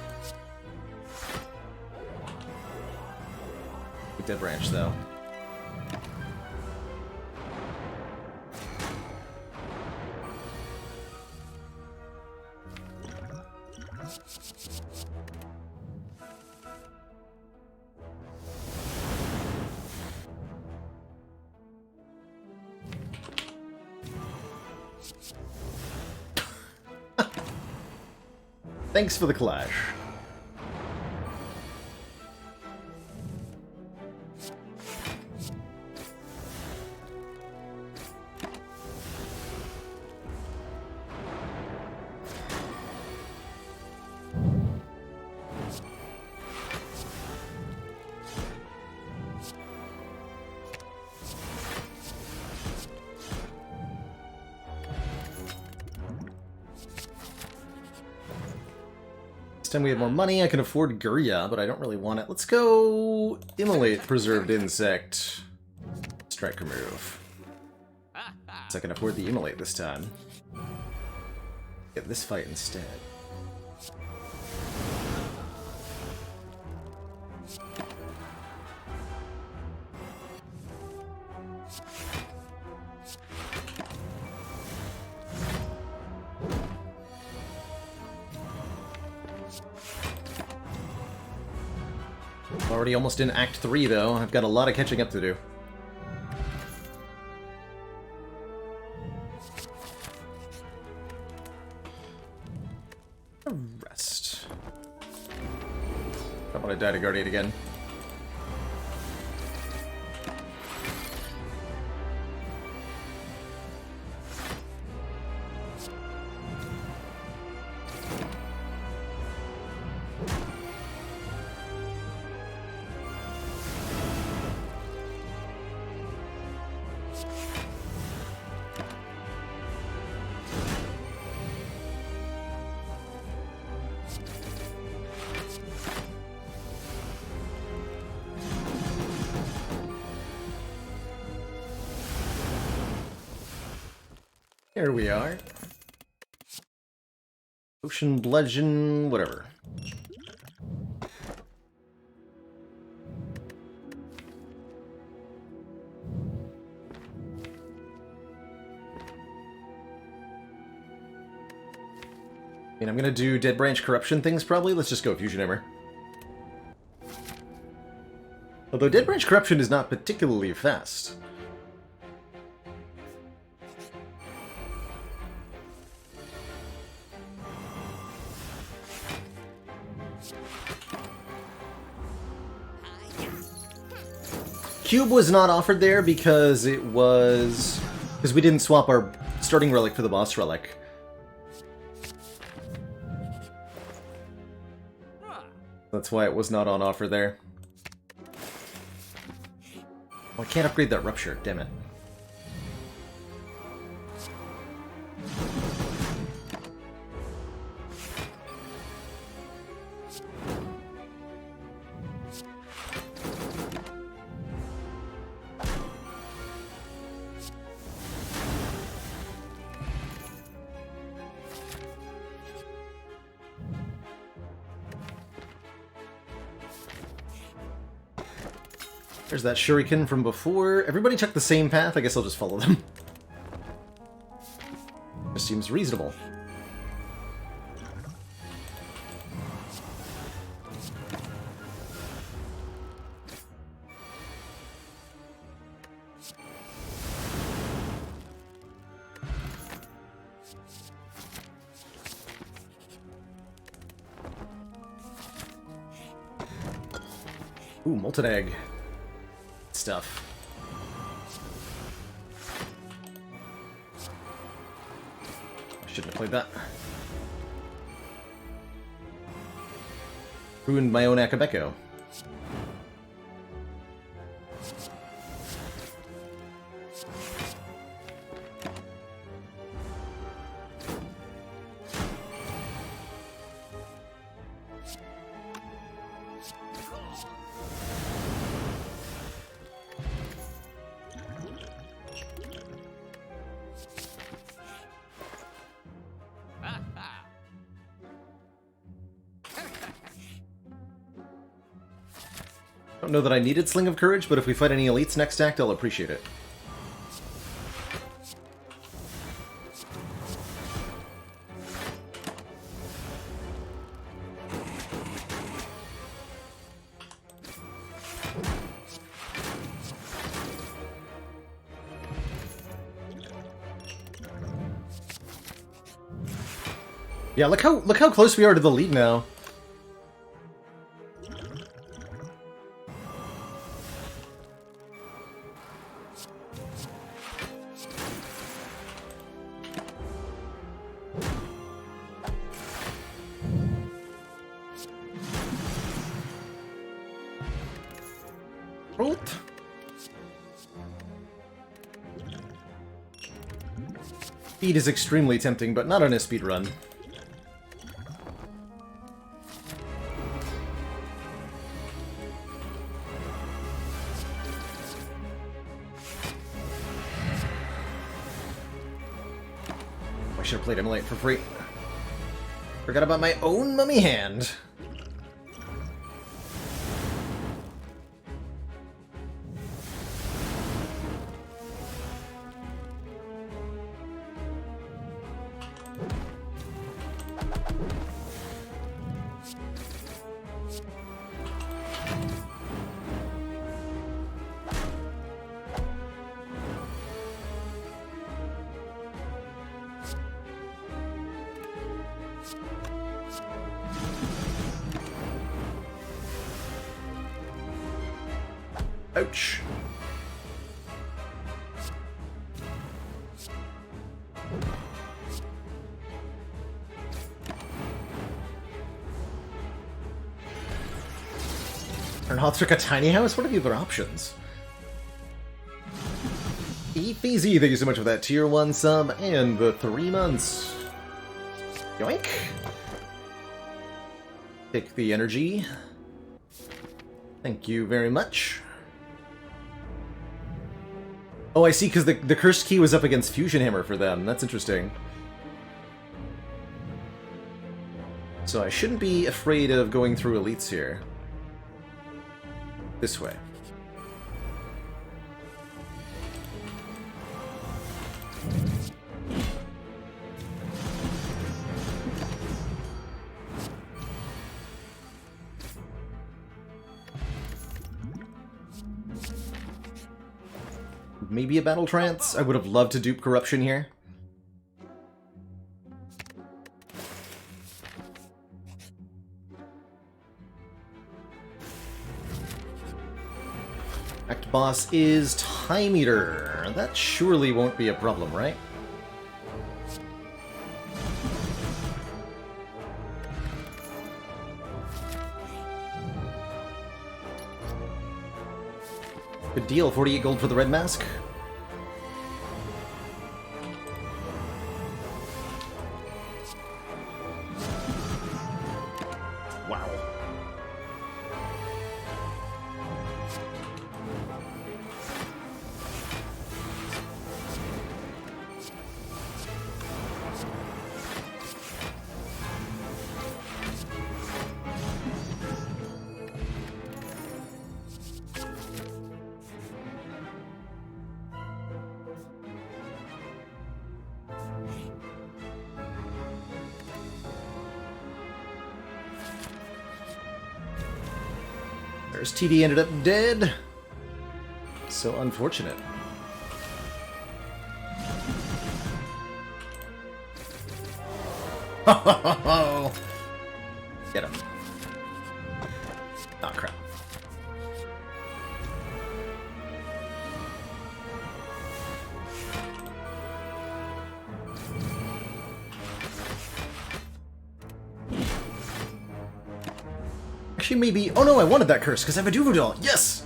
[SPEAKER 1] Branch, though. Thanks for the clash. This time we have more money. I can afford Gurya, but I don't really want it. Let's go Immolate Preserved Insect. Striker move. So I can afford the Immolate this time. Get this fight instead. Already almost in Act 3, though. I've got a lot of catching up to do. Rest. Don't want to die to Guardian again. Here we are. Ocean bludgeon, whatever. I mean, I'm gonna do Dead Branch corruption things probably. Let's just go Fusion Hammer. Although Dead Branch corruption is not particularly fast. Cube was not offered there because we didn't swap our starting relic for the boss relic. That's why it was not on offer there. Oh, I can't upgrade that rupture, damn it. There's that shuriken from before. Everybody took the same path. I guess I'll just follow them. Just seems reasonable. Ooh, molten egg. Stuff. I shouldn't have played that. Ruined my own Akabeko. I don't know that I needed Sling of Courage, but if we fight any elites next act, I'll appreciate it. Yeah, look how close we are to the lead now. Speed is extremely tempting, but not on a speed run. I should have played Emulate for free. Forgot about my own mummy hand. Ouch. Turn Hothrick a tiny house? What are the other options? EPZ, thank you so much for that tier 1 sub and the 3 months. Yoink. Take the energy. Thank you very much. Oh, I see, because the cursed key was up against Fusion Hammer for them. That's interesting. So I shouldn't be afraid of going through elites here. This way. Maybe a battle trance? I would have loved to dupe corruption here. Act boss is Time Eater. That surely won't be a problem, right? Good deal, 48 gold for the red mask. Wow. There's TD ended up dead. So unfortunate. Ho ho ho ho! Get him. Oh crap. Actually, maybe... Oh no, I wanted that curse, because I have a Duvu doll! Yes!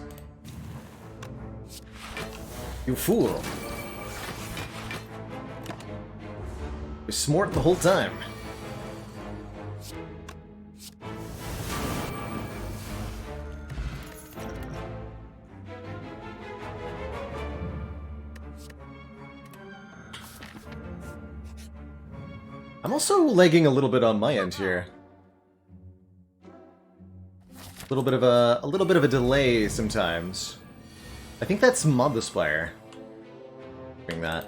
[SPEAKER 1] You fool. You smart the whole time. I'm also lagging a little bit on my end here. A little bit of a delay sometimes. I think that's Mod the Spire doing that.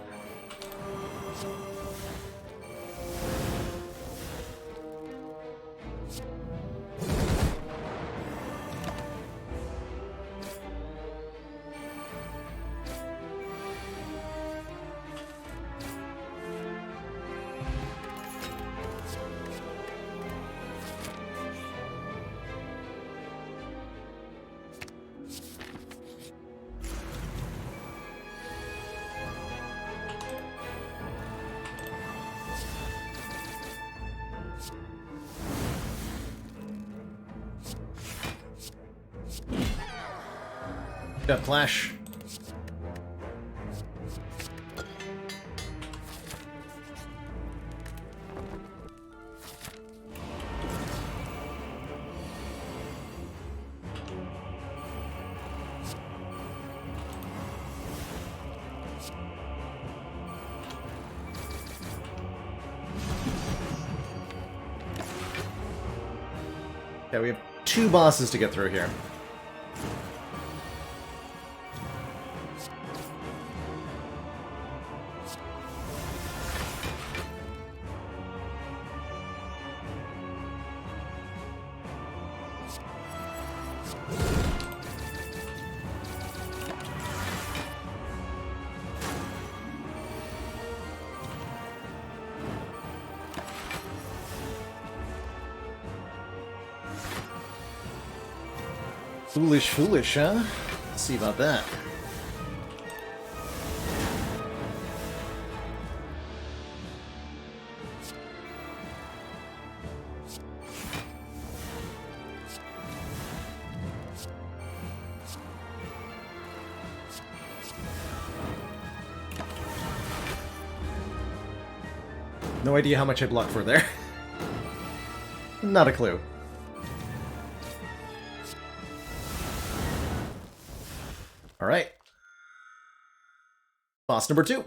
[SPEAKER 1] Got Flash. Yeah, we have 2 bosses to get through here. Foolish, foolish, huh? Let's see about that. No idea how much I blocked for there. Not a clue. Alright. Boss number 2.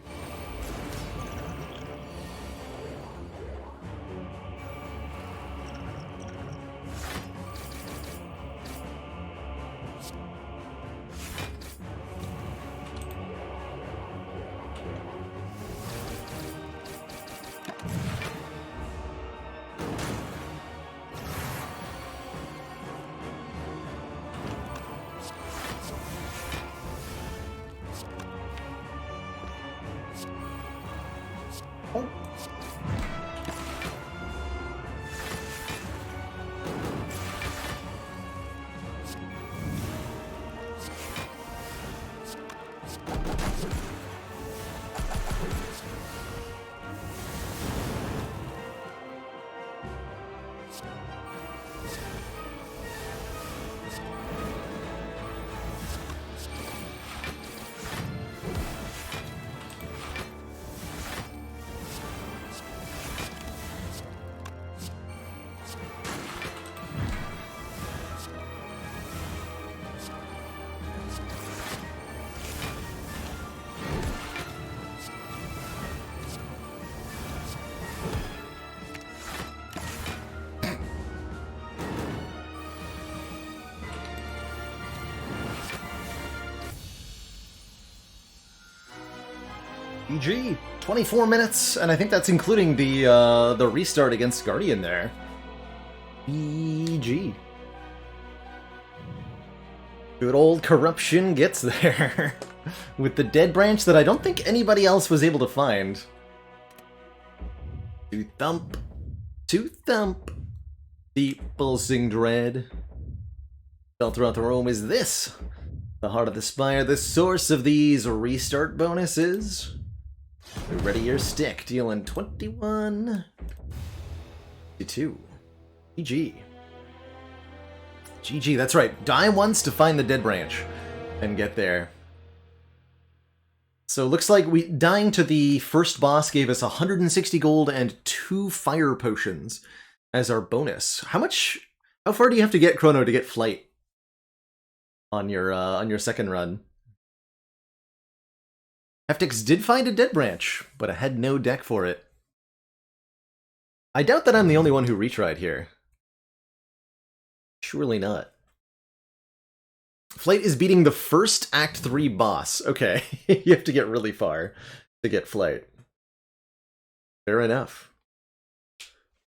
[SPEAKER 1] GG. 24 minutes, and I think that's including the restart against Guardian there. GG. Good old corruption gets there. With the dead branch that I don't think anybody else was able to find. To thump. To thump. Deep pulsing dread. Felt throughout the room is this. The heart of the Spire, the source of these restart bonuses. Ready your stick, dealing 21 to 2. GG. GG, that's right. Die once to find the dead branch and get there. So looks like dying to the first boss gave us 160 gold and 2 fire potions as our bonus. How far do you have to get, Chrono, to get flight on your second run? Heptix did find a dead branch, but I had no deck for it. I doubt that I'm the only one who retried here. Surely not. Flight is beating the first Act 3 boss. Okay, you have to get really far to get Flight. Fair enough.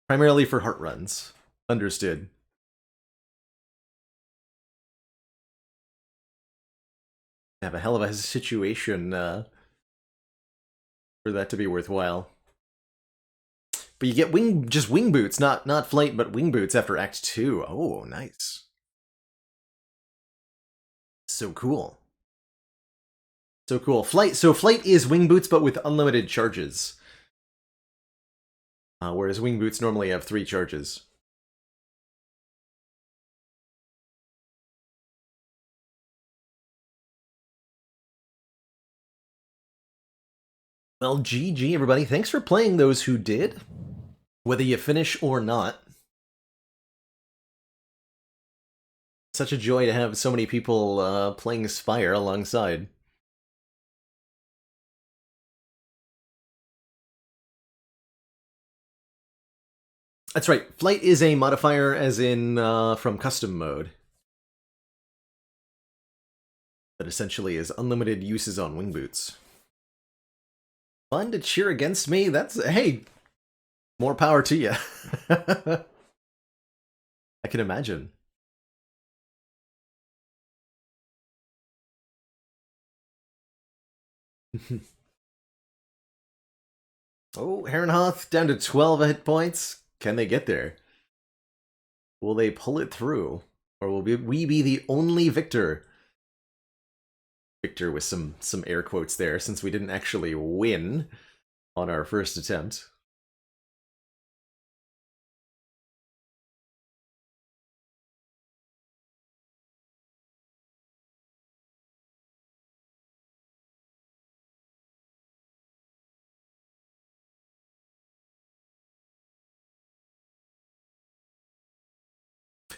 [SPEAKER 1] Primarily for heart runs. Understood. Have a hell of a situation for that to be worthwhile. But you get just wing boots, not flight, but wing boots after Act 2. Oh, nice. So cool. So cool. So flight is wing boots, but with unlimited charges. Whereas wing boots normally have 3 charges. Well, GG, everybody. Thanks for playing, those who did. Whether you finish or not. Such a joy to have so many people playing Spire alongside. That's right. Flight is a modifier as in from custom mode. That essentially is unlimited uses on wing boots. Fun to cheer against me? That's... Hey! More power to you. I can imagine. Oh, Herrenhoth down to 12 hit points. Can they get there? Will they pull it through? Or will we be the only victor victor with some air quotes there, since we didn't actually win on our first attempt.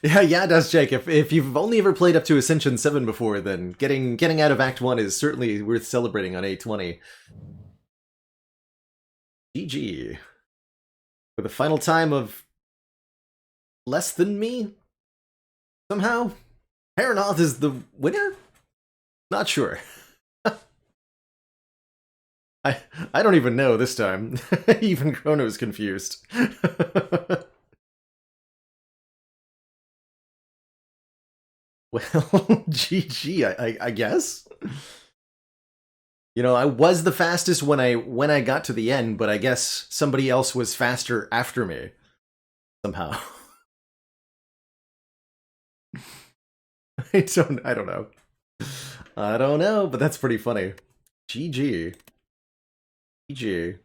[SPEAKER 1] Yeah, it does, Jake. If you've only ever played up to Ascension 7 before, then getting out of Act 1 is certainly worth celebrating on A20. GG. For the final time of less than me? Somehow? Paranoth is the winner? Not sure. I don't even know this time. Even Chrono's confused. Well, GG, I guess. You know, I was the fastest when I got to the end, but I guess somebody else was faster after me. Somehow. I don't know. I don't know, but that's pretty funny. GG. GG.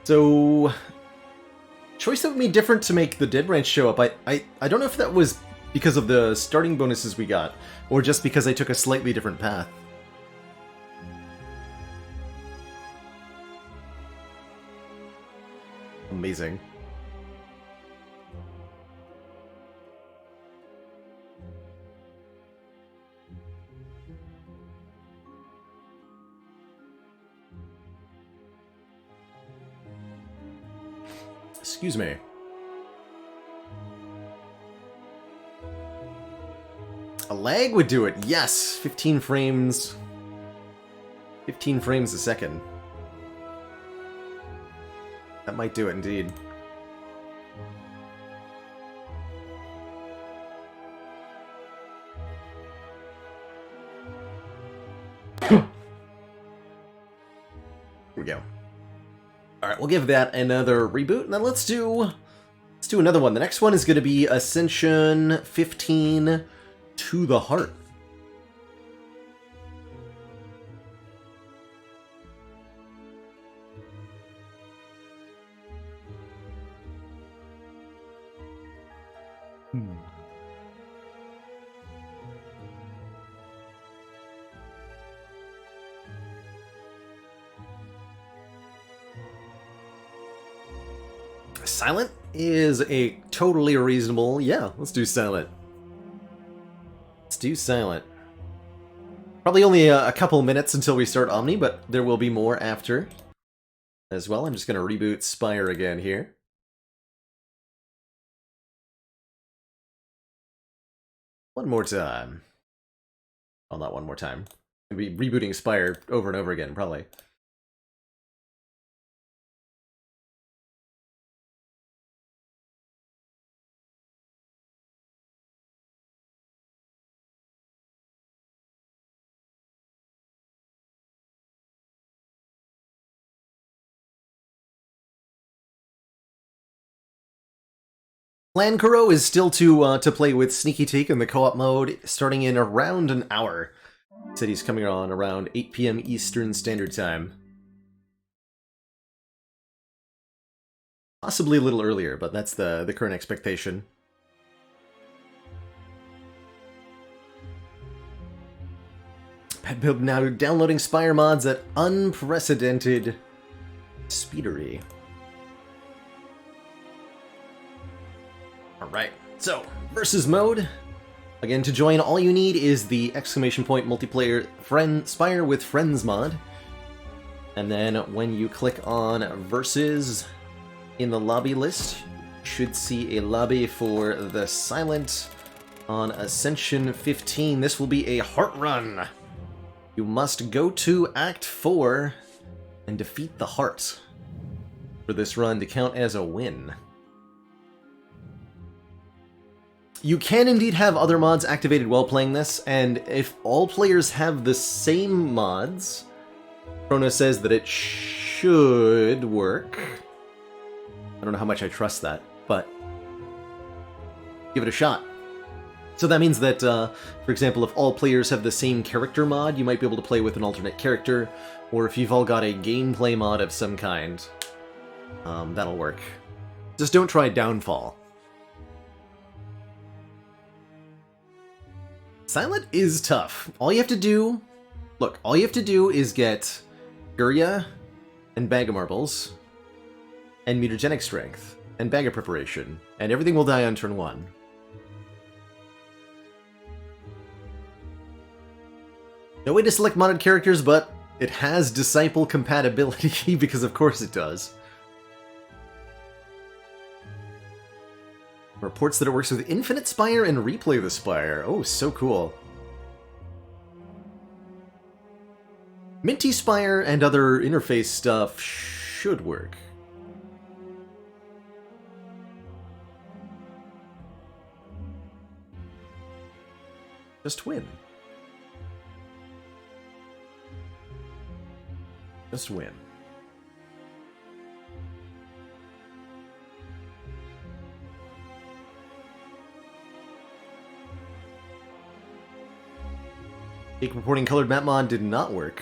[SPEAKER 1] So, choice that would be different to make the Dead Branch show up. I don't know if that was because of the starting bonuses we got, or just because I took a slightly different path. Amazing. Excuse me. A lag would do it, yes! 15 frames. 15 frames a second. That might do it indeed. Here we go. Alright, we'll give that another reboot, and then let's do another one. The next one is going to be Ascension 15 to the Heart. Silent is a totally reasonable... Yeah, let's do Silent. Let's do Silent. Probably only a couple minutes until we start Omni, but there will be more after as well. I'm just going to reboot Spire again here. One more time. Well, not one more time. I'll be rebooting Spire over and over again, probably. Plan Kuro is still to play with Sneaky Teak in the co-op mode, starting in around an hour. Said he's coming on around 8 PM Eastern Standard Time. Possibly a little earlier, but that's the current expectation. Pet Build now downloading Spire mods at unprecedented speedery. Alright, so, versus mode. Again, to join, all you need is the exclamation point multiplayer Spire with Friends mod. And then when you click on versus in the lobby list, you should see a lobby for the Silent on Ascension 15. This will be a heart run. You must go to Act 4 and defeat the heart for this run to count as a win. You can indeed have other mods activated while playing this, and if all players have the same mods, Chrono says that it should work. I don't know how much I trust that, but give it a shot. So that means that, for example, if all players have the same character mod, you might be able to play with an alternate character, or if you've all got a gameplay mod of some kind, that'll work. Just don't try Downfall. Silent is tough. All you have to do... Look, all you have to do is get Gurya and Bag of Marbles, and Mutagenic Strength, and Bag of Preparation, and everything will die on turn 1. No way to select modded characters, but it has Disciple compatibility, because of course it does. Reports that it works with Infinite Spire and Replay the Spire. Oh, so cool. Minty Spire and other interface stuff should work. Just win. Just win. Fake reporting colored map mod did not work.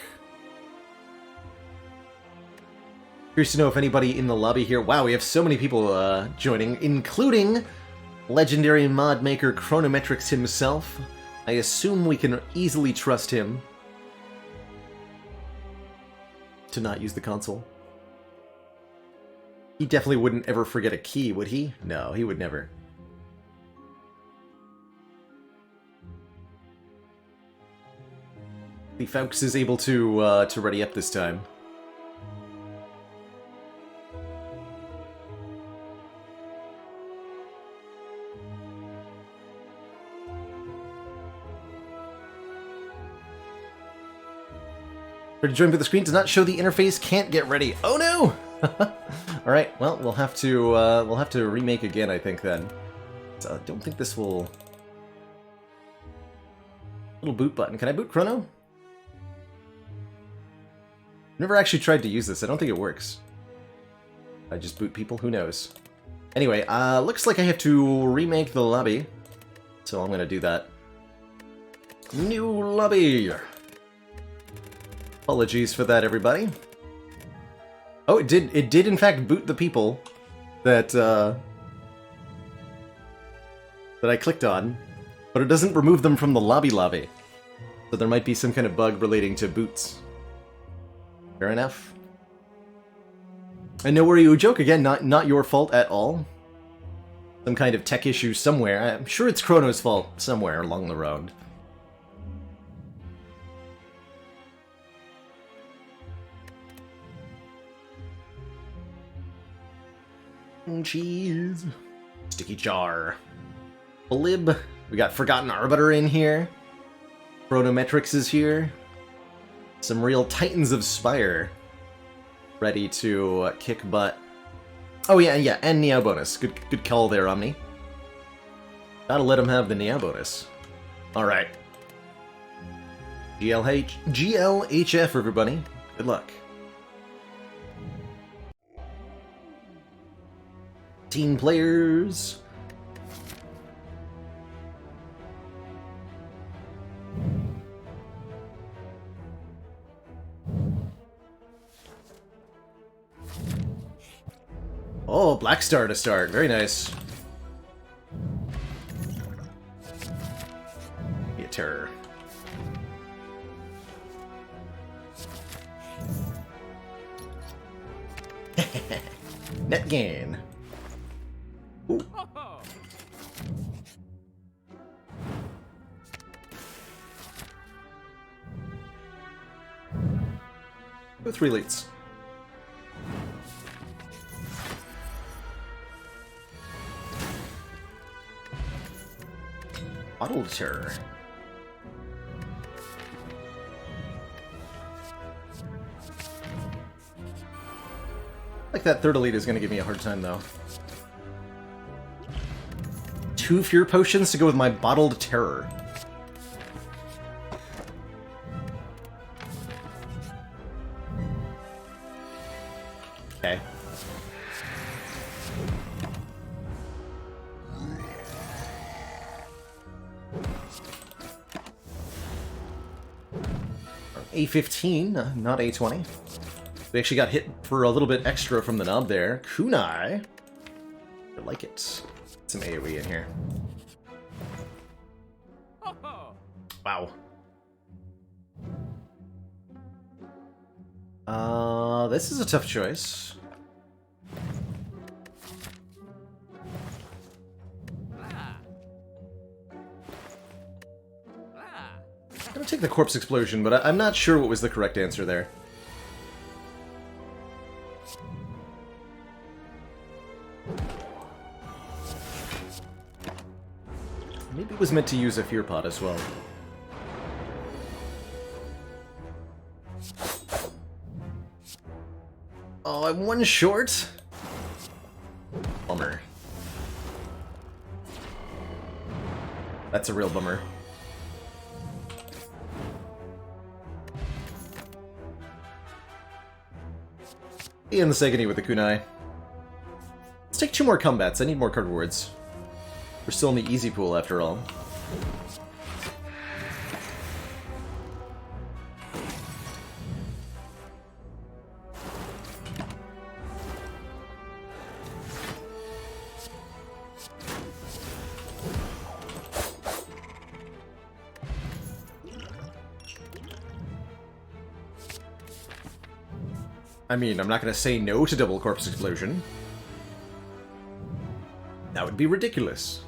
[SPEAKER 1] Curious to know if anybody in the lobby here... Wow, we have so many people joining, including legendary mod maker Chronometrics himself. I assume we can easily trust him to not use the console. He definitely wouldn't ever forget a key, would he? No, he would never. The Faux is able to ready up this time. Ready to join, but the screen does not show the interface. Can't get ready. Oh no! All right. Well, we'll have to remake again, I think. Then. So I don't think this will. Little boot button. Can I boot Chrono? Never actually tried to use this. I don't think it works. I just boot people. Who knows? Anyway, looks like I have to remake the lobby, so I'm gonna do that. New lobby. Apologies for that, everybody. Oh, it did in fact boot the people that that I clicked on, but it doesn't remove them from the lobby. So there might be some kind of bug relating to boots. Fair enough. And no worry, joke again, not your fault at all. Some kind of tech issue somewhere. I'm sure it's Chrono's fault somewhere along the road. Cheese. Sticky jar. Blib. We got Forgotten Arbiter in here. Chronometrics is here. Some real titans of Spire. Ready to kick butt. Oh yeah, and Neo bonus. Good call there, Omni. Gotta let him have the Neo bonus. Alright. GLHF, everybody. Good luck. Team players. Oh, Black Star to start. Very nice. Be a terror. Net gain. Ooh. With 3 leads. Alter. Like that third elite is going to give me a hard time, though. 2 fear potions to go with my bottled terror. Okay. A15, not A20. We actually got hit for a little bit extra from the knob there. Kunai. I like it. Some AoE in here. Wow. This is a tough choice. I'm gonna take the corpse explosion, but I'm not sure what was the correct answer there. Maybe it was meant to use a fear pot as well. Oh, I'm 1 short? Bummer. That's a real bummer. In the second with the kunai. Let's take 2 more combats. I need more card rewards. We're still in the easy pool after all. I mean, I'm not going to say no to double corpse explosion. That would be ridiculous.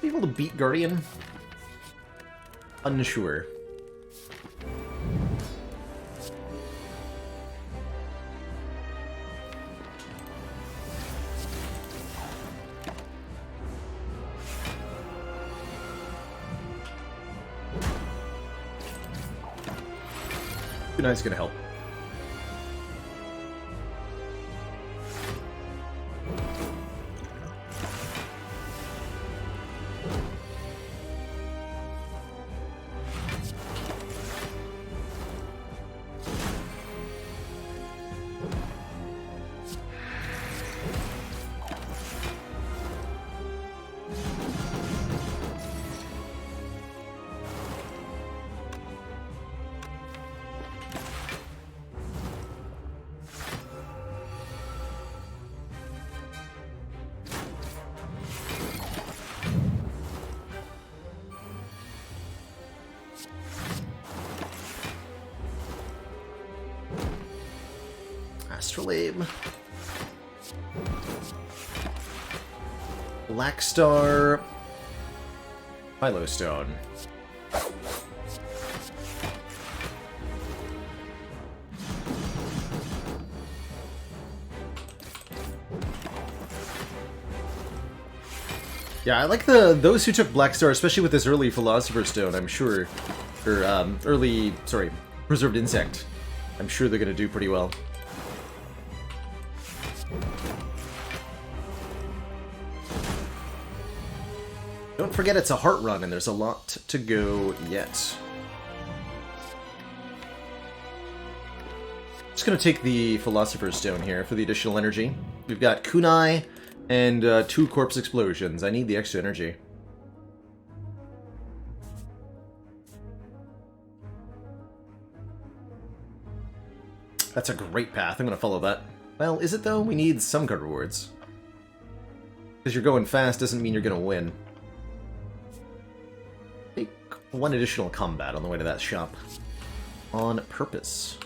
[SPEAKER 1] Be able to beat Guardian? Unsure. Kunai's gonna help. Astrolabe. Black Star. Phylostone. Yeah, I like those who took Black Star, especially with this early Philosopher's Stone, I'm sure. Or, Preserved Insect. I'm sure they're gonna do pretty well. Don't forget it's a heart run, and there's a lot to go yet. Just gonna take the Philosopher's Stone here for the additional energy. We've got Kunai and 2 Corpse Explosions. I need the extra energy. That's a great path. I'm gonna follow that. Well, is it though? We need some card rewards. Because you're going fast doesn't mean you're gonna win. one additional combat on the way to that shop. On purpose.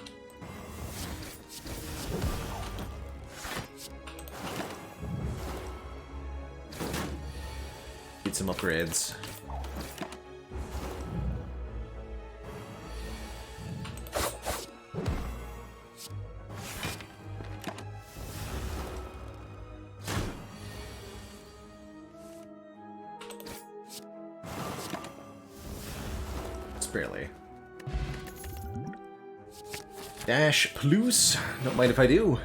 [SPEAKER 1] Need some upgrades. Barely. Dash plus. Don't mind if I do.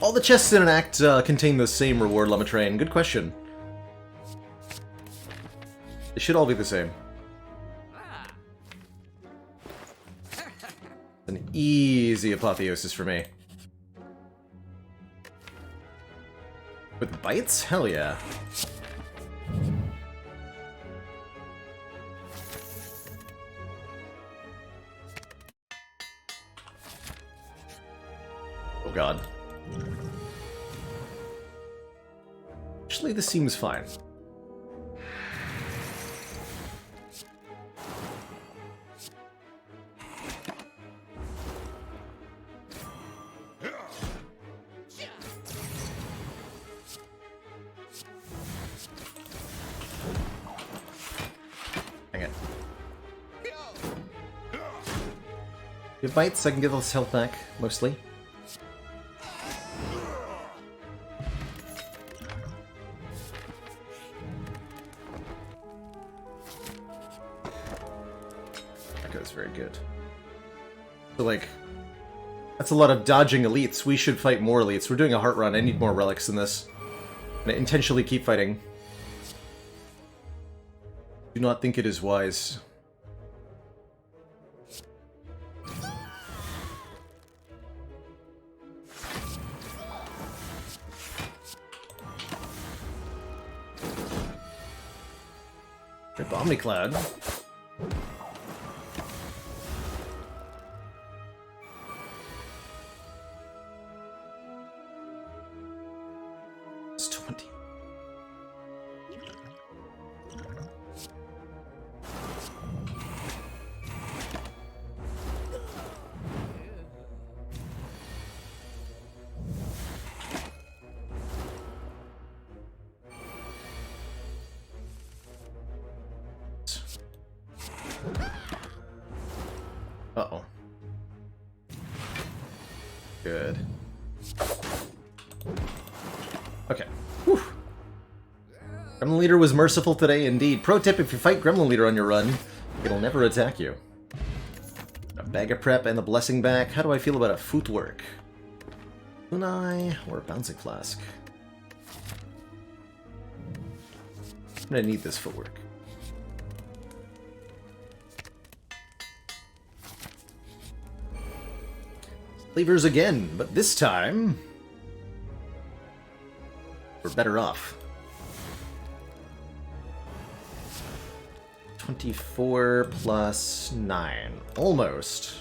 [SPEAKER 1] All the chests in an act contain the same reward, Lamatrain. Good question. They should all be the same. An easy apotheosis for me. With bites? Hell yeah. Oh god. Actually, this seems fine. Dang it. Give bites, I can get this health back, mostly. Very good. So, like, that's a lot of dodging elites. We should fight more elites. We're doing a heart run. I need more relics in this. And I intentionally keep fighting. Do not think it is wise. Rip Omnicloud. Uh-oh. Good. Okay. Whew. Gremlin Leader was merciful today indeed. Pro tip, if you fight Gremlin Leader on your run, it'll never attack you. A bag of prep and the blessing back. How do I feel about a footwork? Kunai or a bouncing flask? I'm gonna need this footwork. Levers again, but this time we're better off. 24 plus 9. Almost.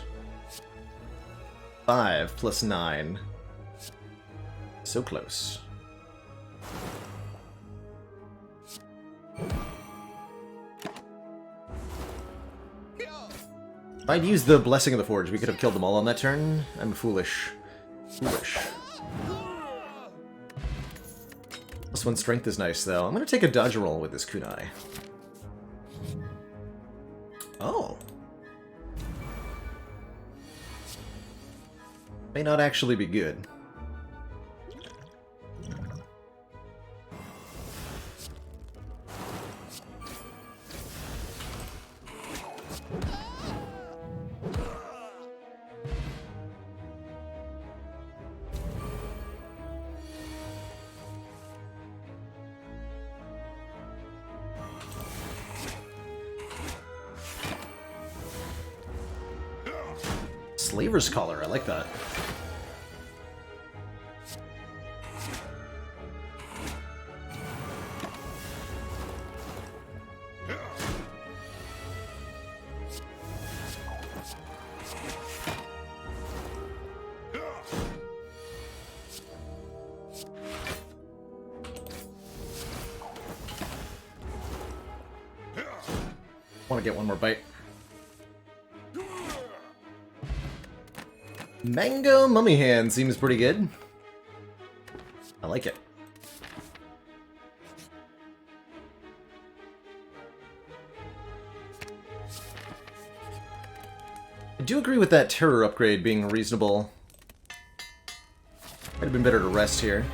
[SPEAKER 1] 5 plus 9. So close. If I'd used the Blessing of the Forge, we could have killed them all on that turn. I'm foolish. Foolish. Plus 1 strength is nice, though. I'm gonna take a dodge roll with this kunai. Oh. May not actually be good. Slaver's collar, I like that. Want to get one more bite. Mango Mummy Hand seems pretty good. I like it. I do agree with that terror upgrade being reasonable. Might have been better to rest here.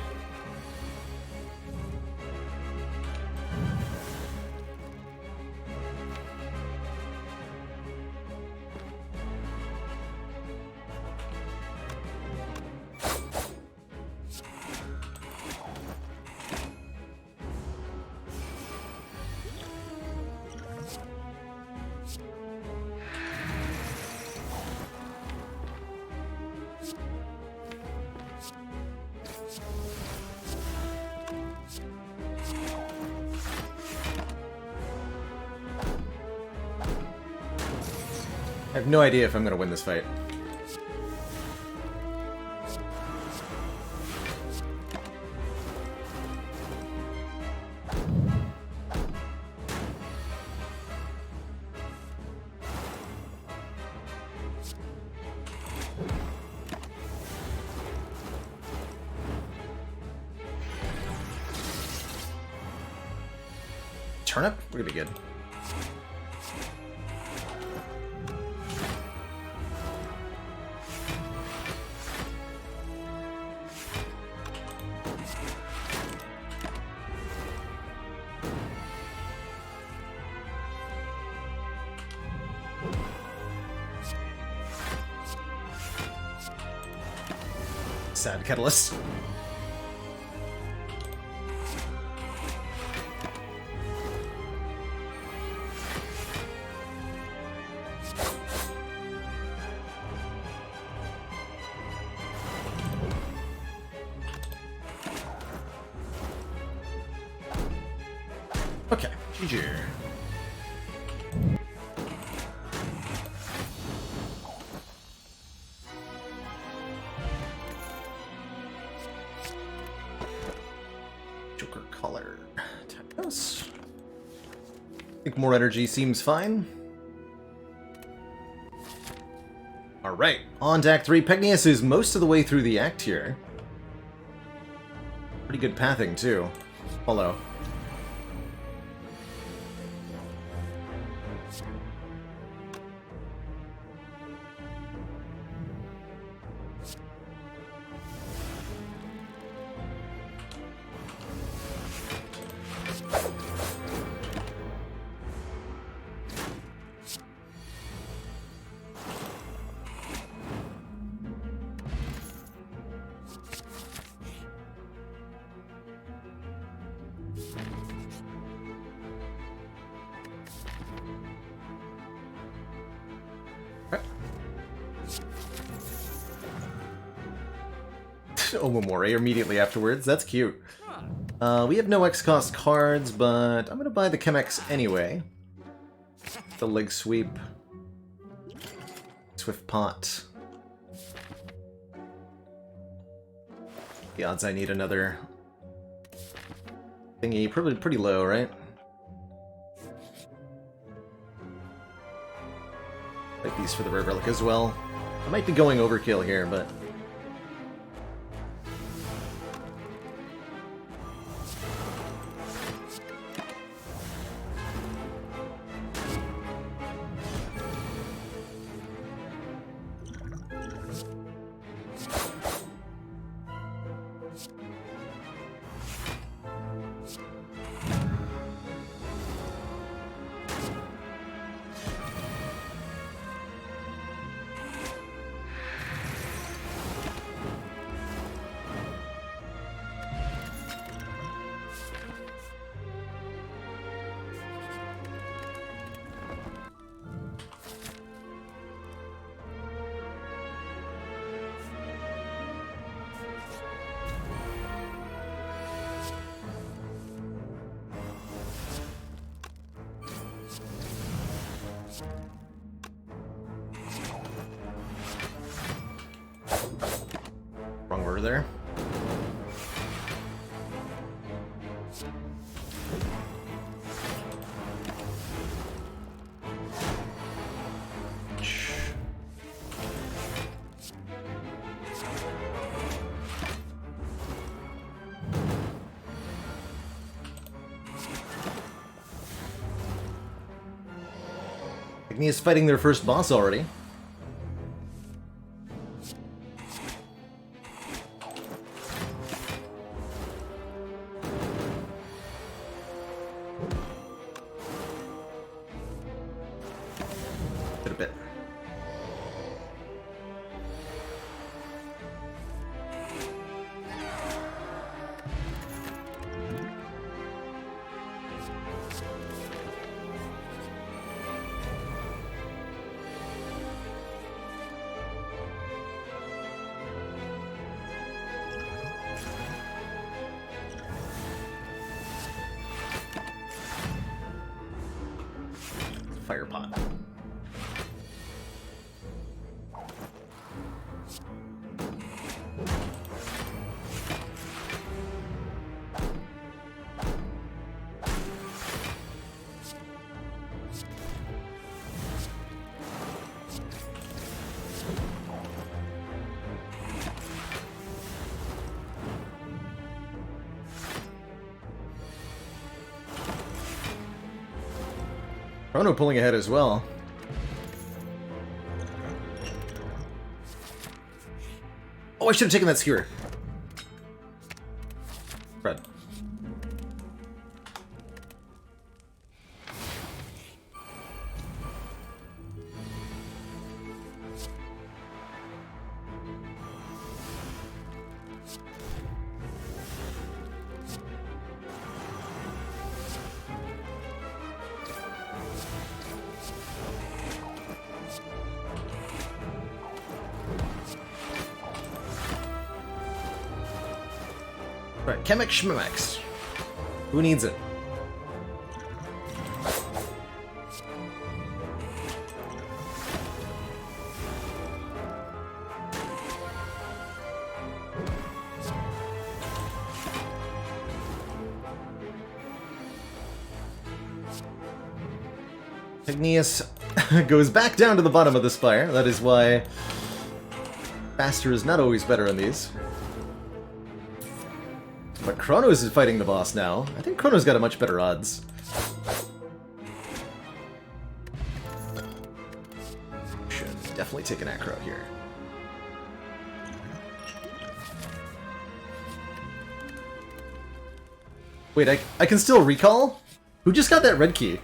[SPEAKER 1] I have no idea if I'm going to win this fight. Turnip? We're gonna be good. Sad catalyst. Okay, GG. Joker color. Typos. I think more energy seems fine. Alright, on to Act 3. Pegnius is most of the way through the act here. Pretty good pathing, too. Follow. Omamori immediately afterwards. That's cute. We have no X-Cost cards, but I'm gonna buy the Chemex anyway. The leg sweep. Swift pot. The odds I need another thingy, probably pretty low, right? Like these for the Rare Relic as well. I might be going overkill here, but there. Igni's fighting their first boss already. A bit. Fire pot. Chrono pulling ahead as well. Oh, I should have taken that skewer. Fred. Right, Chemex Schmemex. Who needs it? Igneous goes back down to the bottom of the spire. That is why faster is not always better in these. But Chronos is fighting the boss now. I think Chronos got a much better odds. Should definitely take an acro here. Wait, I can still recall? Who just got that red key?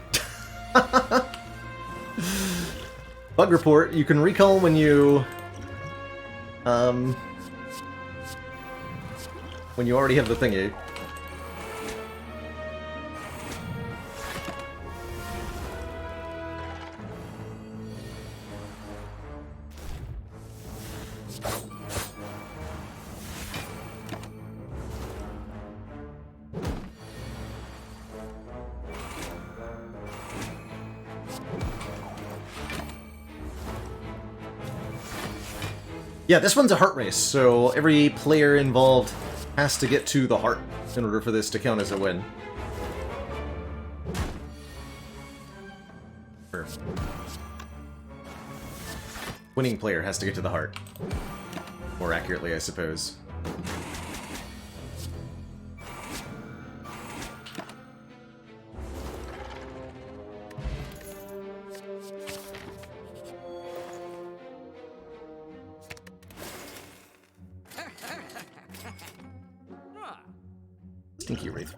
[SPEAKER 1] Bug report, you can recall when you... when you already have the thingy. Yeah, this one's a heart race, so every player involved has to get to the heart in order for this to count as a win. Or, winning player has to get to the heart. More accurately, I suppose. Stinky Wraith.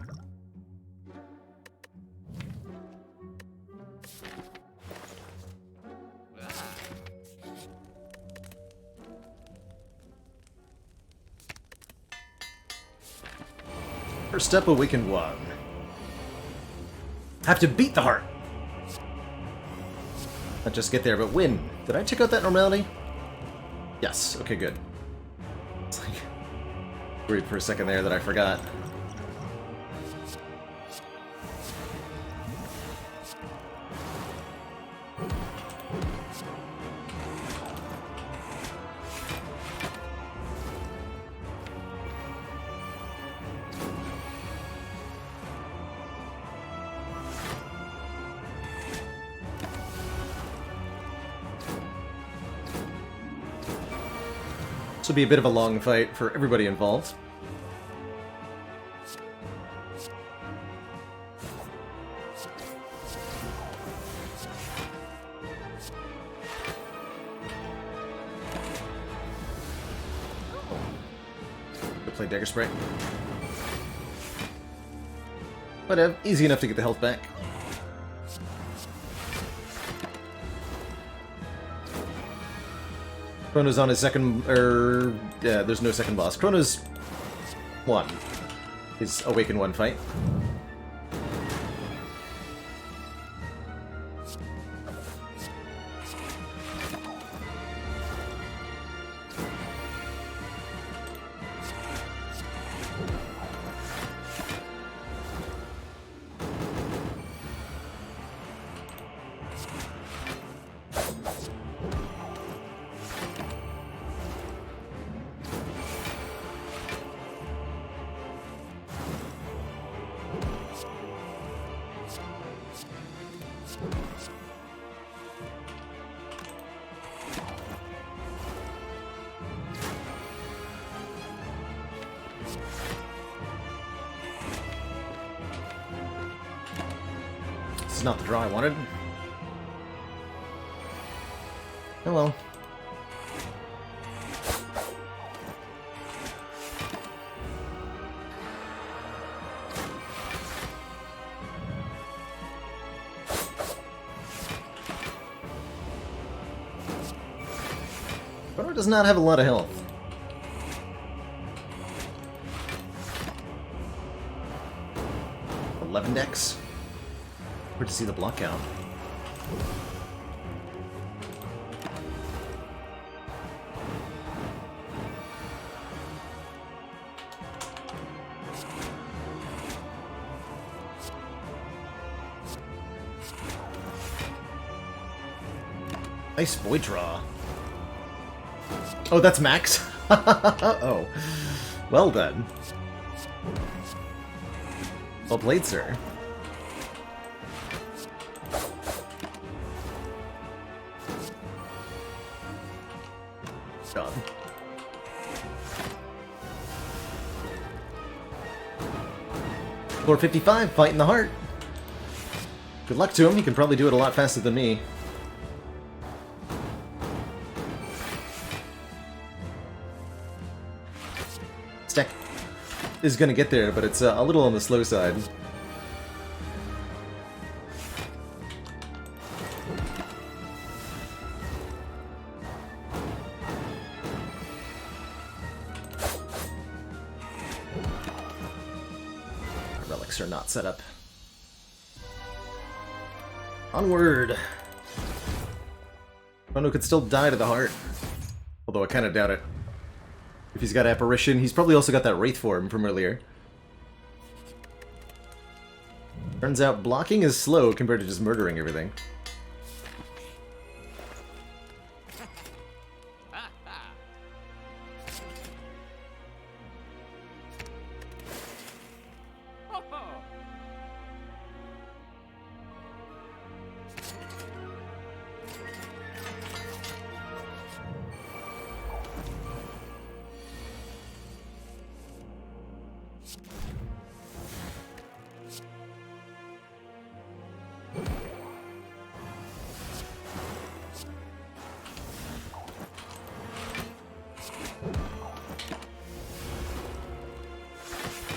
[SPEAKER 1] First step, Awakened One. Have to beat the heart. Not just get there, but win. Did I check out that normality? Yes. Okay, good. It's like worried for a second there that I forgot. This will be a bit of a long fight for everybody involved. Play Dagger Spray. But easy enough to get the health back. Chrono's on his second, yeah, there's no second boss. Chrono's won his Awaken 1 fight. This is not the draw I wanted. Oh well. Chrono does not have a lot of health. Dex. Where'd you see the block count? Nice void draw. Oh, that's max? Oh. Well done. Well played, sir. Done. Floor 55, fight in the heart. Good luck to him, he can probably do it a lot faster than me. Stack is gonna get there, but it's a little on the slow side. Relics are not set up. Onward! Chrono could still die to the heart. Although I kind of doubt it. If he's got Apparition, he's probably also got that Wraith form from earlier. Turns out blocking is slow compared to just murdering everything.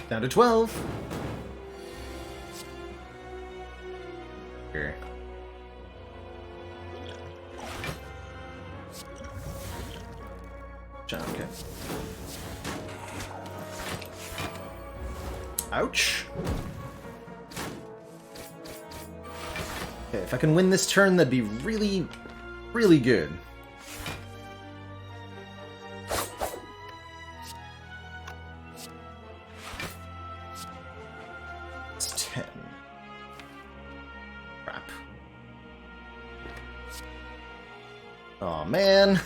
[SPEAKER 1] Down to 12. Here. John, okay. Ouch. Okay, if I can win this turn, that'd be really, really good. Oh man.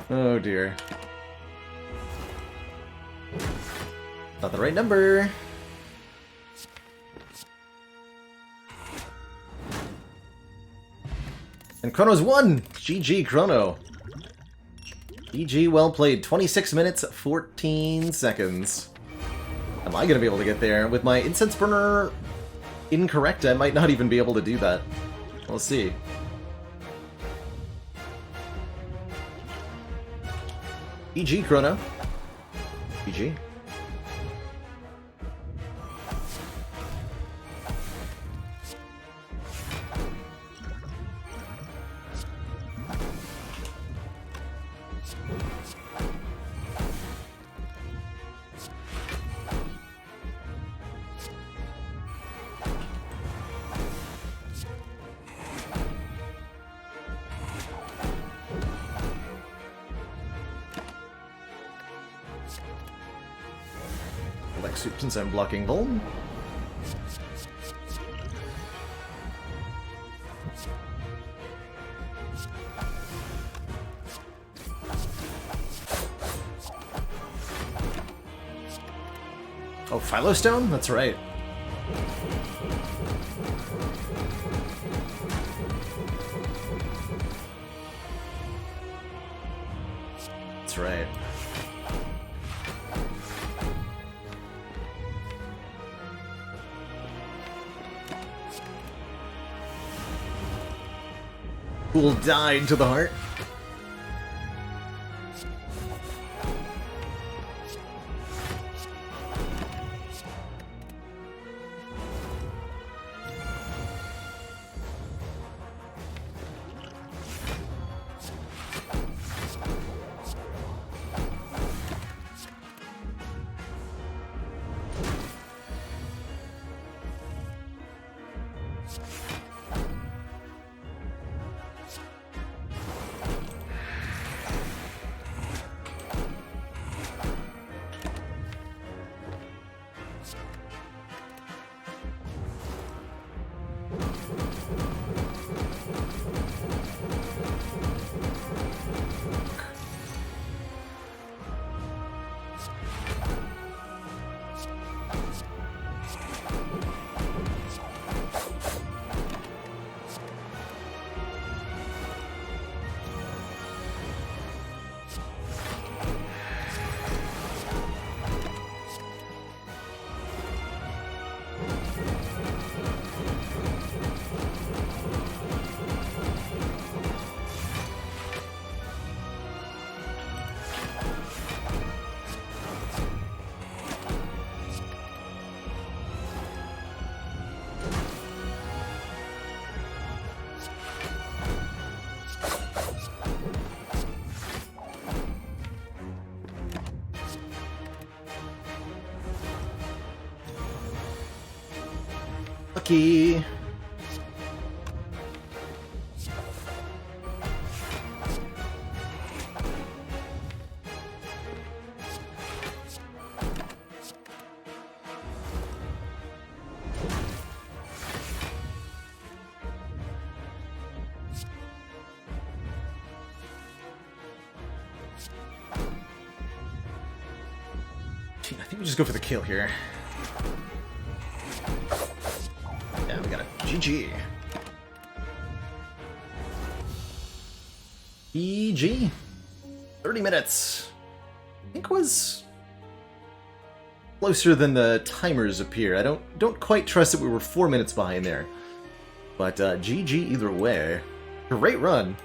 [SPEAKER 1] Oh dear. Not the right number. And Chrono's won! GG, Chrono. GG, well played. 26 minutes, 14 seconds. Am I gonna be able to get there? With my incense burner incorrect, I might not even be able to do that. We'll see. GG, Chrono. GG. Since I'm blocking Vuln. Oh, Philostone? That's right. That's right. Will die to the heart. Lucky. I think we just go for the kill here. Yeah, we got a GG. GG. 30 minutes. I think was closer than the timers appear. I don't quite trust that we were 4 minutes behind there. But GG either way. Great run.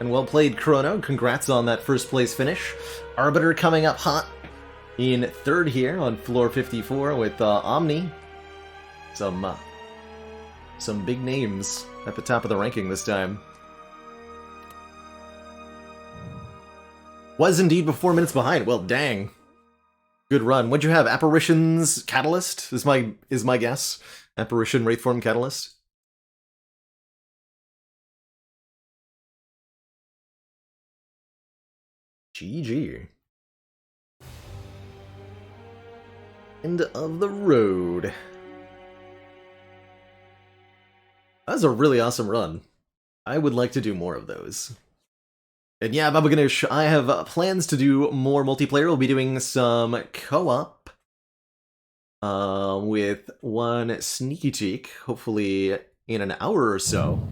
[SPEAKER 1] And well played, Chrono. Congrats on that first place finish. Arbiter coming up hot in third here on floor 54 with Omni. Some big names at the top of the ranking this time. Was indeed 4 minutes behind. Well, dang. Good run. What'd you have? Apparitions Catalyst is my guess. Apparition Wraithform Catalyst. GG. End of the road. That was a really awesome run. I would like to do more of those. And yeah, Baba Ganoush, I have plans to do more multiplayer. We'll be doing some co-op with one Sneaky Cheek, hopefully in an hour or so,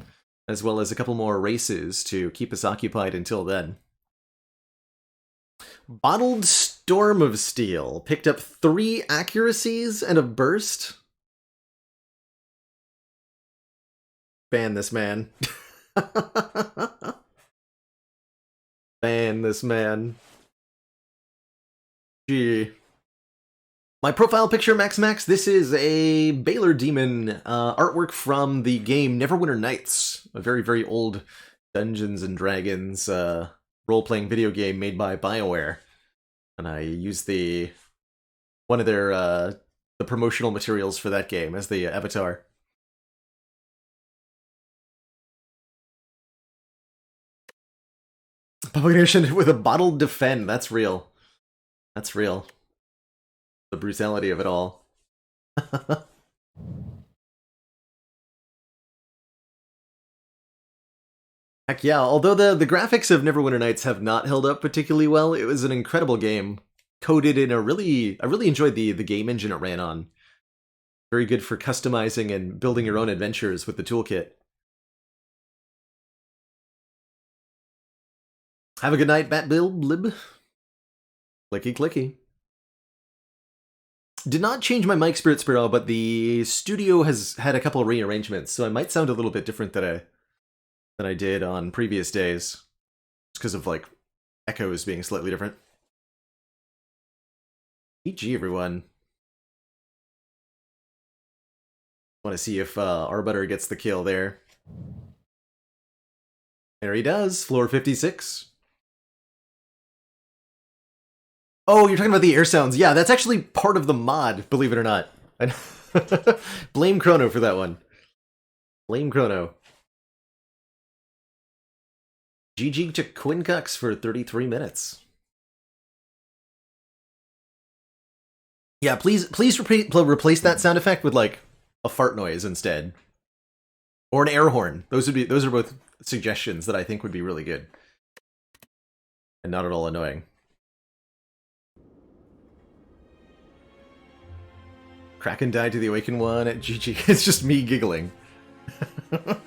[SPEAKER 1] as well as a couple more races to keep us occupied until then. Bottled Storm of Steel. Picked up 3 accuracies and a burst. Ban this man. Ban this man. Gee. My profile picture, Max Max, this is a Baylor Demon artwork from the game Neverwinter Nights, a very, very old Dungeons and Dragons role-playing video game made by BioWare. And I used one of their the promotional materials for that game as the avatar. Publication with a bottled defend, that's real. That's real. The brutality of it all. Heck yeah, although the graphics of Neverwinter Nights have not held up particularly well, it was an incredible game. Coded in I really enjoyed the game engine it ran on. Very good for customizing and building your own adventures with the toolkit. Have a good night, Batbilb. Clicky clicky. Did not change my mic, Spirit Sparrow, but the studio has had a couple of rearrangements, so I might sound a little bit different than I did on previous days. Just because of, like, echoes being slightly different. GG, everyone. Want to see if Arbiter gets the kill there. There he does, floor 56. Oh, you're talking about the air sounds. Yeah, that's actually part of the mod, believe it or not. Blame Chrono for that one. Blame Chrono. GG to Quincux for 33 minutes. Yeah, please replace that sound effect with, like, a fart noise instead. Or an air horn. Those are both suggestions that I think would be really good. And not at all annoying. Kraken died to the Awakened One at GG. It's just me giggling. Good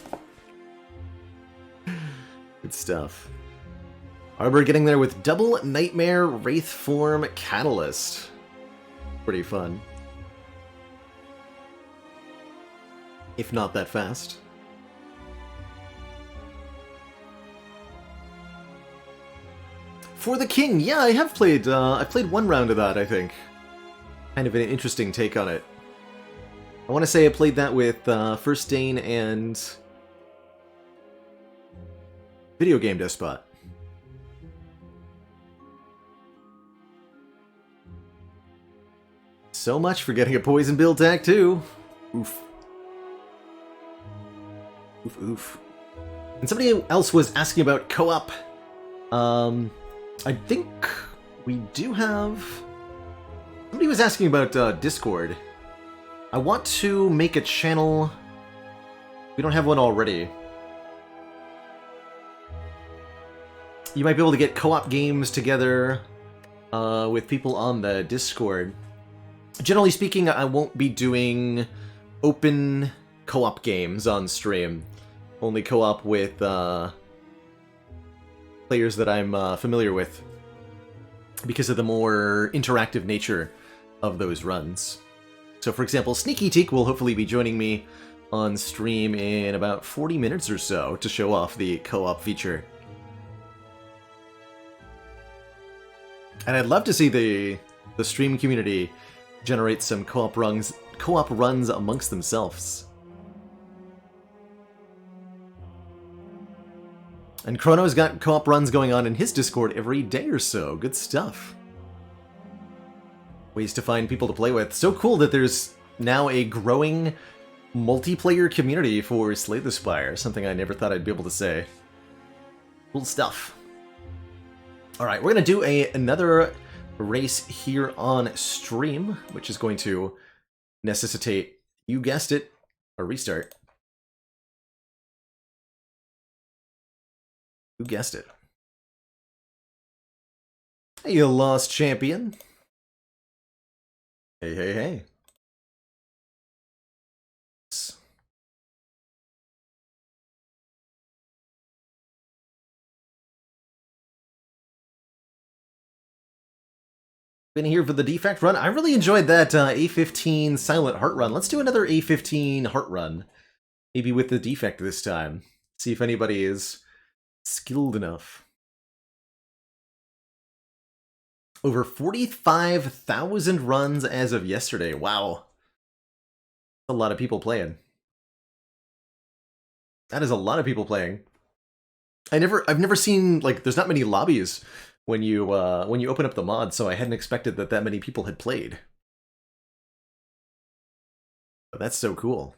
[SPEAKER 1] stuff. Arbor getting there with double Nightmare Wraith Form Catalyst. Pretty fun. If not that fast. For the King, yeah, I have played. I've played one round of that, I think. Kind of an interesting take on it. I want to say I played that with First Dane and Video Game Despot. So much for getting a poison build tag too. Oof. Oof oof. And somebody else was asking about co-op. I think we do have... Somebody was asking about Discord. I want to make a channel... We don't have one already. You might be able to get co-op games together with people on the Discord. Generally speaking, I won't be doing open co-op games on stream. Only co-op with players that I'm familiar with because of the more interactive nature of those runs. So for example, Sneaky Teak will hopefully be joining me on stream in about 40 minutes or so to show off the co-op feature. And I'd love to see the stream community generate some co-op runs amongst themselves. And Chrono's got co-op runs going on in his Discord every day or so. Good stuff. Ways to find people to play with. So cool that there's now a growing multiplayer community for Slay the Spire. Something I never thought I'd be able to say. Cool stuff. Alright, we're going to do another race here on stream, which is going to necessitate, you guessed it, a restart. Who guessed it? Hey, you lost champion. Hey, hey, hey. Been here for the defect run. I really enjoyed that A15 Silent Heart run. Let's do another A15 Heart run. Maybe with the defect this time. See if anybody is skilled enough. Over 45,000 runs as of yesterday. Wow. A lot of people playing. That is a lot of people playing. I've never seen, like, there's not many lobbies when you open up the mod, so I hadn't expected that many people had played. But that's so cool.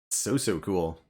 [SPEAKER 1] So cool.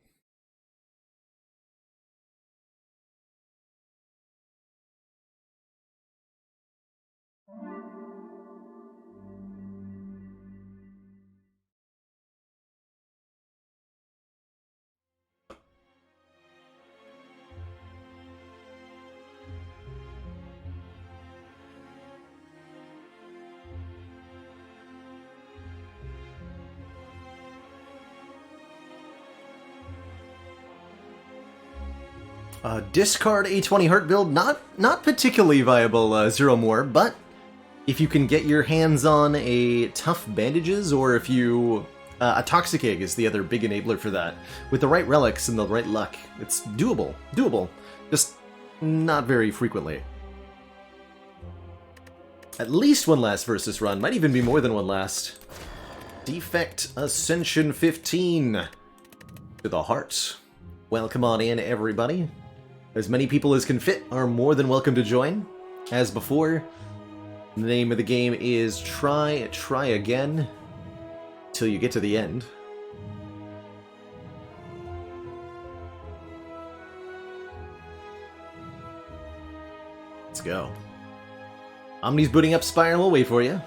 [SPEAKER 1] Discard A20 Heart build, not particularly viable, Zero More, but if you can get your hands on a Tough Bandages, or if you... a Toxic Egg is the other big enabler for that. With the right relics and the right luck, it's doable. Doable. Just not very frequently. At least one last versus run, might even be more than one last. Defect Ascension 15 to the heart. Welcome on in, everybody. As many people as can fit are more than welcome to join. As before, the name of the game is Try Again till you get to the end. Let's go. Omni's booting up Spire, we'll wait for you.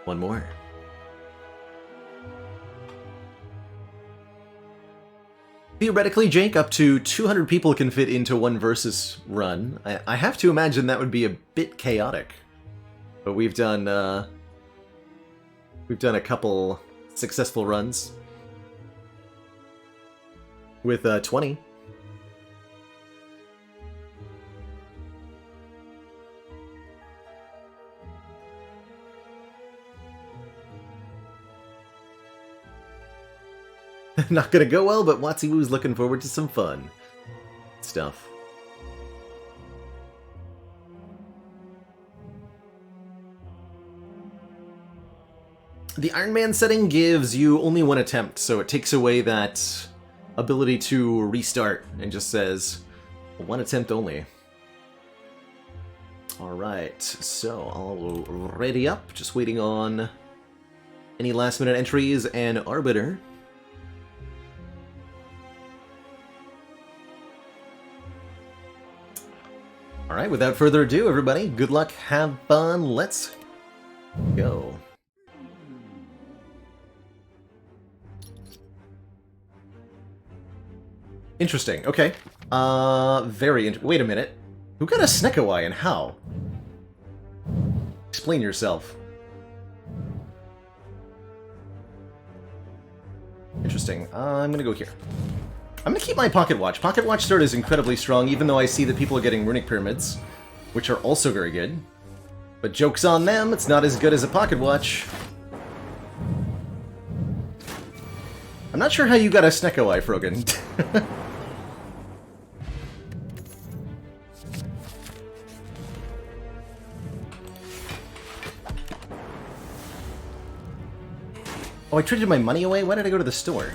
[SPEAKER 1] One more. Theoretically, Jake, up to 200 people can fit into one versus run. I have to imagine that would be a bit chaotic. But we've done a couple successful runs with 20. Not gonna go well, but Watsy Woo's looking forward to some fun stuff. The Iron Man setting gives you only one attempt, so it takes away that ability to restart and just says one attempt only. Alright, so I'll ready up, just waiting on any last minute entries and Arbiter. Alright, without further ado, everybody, good luck, have fun, let's go. Interesting, okay. Wait a minute. Who got a Snekawai and how? Explain yourself. Interesting, I'm gonna go here. I'm gonna keep my Pocket Watch. Pocket Watch start is incredibly strong, even though I see that people are getting Runic Pyramids, which are also very good. But joke's on them, it's not as good as a Pocket Watch. I'm not sure how you got a Snekawai, Frogan. Oh, I traded my money away? Why did I go to the store?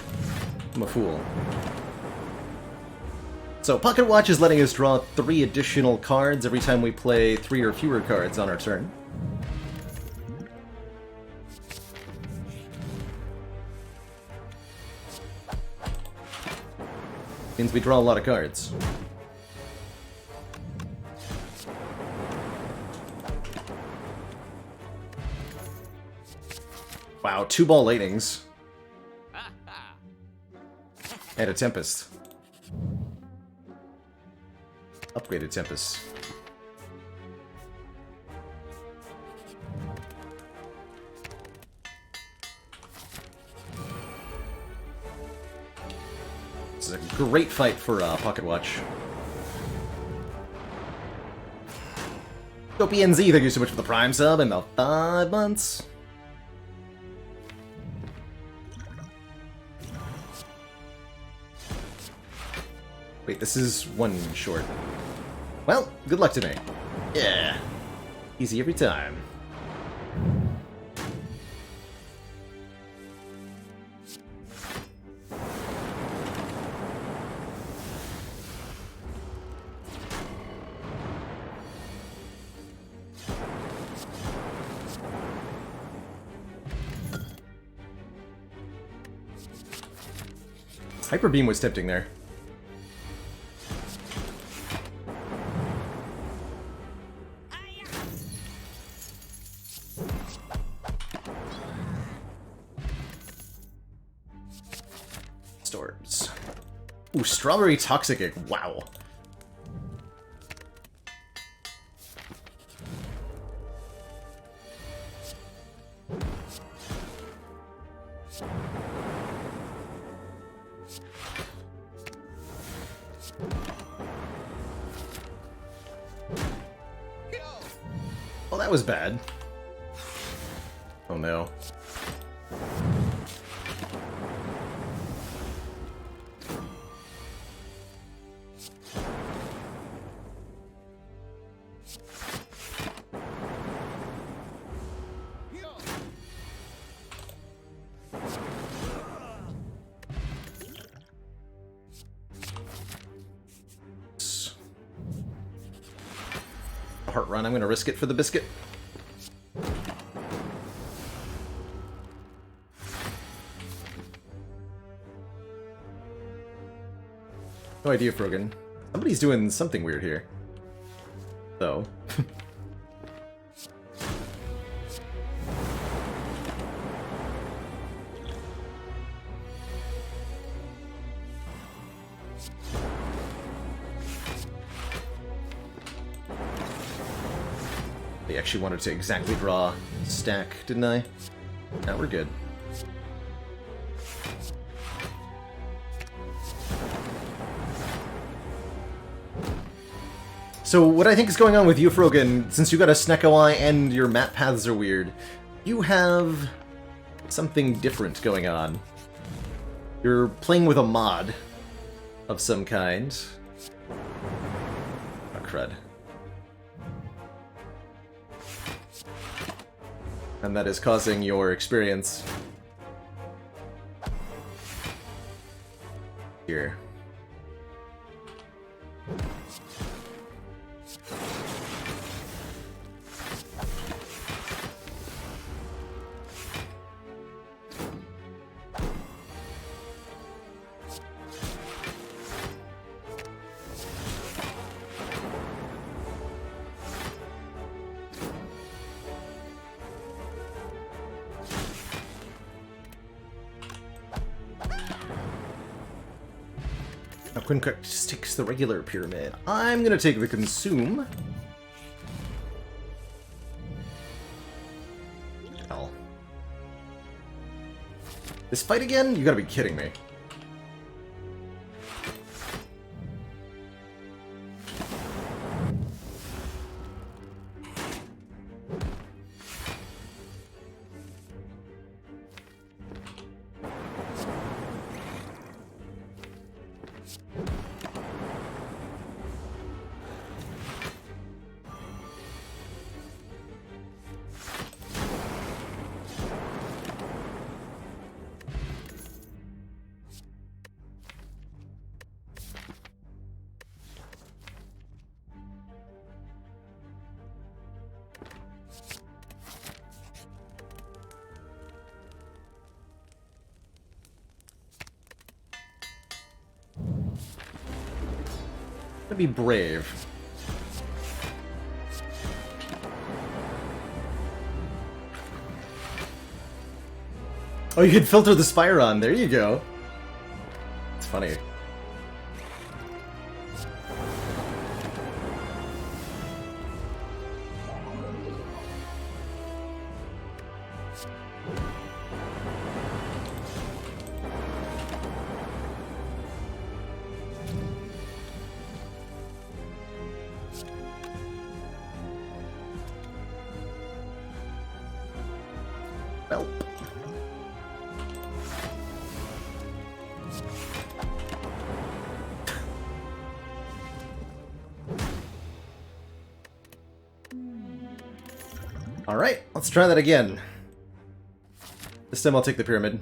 [SPEAKER 1] I'm a fool. So, Pocket Watch is letting us draw 3 additional cards every time we play 3 or fewer cards on our turn. Means we draw a lot of cards. Wow, 2 ball lightnings. And a Tempest. Upgraded Tempest. This is a great fight for Pocket Watch. Go PNZ, thank you so much for the Prime sub and the 5 months. Wait, this is one short. Well, good luck to me. Yeah. Easy every time. Hyper Beam was tempting there. Storms. Ooh, Strawberry Toxic Egg. Wow. Oh, that was bad. Oh no. Heart run, I'm gonna risk it for the biscuit. No idea, Frogan. Somebody's doing something weird here. Though. I actually wanted to exactly draw stack, didn't I? Now we're good. So what I think is going on with you, Frogan, since you got a Snecko Eye and your map paths are weird, you have something different going on. You're playing with a mod of some kind. Oh, crud. And that is causing your experience here. Now Quincrack just takes the regular pyramid. I'm gonna take the consume. Hell. This fight again? You gotta be kidding me. Gonna be brave. Oh, you can filter the Spire on. There you go. It's funny. Well. Alright, let's try that again. This time I'll take the pyramid.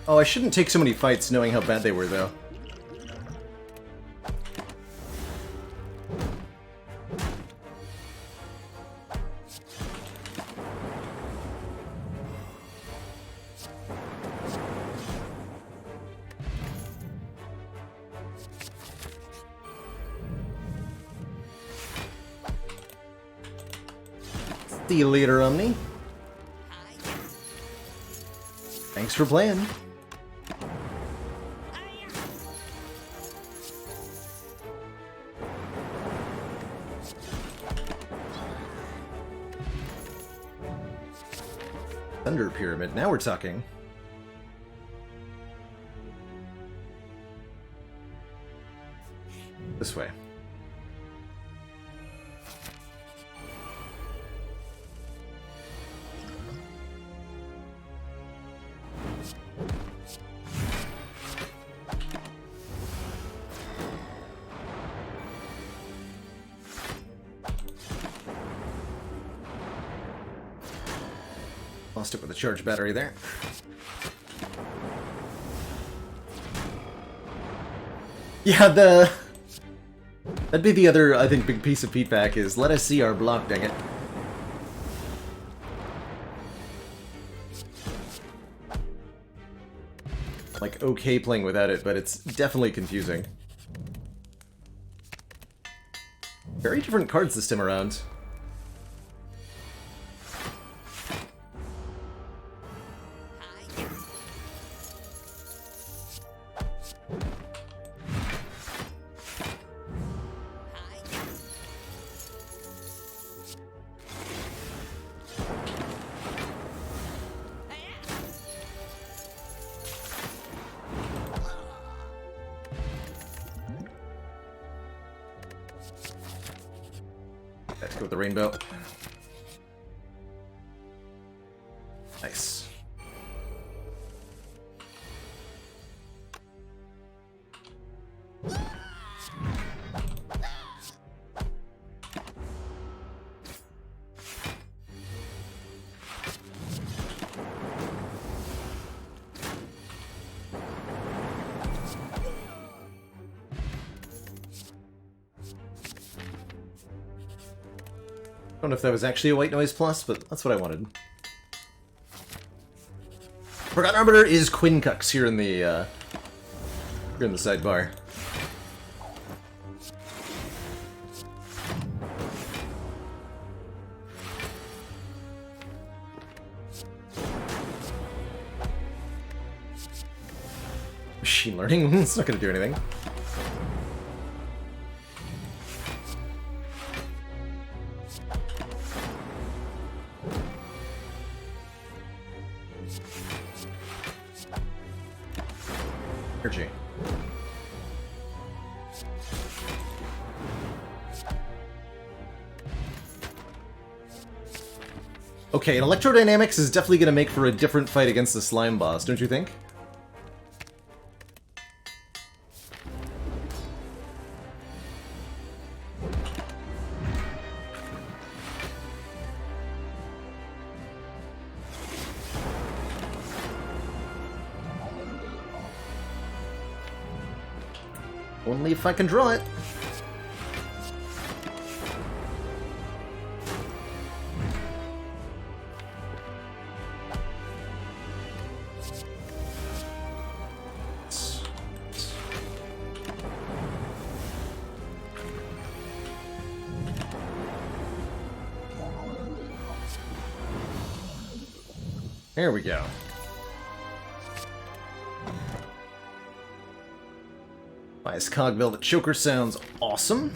[SPEAKER 1] Oh, I shouldn't take so many fights knowing how bad they were, though. See you later, Omni. Thanks for playing. Thunder Pyramid, now we're talking. This way. Lost it with a charge battery there. Yeah, that'd be the other, I think, big piece of feedback is let us see our block, dang it. Like, okay playing without it, but it's definitely confusing. Very different cards this time around. Let's go with the rainbow. Nice. I don't know if that was actually a white noise plus, but that's what I wanted. Forgotten Arbiter is Quincux here in the sidebar. Machine learning? It's not gonna do anything. Energy. Okay, and electrodynamics is definitely going to make for a different fight against the slime boss, don't you think? Only if I can draw it. There we go. Nice Cogville. The choker sounds awesome.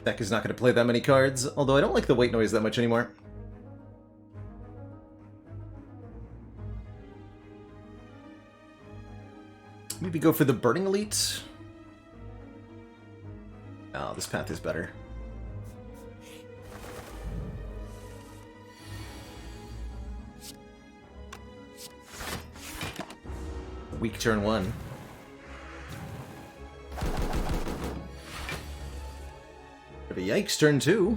[SPEAKER 1] Deck is not going to play that many cards, although I don't like the white noise that much anymore. Maybe go for the Burning Elite. Oh, this path is better. Weak turn 1. But a yikes turn 2.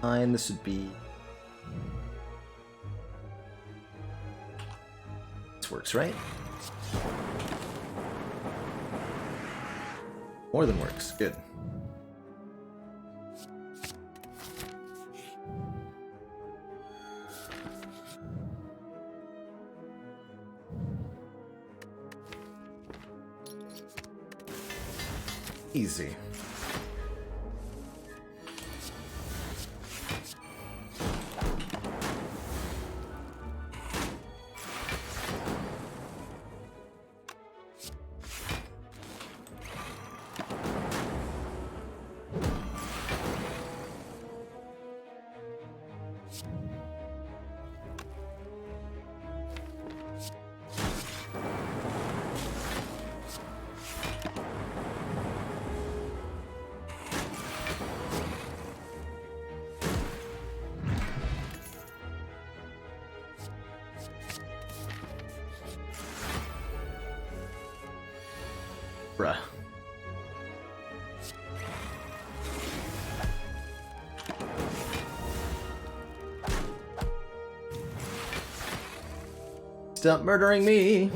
[SPEAKER 1] And this would be... This works, right? More than works. Good. Easy. Bruh. Stop murdering me!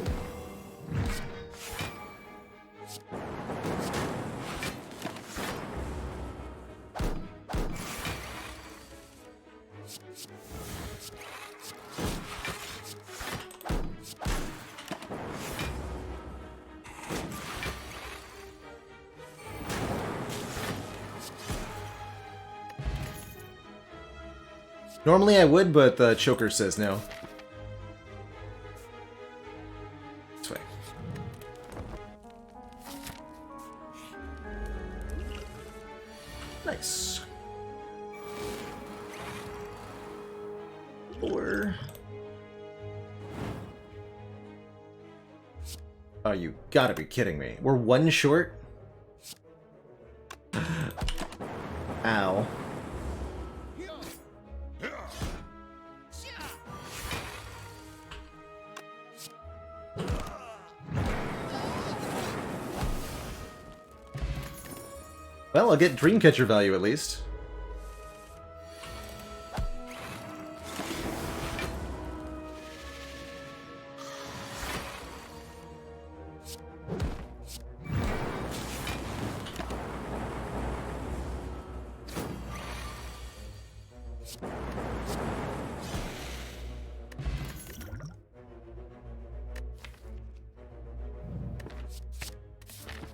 [SPEAKER 1] Normally I would, but the choker says no. This way. Nice. 4. Oh, you gotta be kidding me. We're 1 short? Ow. Well, I'll get Dreamcatcher value at least.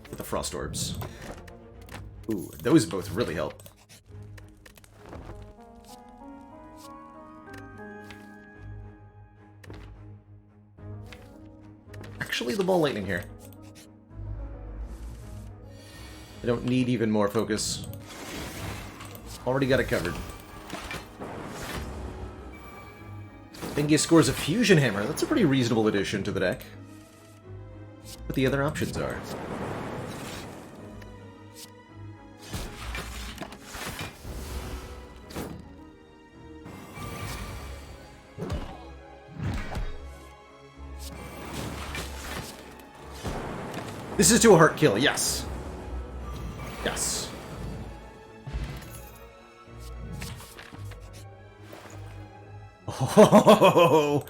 [SPEAKER 1] With the Frost Orbs. Ooh, those both really help. Actually, the Ball Lightning here. I don't need even more focus. Already got it covered. Bingia scores a Fusion Hammer. That's a pretty reasonable addition to the deck. What the other options are. This is to a heart kill, yes. Yes. Oh,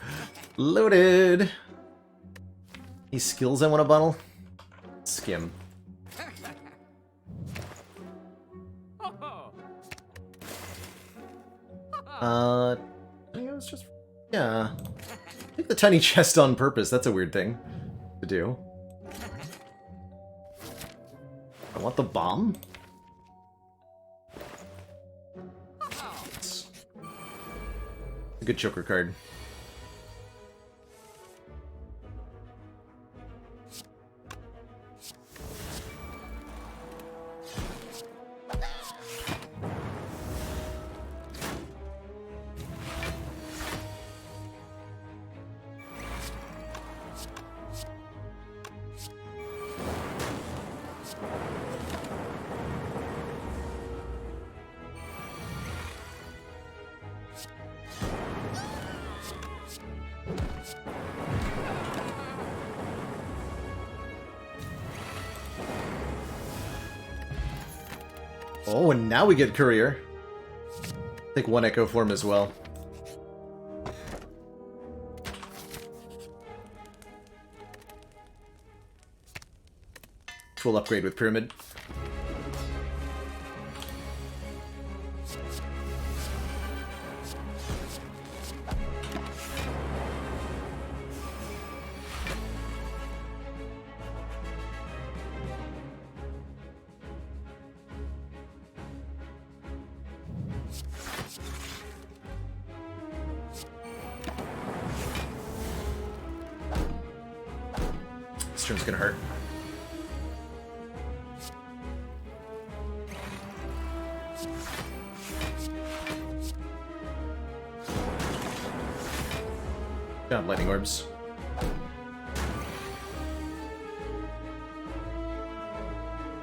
[SPEAKER 1] loaded. Any skills I want to bottle? Skim. I think it was just... Yeah. Take the tiny chest on purpose. That's a weird thing to do. I want the bomb? A good choker card. Oh, and now we get Courier. I think 1 Echo Form as well. Full upgrade with Pyramid. This turn's gonna hurt. Job, lightning orbs.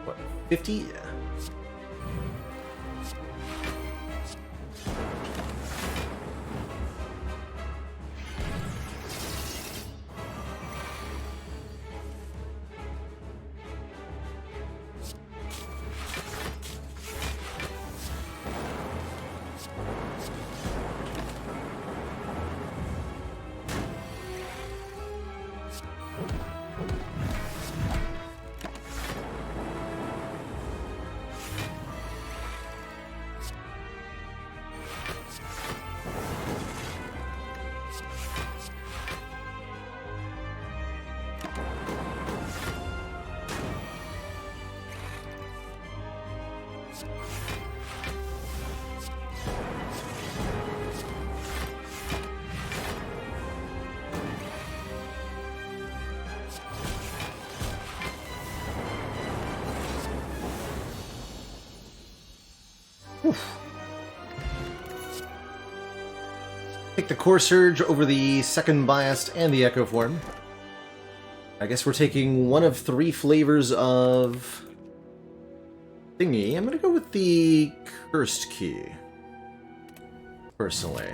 [SPEAKER 1] What, 50? Take the Core Surge over the Second Biased and the Echo Form. I guess we're taking one of 3 flavors of thingy. I'm gonna go with the Cursed Key. Personally.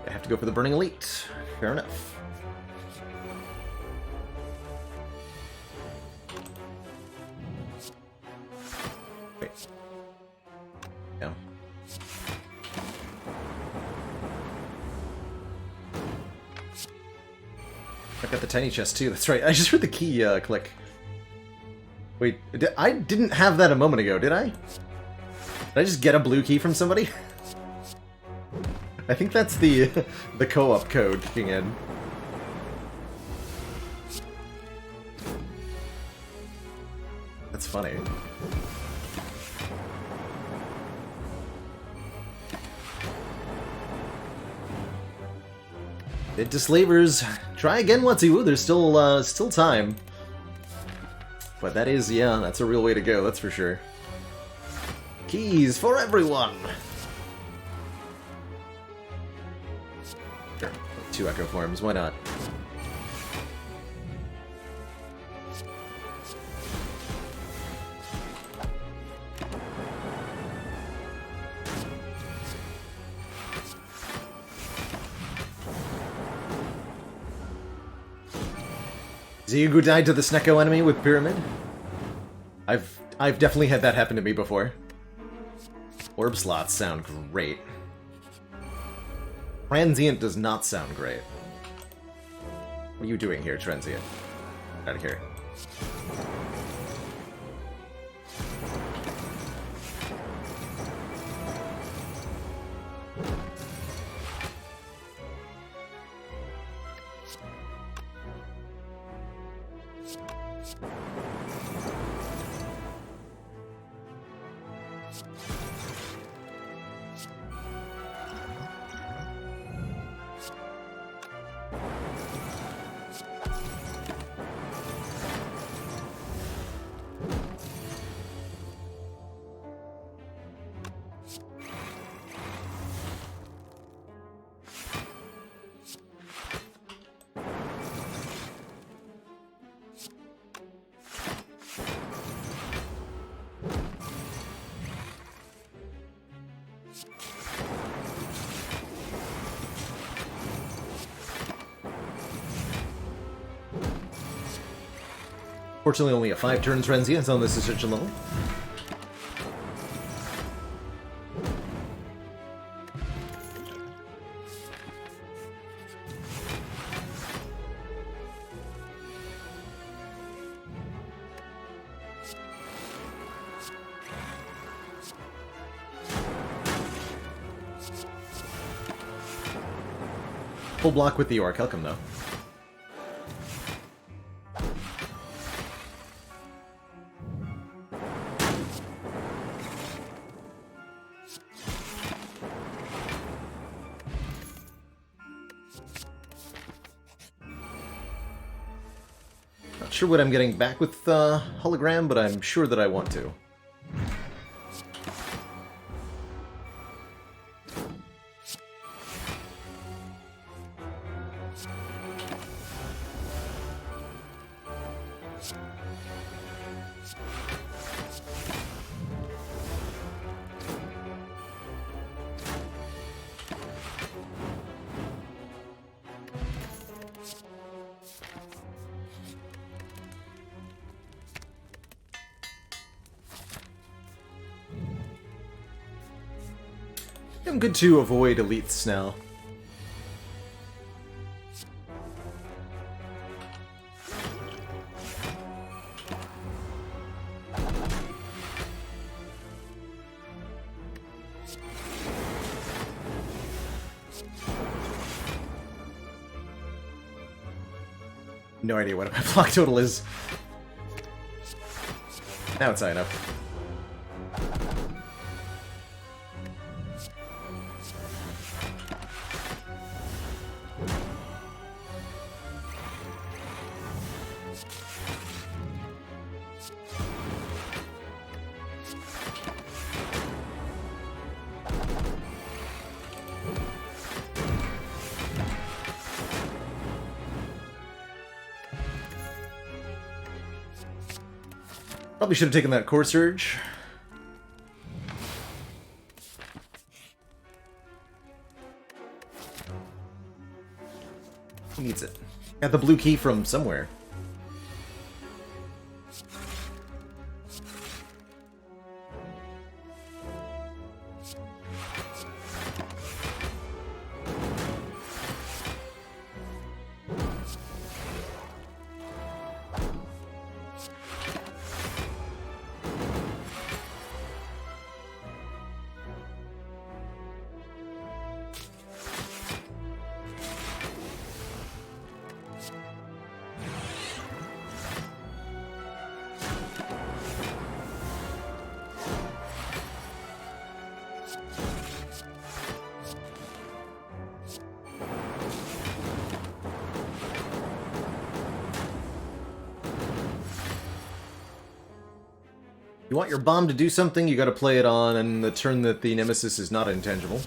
[SPEAKER 1] I have to go for the Burning Elite. Fair enough. Wait. No. I've got the tiny chest too, that's right. I just heard the key click. Wait, I didn't have that a moment ago, did I? Did I just get a blue key from somebody? I think that's the co-op code kicking in. That's funny. Bid to slavers. Try again, Watsu. There's still time. But that is, yeah, that's a real way to go, that's for sure. Keys for everyone! Sure, 2 Echo Forms, why not? Zyugu died to the Snecko enemy with Pyramid. I've definitely had that happen to me before. Orb slots sound great. Transient does not sound great. What are you doing here, Transient? Get out of here. Fortunately, only a 5 turns Renzians on this ascension level. Full block with the Orc, I'll come though. Not sure what I'm getting back with hologram, but I'm sure that I want to. I'm good to avoid elites now. No idea what my block total is. Now it's high enough. Probably should have taken that core surge. Who needs it? Got the blue key from somewhere. You want your bomb to do something, you gotta play it on the turn that the nemesis is not intangible.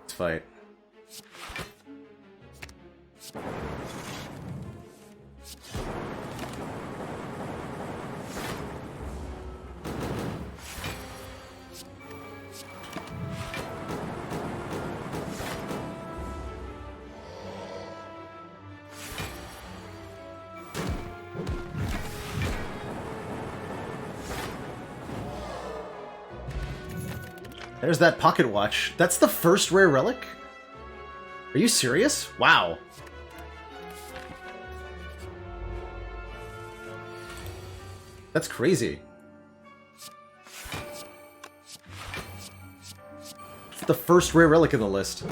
[SPEAKER 1] Let's fight. There's that pocket watch. That's the first rare relic? Are you serious? Wow. That's crazy. It's the first rare relic in the list.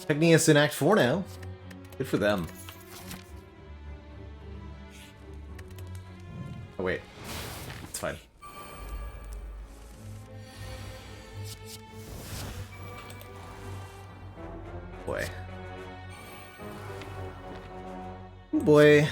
[SPEAKER 1] Pegnius in Act 4 now. Good for them. Oh wait. It's fine. Boy. Oh boy.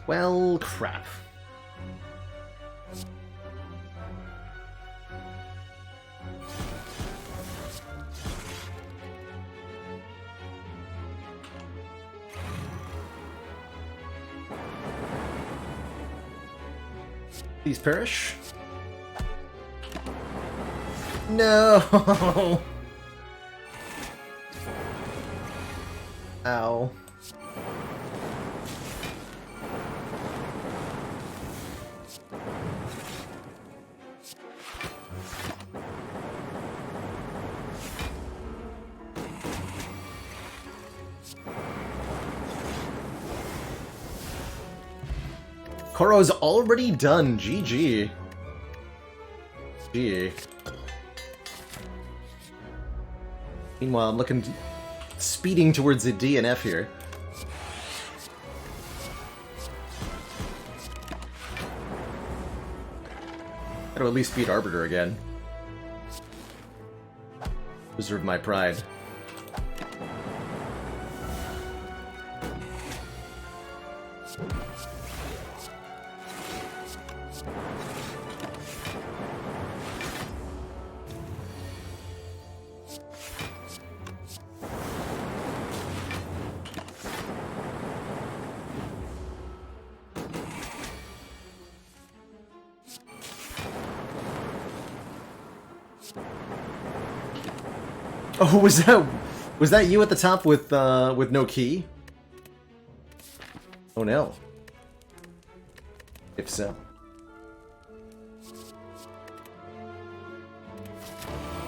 [SPEAKER 1] Well, crap. Please perish. No! Ow. Koro's already done. GG. GG. Meanwhile, I'm looking... speeding towards a D and F here. Gotta at least beat Arbiter again. Preserve my pride. Oh, was that you at the top with no key? Oh no. If so.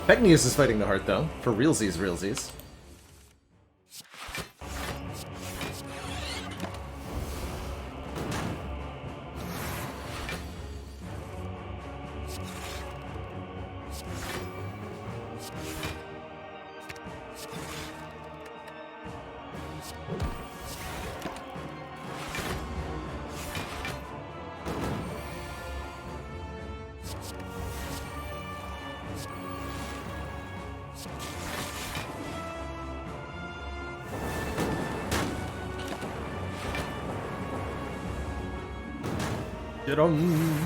[SPEAKER 1] Pegnius is fighting the heart though, for realsies, realsies. Get 'em.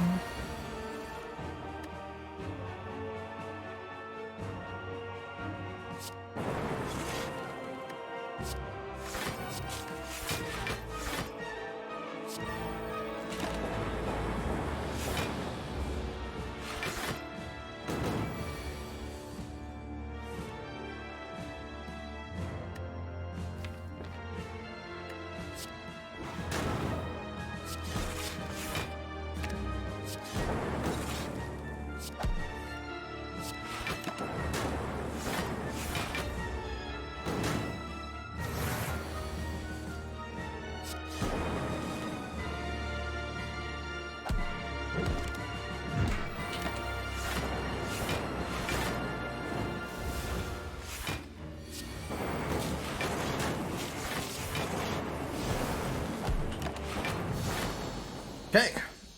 [SPEAKER 1] Okay,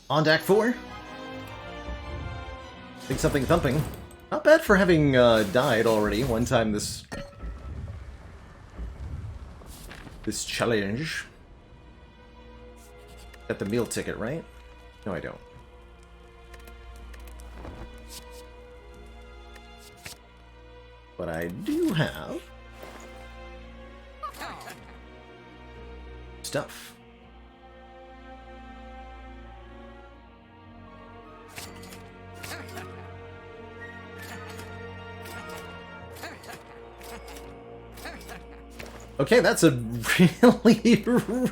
[SPEAKER 1] on to Act 4. Big something thumping. Not bad for having died already one time this challenge. Got the meal ticket, right? No, I don't. But I do have stuff. Okay, that's a really,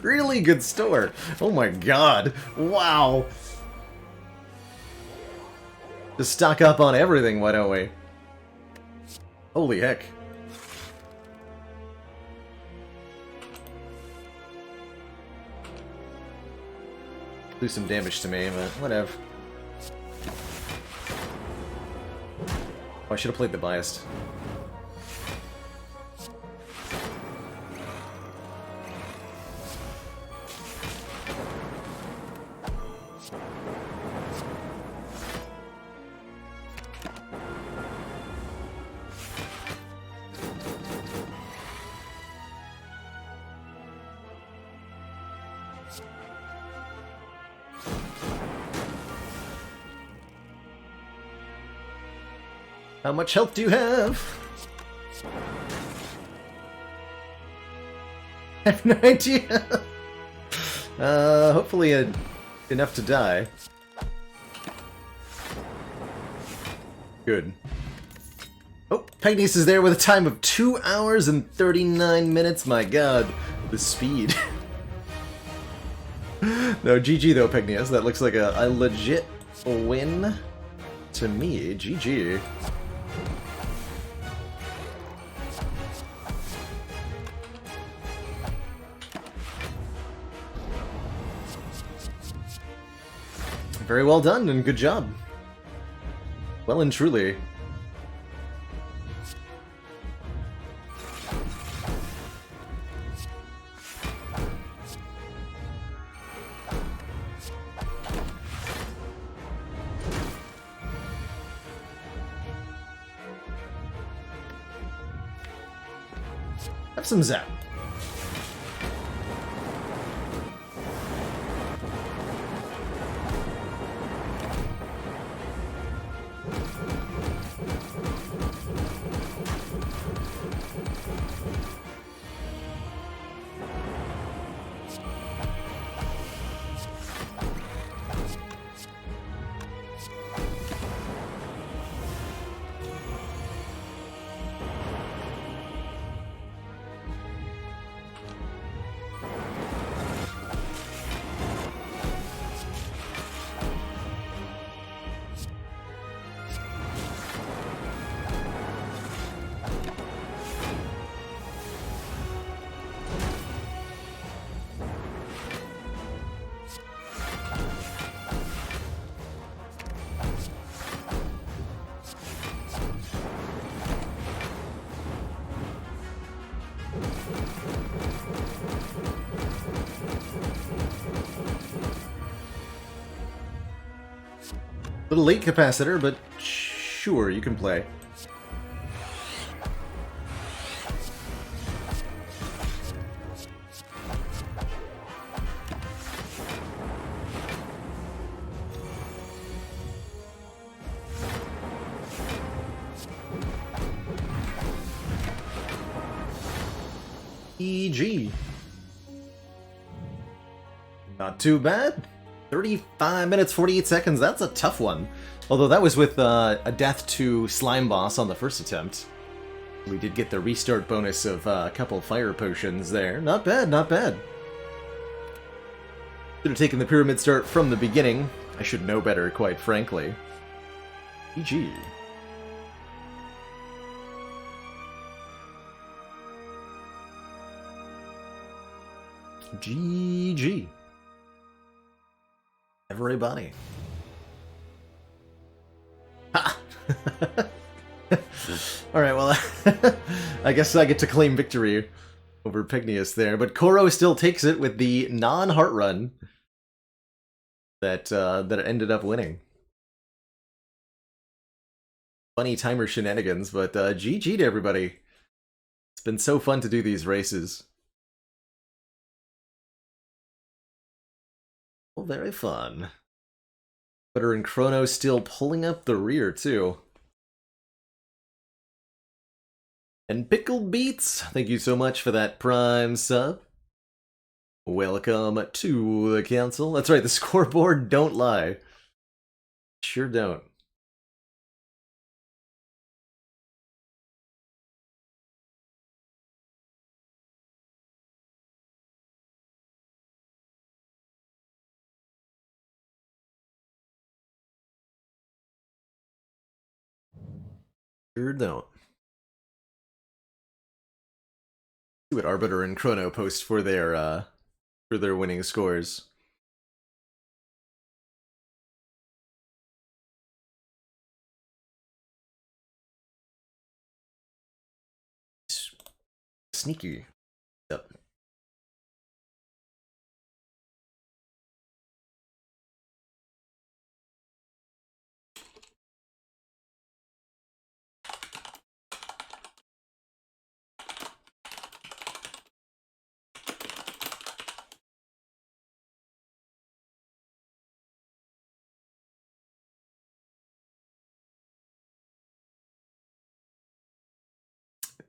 [SPEAKER 1] really good store. Oh my god. Wow. Just stock up on everything, why don't we? Holy heck. Do some damage to me, but whatever. Oh, I should have played the biased. How much health do you have? I have no idea. Hopefully enough to die. Good. Oh, Pegnius is there with a time of 2 hours and 39 minutes. My god, the speed. No, GG though, Pegnius. That looks like a legit win to me. GG. Very well done and good job. Well and truly. Have some zap. Little late capacitor, but sure, you can play. EG. Not too bad. 35 minutes, 48 seconds, that's a tough one. Although that was with a death to Slime Boss on the first attempt. We did get the restart bonus of a couple fire potions there. Not bad, not bad. Should have taken the pyramid start from the beginning. I should know better, quite frankly. GG. GG. Everybody. Ha! Alright, well, I guess I get to claim victory over Pygnius there, but Koro still takes it with the non-heart run that ended up winning. Funny timer shenanigans, but GG to everybody. It's been so fun to do these races. Well, very fun. Butter and Chrono still pulling up the rear, too. And Pickled Beats, thank you so much for that Prime sub. Welcome to the council. That's right, the scoreboard don't lie. Sure don't. Sure don't. See what Arbiter and Chrono post for their winning scores. Sneaky. Yep.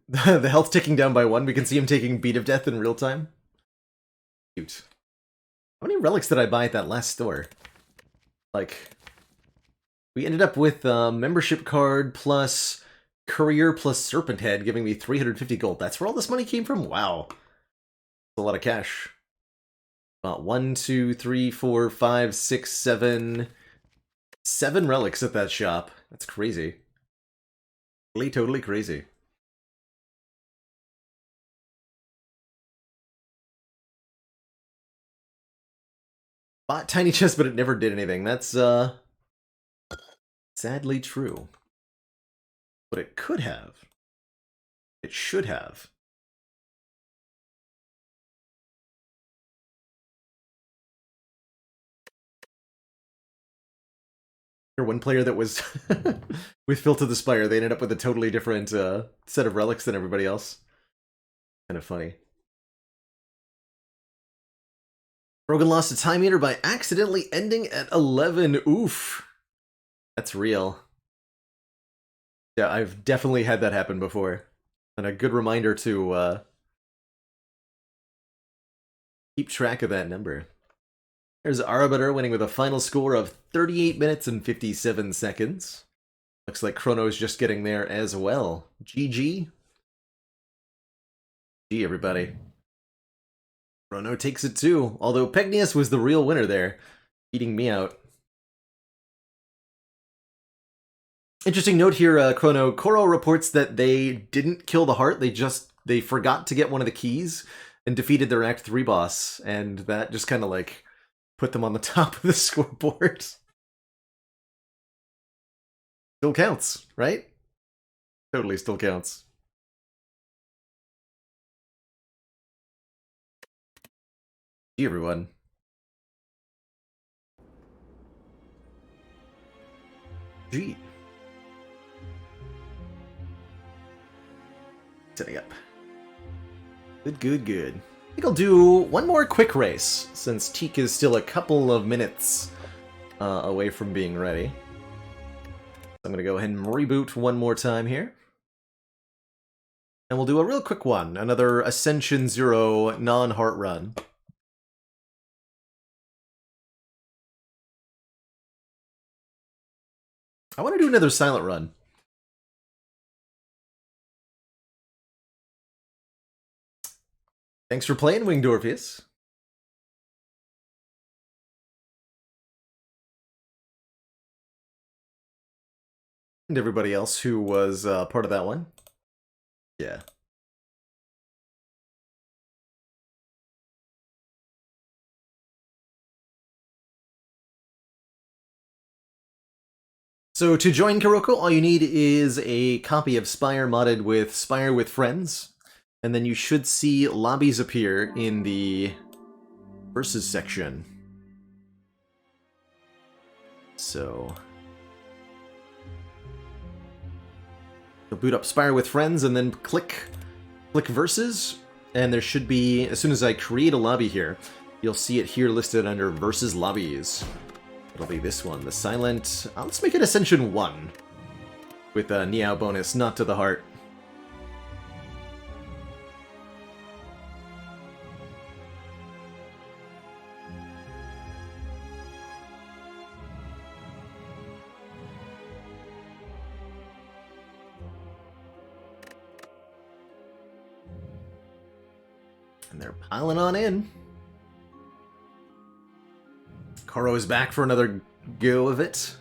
[SPEAKER 1] The health ticking down by 1. We can see him taking Beat of Death in real time. Cute. How many relics did I buy at that last store? Like, we ended up with a membership card plus courier plus serpent head giving me 350 gold. That's where all this money came from? Wow. That's a lot of cash. About 1, 2, 3, 4, 5, 6, 7... 7 relics at that shop. That's crazy. Totally crazy. Bought Tiny Chest, but it never did anything. That's, sadly true. But it could have. It should have. Here, one player that was with Phil to the Spire, they ended up with a totally different set of relics than everybody else. Kind of funny. Rogan lost a time meter by accidentally ending at 11. Oof. That's real. Yeah, I've definitely had that happen before. And a good reminder to keep track of that number. There's Arbiter winning with a final score of 38 minutes and 57 seconds. Looks like Chrono's just getting there as well. GG. GG, everybody. Chrono takes it too, although Pegnius was the real winner there, beating me out. Interesting note here, Chrono. Koro reports that they didn't kill the heart, they forgot to get one of the keys and defeated their Act 3 boss, and that just kind of like put them on the top of the scoreboard. Still counts, right? Totally still counts. Hey everyone. Gee. Setting up. Good. I think I'll do one more quick race, since Teak is still a couple of minutes away from being ready. So I'm going to go ahead and reboot one more time here. And we'll do a real quick one, another Ascension 0 non-heart run. I want to do another silent run. Thanks for playing, Winged Orpheus. And everybody else who was part of that one. Yeah. So to join Kuroko, all you need is a copy of Spire modded with Spire with Friends, and then you should see lobbies appear in the Versus section. So you'll boot up Spire with Friends and then click Versus, and there should be, as soon as I create a lobby here, you'll see it here listed under Versus Lobbies. It'll be this one, the silent... let's make it Ascension 1. With a Niao bonus, not to the heart. And they're piling on in. Koro is back for another go of it.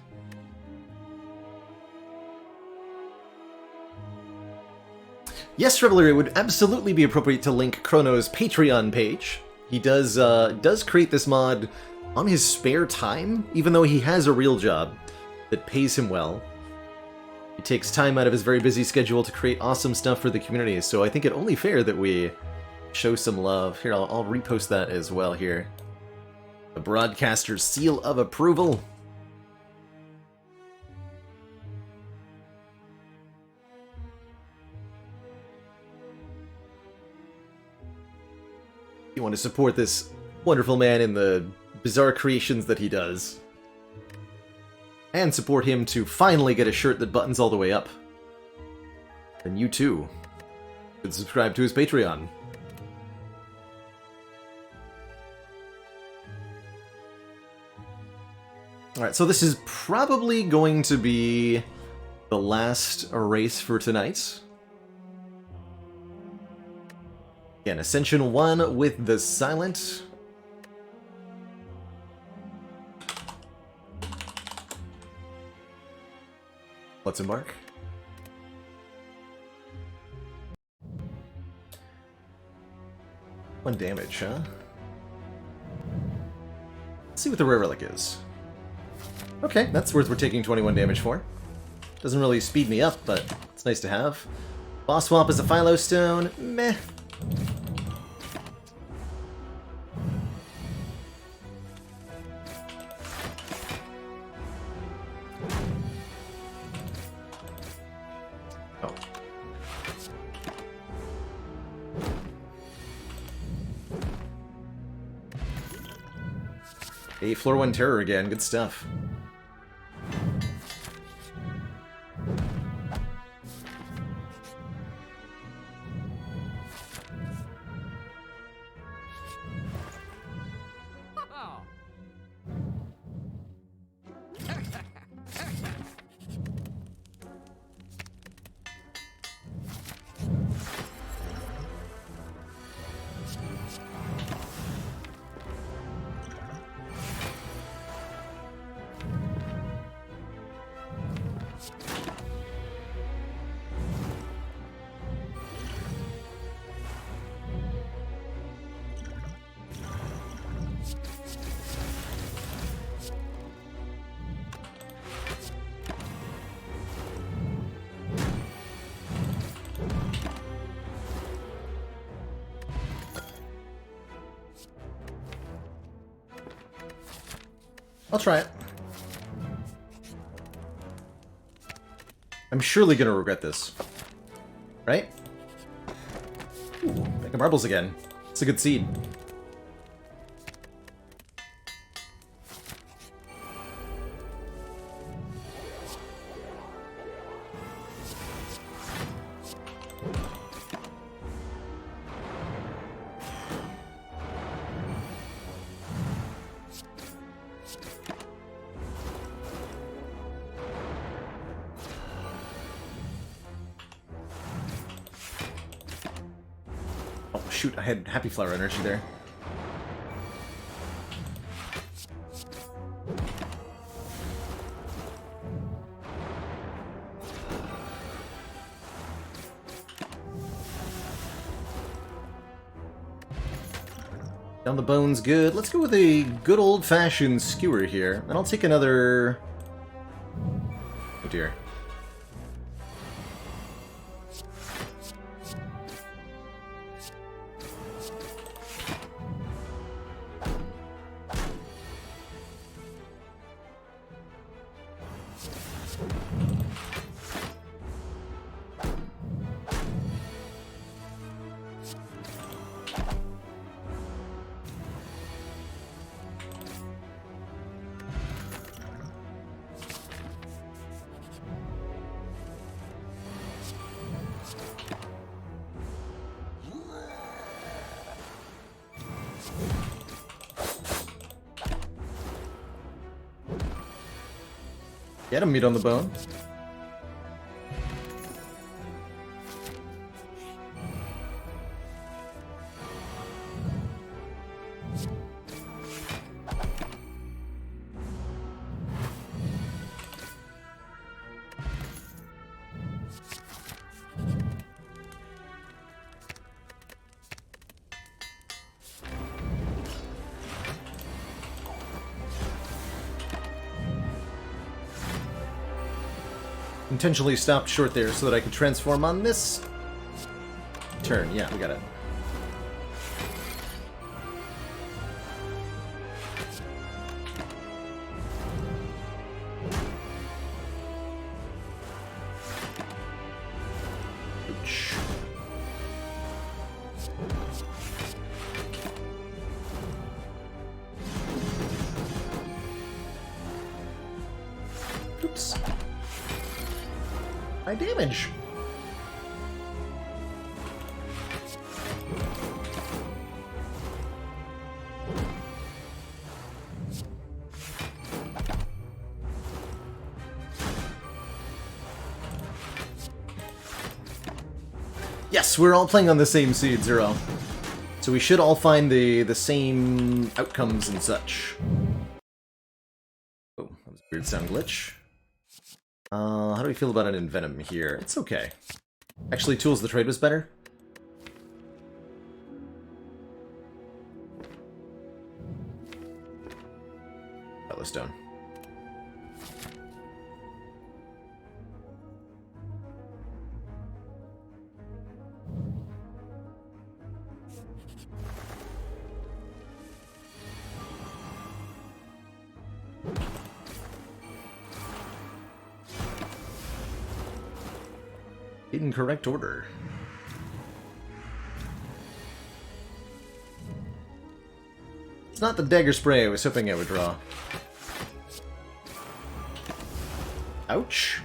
[SPEAKER 1] Yes, Reveler, it would absolutely be appropriate to link Chrono's Patreon page. He does create this mod on his spare time, even though he has a real job that pays him well. He takes time out of his very busy schedule to create awesome stuff for the community, so I think it only fair that we show some love. Here, I'll repost that as well here. The broadcaster's seal of approval. You want to support this wonderful man in the bizarre creations that he does. And support him to finally get a shirt that buttons all the way up. Then you too should subscribe to his Patreon. Alright, so this is probably going to be the last race for tonight. Again, Ascension 1 with the Silent. Let's embark. One damage, huh? Let's see what the rare relic is. Okay, that's worth we're taking 21 damage for. Doesn't really speed me up, but it's nice to have. Boss swap is a Philo Stone. Meh. Oh. Hey, Floor 1 Terror again. Good stuff. I'll try it. I'm surely gonna regret this. Right? Ooh, making marbles again. It's a good seed. Shoot, I had Happy Flower energy there. Down the bone's good. Let's go with a good old-fashioned skewer here. And I'll take another... Oh dear. Get him, meat on the bone. Intentionally stopped short there so that I could transform on this turn. Yeah, we got it. Ouch. Oops. My damage. Yes, we're all playing on the same seed, Zero. So we should all find the same outcomes and such. Oh, that was a weird sound glitch. How do we feel about an Envenom here? It's okay. Actually, Tools of the Trade was better. Yellowstone. Incorrect order. It's not the dagger spray I was hoping I would draw. Ouch.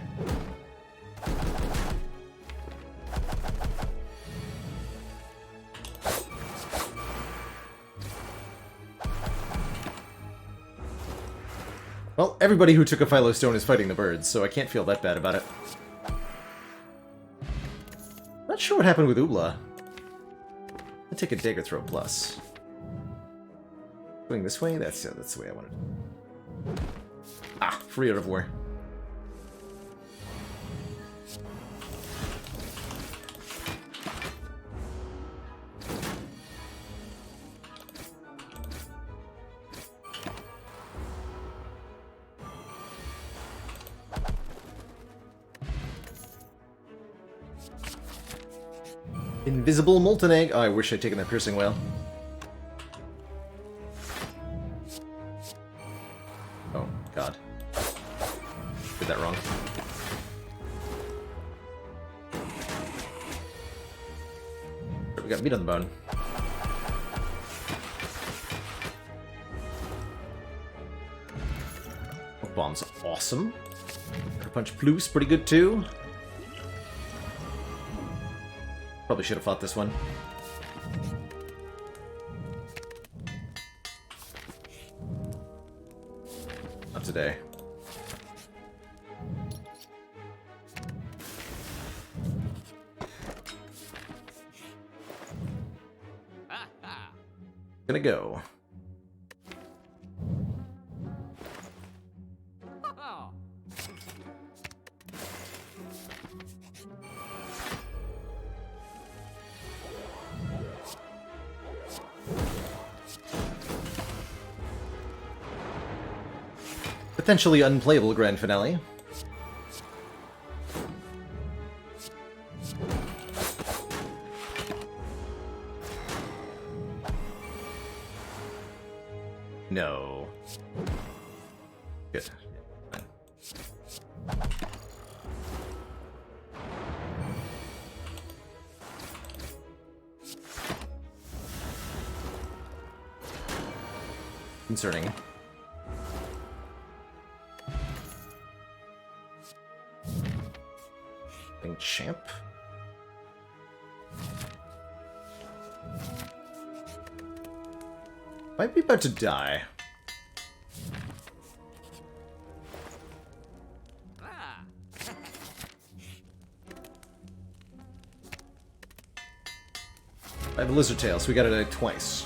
[SPEAKER 1] Well, everybody who took a Philo Stone is fighting the birds, so I can't feel that bad about it. Not sure what happened with Obra. I'll take a Dagger Throw plus. Going this way? That's the way I wanted. Ah, free out of war. Invisible Molten Egg. Oh, I wish I'd taken that Piercing Whale. Oh, God. Did that wrong. We got meat on the bone. Oh, bomb's awesome. Punch Plus, pretty good too. Probably should have fought this one. Not today. Gonna go. Potentially unplayable grand finale. No. Good. Fine. Concerning. Champ. Might be about to die. I have a lizard tail, so we gotta die twice.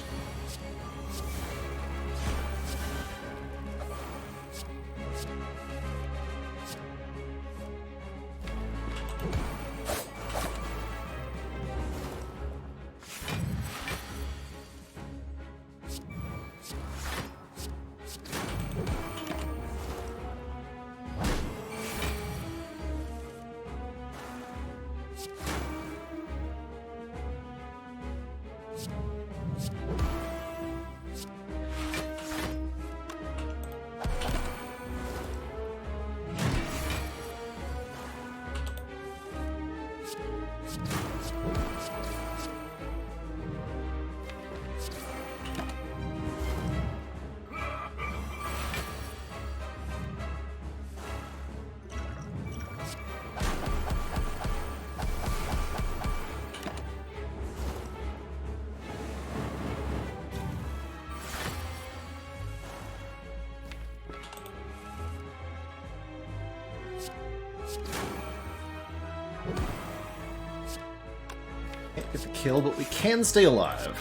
[SPEAKER 1] Can't get the kill, but we can stay alive.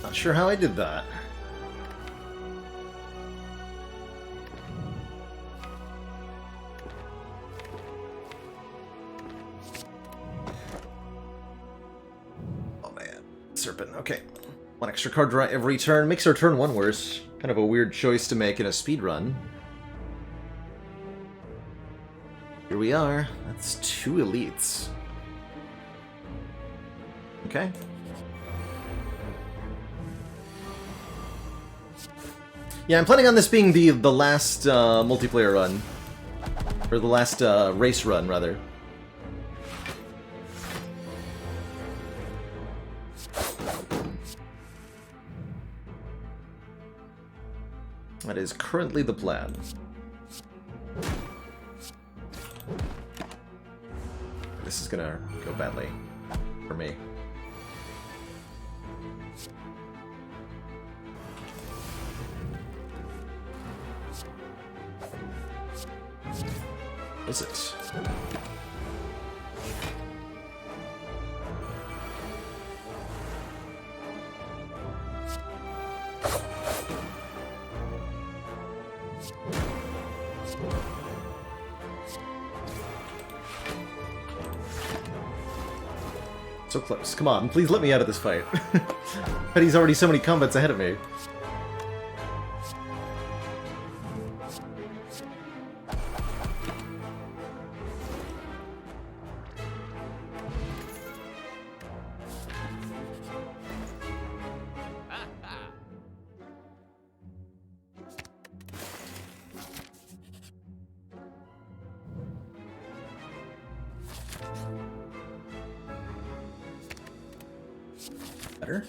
[SPEAKER 1] Not sure how I did that. Serpent. Okay. One extra card draw every turn. Makes our turn one worse. Kind of a weird choice to make in a speed run. Here we are. That's 2 elites. Okay. Yeah, I'm planning on this being the last multiplayer run. Or the last race run, rather. That is currently the plan. This is gonna go badly for me. Is it? So close. Come on, please let me out of this fight. But he's already so many combats ahead of me. Better.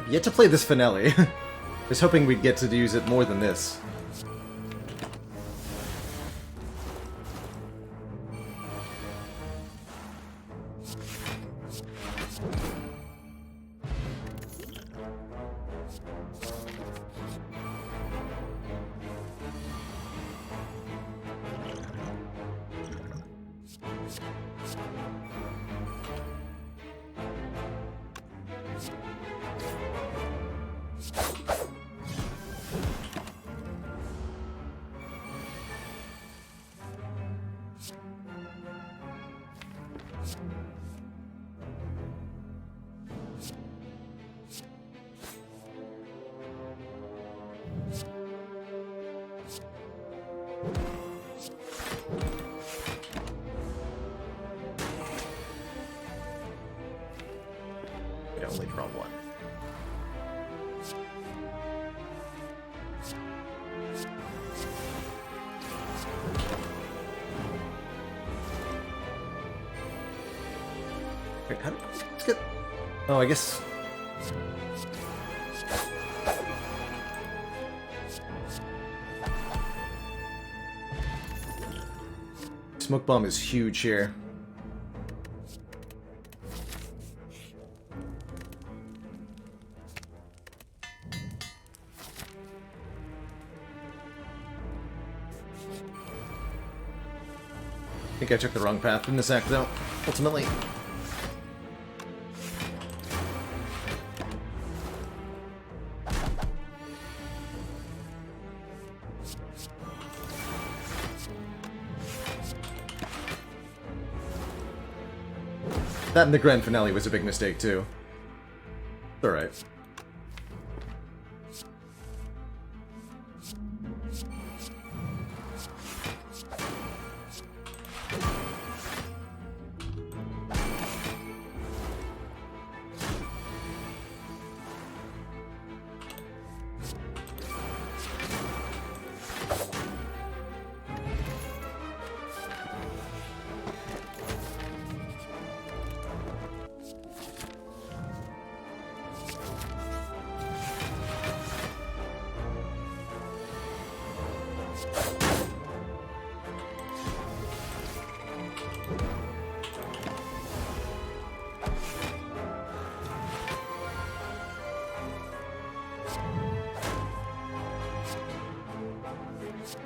[SPEAKER 1] Yet to play this finale. I was hoping we'd get to use it more than this. We only draw one. Wait, how do let's get... Oh, I guess... Smoke bomb is huge here. I think I took the wrong path in this act, though, ultimately. That and the grand finale was a big mistake, too. It's alright.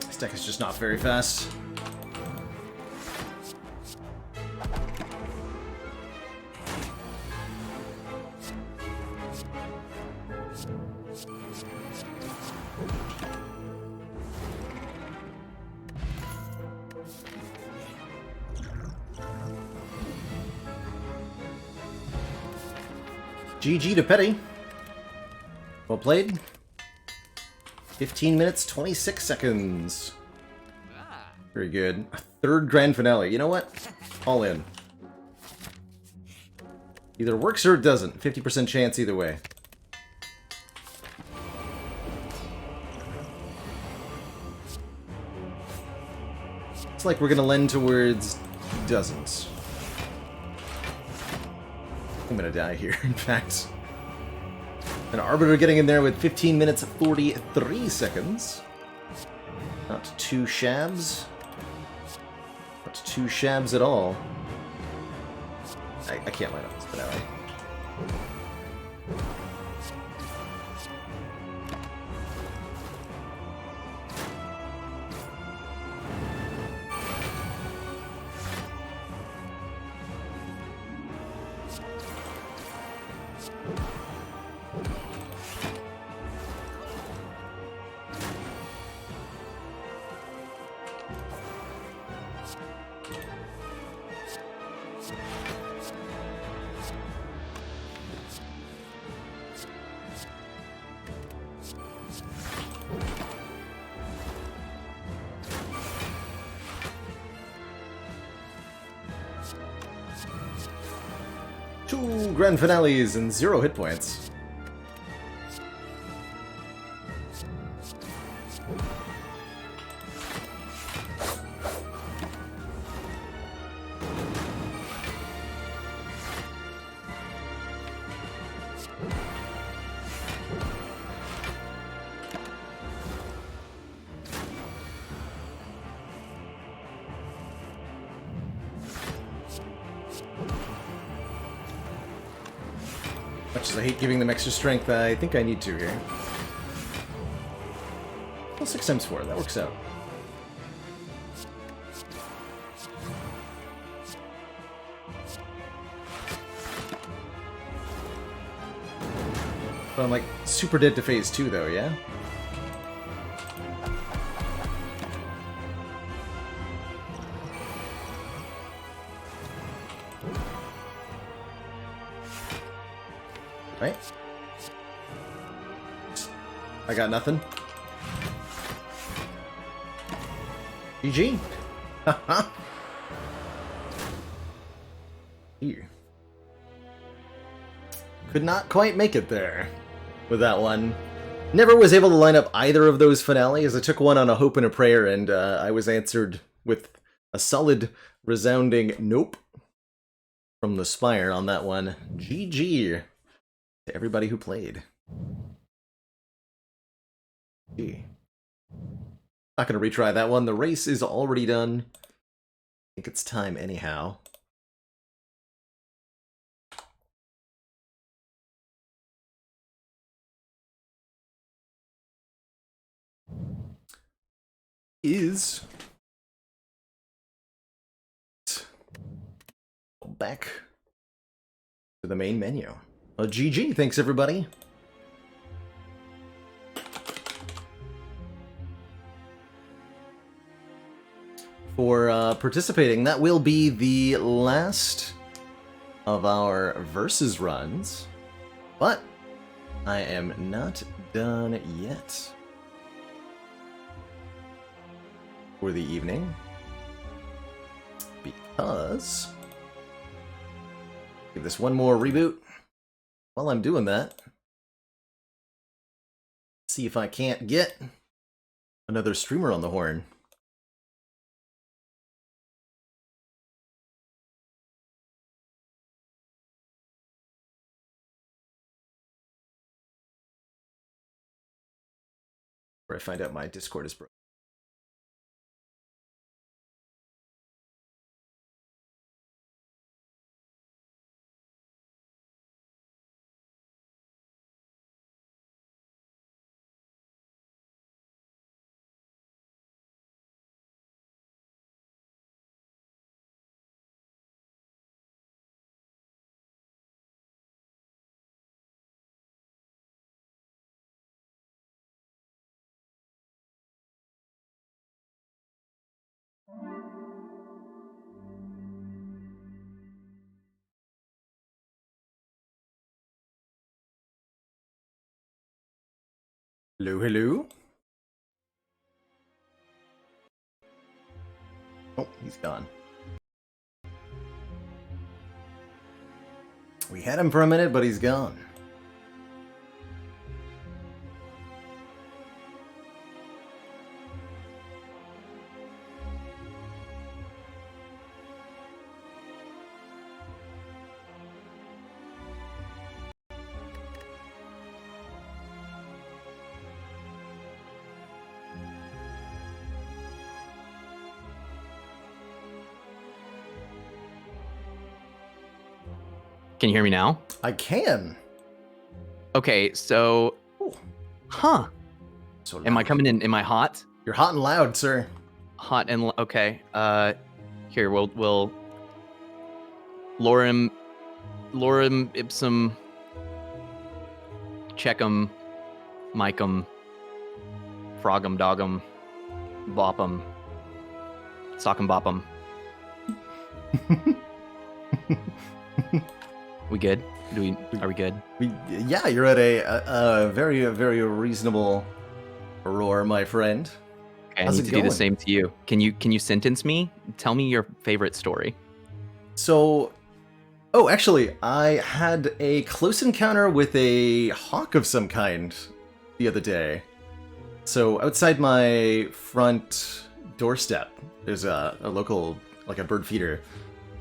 [SPEAKER 1] This deck is just not very fast. GG to Petty. Well played. 15 minutes, 26 seconds. Very good. A third grand finale. You know what? All in. Either works or it doesn't. 50% chance either way. It's like we're gonna lend towards doesn't. I'm gonna die here, in fact. An Arbiter getting in there with 15 minutes, 43 seconds. Not too shabs. Not too shabs at all. I can't line up this finale. Two grand finales and 0 hit points. Much as I hate giving them extra strength, I think I need to here. Well, 6 times 4, that works out. But I'm like super dead to phase 2 though, yeah? Right? I got nothing. GG. Haha. Here. Could not quite make it there with that one. Never was able to line up either of those finales. I took one on a hope and a prayer, and I was answered with a solid, resounding nope from the Spire on that one. GG to everybody who played. Gee. Not gonna retry that one. The race is already done. I think it's time anyhow. Is back to the main menu. GG, thanks everybody. For participating. That will be the last of our versus runs, but I am not done yet for the evening because give this one more reboot. While I'm doing that, see if I can't get another streamer on the horn. Where I find out my Discord is broken. Hello, hello. Oh, he's gone. We had him for a minute, but he's gone.
[SPEAKER 16] Can you hear me now?
[SPEAKER 1] I can.
[SPEAKER 16] Okay, so... Huh.
[SPEAKER 1] So
[SPEAKER 16] am I coming in? Am I hot?
[SPEAKER 1] You're hot and loud, sir.
[SPEAKER 16] Hot and... Okay. Here, we'll... Lorem ipsum... Check'em... Mic'em... Frog'em, dog'em... Bop'em... Sock'em, bop'em. We good? Are we good?
[SPEAKER 1] Yeah, you're at a very reasonable roar, my friend.
[SPEAKER 16] Okay, I need to do the same to you. Can you sentence me? Tell me your favorite story.
[SPEAKER 1] So, actually, I had a close encounter with a hawk of some kind the other day. So outside my front doorstep, there's a local, like a bird feeder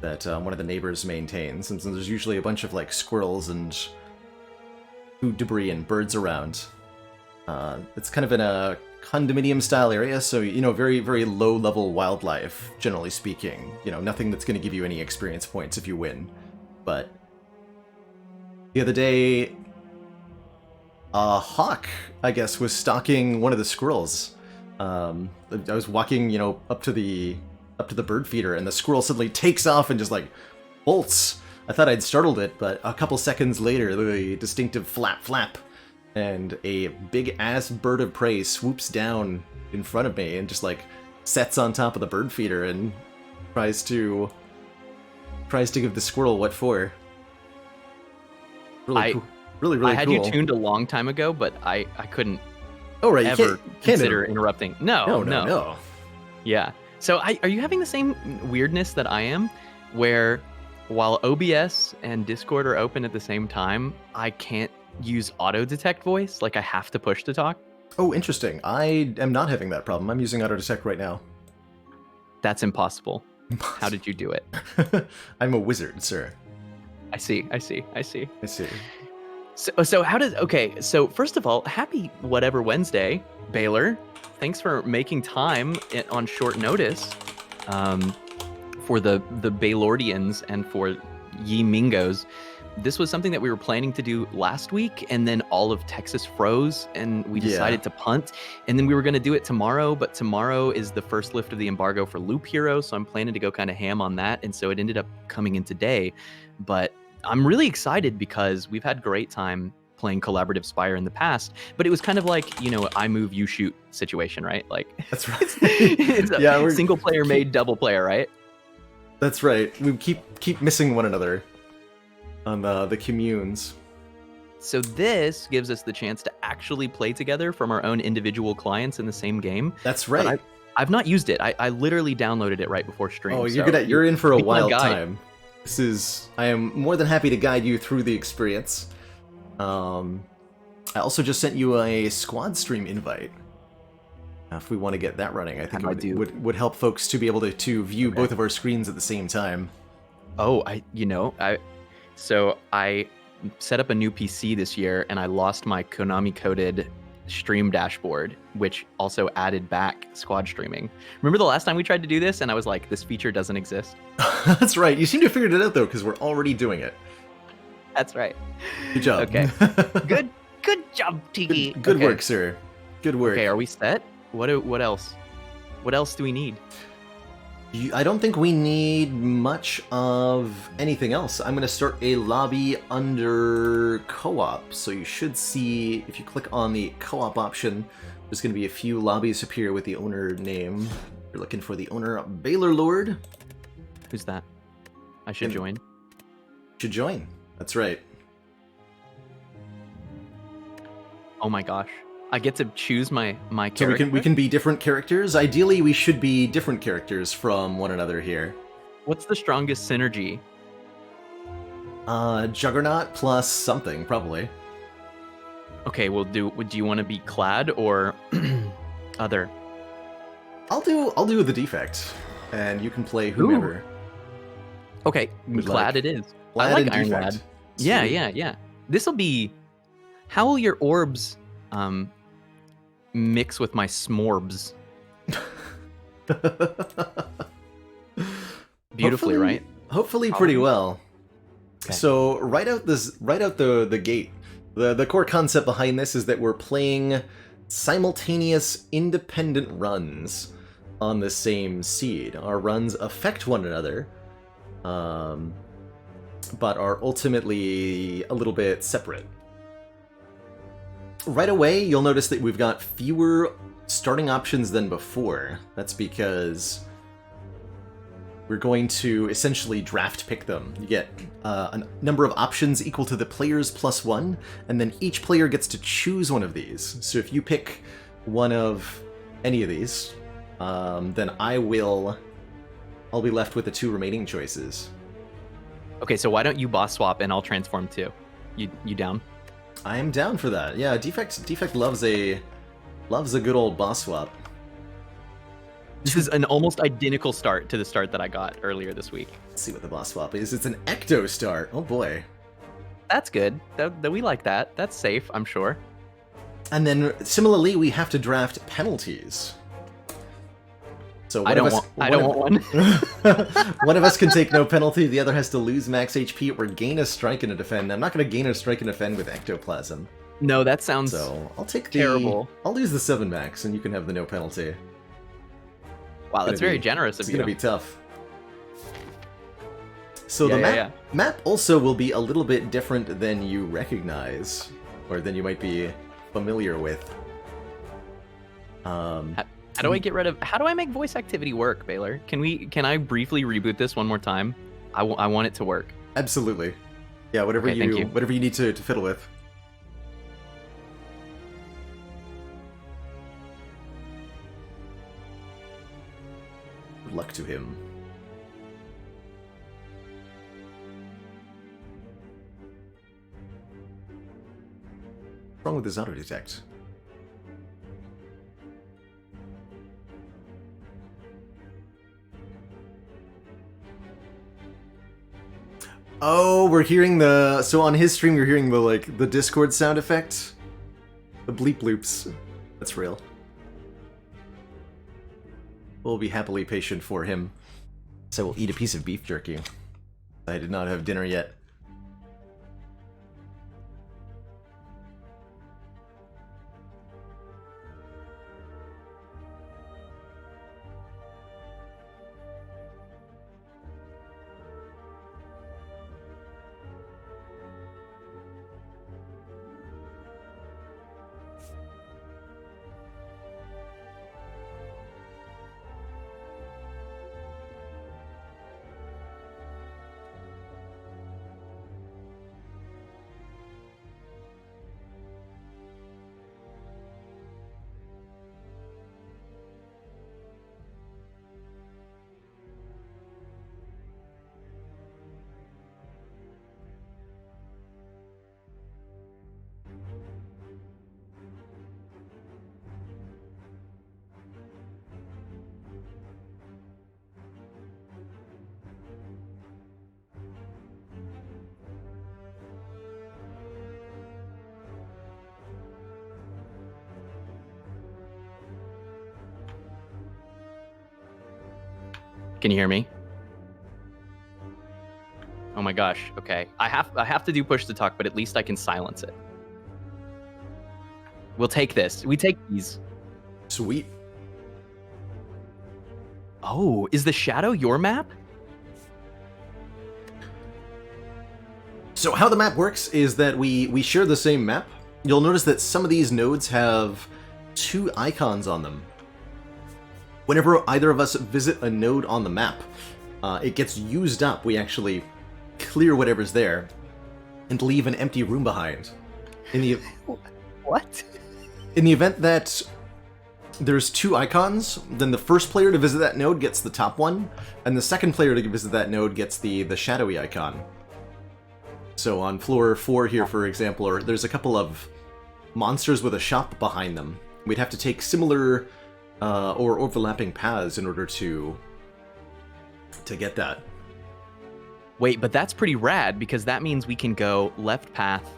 [SPEAKER 1] that one of the neighbors maintains, and so there's usually a bunch of like squirrels and food debris and birds around. It's kind of in a condominium style area, so very low level wildlife, generally speaking. Nothing that's going to give you any experience points if you win. But the other day, a hawk, I guess, was stalking one of the squirrels. I was walking, up to the bird feeder, and the squirrel suddenly takes off and just like bolts. I thought I'd startled it, but a couple seconds later, the distinctive flap, and a big ass bird of prey swoops down in front of me and just like sets on top of the bird feeder and tries to give the squirrel what for. Really cool.
[SPEAKER 16] I had you tuned a long time ago, but I couldn't.
[SPEAKER 1] Oh right,
[SPEAKER 16] ever
[SPEAKER 1] can't
[SPEAKER 16] consider interrupting. No. Yeah. So are you having the same weirdness that I am, where while OBS and Discord are open at the same time, I can't use auto detect voice? Like I have to push to talk?
[SPEAKER 1] Oh, interesting. I am not having that problem. I'm using auto detect right now.
[SPEAKER 16] That's impossible. How did you do it?
[SPEAKER 1] I'm a wizard, sir.
[SPEAKER 16] I see. So first of all, happy whatever Wednesday, Baylor. Thanks for making time on short notice for the Baylordians and for ye Mingos. This was something that we were planning to do last week, and then all of Texas froze, and we decided to punt. And then we were going to do it tomorrow, but tomorrow is the first lift of the embargo for Loop Hero, so I'm planning to go kind of ham on that, and so it ended up coming in today. But I'm really excited because we've had great time playing collaborative Spire in the past, but it was kind of like, I move, you shoot situation, right? Like
[SPEAKER 1] that's right.
[SPEAKER 16] It's a single player made double player, right?
[SPEAKER 1] That's right. We keep missing one another. on the communes.
[SPEAKER 16] So this gives us the chance to actually play together from our own individual clients in the same game.
[SPEAKER 1] That's right.
[SPEAKER 16] But I've not used it. I literally downloaded it right before stream.
[SPEAKER 1] Oh,
[SPEAKER 16] so
[SPEAKER 1] you're in for a
[SPEAKER 16] be my
[SPEAKER 1] wild
[SPEAKER 16] guide.
[SPEAKER 1] time. I am more than happy to guide you through the experience. I also just sent you a squad stream invite. If we want to get that running, I think it would help folks to be able to view both of our screens at the same time.
[SPEAKER 16] Oh, I set up a new PC this year, and I lost my Konami coded stream dashboard, which also added back squad streaming. Remember the last time we tried to do this, and I was like, this feature doesn't exist?
[SPEAKER 1] That's right. You seem to have figured it out though, because we're already doing it.
[SPEAKER 16] That's right.
[SPEAKER 1] Good job.
[SPEAKER 16] Okay. Good job, Tiki.
[SPEAKER 1] Good work, sir. Good work.
[SPEAKER 16] Okay, are we set? What else? What else do we need?
[SPEAKER 1] I don't think we need much of anything else. I'm going to start a lobby under co-op. So you should see, if you click on the co-op option, there's going to be a few lobbies appear with the owner name. You're looking for the owner, Baylor Lord.
[SPEAKER 16] Who's that? I should join.
[SPEAKER 1] Should join. That's right.
[SPEAKER 16] Oh my gosh. I get to choose my
[SPEAKER 1] So
[SPEAKER 16] character?
[SPEAKER 1] we can be different characters. Ideally, we should be different characters from one another here.
[SPEAKER 16] What's the strongest synergy?
[SPEAKER 1] Juggernaut plus something, probably.
[SPEAKER 16] Okay, well, do you want to be Clad or other?
[SPEAKER 1] I'll do the defect, and you can play whomever.
[SPEAKER 16] Ooh. Okay,
[SPEAKER 1] Would
[SPEAKER 16] Clad
[SPEAKER 1] like.
[SPEAKER 16] it is.
[SPEAKER 1] Clad
[SPEAKER 16] I like
[SPEAKER 1] and
[SPEAKER 16] Iron
[SPEAKER 1] defect.
[SPEAKER 16] Lad. Yeah. This will be. How will your orbs mix with my smorbs? Beautifully, right?
[SPEAKER 1] Hopefully pretty well. Okay. So right out the gate, the core concept behind this is that we're playing simultaneous independent runs on the same seed. Our runs affect one another, but are ultimately a little bit separate. Right away, you'll notice that we've got fewer starting options than before. That's because we're going to essentially draft pick them. You get a number of options equal to the player's +1, and then each player gets to choose one of these. So if you pick one of any of these, then I'll be left with the 2 remaining choices.
[SPEAKER 16] Okay, so why don't you boss swap and I'll transform too? You down?
[SPEAKER 1] I am down for that. Yeah, Defect loves a good old boss swap.
[SPEAKER 16] This is an almost identical start to the start that I got earlier this week.
[SPEAKER 1] Let's see what the boss swap is. It's an ecto start. Oh boy.
[SPEAKER 16] That's good. That we like that. That's safe, I'm sure.
[SPEAKER 1] And then similarly, we have to draft penalties. So
[SPEAKER 16] I don't want one.
[SPEAKER 1] One of us can take no penalty, the other has to lose max HP or gain a strike and a defend. I'm not going to gain a strike and defend with ectoplasm.
[SPEAKER 16] No, that sounds
[SPEAKER 1] I'll take
[SPEAKER 16] terrible.
[SPEAKER 1] I'll lose the 7 max and you can have the no penalty.
[SPEAKER 16] Wow, that's very generous of you.
[SPEAKER 1] It's going to be tough. So the map also will be a little bit different than you recognize, or than you might be familiar with.
[SPEAKER 16] How do I get rid of? How do I make voice activity work, Baylor? Can I briefly reboot this one more time? I want it to work.
[SPEAKER 1] Absolutely. Yeah, whatever you need to fiddle with. Good luck to him. What's wrong with his auto detect? Oh, we're hearing so on his stream you're hearing the Discord sound effect. The bleep loops. That's real. We'll be happily patient for him. So we'll eat a piece of beef jerky. I did not have dinner yet.
[SPEAKER 16] Can you hear me? Oh my gosh. Okay. I have to do push to talk, but at least I can silence it. We'll take this. We take these.
[SPEAKER 1] Sweet.
[SPEAKER 16] Oh, is the shadow your map?
[SPEAKER 1] So how the map works is that we share the same map. You'll notice that some of these nodes have 2 icons on them. Whenever either of us visit a node on the map, it gets used up. We actually clear whatever's there and leave an empty room behind.
[SPEAKER 16] What?
[SPEAKER 1] In the event that there's 2 icons, then the first player to visit that node gets the top one, and the second player to visit that node gets the shadowy icon. So on floor 4 here, for example, there's a couple of monsters with a shop behind them. We'd have to take similar or overlapping paths in order to get that.
[SPEAKER 16] Wait, but that's pretty rad, because that means we can go left path,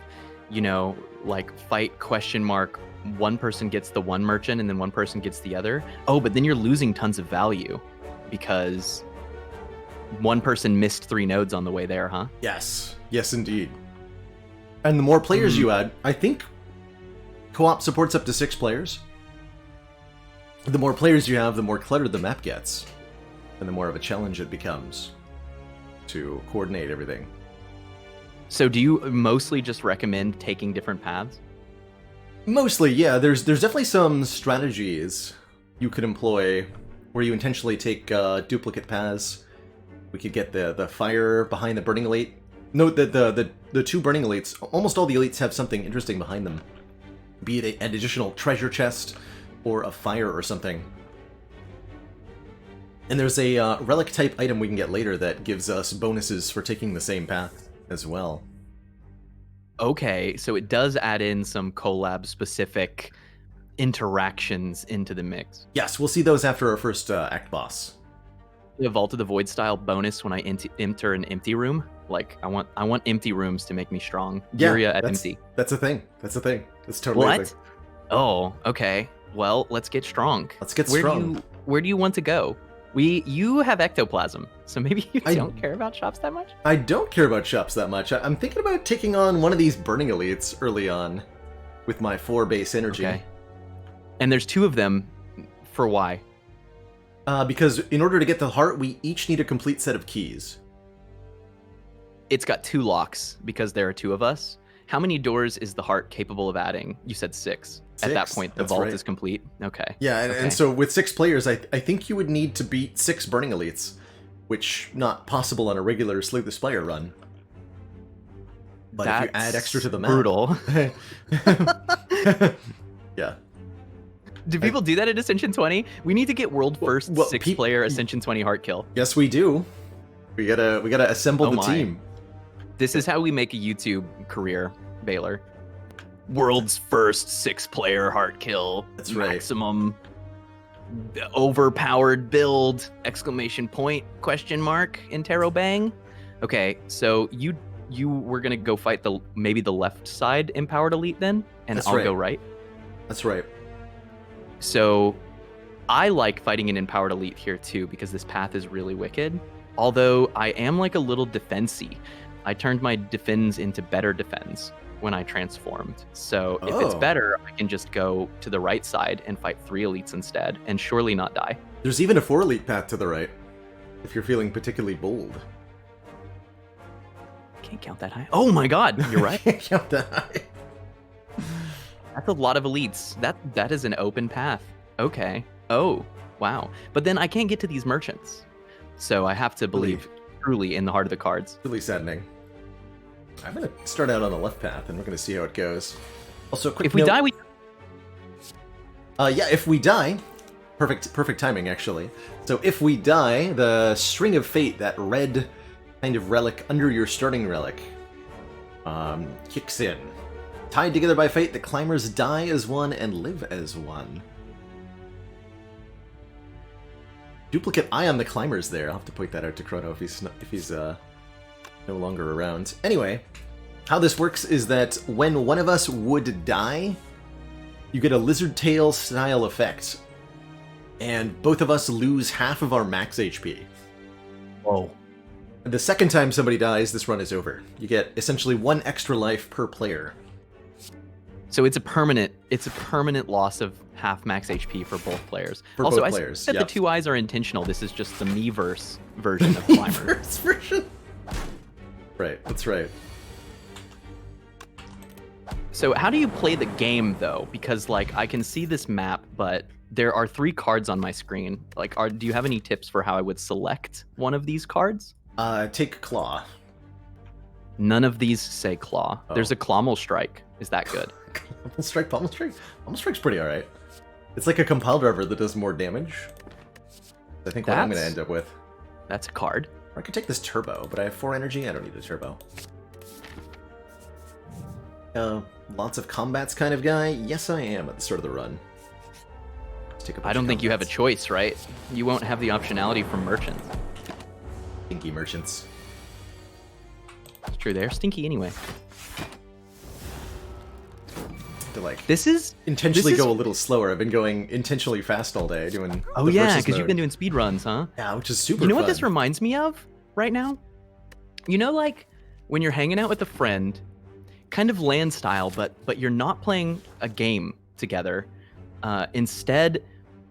[SPEAKER 16] you know, like fight question mark, one person gets the one merchant and then one person gets the other. Oh, but then you're losing tons of value because one person missed 3 nodes on the way there, huh?
[SPEAKER 1] Yes. Yes, indeed. And the more players you add, I think co-op supports up to 6 players. The more players you have, the more cluttered the map gets, and the more of a challenge it becomes to coordinate everything.
[SPEAKER 16] So do you mostly just recommend taking different paths?
[SPEAKER 1] Mostly, yeah. There's definitely some strategies you could employ where you intentionally take duplicate paths. We could get the fire behind the burning elite. Note that the 2 burning elites, almost all the elites have something interesting behind them. Be it an additional treasure chest or a fire or something. And there's a relic type item we can get later that gives us bonuses for taking the same path as well.
[SPEAKER 16] Okay, so it does add in some collab-specific interactions into the mix.
[SPEAKER 1] Yes, we'll see those after our first act boss.
[SPEAKER 16] The Vault of the Void style bonus when I enter an empty room. Like, I want empty rooms to make me strong.
[SPEAKER 1] Yeah,
[SPEAKER 16] Furia at empty.
[SPEAKER 1] That's a thing. That's a thing. That's totally a thing.
[SPEAKER 16] Oh, okay. Well, let's get strong.
[SPEAKER 1] Let's get strong.
[SPEAKER 16] Where do you want to go? You have ectoplasm, so maybe you don't care about shops that much?
[SPEAKER 1] I don't care about shops that much. I'm thinking about taking on one of these burning elites early on with my 4 base energy.
[SPEAKER 16] Okay. And there's 2 of them. For why?
[SPEAKER 1] Because in order to get the heart, we each need a complete set of keys.
[SPEAKER 16] It's got 2 locks because there are 2 of us. How many doors is the heart capable of adding? You said 6. At that point, the vault is complete. Okay.
[SPEAKER 1] Yeah, and so with 6 players, I think you would need to beat 6 burning elites, which not possible on a regular Slay the Spire run. But if you add extra to the map,
[SPEAKER 16] brutal.
[SPEAKER 1] Yeah.
[SPEAKER 16] Do people do that at Ascension 20? We need to get world first 6-player Ascension 20 heart kill.
[SPEAKER 1] Yes, we do. We gotta assemble the team.
[SPEAKER 16] This is how we make a YouTube career, Baylor. World's first 6-player heart kill.
[SPEAKER 1] That's right.
[SPEAKER 16] Maximum overpowered build! Exclamation point! Question mark! Interrobang. Okay, so you were gonna go fight maybe the left side empowered elite then, and I'll go right.
[SPEAKER 1] That's right.
[SPEAKER 16] So I like fighting an empowered elite here too because this path is really wicked. Although I am like a little defensy. I turned my defends into better defends when I transformed. So if it's better, I can just go to the right side and fight 3 elites instead and surely not die.
[SPEAKER 1] There's even a 4 elite path to the right, if you're feeling particularly bold.
[SPEAKER 16] Can't count that high. Oh my god, you're right.
[SPEAKER 1] Can't count that high.
[SPEAKER 16] That's a lot of elites. That is an open path. Okay. Oh, wow. But then I can't get to these merchants. So I have to believe truly in the heart of the cards.
[SPEAKER 1] Really saddening. I'm gonna start out on the left path, and we're gonna see how it goes. Also, quick
[SPEAKER 16] if we die, we.
[SPEAKER 1] Yeah, if we die, perfect timing actually. So if we die, the String of Fate, that red kind of relic under your starting relic, kicks in. Tied together by fate, the climbers die as one and live as one. Duplicate eye on the climbers there. I'll have to point that out to Chrono if he's no longer around. Anyway, how this works is that when one of us would die, you get a lizard tail style effect, and both of us lose half of our max HP.
[SPEAKER 16] Whoa.
[SPEAKER 1] The second time somebody dies, this run is over. You get essentially 1 extra life per player.
[SPEAKER 16] So it's a permanent loss of half max HP for both players.
[SPEAKER 1] For
[SPEAKER 16] also,
[SPEAKER 1] both
[SPEAKER 16] I
[SPEAKER 1] players,
[SPEAKER 16] said
[SPEAKER 1] yep.
[SPEAKER 16] the 2 eyes are intentional. This is just the Miiverse version of Climber.
[SPEAKER 1] Miiverse version? Right, that's right.
[SPEAKER 16] So how do you play the game, though? Because, like, I can see this map, but there are 3 cards on my screen. Like, do you have any tips for how I would select one of these cards?
[SPEAKER 1] Take Claw.
[SPEAKER 16] None of these say Claw.
[SPEAKER 1] Oh.
[SPEAKER 16] There's a Clommel Strike. Is that good?
[SPEAKER 1] Pommel Strike? Pommel Strike's pretty alright. It's like a compile driver that does more damage. I think what I'm going to end up with.
[SPEAKER 16] That's a card.
[SPEAKER 1] Or I could take this Turbo, but I have 4 energy. I don't need a Turbo. Lots of combats kind of guy? Yes, I am at the start of the run. Let's take a bunch
[SPEAKER 16] I don't
[SPEAKER 1] of
[SPEAKER 16] think you have a
[SPEAKER 1] combats.
[SPEAKER 16] choice, right? You won't have the optionality from merchants.
[SPEAKER 1] Stinky merchants.
[SPEAKER 16] It's true, they're stinky anyway.
[SPEAKER 1] To like
[SPEAKER 16] this is
[SPEAKER 1] intentionally go a little slower. I've been going intentionally fast all day doing.
[SPEAKER 16] Oh
[SPEAKER 1] the
[SPEAKER 16] yeah,
[SPEAKER 1] versus
[SPEAKER 16] because you've
[SPEAKER 1] mode.
[SPEAKER 16] been doing speed runs, huh?
[SPEAKER 1] Yeah, which is super.
[SPEAKER 16] You know what
[SPEAKER 1] fun.
[SPEAKER 16] this reminds me of right now? You know, like when you're hanging out with a friend, kind of LAN style, but you're not playing a game together. Instead,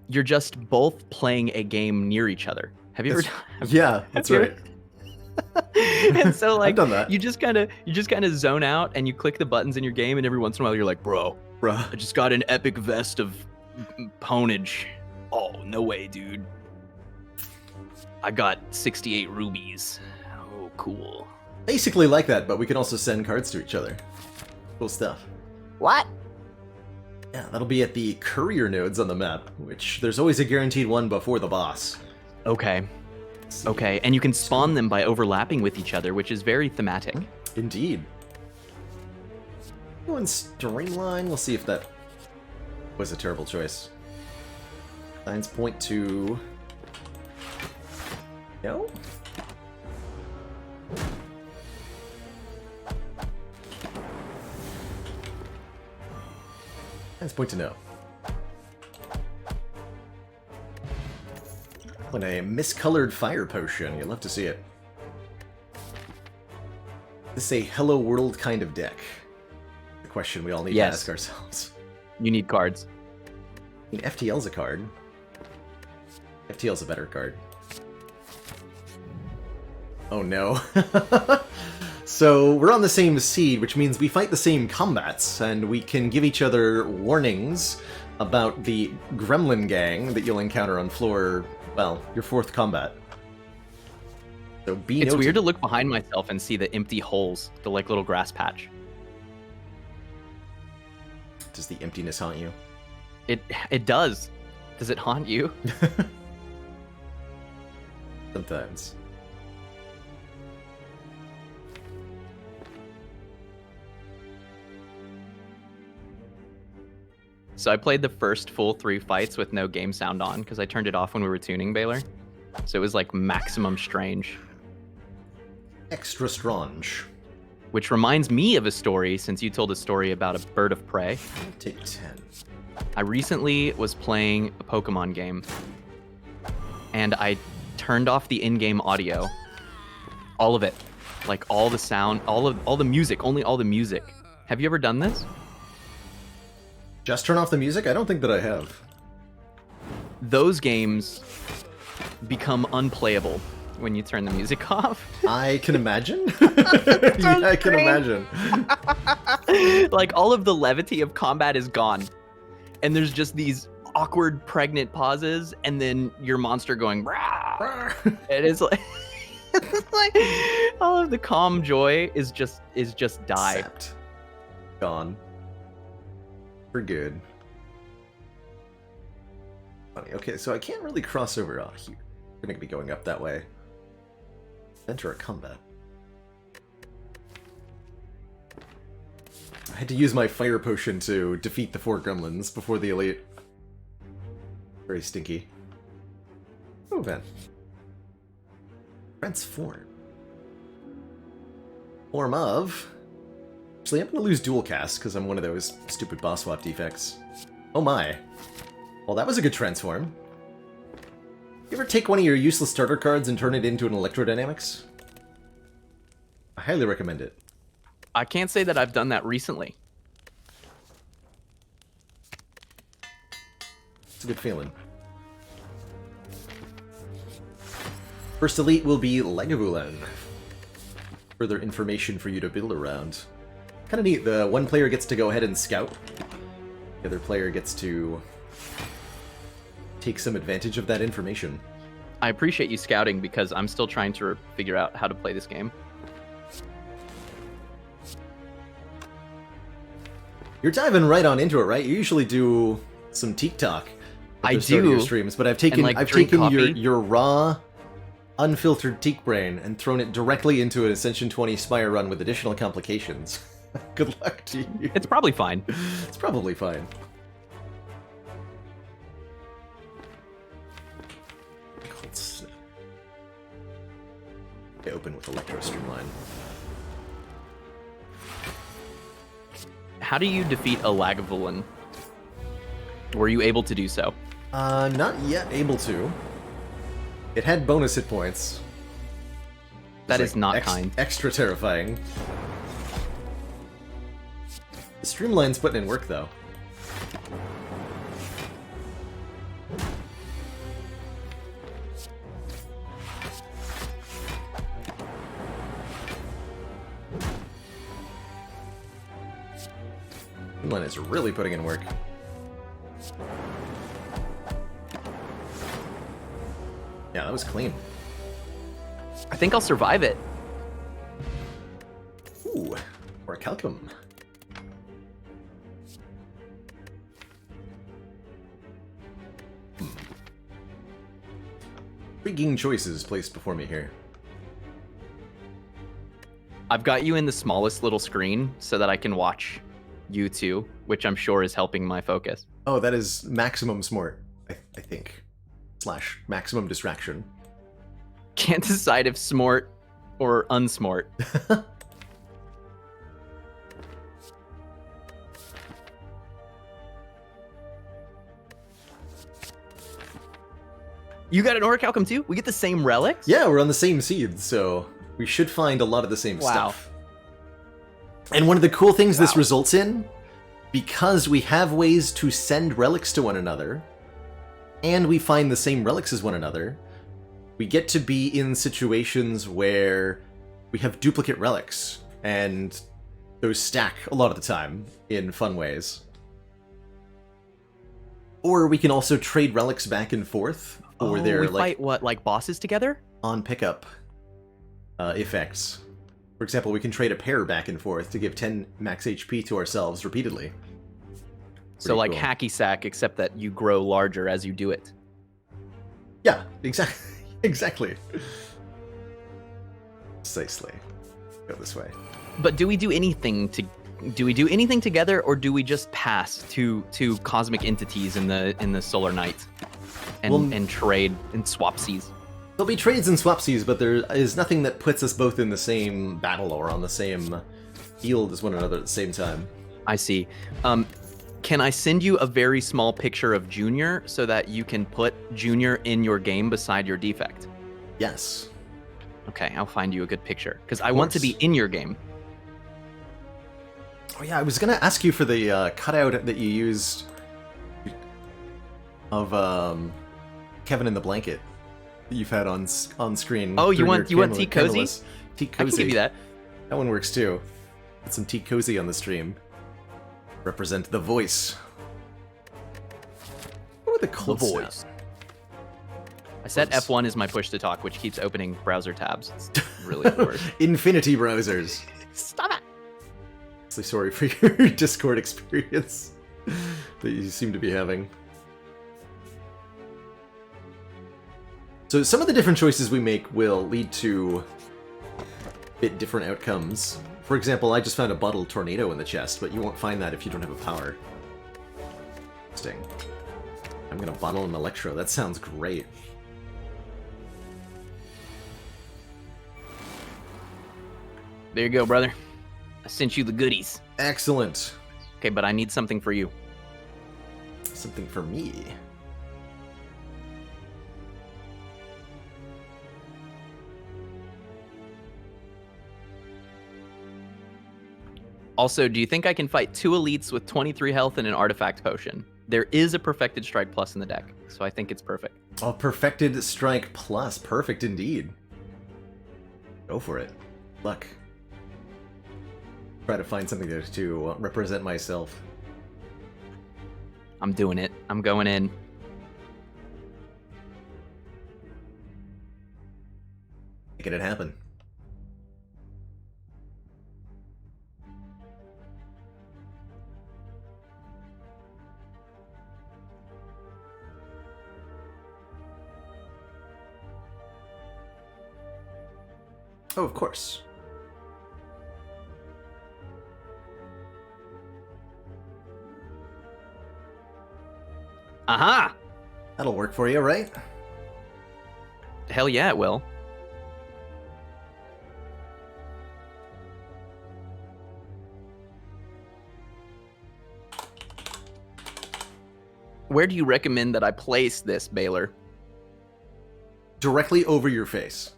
[SPEAKER 16] you're just both playing a game near each other. Have you ever?
[SPEAKER 1] Yeah, that's right.
[SPEAKER 16] And so like
[SPEAKER 1] I've done that.
[SPEAKER 16] you just kind of zone out and you click the buttons in your game, and every once in a while you're like, bro, I just got an epic vest of ponage. Oh, no way, dude. I got 68 rubies. Oh, cool.
[SPEAKER 1] Basically like that, but we can also send cards to each other. Cool stuff.
[SPEAKER 16] What?
[SPEAKER 1] Yeah, that'll be at the courier nodes on the map, which there's always a guaranteed one before the boss.
[SPEAKER 16] Okay. Okay, and you can spawn them by overlapping with each other, which is very thematic.
[SPEAKER 1] Indeed. Go in Streamline. We'll see if that was a terrible choice. Signs point to... No? Signs point to no. When a miscolored fire potion, you'll love to see it. This is a Hello World kind of deck. The question we all need to ask ourselves.
[SPEAKER 16] You need cards.
[SPEAKER 1] I mean, FTL's a card. FTL's a better card. Oh no. So we're on the same seed, which means we fight the same combats, and we can give each other warnings about the gremlin gang that you'll encounter on floor, well, your 4th combat. So be
[SPEAKER 16] It's
[SPEAKER 1] noted.
[SPEAKER 16] weird to look behind myself and see the empty holes, the like little grass patch.
[SPEAKER 1] Does the emptiness haunt you?
[SPEAKER 16] It does. Does it haunt you?
[SPEAKER 1] Sometimes.
[SPEAKER 16] So I played the first full 3 fights with no game sound on because I turned it off when we were tuning Baylor. So it was like maximum strange.
[SPEAKER 1] Extra strange.
[SPEAKER 16] Which reminds me of a story, since you told a story about a bird of prey.
[SPEAKER 1] Take 10.
[SPEAKER 16] I recently was playing a Pokemon game, and I turned off the in-game audio. All of it. Like all the sound, all the music, only all the music. Have you ever done this?
[SPEAKER 1] Just turn off the music? I don't think that I have.
[SPEAKER 16] Those games become unplayable when you turn the music off.
[SPEAKER 1] I can imagine. Yeah, I can imagine.
[SPEAKER 16] Like all of the levity of combat is gone. And there's just these awkward pregnant pauses and then your monster going rah. It is like it's like all of the calm joy is just died.
[SPEAKER 1] Except gone. For good. Funny. Okay, so I can't really cross over here. You're gonna be going up that way. Enter a combat. I had to use my fire potion to defeat the 4 gremlins before the elite. Very stinky. Oh, man. Transform. Form of... Actually, I'm gonna lose dual cast because I'm one of those stupid boss swap defects. Oh my. Well, that was a good transform. You ever take one of your useless starter cards and turn it into an electrodynamics? I highly recommend it.
[SPEAKER 16] I can't say that I've done that recently.
[SPEAKER 1] It's a good feeling. First elite will be Lagavulin. Further information for you to build around. Kind of neat. The one player gets to go ahead and scout. The other player gets to take some advantage of that information.
[SPEAKER 16] I appreciate you scouting because I'm still trying to figure out how to play this game.
[SPEAKER 1] You're diving right on into it, right? You usually do some teak talk at
[SPEAKER 16] I
[SPEAKER 1] the start of
[SPEAKER 16] do.
[SPEAKER 1] your streams, but I've taken
[SPEAKER 16] like,
[SPEAKER 1] I've
[SPEAKER 16] drink
[SPEAKER 1] taken
[SPEAKER 16] coffee.
[SPEAKER 1] your raw, unfiltered teak brain and thrown it directly into an Ascension 20 Spire run with additional complications. Good luck to you.
[SPEAKER 16] It's probably fine.
[SPEAKER 1] It's probably fine. They open with Electro Streamline.
[SPEAKER 16] How do you defeat a Lagavulin? Were you able to do so?
[SPEAKER 1] Not yet able to. It had bonus hit points.
[SPEAKER 16] That
[SPEAKER 1] It's
[SPEAKER 16] is not kind.
[SPEAKER 1] Extra terrifying. The Streamline's putting in work, though. Streamline is really putting in work. Yeah, that was clean.
[SPEAKER 16] I think I'll survive it.
[SPEAKER 1] Ooh, or a Calcum. Intriguing choices placed before me here.
[SPEAKER 16] I've got you in the smallest little screen so that I can watch you two, which I'm sure is helping my focus.
[SPEAKER 1] Oh, that is maximum smart, I think. / maximum distraction.
[SPEAKER 16] Can't decide if smart or unsmart. You got an Orichalcum too? We get the same relics?
[SPEAKER 1] Yeah, we're on the same seed, so we should find a lot of the same stuff. And one of the cool things this results in, because we have ways to send relics to one another, and we find the same relics as one another, we get to be in situations where we have duplicate relics, and those stack a lot of the time in fun ways. Or we can also trade relics back and forth for their
[SPEAKER 16] we
[SPEAKER 1] like
[SPEAKER 16] fight what, like bosses together?
[SPEAKER 1] on pickup effects. For example, we can trade a pair back and forth to give 10 max HP to ourselves repeatedly.
[SPEAKER 16] So
[SPEAKER 1] Pretty
[SPEAKER 16] like
[SPEAKER 1] cool.
[SPEAKER 16] hacky sack, except that you grow larger as you do it.
[SPEAKER 1] Yeah, exactly. Exactly. Precisely. Go this way.
[SPEAKER 16] But do we do anything together, or do we just pass to cosmic entities in the solar night and trade and swapsies?
[SPEAKER 1] There'll be trades and swapsies, but there is nothing that puts us both in the same battle or on the same field as one another at the same time.
[SPEAKER 16] I see. Can I send you a very small picture of Junior so that you can put Junior in your game beside your defect?
[SPEAKER 1] Yes.
[SPEAKER 16] Okay, I'll find you a good picture, because I want to be in your game.
[SPEAKER 1] Oh yeah, I was gonna ask you for the cutout that you used of Kevin in the blanket that you've had on screen.
[SPEAKER 16] Oh, you want
[SPEAKER 1] Teak
[SPEAKER 16] Teak Cozy?
[SPEAKER 1] Teak
[SPEAKER 16] I can
[SPEAKER 1] Cozy.
[SPEAKER 16] give you that.
[SPEAKER 1] That one works too. Put some Teak Cozy on the stream. Represent the voice. What were the cold
[SPEAKER 16] voice.
[SPEAKER 1] snap?
[SPEAKER 16] I set F1 is my push to talk, which keeps opening browser tabs. It's really the worst.
[SPEAKER 1] Infinity browsers.
[SPEAKER 16] Stop it!
[SPEAKER 1] So sorry for your Discord experience that you seem to be having. So some of the different choices we make will lead to a bit different outcomes. For example, I just found a bottled tornado in the chest, but you won't find that if you don't have a power. Interesting. I'm gonna bottle an Electro. That sounds great.
[SPEAKER 16] There you go, brother. I sent you the goodies.
[SPEAKER 1] Excellent.
[SPEAKER 16] Okay, but I need something for you.
[SPEAKER 1] Something for me.
[SPEAKER 16] Also, do you think I can fight 2 elites with 23 health and an artifact potion? There is a perfected strike plus in the deck, so I think it's perfect.
[SPEAKER 1] Oh, perfected strike plus. Perfect indeed. Go for it. Luck. Try to find something to represent myself.
[SPEAKER 16] I'm doing it. I'm going in.
[SPEAKER 1] Making it happen. Oh, of course.
[SPEAKER 16] Aha!
[SPEAKER 1] That'll work for you, right?
[SPEAKER 16] Hell yeah, it will. Where do you recommend that I place this, Baylor?
[SPEAKER 1] Directly over your face.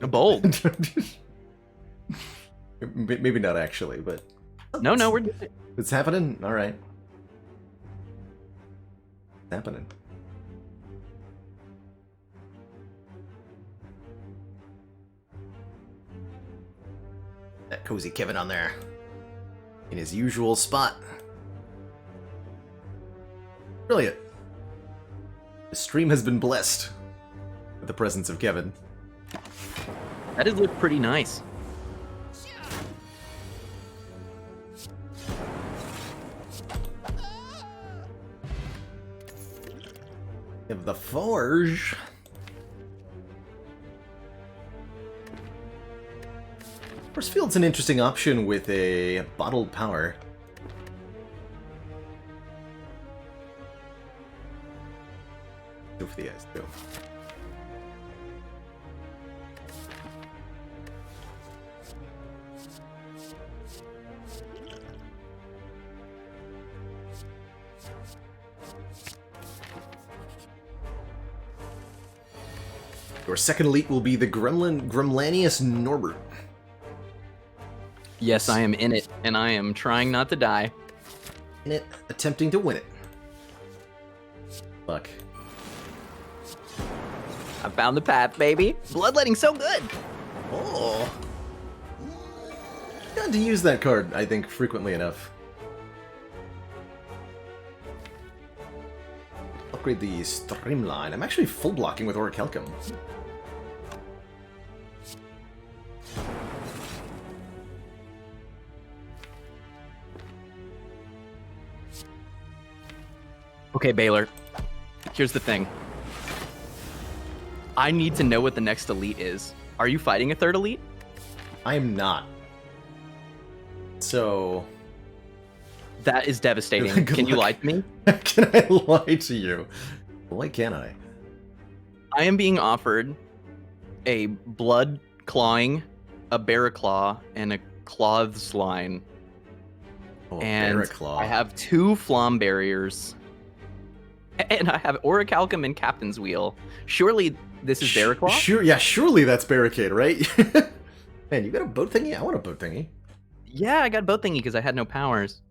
[SPEAKER 16] Bold.
[SPEAKER 1] Maybe not actually, but...
[SPEAKER 16] No, we're...
[SPEAKER 1] It's happening? Alright. It's happening. That cozy Kevin on there. In his usual spot. Brilliant. The stream has been blessed with the presence of Kevin.
[SPEAKER 16] That does look pretty nice.
[SPEAKER 1] Of the Forge. Force Field's an interesting option with a bottled power. Go for the eyes, go. Your second elite will be the Gremlanius Norbert.
[SPEAKER 16] Yes, I am in it, and I am trying not to die.
[SPEAKER 1] In it, attempting to win it. Fuck.
[SPEAKER 16] I found the path, baby. Bloodletting so good.
[SPEAKER 1] Oh. Got to use that card, I think, frequently enough. Upgrade the Streamline. I'm actually full blocking with Orichalcum.
[SPEAKER 16] Okay, Baylor. Here's the thing. I need to know what the next elite is. Are you fighting a third elite?
[SPEAKER 1] I am not. So...
[SPEAKER 16] That is devastating. Can you lie to me?
[SPEAKER 1] Can I lie to you? Why can't I?
[SPEAKER 16] I am being offered a blood clawing, a Barraclaw, and a cloths line.
[SPEAKER 1] Oh,
[SPEAKER 16] and
[SPEAKER 1] Barraclaw.
[SPEAKER 16] I have 2 Flamm barriers. And I have Orichalcum and Captain's Wheel. Surely this is Barraclaw?
[SPEAKER 1] Sure, yeah, surely that's Barricade, right? Man, you got a boat thingy? I want a boat thingy.
[SPEAKER 16] Yeah, I got a boat thingy because I had no powers.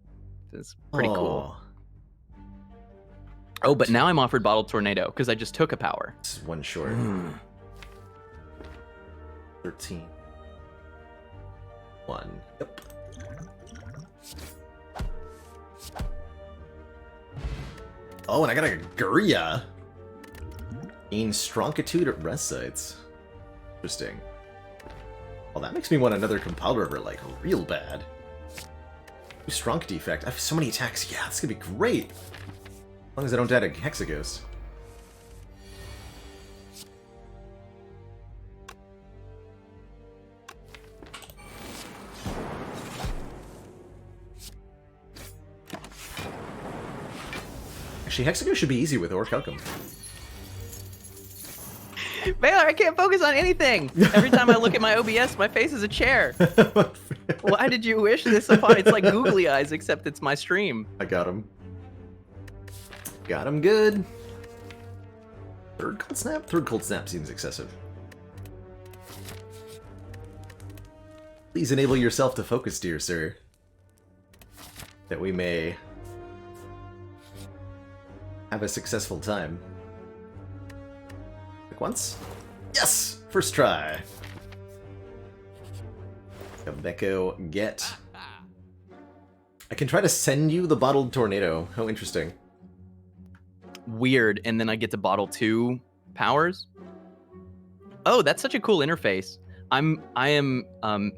[SPEAKER 16] It's pretty cool. Oh, but now I'm offered Bottled Tornado because I just took a power.
[SPEAKER 1] This is one short. 13. 1. Yep. Oh, and I got a Guria. Gain Stronkitude at rest sites. Interesting. Well, that makes me want another Compile River, like, real bad. Strong defect. I have so many attacks. Yeah, this gonna be great. As long as I don't die to Hexaghost. Actually, Hexaghost should be easy with Orichalcum.
[SPEAKER 16] Baylor, I can't focus on anything. Every time I look at my OBS, my face is a chair. Why did you wish this upon? It's like googly eyes, except it's my stream.
[SPEAKER 1] I got him. Got him good. Third Cold Snap? Third Cold Snap seems excessive. Please enable yourself to focus, dear sir, that we may have a successful time. Like once? Yes! First try. Gabeko, get. I can try to send you the bottled tornado. How interesting.
[SPEAKER 16] Weird, and then I get to bottle 2 powers. Oh, that's such a cool interface. I am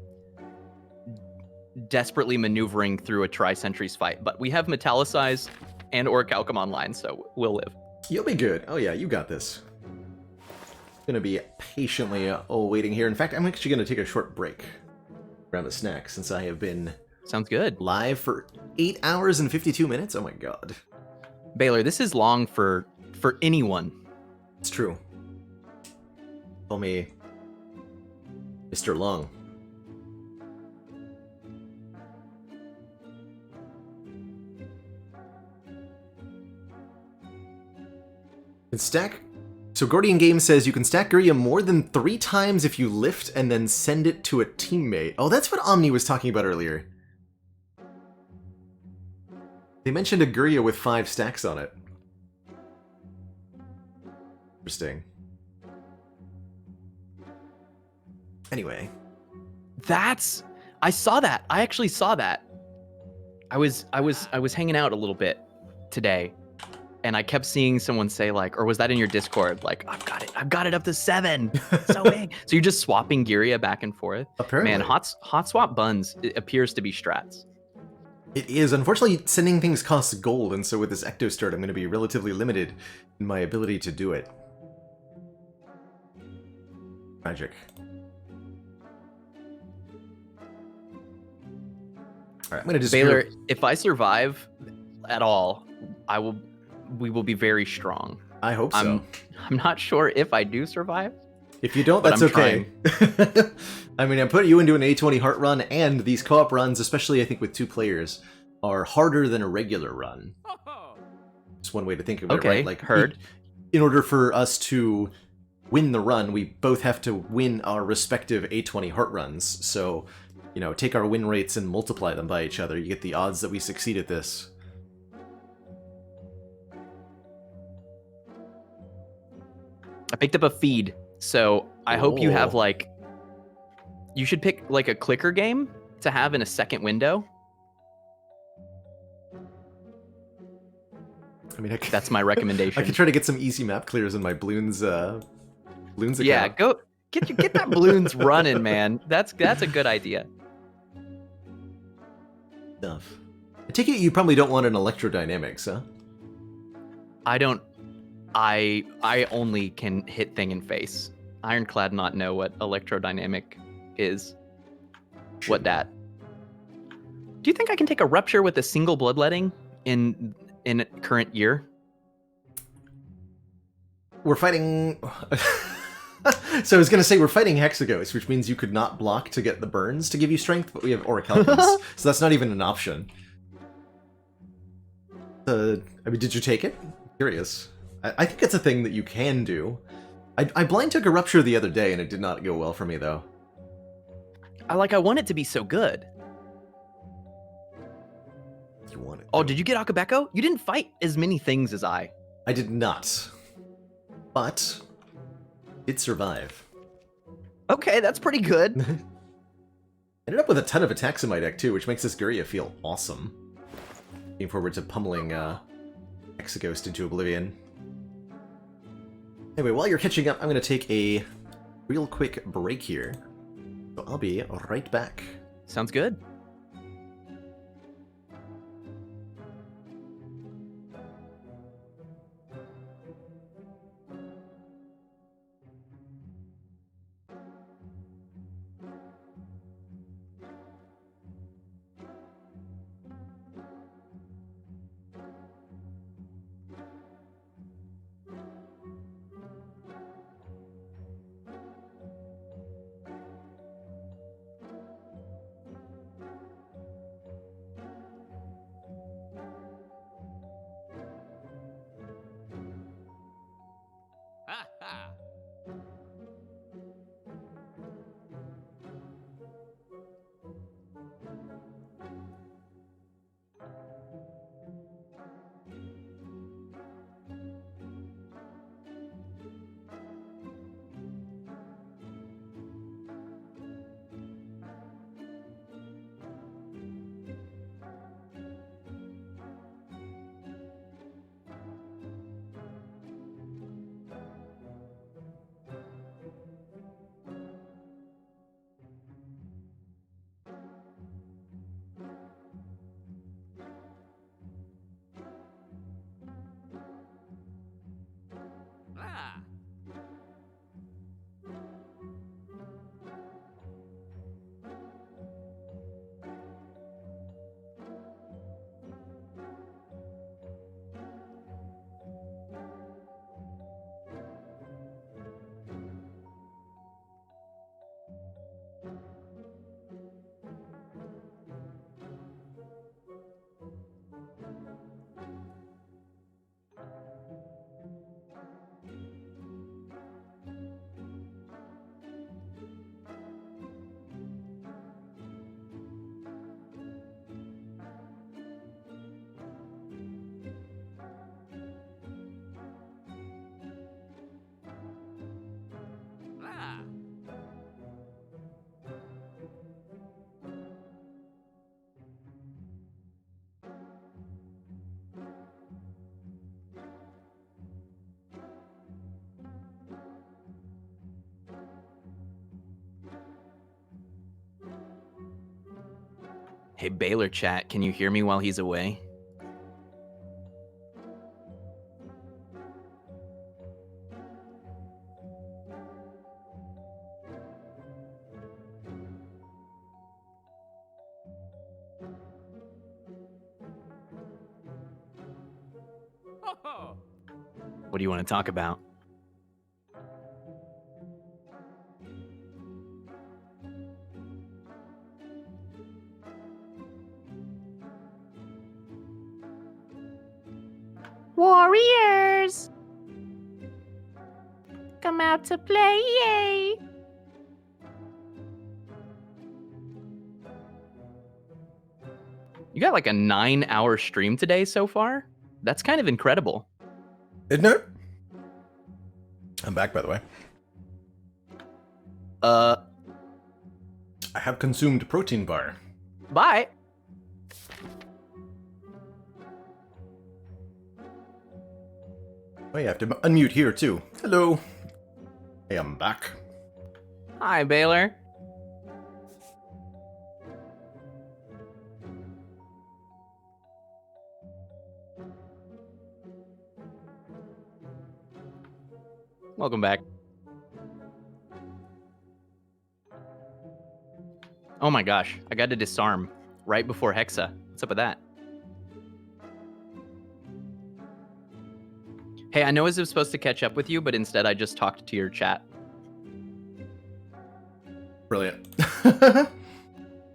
[SPEAKER 16] desperately maneuvering through a Tri-Centuries fight, but we have Metallicize and Orichalcum online, so we'll live.
[SPEAKER 1] You'll be good. Oh yeah, you got this. Gonna be patiently waiting here. In fact, I'm actually gonna take a short break around a snack since I have been
[SPEAKER 16] sounds good
[SPEAKER 1] live for 8 hours and 52 minutes. Oh my god.
[SPEAKER 16] Baylor, this is long for anyone.
[SPEAKER 1] It's true. Call me Mr. Long. Can stack. So Gordian Games says you can stack Guria more than 3 times if you lift and then send it to a teammate. Oh, that's what Omni was talking about earlier. They mentioned a Guria with 5 stacks on it. Interesting. Anyway.
[SPEAKER 16] I saw that. I actually saw that. I was hanging out a little bit today, and I kept seeing someone say like, or was that in your Discord? Like, I've got it up to 7. So big. So you're just swapping Guria back and forth.
[SPEAKER 1] Apparently.
[SPEAKER 16] Man, hot swap buns, it appears to be strats.
[SPEAKER 1] It is. Unfortunately, sending things costs gold, and so with this Ecto Start, I'm going to be relatively limited in my ability to do it. Tragic. Alright, I'm going to just...
[SPEAKER 16] Baylor, if I survive at all, we will be very strong.
[SPEAKER 1] I hope so.
[SPEAKER 16] I'm not sure if I do survive.
[SPEAKER 1] If you don't, that's okay. I mean, I put you into an A20 heart run, and these co-op runs, especially I think with 2 players, are harder than a regular run. It's one way to think of it, right? Like,
[SPEAKER 16] heard.
[SPEAKER 1] In order for us to win the run, we both have to win our respective A20 heart runs. So, you know, take our win rates and multiply them by each other. You get the odds that we succeed at this.
[SPEAKER 16] I picked up a feed, so I hope you have like... You should pick like a clicker game to have in a second window.
[SPEAKER 1] I mean,
[SPEAKER 16] that's my recommendation.
[SPEAKER 1] I could try to get some easy map clears in my Bloons account.
[SPEAKER 16] Yeah, go get that Bloons running, man. That's a good idea.
[SPEAKER 1] Stuff. I take it you probably don't want an electrodynamics, huh?
[SPEAKER 16] I don't. I only can hit thing in face. Ironclad not know what electrodynamic is. What that? Do you think I can take a rupture with a single bloodletting in current year?
[SPEAKER 1] We're fighting... So I was going to say we're fighting Hexaghost, which means you could not block to get the burns to give you strength, but we have Orichalcums, so that's not even an option. I mean, did you take it? I'm curious. I think it's a thing that you can do. I blind took a rupture the other day, and it did not go well for me, though.
[SPEAKER 16] I want it to be so good.
[SPEAKER 1] You want it?
[SPEAKER 16] Oh, did you get Akabeko? You didn't fight as many things as I.
[SPEAKER 1] I did not. But it survived.
[SPEAKER 16] Okay, that's pretty good.
[SPEAKER 1] Ended up with a ton of attacks in my deck, too, which makes this Guria feel awesome. Looking forward to pummeling Hexaghost into oblivion. Anyway, while you're catching up, I'm going to take a real quick break here. So I'll be right back.
[SPEAKER 16] Sounds good. Hey, Baylor chat, can you hear me while he's away? What do you want to talk about?
[SPEAKER 17] Warriors! Come out to play, yay!
[SPEAKER 16] You got like a 9-hour stream today so far? That's kind of incredible.
[SPEAKER 1] Isn't it? I'm back, by the way. I have consumed protein bar.
[SPEAKER 16] Bye.
[SPEAKER 1] Oh, you have to unmute here, too. Hello. Hey, I'm back.
[SPEAKER 16] Hi, Baylor. Welcome back. Oh my gosh, I got to disarm right before Hexa. What's up with that? Hey, I know I was supposed to catch up with you, but instead I just talked to your chat.
[SPEAKER 1] Brilliant.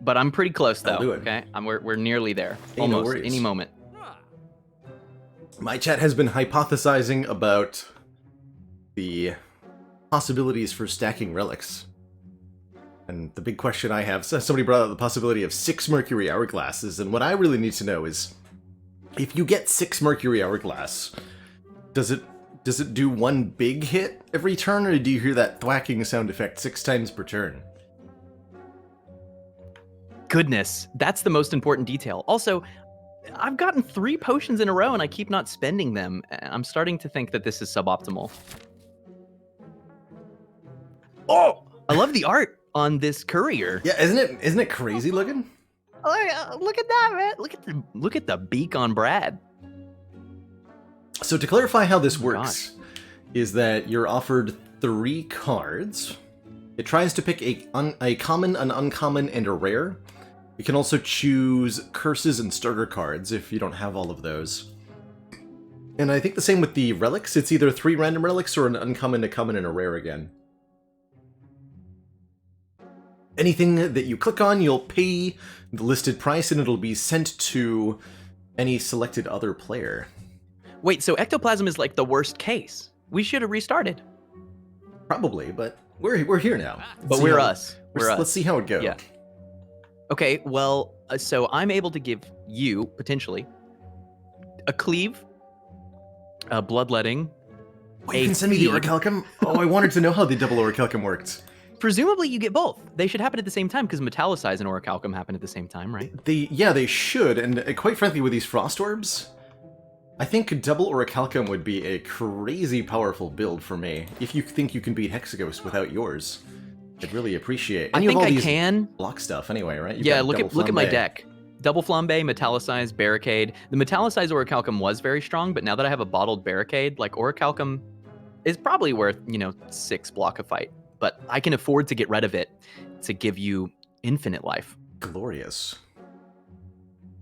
[SPEAKER 16] But I'm pretty close though.
[SPEAKER 1] I'll do it.
[SPEAKER 16] Okay, we're nearly there.
[SPEAKER 1] Hey, no
[SPEAKER 16] almost
[SPEAKER 1] worries.
[SPEAKER 16] any moment.
[SPEAKER 1] My chat has been hypothesizing about the possibilities for stacking relics. And the big question I have, somebody brought up the possibility of 6 Mercury Hourglasses, and what I really need to know is, if you get 6 Mercury Hourglass, does it do one big hit every turn, or do you hear that thwacking sound effect 6 times per turn?
[SPEAKER 16] Goodness, that's the most important detail. Also, I've gotten 3 potions in a row and I keep not spending them. I'm starting to think that this is suboptimal. Oh, I love the art on this courier.
[SPEAKER 1] Yeah, isn't it crazy looking?
[SPEAKER 16] Look at that, man. Look at the beak on Brad.
[SPEAKER 1] So to clarify how this works, is that you're offered 3 cards. It tries to pick a common, an uncommon, and a rare. You can also choose curses and starter cards if you don't have all of those. And I think the same with the relics. It's either 3 random relics or an uncommon, a common, and a rare again. Anything that you click on, you'll pay the listed price and it'll be sent to any selected other player.
[SPEAKER 16] Wait, so ectoplasm is like the worst case. We should have restarted.
[SPEAKER 1] Probably, but we're here now.
[SPEAKER 16] But we're us.
[SPEAKER 1] Let's see how it goes.
[SPEAKER 16] Yeah. Okay, well, so I'm able to give you, potentially, a cleave, a bloodletting,
[SPEAKER 1] Oh, you can send me the orichalcum? Oh, I wanted to know how the double orichalcum worked.
[SPEAKER 16] Presumably you get both. They should happen at the same time because metallicize and orichalcum happen at the same time, right?
[SPEAKER 1] They should, and quite frankly with these frost orbs, I think double orichalcum would be a crazy powerful build for me. If you think you can beat Hexaghost without yours, I'd really appreciate. And
[SPEAKER 16] I
[SPEAKER 1] you
[SPEAKER 16] think
[SPEAKER 1] have all
[SPEAKER 16] I
[SPEAKER 1] these
[SPEAKER 16] can.
[SPEAKER 1] block stuff anyway, right? You've
[SPEAKER 16] Yeah,
[SPEAKER 1] got
[SPEAKER 16] look
[SPEAKER 1] double
[SPEAKER 16] at my
[SPEAKER 1] flambe.
[SPEAKER 16] deck. Double flambe, metallicize, barricade. The metallicize orichalcum was very strong, but now that I have a bottled barricade, like orichalcum is probably worth, 6 block a fight. But I can afford to get rid of it to give you infinite life.
[SPEAKER 1] Glorious.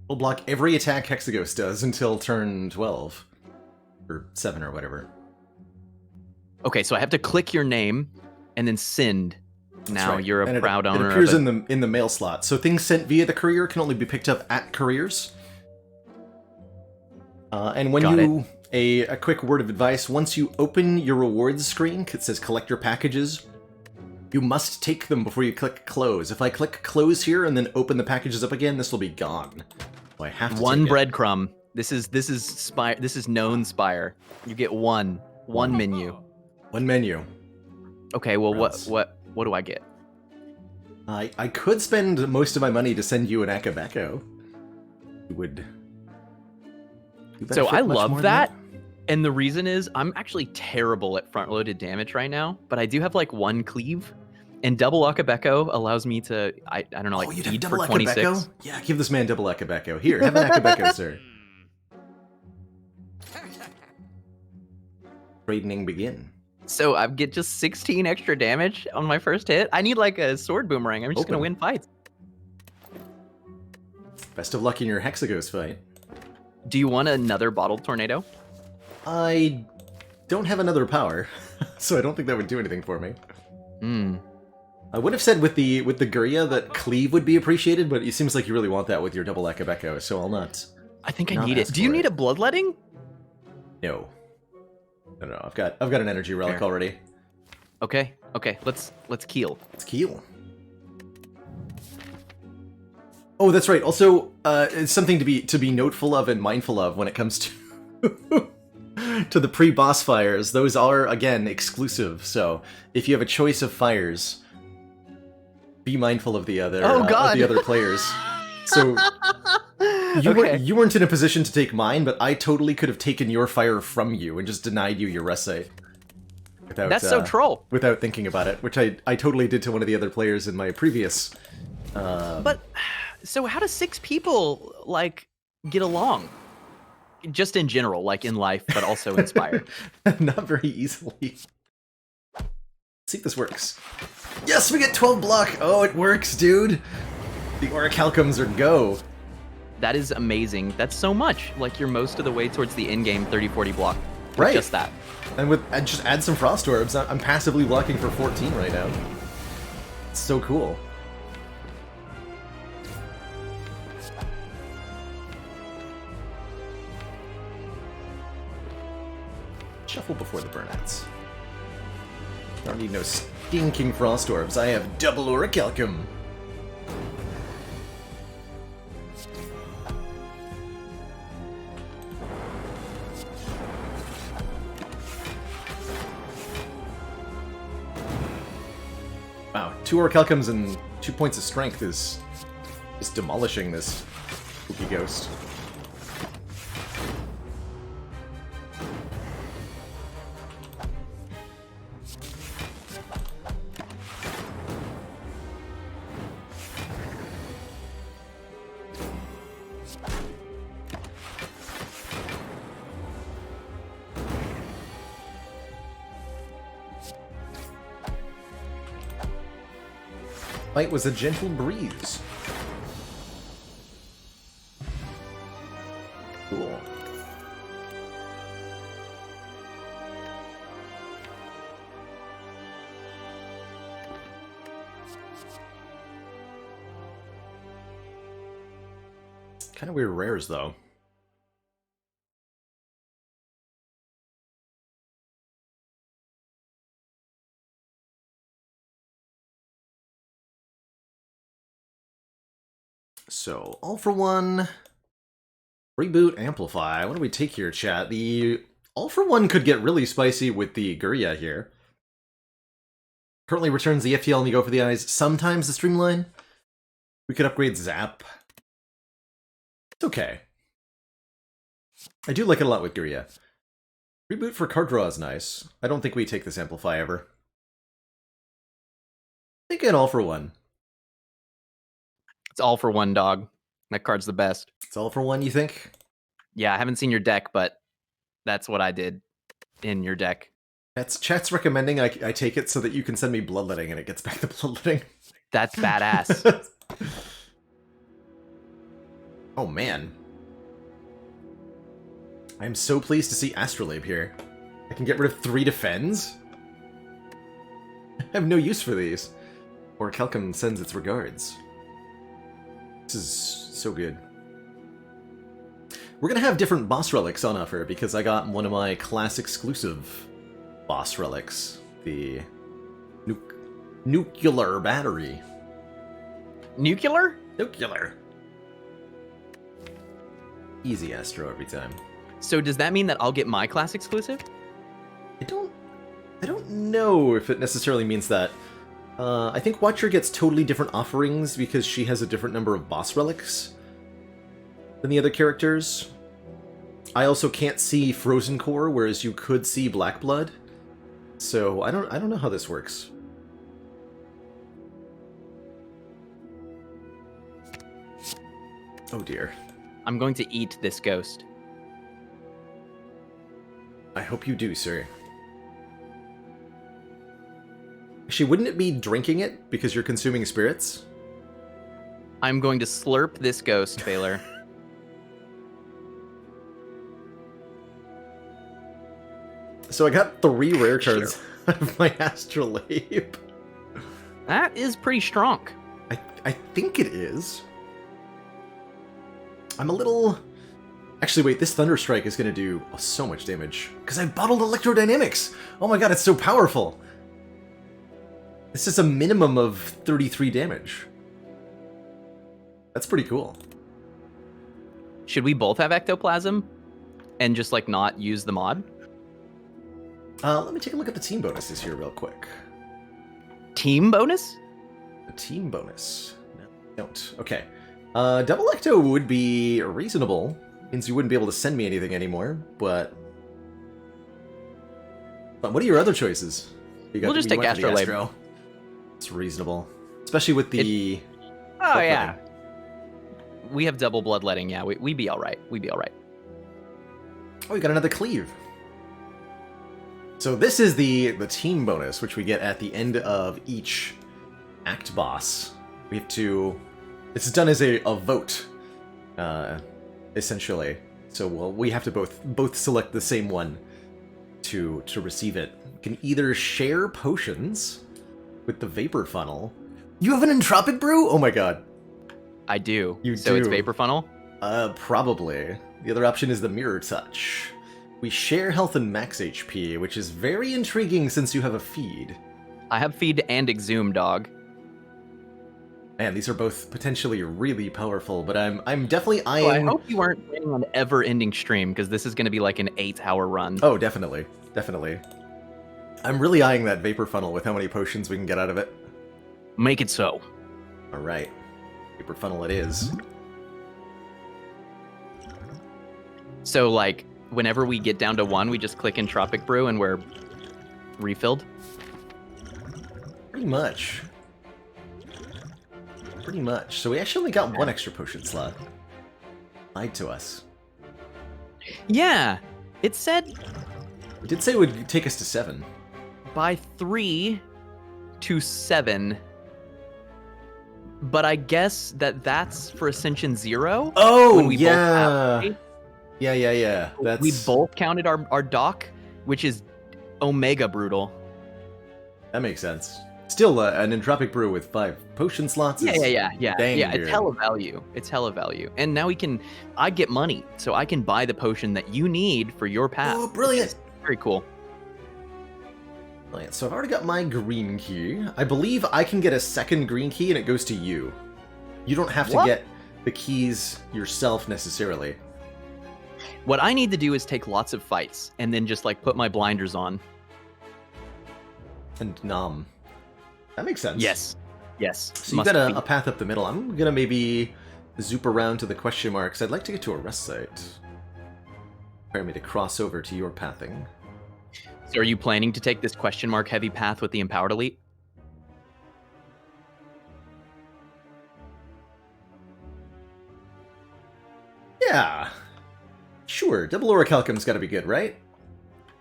[SPEAKER 1] We'll block every attack Hexaghost does until turn 12. Or 7 or whatever.
[SPEAKER 16] Okay, so I have to click your name and then send. Now
[SPEAKER 1] right.
[SPEAKER 16] you're a
[SPEAKER 1] And
[SPEAKER 16] proud owner
[SPEAKER 1] It appears
[SPEAKER 16] of it.
[SPEAKER 1] in the mail slot. So things sent via the courier can only be picked up at couriers. And when a quick word of advice, once you open your rewards screen, it says collect your packages, you must take them before you click close. If I click close here and then open the packages up again, this will be gone. So I have to
[SPEAKER 16] One
[SPEAKER 1] take it.
[SPEAKER 16] breadcrumb. This is Spire. This is known Spire. You get one menu.
[SPEAKER 1] One menu.
[SPEAKER 16] Okay, well what do I get?
[SPEAKER 1] I could spend most of my money to send you an Akabeko. You would.
[SPEAKER 16] So I love that. And the reason is I'm actually terrible at front-loaded damage right now, but I do have like 1 cleave. And double Akabeko allows me to, I don't know, like
[SPEAKER 1] you'd have
[SPEAKER 16] feed
[SPEAKER 1] double
[SPEAKER 16] for 26.
[SPEAKER 1] Akabeko? Yeah, give this man double Akabeko. Here, have an Akabeko, sir. Trading begin.
[SPEAKER 16] So I get just 16 extra damage on my first hit. I need like a sword boomerang. I'm just
[SPEAKER 1] Open.
[SPEAKER 16] gonna win fights.
[SPEAKER 1] Best of luck in your Hexagos fight.
[SPEAKER 16] Do you want another bottled tornado?
[SPEAKER 1] I don't have another power, so I don't think that would do anything for me. I would have said with the Guria that cleave would be appreciated, but it seems like you really want that with your double Akabeko, so I'll not.
[SPEAKER 16] I think I need it. Do you need a bloodletting?
[SPEAKER 1] No. No, I've got an energy relic already.
[SPEAKER 16] Okay, let's keel.
[SPEAKER 1] Let's keel. Oh, that's right. Also, it's something to be noteful of and mindful of when it comes to to the pre-boss fires. Those are again exclusive. So if you have a choice of fires, be mindful of the other of the other players. So you weren't in a position to take mine, but I totally could have taken your fire from you and just denied you your rest site. Without,
[SPEAKER 16] That's so troll.
[SPEAKER 1] Without thinking about it, which I totally did to one of the other players in my previous.
[SPEAKER 16] But so how do 6 people like get along? Just in general, like in life, but also in Spire.
[SPEAKER 1] Not very easily. Let's see if this works. Yes, we get 12 block. Oh, it works, dude. The Orichalcums are go.
[SPEAKER 16] That is amazing. That's so much. Like you're most of the way towards the end game 30-40 block.
[SPEAKER 1] Right.
[SPEAKER 16] Just that.
[SPEAKER 1] And just add some Frost Orbs. I'm passively blocking for 14 right now. It's so cool. Shuffle before the burnouts. I don't need no stinking Frost Orbs. I have double Orichalcum. Wow, 2 Orichalcums and 2 points of strength is demolishing this spooky ghost. Fight was a gentle breeze. Cool. Kind of weird rares, though. So, all for one, reboot, amplify. What do we take here, chat? The all for one could get really spicy with the Guria here. Currently returns the FTL and you go for the eyes. Sometimes the streamline. We could upgrade Zap. It's okay. I do like it a lot with Guria. Reboot for card draw is nice. I don't think we take this amplify ever. I think an all for one.
[SPEAKER 16] It's all for one, dog. That card's the best.
[SPEAKER 1] It's all for one, you think?
[SPEAKER 16] Yeah, I haven't seen your deck, but that's what I did in your deck.
[SPEAKER 1] Chat's recommending I take it so that you can send me bloodletting and it gets back to bloodletting.
[SPEAKER 16] That's badass.
[SPEAKER 1] Oh man. I am so pleased to see Astrolabe here. I can get rid of 3 defends? I have no use for these. Or Kelcom sends its regards. This is so good. We're gonna have different boss relics on offer because I got one of my class exclusive boss relics. The nuclear battery.
[SPEAKER 16] Nuclear?
[SPEAKER 1] Nuclear. Easy Astro every time.
[SPEAKER 16] So does that mean that I'll get my class exclusive?
[SPEAKER 1] I don't know if it necessarily means that. I think Watcher gets totally different offerings because she has a different number of boss relics than the other characters. I also can't see Frozen Core, whereas you could see Black Blood. So I don't know how this works. Oh dear.
[SPEAKER 16] I'm going to eat this ghost.
[SPEAKER 1] I hope you do, sir. Actually, wouldn't it be drinking it because you're consuming spirits?
[SPEAKER 16] I'm going to slurp this ghost, Baylor.
[SPEAKER 1] So I got 3 rare cards out of my astrolabe.
[SPEAKER 16] That is pretty strong.
[SPEAKER 1] I think it is. I'm a little... Actually, wait, this Thunderstrike is going to do so much damage. Because I bottled Electrodynamics! Oh my god, it's so powerful! This is a minimum of 33 damage. That's pretty cool.
[SPEAKER 16] Should we both have Ectoplasm? And just, like, not use the mod?
[SPEAKER 1] Let me take a look at the team bonuses here real quick.
[SPEAKER 16] Team bonus?
[SPEAKER 1] A team bonus. No, don't. Okay. Double Ecto would be reasonable, means you wouldn't be able to send me anything anymore, but what are your other choices?
[SPEAKER 16] We'll just take Astrolabe.
[SPEAKER 1] Astro. It's reasonable. Especially with the...
[SPEAKER 16] Oh, yeah. We have double bloodletting, yeah. We'd be alright. We'd be alright.
[SPEAKER 1] Oh, we got another Cleave. So this is the team bonus, which we get at the end of each act boss. We have to... It's done as a vote, essentially. So we have to both select the same one to receive it. You can either share potions with the Vapor Funnel. You have an Entropic Brew? Oh my god.
[SPEAKER 16] I do.
[SPEAKER 1] You
[SPEAKER 16] so
[SPEAKER 1] do.
[SPEAKER 16] It's Vapor Funnel?
[SPEAKER 1] Probably. The other option is the Mirror Touch. We share health and max HP, which is very intriguing since you have a feed.
[SPEAKER 16] I have feed and Exhume, dog.
[SPEAKER 1] Man, these are both potentially really powerful, but I'm definitely eyeing...
[SPEAKER 16] Oh, I hope you aren't planning on ever-ending stream, because this is going to be like an 8-hour run.
[SPEAKER 1] Oh, definitely. Definitely. I'm really eyeing that Vapor Funnel with how many potions we can get out of it.
[SPEAKER 16] Make it so.
[SPEAKER 1] Alright. Vapor Funnel it is.
[SPEAKER 16] So, like, whenever we get down to 1, we just click Entropic Brew and we're refilled?
[SPEAKER 1] Pretty much. Pretty much. So we actually only got 1 extra potion slot. Lied to us.
[SPEAKER 16] Yeah. It said...
[SPEAKER 1] It did say it would take us to 7.
[SPEAKER 16] By 3 to 7. But I guess that's for Ascension 0?
[SPEAKER 1] Oh,
[SPEAKER 16] when we
[SPEAKER 1] yeah.
[SPEAKER 16] Both have
[SPEAKER 1] Yeah. That's...
[SPEAKER 16] We both counted our dock, which is Omega Brutal.
[SPEAKER 1] That makes sense. Still, an Entropic Brew with 5 potion slots is...
[SPEAKER 16] Yeah.
[SPEAKER 1] Dang,
[SPEAKER 16] yeah,
[SPEAKER 1] dude.
[SPEAKER 16] it's hella value. It's hella value. And now I get money, so I can buy the potion that you need for your path.
[SPEAKER 1] Oh, brilliant.
[SPEAKER 16] Very cool.
[SPEAKER 1] Brilliant. So I've already got my green key. I believe I can get a second green key and it goes to you. You don't have to get the keys yourself necessarily.
[SPEAKER 16] What I need to do is take lots of fights and then just like put my blinders on.
[SPEAKER 1] And nom. That makes sense.
[SPEAKER 16] Yes.
[SPEAKER 1] So you've got a path up the middle. I'm gonna maybe zoop around to the question marks. I'd like to get to a rest site. Prepare me to cross over to your pathing.
[SPEAKER 16] So are you planning to take this question mark heavy path with the Empowered Elite?
[SPEAKER 1] Yeah. Sure, double orichalcum's gotta be good, right?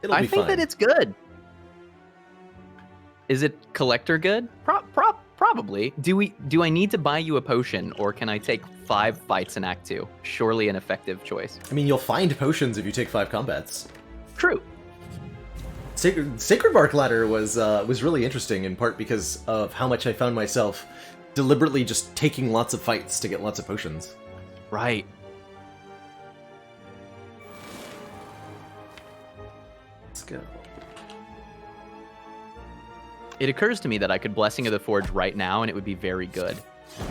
[SPEAKER 1] It'll be
[SPEAKER 16] I think
[SPEAKER 1] fine.
[SPEAKER 16] that it's good. Is it collector good? Probably. Do I need to buy you a potion, or can I take 5 fights in Act 2? Surely an effective choice.
[SPEAKER 1] I mean, you'll find potions if you take 5 combats.
[SPEAKER 16] True.
[SPEAKER 1] Sacred Bark Ladder was really interesting, in part because of how much I found myself deliberately just taking lots of fights to get lots of potions.
[SPEAKER 16] Right.
[SPEAKER 1] Let's go.
[SPEAKER 16] It occurs to me that I could Blessing of the Forge right now, and it would be very good.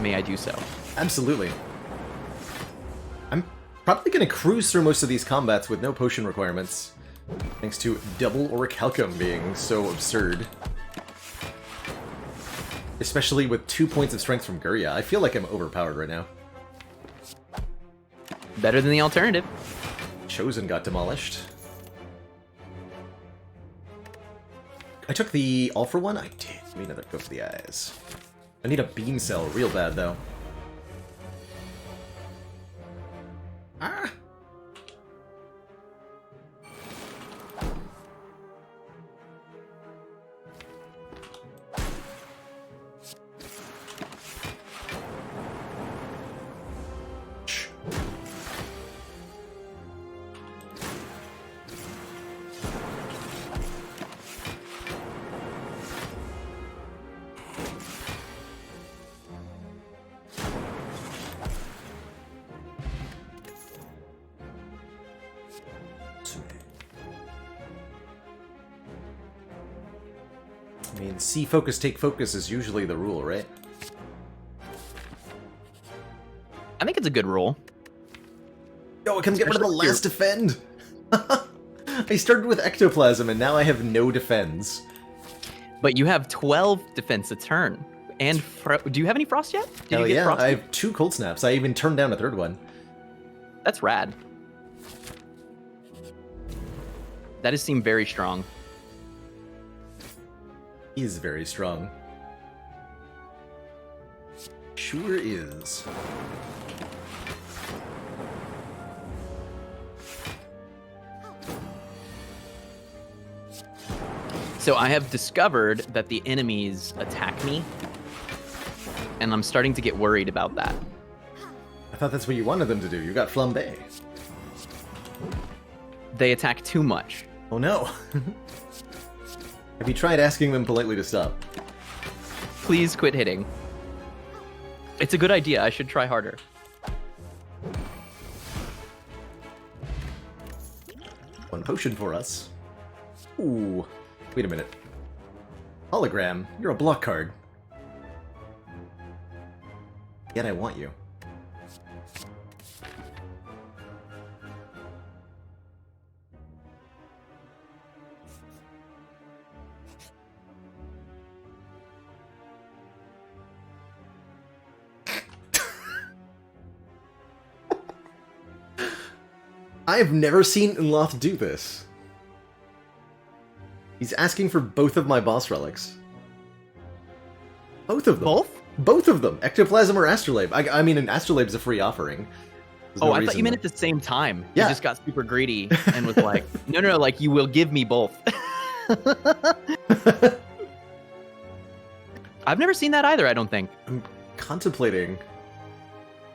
[SPEAKER 16] May I do so?
[SPEAKER 1] Absolutely. I'm probably going to cruise through most of these combats with no potion requirements, thanks to double orichalcum being so absurd. Especially with 2 points of strength from Gurya. I feel like I'm overpowered right now.
[SPEAKER 16] Better than the alternative.
[SPEAKER 1] Chosen got demolished. I took the all for one? I did. Give me another go for the eyes. I need a beam cell real bad, though. Ah! I mean, see focus, take focus is usually the rule, right?
[SPEAKER 16] I think it's a good rule.
[SPEAKER 1] Yo, I can get rid of the last defend! I started with ectoplasm and now I have no defense.
[SPEAKER 16] But you have 12 defense a turn. And do you have any frost yet? Did
[SPEAKER 1] Hell
[SPEAKER 16] you get
[SPEAKER 1] yeah,
[SPEAKER 16] frost?
[SPEAKER 1] I have 2 cold snaps. I even turned down a 3rd one.
[SPEAKER 16] That's rad. That does seem very strong.
[SPEAKER 1] Is very strong. Sure is.
[SPEAKER 16] So I have discovered that the enemies attack me, and I'm starting to get worried about that.
[SPEAKER 1] I thought that's what you wanted them to do. You got flambe.
[SPEAKER 16] They attack too much.
[SPEAKER 1] Oh no. Have you tried asking them politely to stop?
[SPEAKER 16] Please quit hitting. It's a good idea. I should try harder.
[SPEAKER 1] One potion for us. Ooh. Wait a minute. Hologram, you're a block card. Yet I want you. I've never seen Unloth do this. He's asking for both of my boss relics. Both of them.
[SPEAKER 16] Both?
[SPEAKER 1] Both of them. Ectoplasm or Astrolabe. I mean, an Astrolabe's a free offering. There's
[SPEAKER 16] Oh,
[SPEAKER 1] no
[SPEAKER 16] I thought
[SPEAKER 1] reason
[SPEAKER 16] you meant at the same time.
[SPEAKER 1] Yeah.
[SPEAKER 16] You just got super greedy and was like, no, like, you will give me both. I've never seen that either, I don't think.
[SPEAKER 1] I'm contemplating.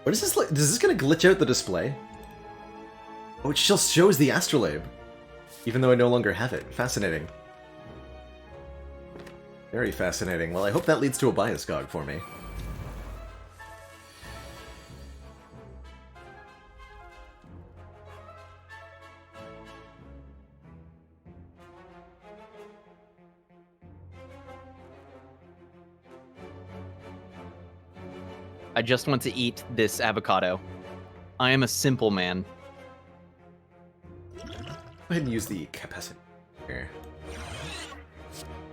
[SPEAKER 1] What is this like? Is this gonna glitch out the display? Oh, it still shows the Astrolabe. Even though I no longer have it. Fascinating. Very fascinating. Well, I hope that leads to a bias gog for me.
[SPEAKER 16] I just want to eat this avocado. I am a simple man.
[SPEAKER 1] Go ahead and use the capacity here.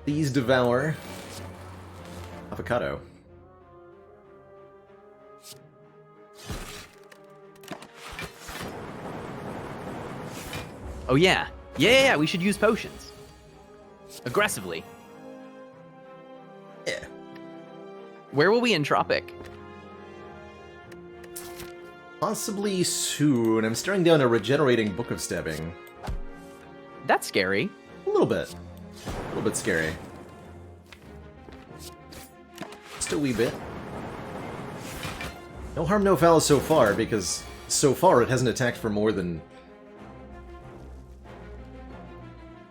[SPEAKER 1] Please devour avocado.
[SPEAKER 16] Oh yeah. Yeah, we should use potions. Aggressively.
[SPEAKER 1] Yeah.
[SPEAKER 16] Where will we entropic?
[SPEAKER 1] Possibly soon. I'm staring down a regenerating Book of Stabbing.
[SPEAKER 16] That's scary.
[SPEAKER 1] A little bit. A little bit scary. Just a wee bit. No harm, no foul so far, because so far it hasn't attacked for more than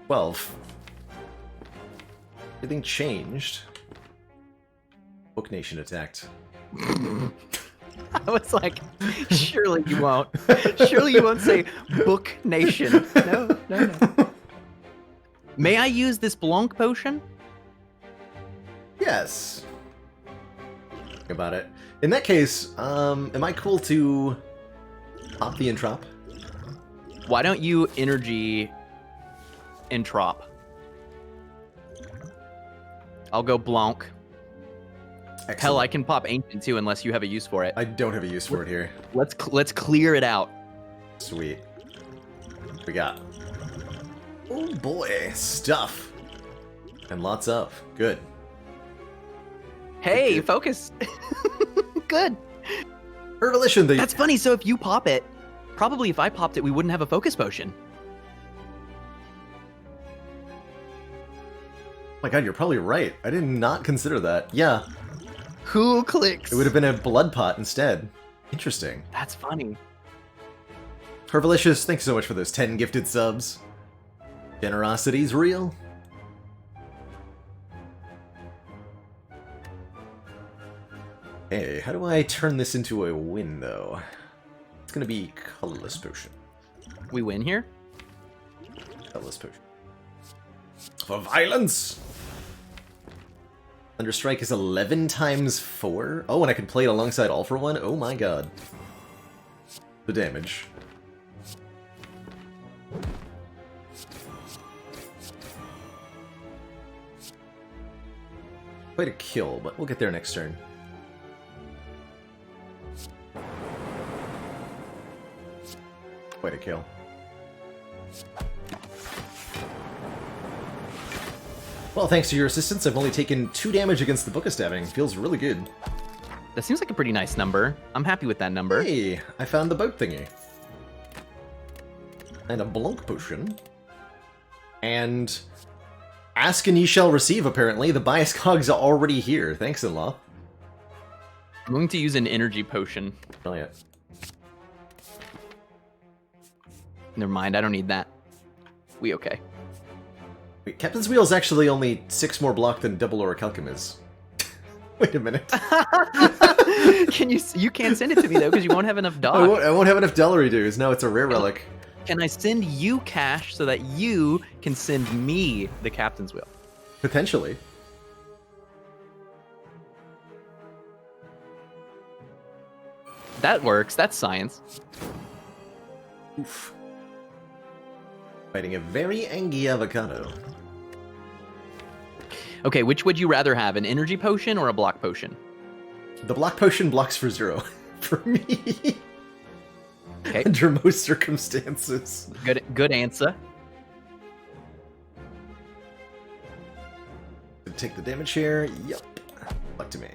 [SPEAKER 1] 12. Everything changed. Book Nation attacked.
[SPEAKER 16] I was like, surely you won't. Surely you won't say Book Nation. No. May I use this Blanc potion?
[SPEAKER 1] Yes. Think about it. In that case, am I cool to pop the Entrop?
[SPEAKER 16] Why don't you energy Entrop? I'll go Blanc.
[SPEAKER 1] Excellent.
[SPEAKER 16] Hell, I can pop Ancient too, unless you have a use for it.
[SPEAKER 1] I don't have a use for it here.
[SPEAKER 16] Let's clear it out.
[SPEAKER 1] Sweet. What we got? Oh boy, stuff. And lots of. Good.
[SPEAKER 16] Hey, focus. Good.
[SPEAKER 1] Revelation,
[SPEAKER 16] That's funny. So if you pop it, Probably if I popped it, we wouldn't have a focus potion.
[SPEAKER 1] Oh my god, you're probably right. I did not consider that. Yeah.
[SPEAKER 16] Who clicks?
[SPEAKER 1] It would have been a blood pot instead. Interesting.
[SPEAKER 16] That's funny.
[SPEAKER 1] Herbalicious, thanks so much for those 10 gifted subs. Generosity's real. Hey, how do I turn this into a win, though? It's gonna be colorless potion.
[SPEAKER 16] We win here?
[SPEAKER 1] Colorless potion. For violence! Thunderstrike is 11 times 4? Oh, and I can play it alongside All for One? Oh my god. The damage. Quite a kill, but we'll get there next turn. Quite a kill. Well, thanks to your assistance, I've only taken 2 damage against the Book of Stabbing. Feels really good.
[SPEAKER 16] That seems like a pretty nice number. I'm happy with that number.
[SPEAKER 1] Hey, I found the boat thingy. And a Blanc potion. And ask and ye shall receive, apparently. The bias cogs are already here. Thanks, in-law.
[SPEAKER 16] I'm going to use an energy potion.
[SPEAKER 1] Oh, yeah.
[SPEAKER 16] Never mind, I don't need that. We okay.
[SPEAKER 1] Wait, Captain's Wheel is actually only 6 more block than Double Orichalcum is. Wait a minute.
[SPEAKER 16] You can't send it to me, though, because you won't have enough dock.
[SPEAKER 1] I won't have enough Delary dues. No, it's a rare relic.
[SPEAKER 16] Can I send you cash so that you can send me the Captain's Wheel?
[SPEAKER 1] Potentially.
[SPEAKER 16] That works. That's science.
[SPEAKER 1] Oof. Fighting a very angry avocado.
[SPEAKER 16] Okay, which would you rather have, an energy potion or a block potion?
[SPEAKER 1] The block potion blocks for 0. For me.
[SPEAKER 16] Okay.
[SPEAKER 1] Under most circumstances.
[SPEAKER 16] Good answer.
[SPEAKER 1] Take the damage here. Yup. Luck to me.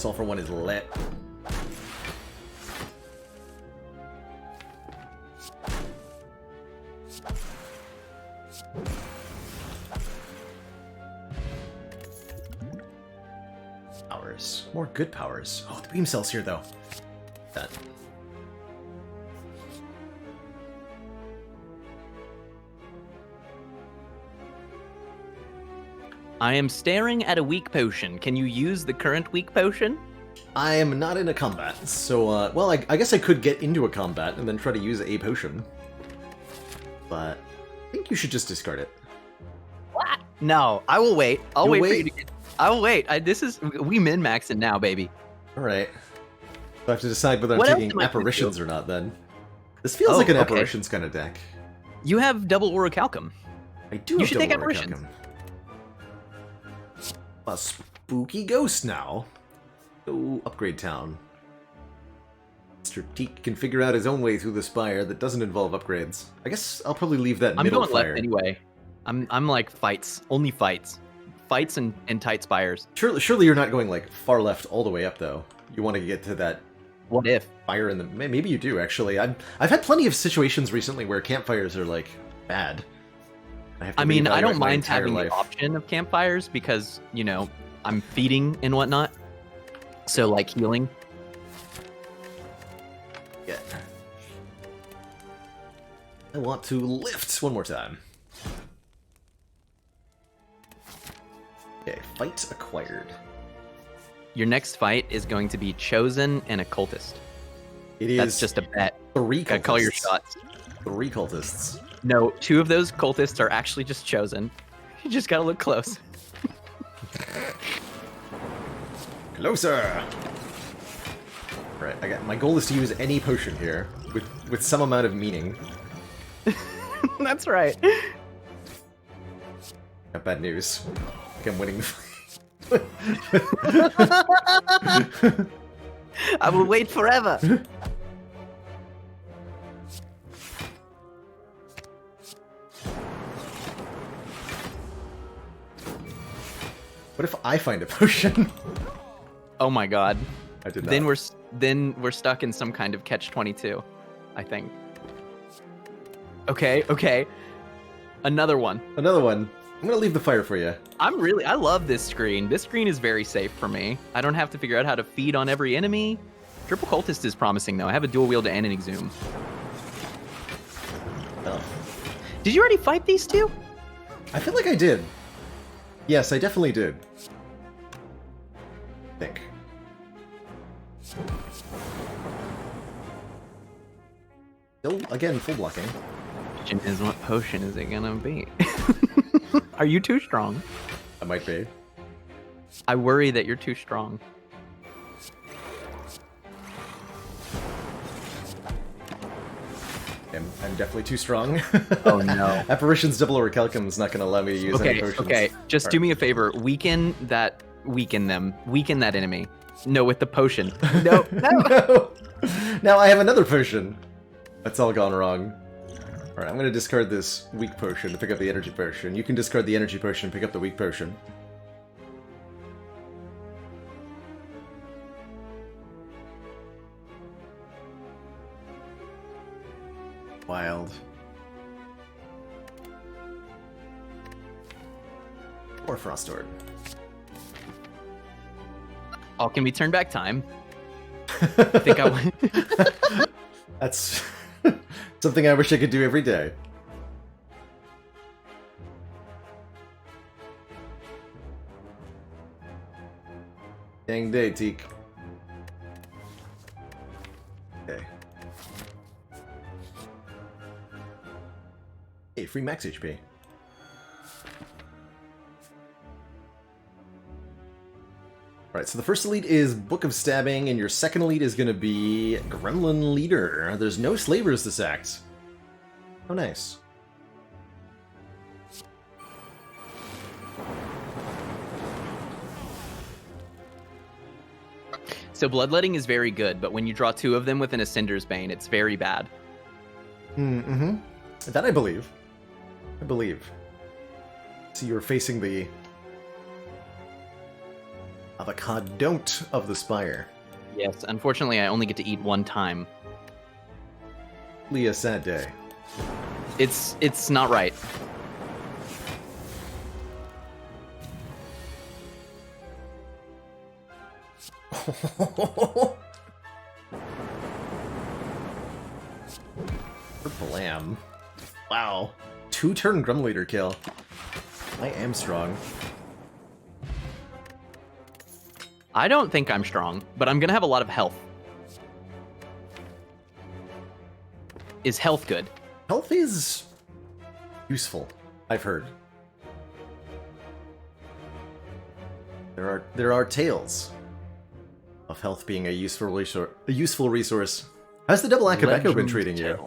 [SPEAKER 1] All for One is lit. Powers. More good powers. Oh, the beam cell's here, though. That.
[SPEAKER 16] I am staring at a weak potion. Can you use the current weak potion?
[SPEAKER 1] I am not in a combat, so, well, I guess I could get into a combat and then try to use a potion. But I think you should just discard it.
[SPEAKER 16] What? No, I will wait. I'll
[SPEAKER 1] You'll
[SPEAKER 16] wait for you to get... I'll wait. We min-maxing now, baby.
[SPEAKER 1] Alright. I have to decide whether I'm
[SPEAKER 16] What else
[SPEAKER 1] taking
[SPEAKER 16] am I gonna
[SPEAKER 1] apparitions
[SPEAKER 16] do?
[SPEAKER 1] or not, then. This feels like an
[SPEAKER 16] okay.
[SPEAKER 1] apparitions kind of deck.
[SPEAKER 16] You have double orichalcum.
[SPEAKER 1] I do
[SPEAKER 16] You
[SPEAKER 1] have
[SPEAKER 16] should
[SPEAKER 1] double
[SPEAKER 16] take apparitions.
[SPEAKER 1] Orichalcum. A spooky ghost now. Oh, upgrade town. Mr. Teak can figure out his own way through the Spire that doesn't involve upgrades. I guess I'll probably leave that
[SPEAKER 16] I'm
[SPEAKER 1] middle
[SPEAKER 16] going
[SPEAKER 1] fire.
[SPEAKER 16] left anyway. I'm like fights. Only fights. Fights and tight spires.
[SPEAKER 1] Surely you're not going like far left all the way up though. You want to get to that.
[SPEAKER 16] What if?
[SPEAKER 1] Fire in the... Maybe you do, actually. I've had plenty of situations recently where campfires are, like, bad.
[SPEAKER 16] I mean, I don't mind having
[SPEAKER 1] life.
[SPEAKER 16] the option of campfires because, you know, I'm feeding and whatnot. So, like, healing.
[SPEAKER 1] Yeah. I want to lift one more time. Okay, fight acquired.
[SPEAKER 16] Your next fight is going to be Chosen and a Cultist.
[SPEAKER 1] It is.
[SPEAKER 16] That's just a bet.
[SPEAKER 1] 3
[SPEAKER 16] Gotta call your
[SPEAKER 1] cultists.
[SPEAKER 16] shots.
[SPEAKER 1] 3 cultists.
[SPEAKER 16] No, 2 of those cultists are actually just Chosen. You just gotta look close.
[SPEAKER 1] Closer! Right, my goal is to use any potion here, with some amount of meaning.
[SPEAKER 16] That's right.
[SPEAKER 1] Got bad news. I think I'm winning the fight.
[SPEAKER 16] I will wait forever.
[SPEAKER 1] What if I find a potion?
[SPEAKER 16] Oh my god.
[SPEAKER 1] I did not.
[SPEAKER 16] Then we're stuck in some kind of catch-22, I think. Okay. Another one.
[SPEAKER 1] Another one. I'm gonna leave the fire for you.
[SPEAKER 16] I love this screen. This screen is very safe for me. I don't have to figure out how to feed on every enemy. Triple Cultist is promising though. I have a dual wield and an exhume.
[SPEAKER 1] Oh.
[SPEAKER 16] Did you already fight these two?
[SPEAKER 1] I feel like I did. Yes, I definitely did. I think. Still, again, full blocking.
[SPEAKER 16] Question is, what potion is it gonna be? Are you too strong?
[SPEAKER 1] I might be.
[SPEAKER 16] I worry that you're too strong.
[SPEAKER 1] I'm definitely too strong.
[SPEAKER 16] Oh no.
[SPEAKER 1] Apparition's double recalcum is not going to allow me to use any potions.
[SPEAKER 16] Okay. Just do me a favor. Weaken that enemy. No, with the potion. No.
[SPEAKER 1] No. Now I have another potion. That's all gone wrong. Alright, I'm going to discard this weak potion to pick up the energy potion. You can discard the energy potion and pick up the weak potion. Wild. Or Frost Orb.
[SPEAKER 16] Oh, can we turn back time? I think I
[SPEAKER 1] That's something I wish I could do every day. Dang day, Teak. Okay. Hey, free max HP. Alright, so the first elite is Book of Stabbing, and your second elite is going to be Gremlin Leader. There's no slavers this act. Oh, nice.
[SPEAKER 16] So Bloodletting is very good, but when you draw two of them with an Ascender's Bane, it's very bad.
[SPEAKER 1] Mm-hmm. That I believe. I believe. So you're facing the avocado of the Spire.
[SPEAKER 16] Yes, unfortunately I only get to eat one time.
[SPEAKER 1] Really a sad day.
[SPEAKER 16] It's not right.
[SPEAKER 1] Blam. Wow. 2-turn Grim Leader kill. I am strong.
[SPEAKER 16] I don't think I'm strong, but I'm gonna have a lot of health. Is health good?
[SPEAKER 1] Health is useful, I've heard. There are tales of health being a useful resource. How's the double Akabeko been treating you?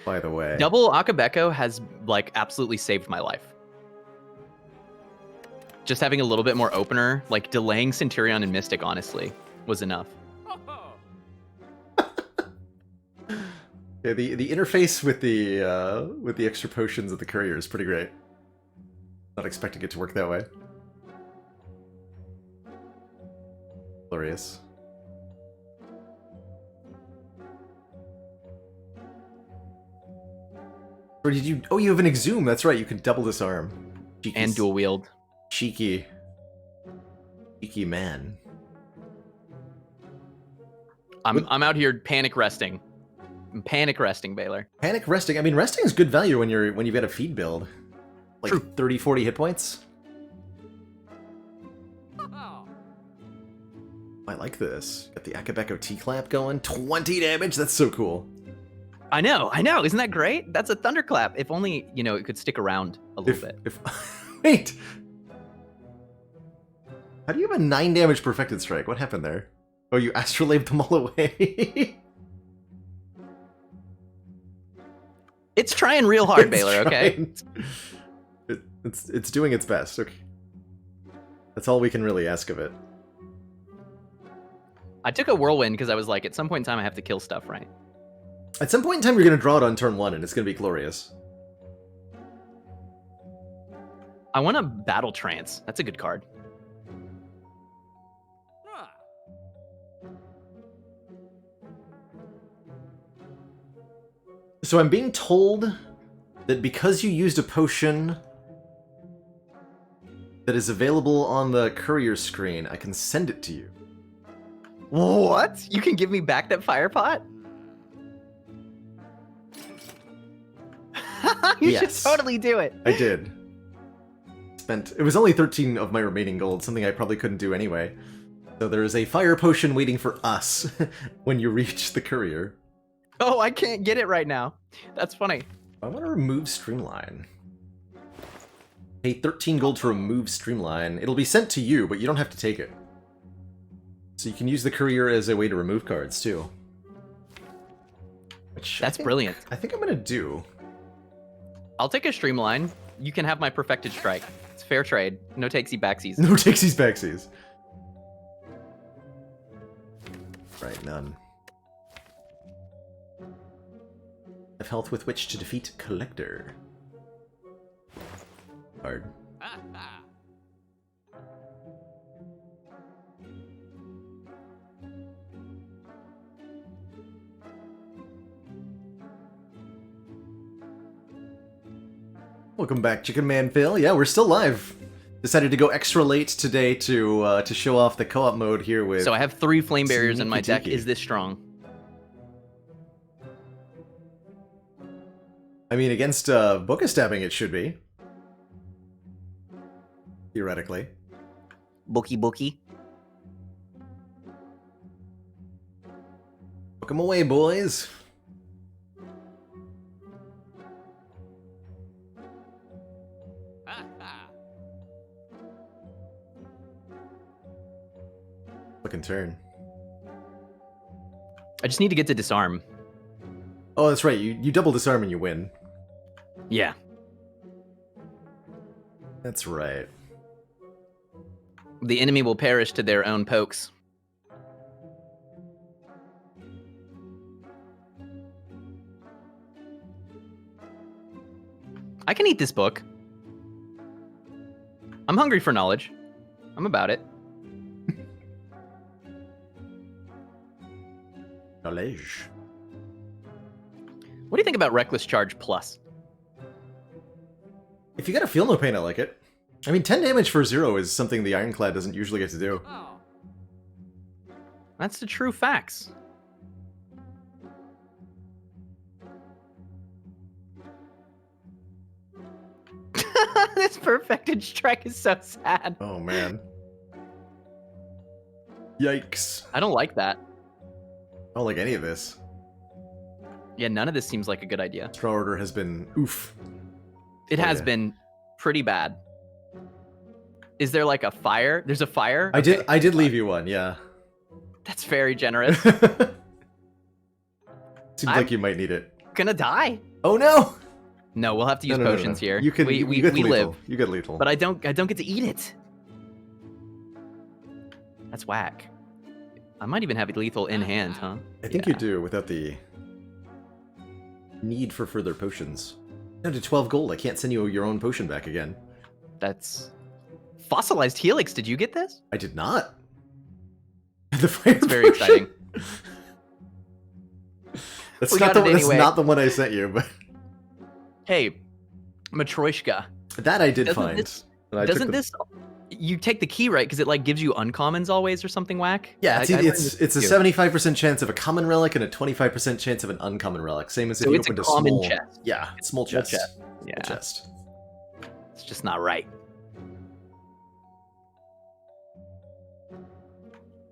[SPEAKER 1] By the way.
[SPEAKER 16] Double Akabeko has like absolutely saved my life. Just having a little bit more opener, like delaying Centurion and Mystic, honestly, was enough.
[SPEAKER 1] Yeah, the interface with the extra potions of the courier is pretty great. Not expecting it to work that way. Glorious. Or did you? Oh, you have an exhume. That's right. You can double disarm. Cheeky,
[SPEAKER 16] and dual wield.
[SPEAKER 1] Cheeky man.
[SPEAKER 16] I'm out here panic resting. I'm panic resting, Baylor.
[SPEAKER 1] Panic resting. I mean, resting is good value when you've got a feed build. Like
[SPEAKER 16] True.
[SPEAKER 1] 30, 40 hit points. I like this. Got the Akabeko T-Clap going. 20 damage. That's so cool.
[SPEAKER 16] I know. Isn't that great? That's a thunderclap. If only, it could stick around a little bit.
[SPEAKER 1] Wait. How do you have a 9 damage perfected strike? What happened there? Oh, you astrolabed them all away.
[SPEAKER 16] It's trying real hard, Baylor. Okay.
[SPEAKER 1] It's doing its best. Okay. That's all we can really ask of it.
[SPEAKER 16] I took a whirlwind because I was like, at some point in time, I have to kill stuff, right?
[SPEAKER 1] At some point in time, you're going to draw it on turn 1, and it's going to be glorious.
[SPEAKER 16] I want a battle trance. That's a good card.
[SPEAKER 1] So I'm being told that because you used a potion that is available on the courier screen, I can send it to you.
[SPEAKER 16] What? You can give me back that fire pot? You should totally do it.
[SPEAKER 1] I did. It was only 13 of my remaining gold, something I probably couldn't do anyway. So there is a fire potion waiting for us when you reach the courier.
[SPEAKER 16] Oh, I can't get it right now. That's funny.
[SPEAKER 1] I want to remove Streamline. Pay 13 gold to remove Streamline. It'll be sent to you, but you don't have to take it. So you can use the courier as a way to remove cards, too.
[SPEAKER 16] That's brilliant.
[SPEAKER 1] I think I'm going to do.
[SPEAKER 16] I'll take a Streamline. You can have my Perfected Strike. It's fair trade. No takesy backsies.
[SPEAKER 1] No takesies backsies. Right, none. Have health with which to defeat Collector. Hard. Welcome back, Chicken Man Phil. Yeah, we're still live. Decided to go extra late today to show off the co-op mode here with.
[SPEAKER 16] So I have 3 flame barriers in my deck. Is this strong?
[SPEAKER 1] I mean, against Boca Stabbing, it should be. Theoretically.
[SPEAKER 16] Bookie.
[SPEAKER 1] Book 'em away, boys. Looking turn.
[SPEAKER 16] I just need to get to disarm.
[SPEAKER 1] Oh, that's right. You double disarm and you win.
[SPEAKER 16] Yeah.
[SPEAKER 1] That's right.
[SPEAKER 16] The enemy will perish to their own pokes. I can eat this book. I'm hungry for knowledge. I'm about it.
[SPEAKER 1] Knowledge.
[SPEAKER 16] What do you think about Reckless Charge Plus?
[SPEAKER 1] If you got a feel no pain, I like it. I mean, 10 damage for 0 is something the Ironclad doesn't usually get to do.
[SPEAKER 16] That's the true facts. This Perfected Strike is so sad.
[SPEAKER 1] Oh, man. Yikes.
[SPEAKER 16] I don't like that.
[SPEAKER 1] I don't like any of this.
[SPEAKER 16] Yeah, none of this seems like a good idea.
[SPEAKER 1] Straw Order has been oof.
[SPEAKER 16] It has been pretty bad. Is there like a fire? There's a fire?
[SPEAKER 1] I did leave you one, yeah.
[SPEAKER 16] That's very generous.
[SPEAKER 1] Seems like you might need it.
[SPEAKER 16] Gonna die.
[SPEAKER 1] Oh no!
[SPEAKER 16] No, we'll have to use potions here.
[SPEAKER 1] You can.
[SPEAKER 16] We
[SPEAKER 1] get lethal.
[SPEAKER 16] live.
[SPEAKER 1] You get lethal.
[SPEAKER 16] But I don't get to eat it. That's whack. I might even have lethal in hand, huh?
[SPEAKER 1] I think you do without the need for further potions. Down to 12 gold. I can't send you your own potion back again.
[SPEAKER 16] That's fossilized helix. Did you get this?
[SPEAKER 1] I did not. The fire
[SPEAKER 16] It's very exciting.
[SPEAKER 1] That's not the one I sent you, but
[SPEAKER 16] hey, Matryoshka.
[SPEAKER 1] That I did find.
[SPEAKER 16] Doesn't this? You take the key, right? Because it like gives you uncommons always or something whack.
[SPEAKER 1] Yeah, it's a 75% chance of a common relic and a 25% chance of an uncommon relic. Same as if you opened a small
[SPEAKER 16] chest.
[SPEAKER 1] Yeah, small chest.
[SPEAKER 16] Yeah,
[SPEAKER 1] small chest.
[SPEAKER 16] It's just not right.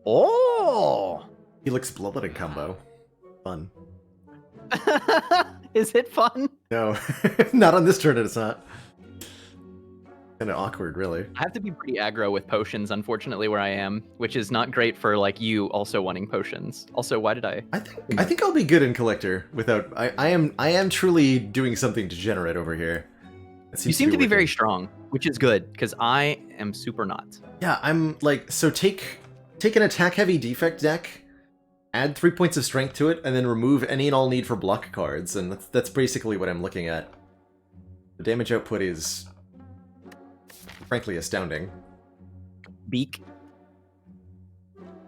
[SPEAKER 16] Oh,
[SPEAKER 1] Helix Bloodletting combo. Fun.
[SPEAKER 16] Is it fun?
[SPEAKER 1] No, not on this turn. It's not. Kind of awkward, really.
[SPEAKER 16] I have to be pretty aggro with potions, unfortunately, where I am, which is not great for like you also wanting potions. Also, why did I?
[SPEAKER 1] I think I'll be good in collector without. I am truly doing something degenerate over here.
[SPEAKER 16] You seem to be very strong, which is good because I am super not.
[SPEAKER 1] Yeah, I'm like, so take an attack heavy defect deck, add 3 points of strength to it, and then remove any and all need for block cards, and that's basically what I'm looking at. The damage output is frankly astounding.
[SPEAKER 16] Beak.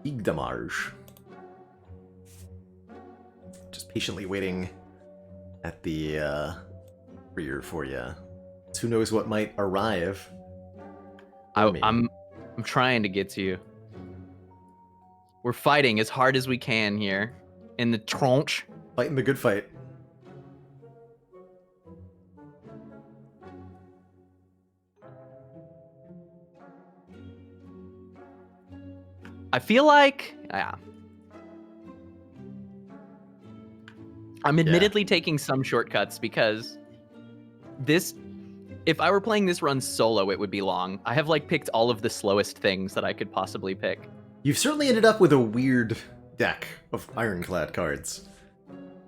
[SPEAKER 1] Big damage. Just patiently waiting at the rear for you. Who knows what might arrive?
[SPEAKER 16] I'm trying to get to you. We're fighting as hard as we can here in the trench.
[SPEAKER 1] Fighting the good fight.
[SPEAKER 16] I feel like, I'm admittedly taking some shortcuts because if I were playing this run solo, it would be long. I have like picked all of the slowest things that I could possibly pick.
[SPEAKER 1] You've certainly ended up with a weird deck of Ironclad cards.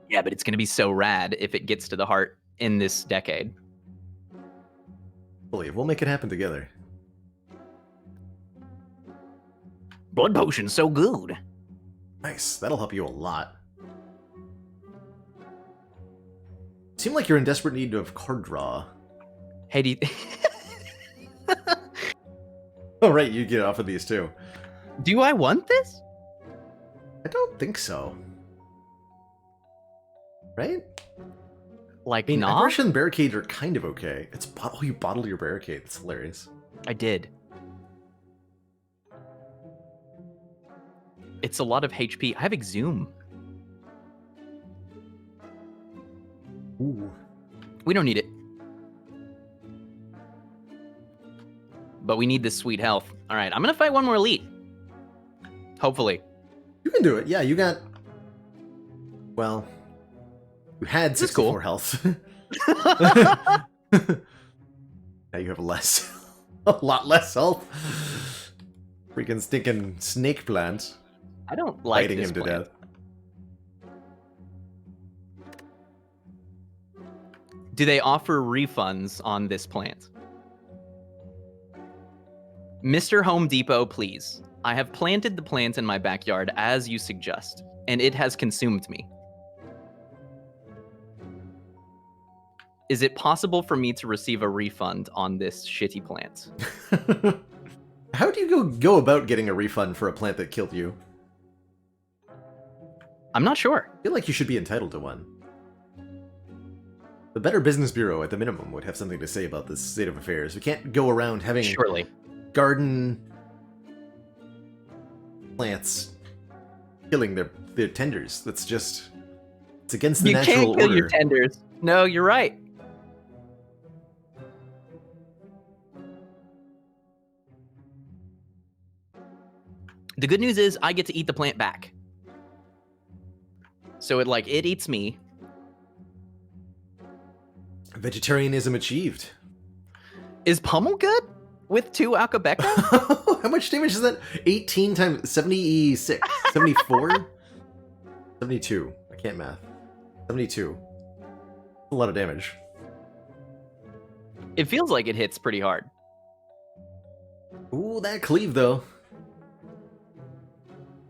[SPEAKER 16] Yeah, but it's going to be so rad if it gets to the heart in this decade.
[SPEAKER 1] Believe we'll make it happen together.
[SPEAKER 16] Blood potion's so good.
[SPEAKER 1] Nice, that'll help you a lot. Seem like you're in desperate need of card draw.
[SPEAKER 16] Hey, do you...
[SPEAKER 1] Oh right, you get off of these too.
[SPEAKER 16] Do I want this?
[SPEAKER 1] I don't think so. Right?
[SPEAKER 16] Like,
[SPEAKER 1] I mean,
[SPEAKER 16] not?
[SPEAKER 1] Aggression and Barricade are kind of okay. It's oh, you bottled your Barricade. That's hilarious.
[SPEAKER 16] I did. It's a lot of HP. I have Exhume.
[SPEAKER 1] Ooh.
[SPEAKER 16] We don't need it. But we need this sweet health. All right, I'm going to fight one more elite. Hopefully.
[SPEAKER 1] You can do it. Yeah, you got... Well... You had 64 health. Now you have less. A lot less health. Freaking stinking snake plant.
[SPEAKER 16] I don't like
[SPEAKER 1] fighting
[SPEAKER 16] this
[SPEAKER 1] him to
[SPEAKER 16] plant.
[SPEAKER 1] death.
[SPEAKER 16] Do they offer refunds on this plant? Mr. Home Depot, please. I have planted the plant in my backyard as you suggest, and it has consumed me. Is it possible for me to receive a refund on this shitty plant?
[SPEAKER 1] How do you go about getting a refund for a plant that killed you?
[SPEAKER 16] I'm not sure.
[SPEAKER 1] I feel like you should be entitled to one. The Better Business Bureau, at the minimum, would have something to say about this state of affairs. We can't go around having
[SPEAKER 16] Surely.
[SPEAKER 1] garden plants killing their tenders. That's just... It's against the natural
[SPEAKER 16] order. You can't kill your
[SPEAKER 1] order.
[SPEAKER 16] tenders. No, you're right. The good news is I get to eat the plant back. So it eats me.
[SPEAKER 1] Vegetarianism achieved.
[SPEAKER 16] Is Pummel good with 2 Akabeka?
[SPEAKER 1] How much damage is that? 18 times 76? 74? 72. I can't math. 72. A lot of damage.
[SPEAKER 16] It feels like it hits pretty hard.
[SPEAKER 1] Ooh, that cleave though.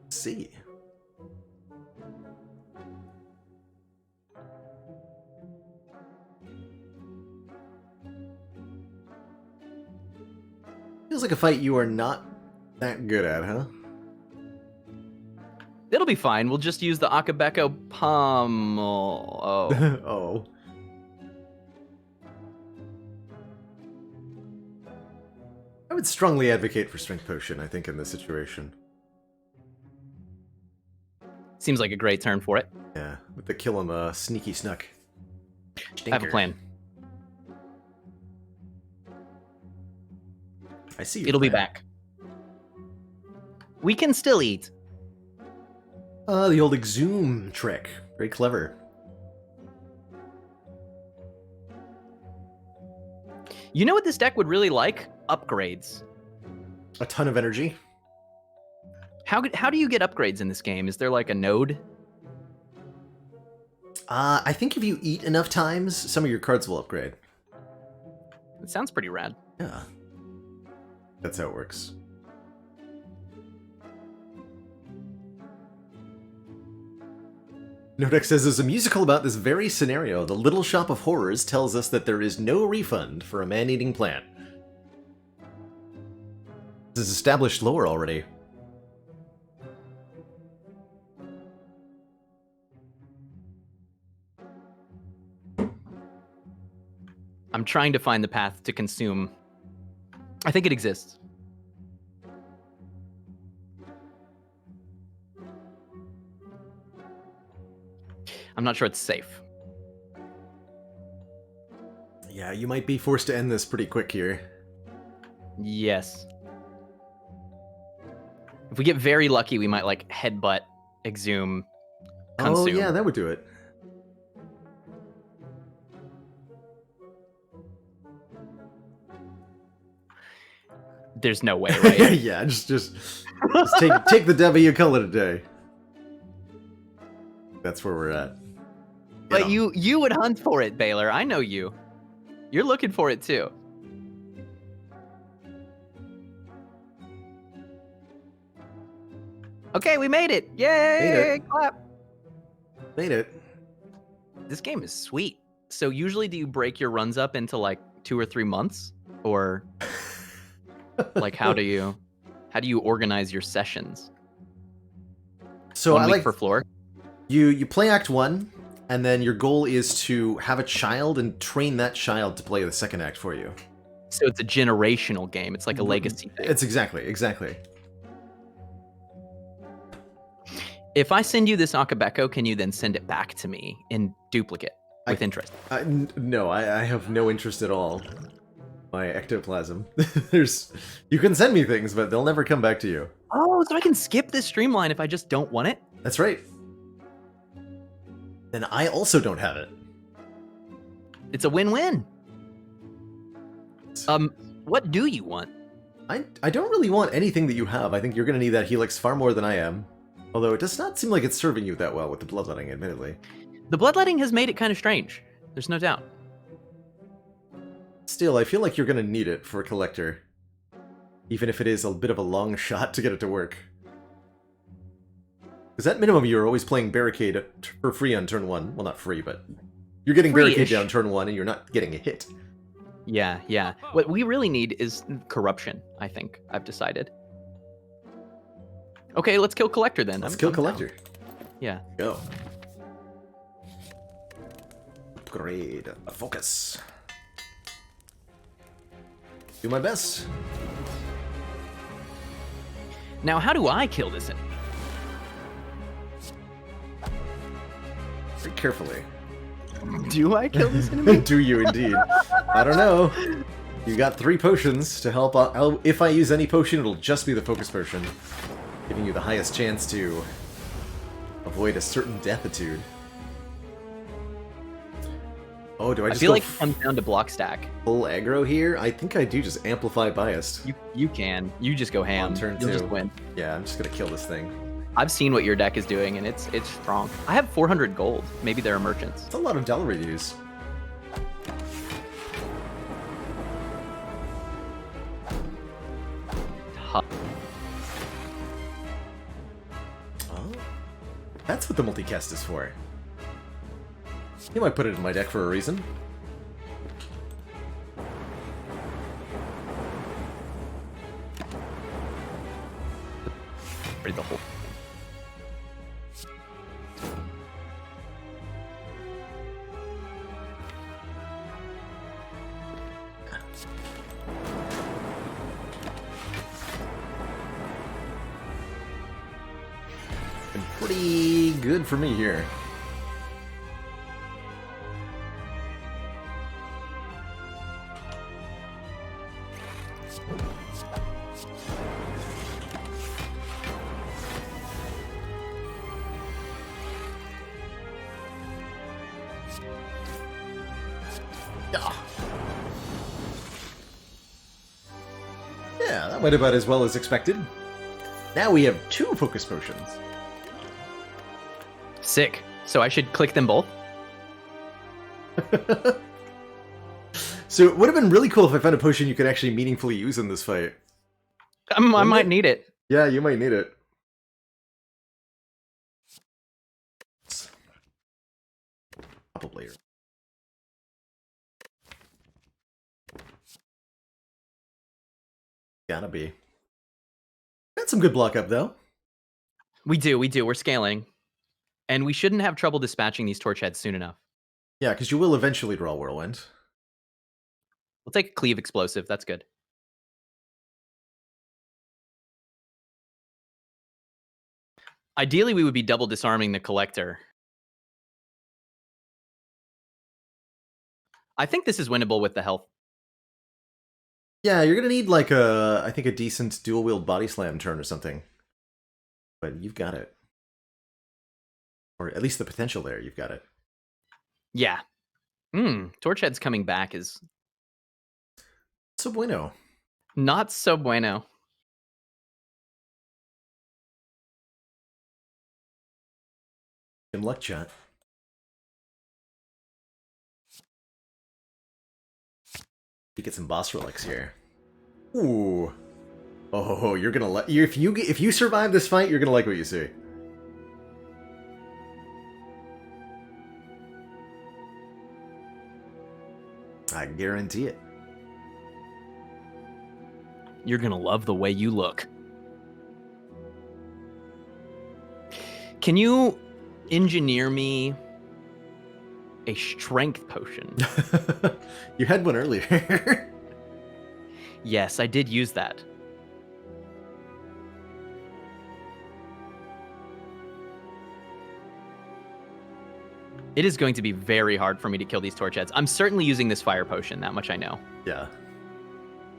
[SPEAKER 1] Let's see. Feels like a fight you are not that good at, huh?
[SPEAKER 16] It'll be fine. We'll just use the Akabeko Pummel. Oh.
[SPEAKER 1] Oh. I would strongly advocate for Strength Potion, I think, in this situation.
[SPEAKER 16] Seems like a great turn for it.
[SPEAKER 1] Yeah, with the kill him sneaky snuck.
[SPEAKER 16] I have a plan.
[SPEAKER 1] I see.
[SPEAKER 16] It'll be back. We can still eat.
[SPEAKER 1] The old exhume trick. Very clever.
[SPEAKER 16] You know what this deck would really like? Upgrades.
[SPEAKER 1] A ton of energy.
[SPEAKER 16] How do you get upgrades in this game? Is there like a node?
[SPEAKER 1] I think if you eat enough times, some of your cards will upgrade.
[SPEAKER 16] It sounds pretty rad.
[SPEAKER 1] Yeah. That's how it works. Nodex says there's a musical about this very scenario. The Little Shop of Horrors tells us that there is no refund for a man-eating plant. This is established lore already.
[SPEAKER 16] I'm trying to find the path to consume. I think it exists. I'm not sure it's safe.
[SPEAKER 1] Yeah, you might be forced to end this pretty quick here.
[SPEAKER 16] Yes. If we get very lucky, we might like headbutt, exhume, consume.
[SPEAKER 1] Oh yeah, that would do it.
[SPEAKER 16] There's no way, right?
[SPEAKER 1] Yeah, just take the W, call it a day. That's where we're at.
[SPEAKER 16] But you would hunt for it, Baylor. I know you. You're looking for it too. Okay, we made it. Yay!
[SPEAKER 1] Made it.
[SPEAKER 16] Clap.
[SPEAKER 1] Made it.
[SPEAKER 16] This game is sweet. So usually do you break your runs up into like 2 or 3 months? Or like how do you organize your sessions?
[SPEAKER 1] So
[SPEAKER 16] 1
[SPEAKER 1] I
[SPEAKER 16] week
[SPEAKER 1] like
[SPEAKER 16] per floor.
[SPEAKER 1] You play Act 1, and then your goal is to have a child and train that child to play the second act for you.
[SPEAKER 16] So it's a generational game. It's like a legacy thing.
[SPEAKER 1] It's exactly.
[SPEAKER 16] If I send you this Akabeko, can you then send it back to me in duplicate with interest?
[SPEAKER 1] No, I have no interest at all. My ectoplasm. You can send me things, but they'll never come back to you.
[SPEAKER 16] Oh, so I can skip this streamline if I just don't want it?
[SPEAKER 1] That's right. Then I also don't have it.
[SPEAKER 16] It's a win-win. What do you want?
[SPEAKER 1] I don't really want anything that you have. I think you're going to need that Helix far more than I am. Although it does not seem like it's serving you that well with the bloodletting, admittedly.
[SPEAKER 16] The bloodletting has made it kind of strange. There's no doubt.
[SPEAKER 1] Still, I feel like you're going to need it for a collector. Even if it is a bit of a long shot to get it to work. Because at minimum, you're always playing Barricade for free on turn 1. Well, not free, but you're getting Barricade down turn 1 and you're not getting a hit.
[SPEAKER 16] Yeah. What we really need is corruption, I think. I've decided. Okay, let's kill Collector then.
[SPEAKER 1] Let's kill Collector.
[SPEAKER 16] Yeah.
[SPEAKER 1] Go. Upgrade. Focus. Do my best.
[SPEAKER 16] Now, how do I kill this enemy?
[SPEAKER 1] Very carefully.
[SPEAKER 16] Do I kill this enemy?
[SPEAKER 1] Do you indeed? I don't know. You got 3 potions to help out. If I use any potion, it'll just be the focus potion, giving you the highest chance to avoid a certain deathitude. Oh, do I just
[SPEAKER 16] feel
[SPEAKER 1] go
[SPEAKER 16] like it comes down to block stack.
[SPEAKER 1] Full aggro here? I think I do just amplify biased.
[SPEAKER 16] You can. You just go ham.
[SPEAKER 1] On turn 2.
[SPEAKER 16] You'll just win.
[SPEAKER 1] Yeah, I'm just gonna kill this thing.
[SPEAKER 16] I've seen what your deck is doing, and it's strong. I have 400 gold. Maybe there are merchants.
[SPEAKER 1] It's a lot of Delray to use.
[SPEAKER 16] Huh.
[SPEAKER 1] Oh, that's what the multicast is for. You might put it in my deck for a reason.
[SPEAKER 16] Read the whole.
[SPEAKER 1] Been pretty good for me here. That went about as well as expected. Now we have 2 focus potions.
[SPEAKER 16] Sick. So I should click them both?
[SPEAKER 1] So it would have been really cool if I found a potion you could actually meaningfully use in this fight.
[SPEAKER 16] I might need it.
[SPEAKER 1] Yeah, you might need it. Probably. Gotta be. Got some good block up, though.
[SPEAKER 16] We do. We're scaling. And we shouldn't have trouble dispatching these torch heads soon enough.
[SPEAKER 1] Yeah, because you will eventually draw Whirlwind.
[SPEAKER 16] We'll take a cleave explosive. That's good. Ideally, we would be double disarming the collector. I think this is winnable with the health.
[SPEAKER 1] Yeah, you're gonna need like I think a decent dual wield body slam turn or something. But you've got it. Or at least the potential there, you've got it.
[SPEAKER 16] Yeah. Torch heads coming back is...
[SPEAKER 1] so bueno.
[SPEAKER 16] Not so bueno.
[SPEAKER 1] Good luck, chat. You get some boss relics here. Ooh. Oh, you're gonna like if you survive this fight, you're gonna like what you see. I guarantee it.
[SPEAKER 16] You're gonna love the way you look. Can you engineer me a strength potion?
[SPEAKER 1] You had one earlier.
[SPEAKER 16] Yes, I did use that. It is going to be very hard for me to kill these torch heads. I'm certainly using this fire potion, that much I know.
[SPEAKER 1] Yeah.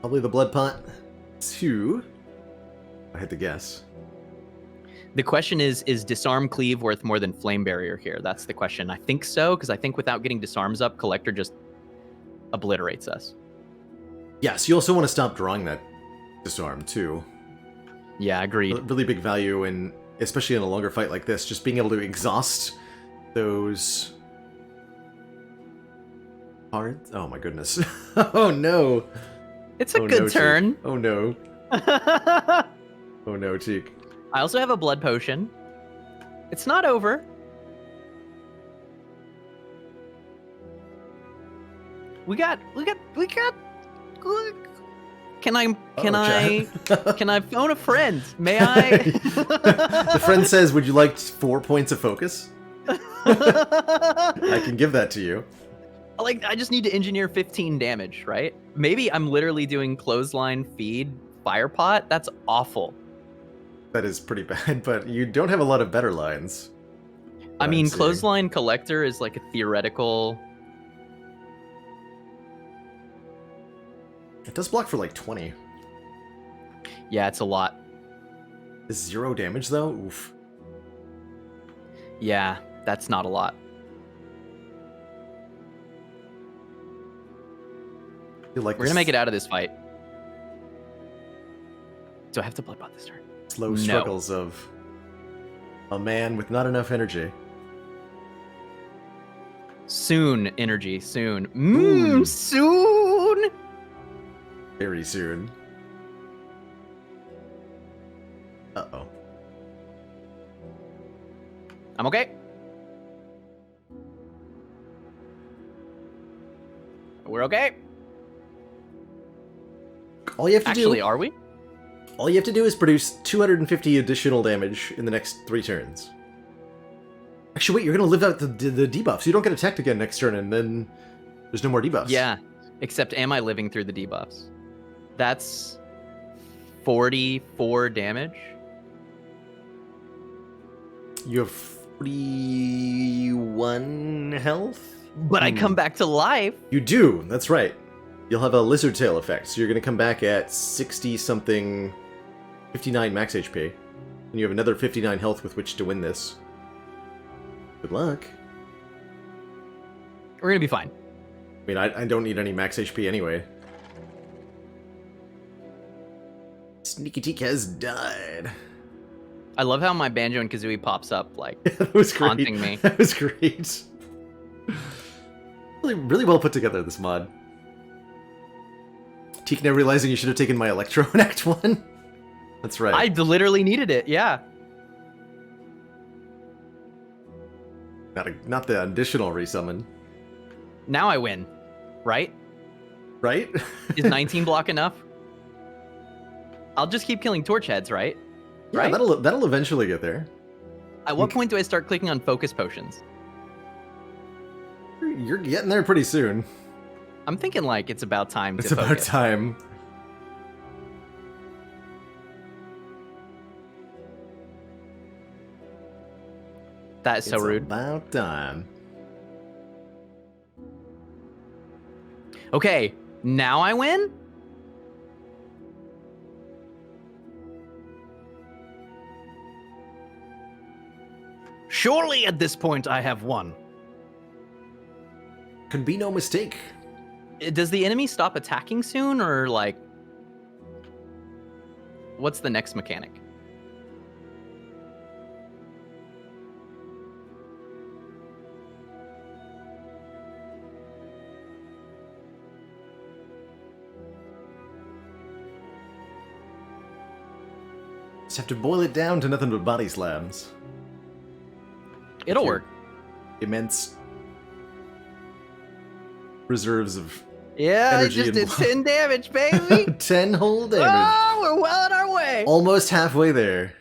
[SPEAKER 1] Probably the blood pot 2. I had to guess.
[SPEAKER 16] The question is disarm cleave worth more than flame barrier here? That's the question. I think so, because I think without getting disarms up, collector just obliterates us.
[SPEAKER 1] Yes, you also want to stop drawing that disarm too.
[SPEAKER 16] Yeah, agreed.
[SPEAKER 1] Really big value in, especially in a longer fight like this, just being able to exhaust those cards. Oh my goodness. Oh no.
[SPEAKER 16] It's a good turn.
[SPEAKER 1] Oh no. Oh no, Cheek.
[SPEAKER 16] I also have a blood potion. It's not over. We got. Can I phone a friend? May I?
[SPEAKER 1] The friend says, "Would you like 4 points of focus?" I can give that to you.
[SPEAKER 16] I just need to engineer 15 damage, right? Maybe I'm literally doing clothesline, feed, fire pot. That's awful.
[SPEAKER 1] That is pretty bad, but you don't have a lot of better lines.
[SPEAKER 16] I mean, clothesline collector is like a theoretical...
[SPEAKER 1] It does block for like 20.
[SPEAKER 16] Yeah, it's a lot.
[SPEAKER 1] 0 damage though? Oof.
[SPEAKER 16] Yeah, that's not a lot.
[SPEAKER 1] We're
[SPEAKER 16] gonna make it out of this fight. Do I have to bloodbath this turn?
[SPEAKER 1] Slow struggles of a man with not enough energy.
[SPEAKER 16] Soon, energy, soon. Soon!
[SPEAKER 1] Very soon. Uh-oh.
[SPEAKER 16] I'm okay. We're okay.
[SPEAKER 1] All you have to
[SPEAKER 16] Actually, are we?
[SPEAKER 1] All you have to do is produce 250 additional damage in the next 3 turns. Actually, wait, you're going to live out the debuffs. You don't get attacked again next turn, and then there's no more debuffs.
[SPEAKER 16] Yeah, except am I living through the debuffs? That's 44 damage.
[SPEAKER 1] You have 41 health?
[SPEAKER 16] But I come back to life.
[SPEAKER 1] You do, that's right. You'll have a lizard tail effect, so you're going to come back at 60-something, 59 max HP. And you have another 59 health with which to win this. Good luck.
[SPEAKER 16] We're going to be fine.
[SPEAKER 1] I mean, I don't need any max HP anyway. Sneaky Teak has died.
[SPEAKER 16] I love how my Banjo and Kazooie pops up like
[SPEAKER 1] That was great.
[SPEAKER 16] haunting me.
[SPEAKER 1] That was great. Really well put together, this mod. Teak now realizing you should have taken my Electro in Act 1. That's right.
[SPEAKER 16] I literally needed it, yeah.
[SPEAKER 1] Not the additional resummon.
[SPEAKER 16] Now I win, right?
[SPEAKER 1] Right?
[SPEAKER 16] Is 19 block enough? I'll just keep killing torch heads, right?
[SPEAKER 1] Yeah,
[SPEAKER 16] right?
[SPEAKER 1] that'll eventually get there.
[SPEAKER 16] At what point do I start clicking on focus potions?
[SPEAKER 1] You're getting there pretty soon.
[SPEAKER 16] I'm thinking like it's about time to
[SPEAKER 1] It's about
[SPEAKER 16] focus.
[SPEAKER 1] time.
[SPEAKER 16] That is so
[SPEAKER 1] It's
[SPEAKER 16] rude.
[SPEAKER 1] About time.
[SPEAKER 16] Okay, now I win? Surely at this point I have won.
[SPEAKER 1] Could be no mistake.
[SPEAKER 16] Does the enemy stop attacking soon, or like... What's the next mechanic?
[SPEAKER 1] Just have to boil it down to nothing but body slams.
[SPEAKER 16] It'll work.
[SPEAKER 1] Immense reserves of
[SPEAKER 16] Yeah,
[SPEAKER 1] energy
[SPEAKER 16] just
[SPEAKER 1] and
[SPEAKER 16] did 10 damage, baby!
[SPEAKER 1] 10 whole damage.
[SPEAKER 16] Oh, we're well on our way!
[SPEAKER 1] Almost halfway there.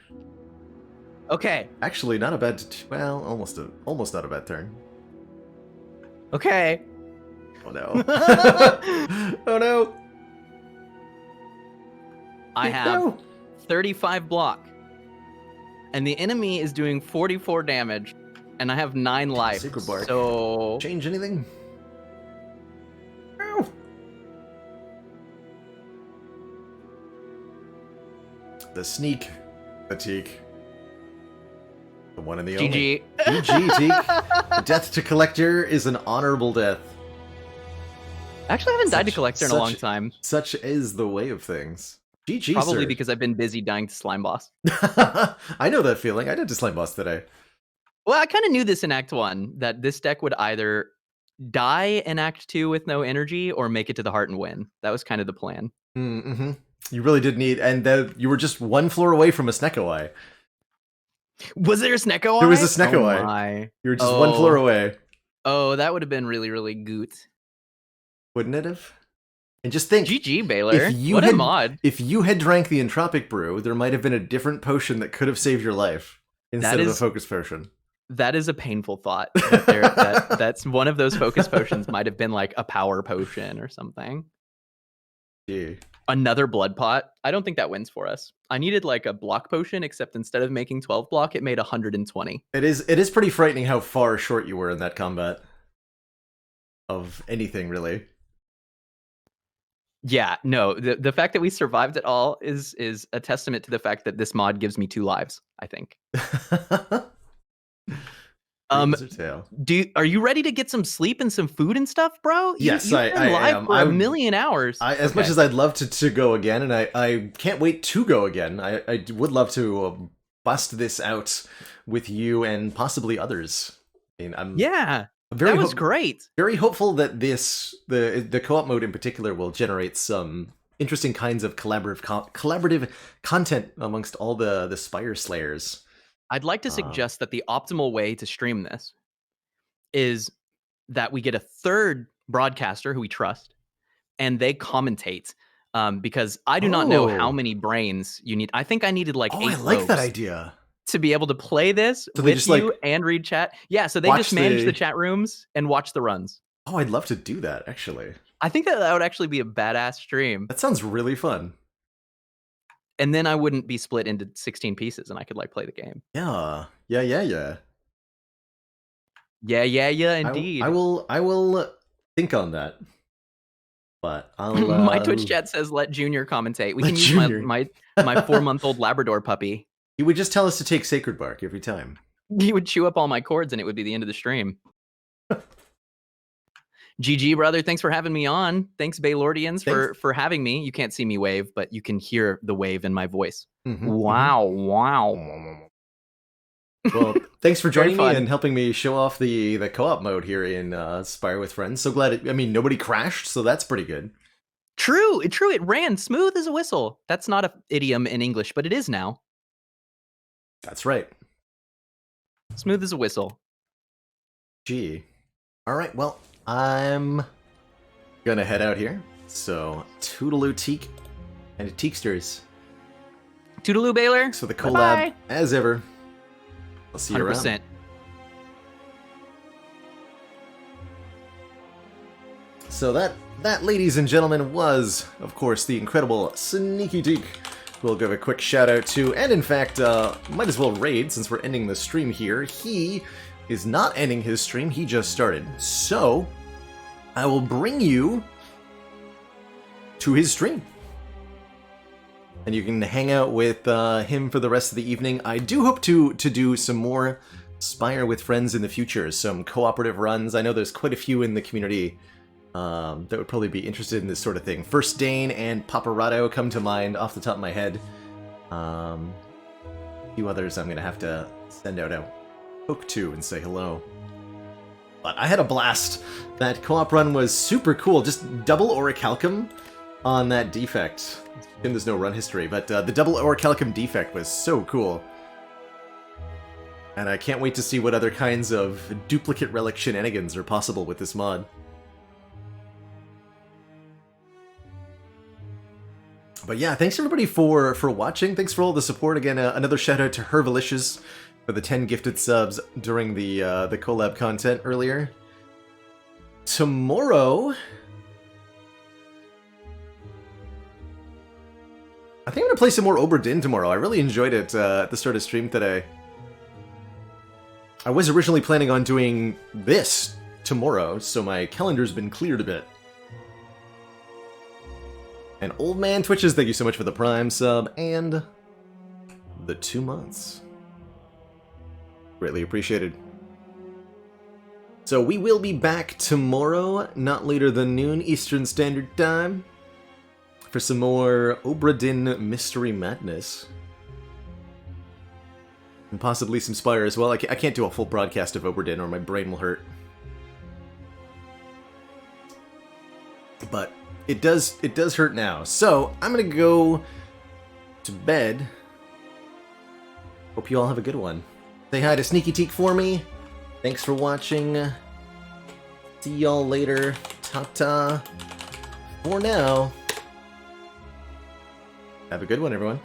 [SPEAKER 16] Okay.
[SPEAKER 1] Actually, not a bad... Well, almost not a bad turn.
[SPEAKER 16] Okay.
[SPEAKER 1] Oh no. Oh no.
[SPEAKER 16] I have 35 block. And the enemy is doing 44 damage. And I have 9 life.
[SPEAKER 1] Secret bark.
[SPEAKER 16] So...
[SPEAKER 1] Change anything? The sneak. The Teak. The one and the only.
[SPEAKER 16] GG.
[SPEAKER 1] GG, Teak. Death to Collector is an honorable death.
[SPEAKER 16] Actually, I haven't died to Collector in a long time.
[SPEAKER 1] Such is the way of things. GG,
[SPEAKER 16] Probably
[SPEAKER 1] sir.
[SPEAKER 16] because I've been busy dying to Slime Boss.
[SPEAKER 1] I know that feeling. I did to Slime Boss today.
[SPEAKER 16] Well, I kind of knew this in Act 1, that this deck would either die in Act 2 with no energy or make it to the heart and win. That was kind of the plan.
[SPEAKER 1] Mm-hmm. You really did need... And you were just one floor away from a Snecko Eye.
[SPEAKER 16] Was there a Snecko Eye?
[SPEAKER 1] There was a Snecko Eye.
[SPEAKER 16] My.
[SPEAKER 1] You were just one floor away.
[SPEAKER 16] Oh, that would have been really, really goot.
[SPEAKER 1] Wouldn't it have? And just think...
[SPEAKER 16] GG, Baylor. What a mod.
[SPEAKER 1] If you had drank the Entropic Brew, there might have been a different potion that could have saved your life instead of a focus potion.
[SPEAKER 16] That is a painful thought. That's one of those focus potions might have been like a power potion or something.
[SPEAKER 1] Yeah.
[SPEAKER 16] Another blood pot. I don't think that wins for us. I needed like a block potion, except instead of making 12 block, it made 120.
[SPEAKER 1] It is pretty frightening how far short you were in that combat. Of anything, really.
[SPEAKER 16] Yeah, no, the fact that we survived it all is a testament to the fact that this mod gives me 2 lives, I think. Are you ready to get some sleep and some food and stuff, bro?
[SPEAKER 1] Yes,
[SPEAKER 16] You've been
[SPEAKER 1] I
[SPEAKER 16] live
[SPEAKER 1] am.
[SPEAKER 16] for a million hours.
[SPEAKER 1] As much as I'd love to go again, and I can't wait to go again, I would love to bust this out with you and possibly others. I mean, that was great. Very hopeful that the co-op mode in particular will generate some interesting kinds of collaborative content amongst all the Spire Slayers.
[SPEAKER 16] I'd like to suggest that the optimal way to stream this is that we get a third broadcaster who we trust, and they commentate. Because I do not know how many brains you need. I think I needed like 8
[SPEAKER 1] I like that
[SPEAKER 16] loaves
[SPEAKER 1] idea.
[SPEAKER 16] to be able to play this
[SPEAKER 1] So they
[SPEAKER 16] with
[SPEAKER 1] just,
[SPEAKER 16] you
[SPEAKER 1] like,
[SPEAKER 16] and read chat. Yeah, so they
[SPEAKER 1] watch
[SPEAKER 16] just manage
[SPEAKER 1] the-
[SPEAKER 16] the chat rooms and watch the runs.
[SPEAKER 1] Oh, I'd love to do that, actually.
[SPEAKER 16] I think that would actually be a badass stream.
[SPEAKER 1] That sounds really fun.
[SPEAKER 16] And then I wouldn't be split into 16 pieces, and I could like play the game.
[SPEAKER 1] Yeah.
[SPEAKER 16] Yeah, indeed.
[SPEAKER 1] I will think on that. But I'll
[SPEAKER 16] My Twitch chat says let Junior commentate. We
[SPEAKER 1] Let
[SPEAKER 16] can use
[SPEAKER 1] Junior.
[SPEAKER 16] my 4-month-old Labrador puppy.
[SPEAKER 1] He would just tell us to take Sacred Bark every time.
[SPEAKER 16] He would chew up all my cords, and it would be the end of the stream. GG, brother. Thanks for having me on. Thanks, Baylordians,
[SPEAKER 1] Thanks.
[SPEAKER 16] for having me. You can't see me wave, but you can hear the wave in my voice.
[SPEAKER 1] Mhm,
[SPEAKER 16] Wow, wow.
[SPEAKER 1] Well, thanks for
[SPEAKER 16] Very
[SPEAKER 1] joining me
[SPEAKER 16] fun.
[SPEAKER 1] and helping me show off the co-op mode here in Spire with Friends. So glad I mean, nobody crashed, so that's pretty good.
[SPEAKER 16] True. It ran smooth as a whistle. That's not an idiom in English, but it is now.
[SPEAKER 1] That's right.
[SPEAKER 16] Smooth as a whistle.
[SPEAKER 1] Gee. All right, well, I'm gonna head out here. So, toodaloo teak and teaksters.
[SPEAKER 16] Toodaloo, Baylor.
[SPEAKER 1] Thanks for the collab,
[SPEAKER 16] Bye-bye.
[SPEAKER 1] as ever. I'll see you around.
[SPEAKER 16] 100%.
[SPEAKER 1] So that, ladies and gentlemen, was, of course, the incredible Sneaky Teak. We'll give a quick shout out to, and in fact, might as well raid since we're ending the stream here. He is not ending his stream, he just started. So, I will bring you to his stream. And you can hang out with him for the rest of the evening. I do hope to do some more Spire with Friends in the future, some cooperative runs. I know there's quite a few in the community that would probably be interested in this sort of thing. First Dane and Paparazzo come to mind off the top of my head. A few others I'm going to have to send out a poke to and say hello. But I had a blast. That co-op run was super cool. Just double orichalcum on that defect. And there's no run history, but the double orichalcum defect was so cool. And I can't wait to see what other kinds of duplicate relic shenanigans are possible with this mod. But yeah, thanks everybody for watching. Thanks for all the support. Again, another shout out to Hervalicious for the 10 gifted subs during the collab content earlier. Tomorrow, I think I'm gonna play some more Obra Dinn tomorrow. I really enjoyed it at the start of stream today. I was originally planning on doing this tomorrow, so my calendar's been cleared a bit. And Old Man Twitches, thank you so much for the Prime sub and the 2 months. Greatly appreciated. So we will be back tomorrow, not later than noon Eastern Standard Time, for some more Obra Dinn Mystery Madness. And possibly some Spire as well. I can't do a full broadcast of Obra Dinn or my brain will hurt. But it does hurt now. So I'm gonna go to bed. Hope you all have a good one. Say hi to Sneaky Teak for me. Thanks for watching. See y'all later. Ta-ta. For now. Have a good one, everyone.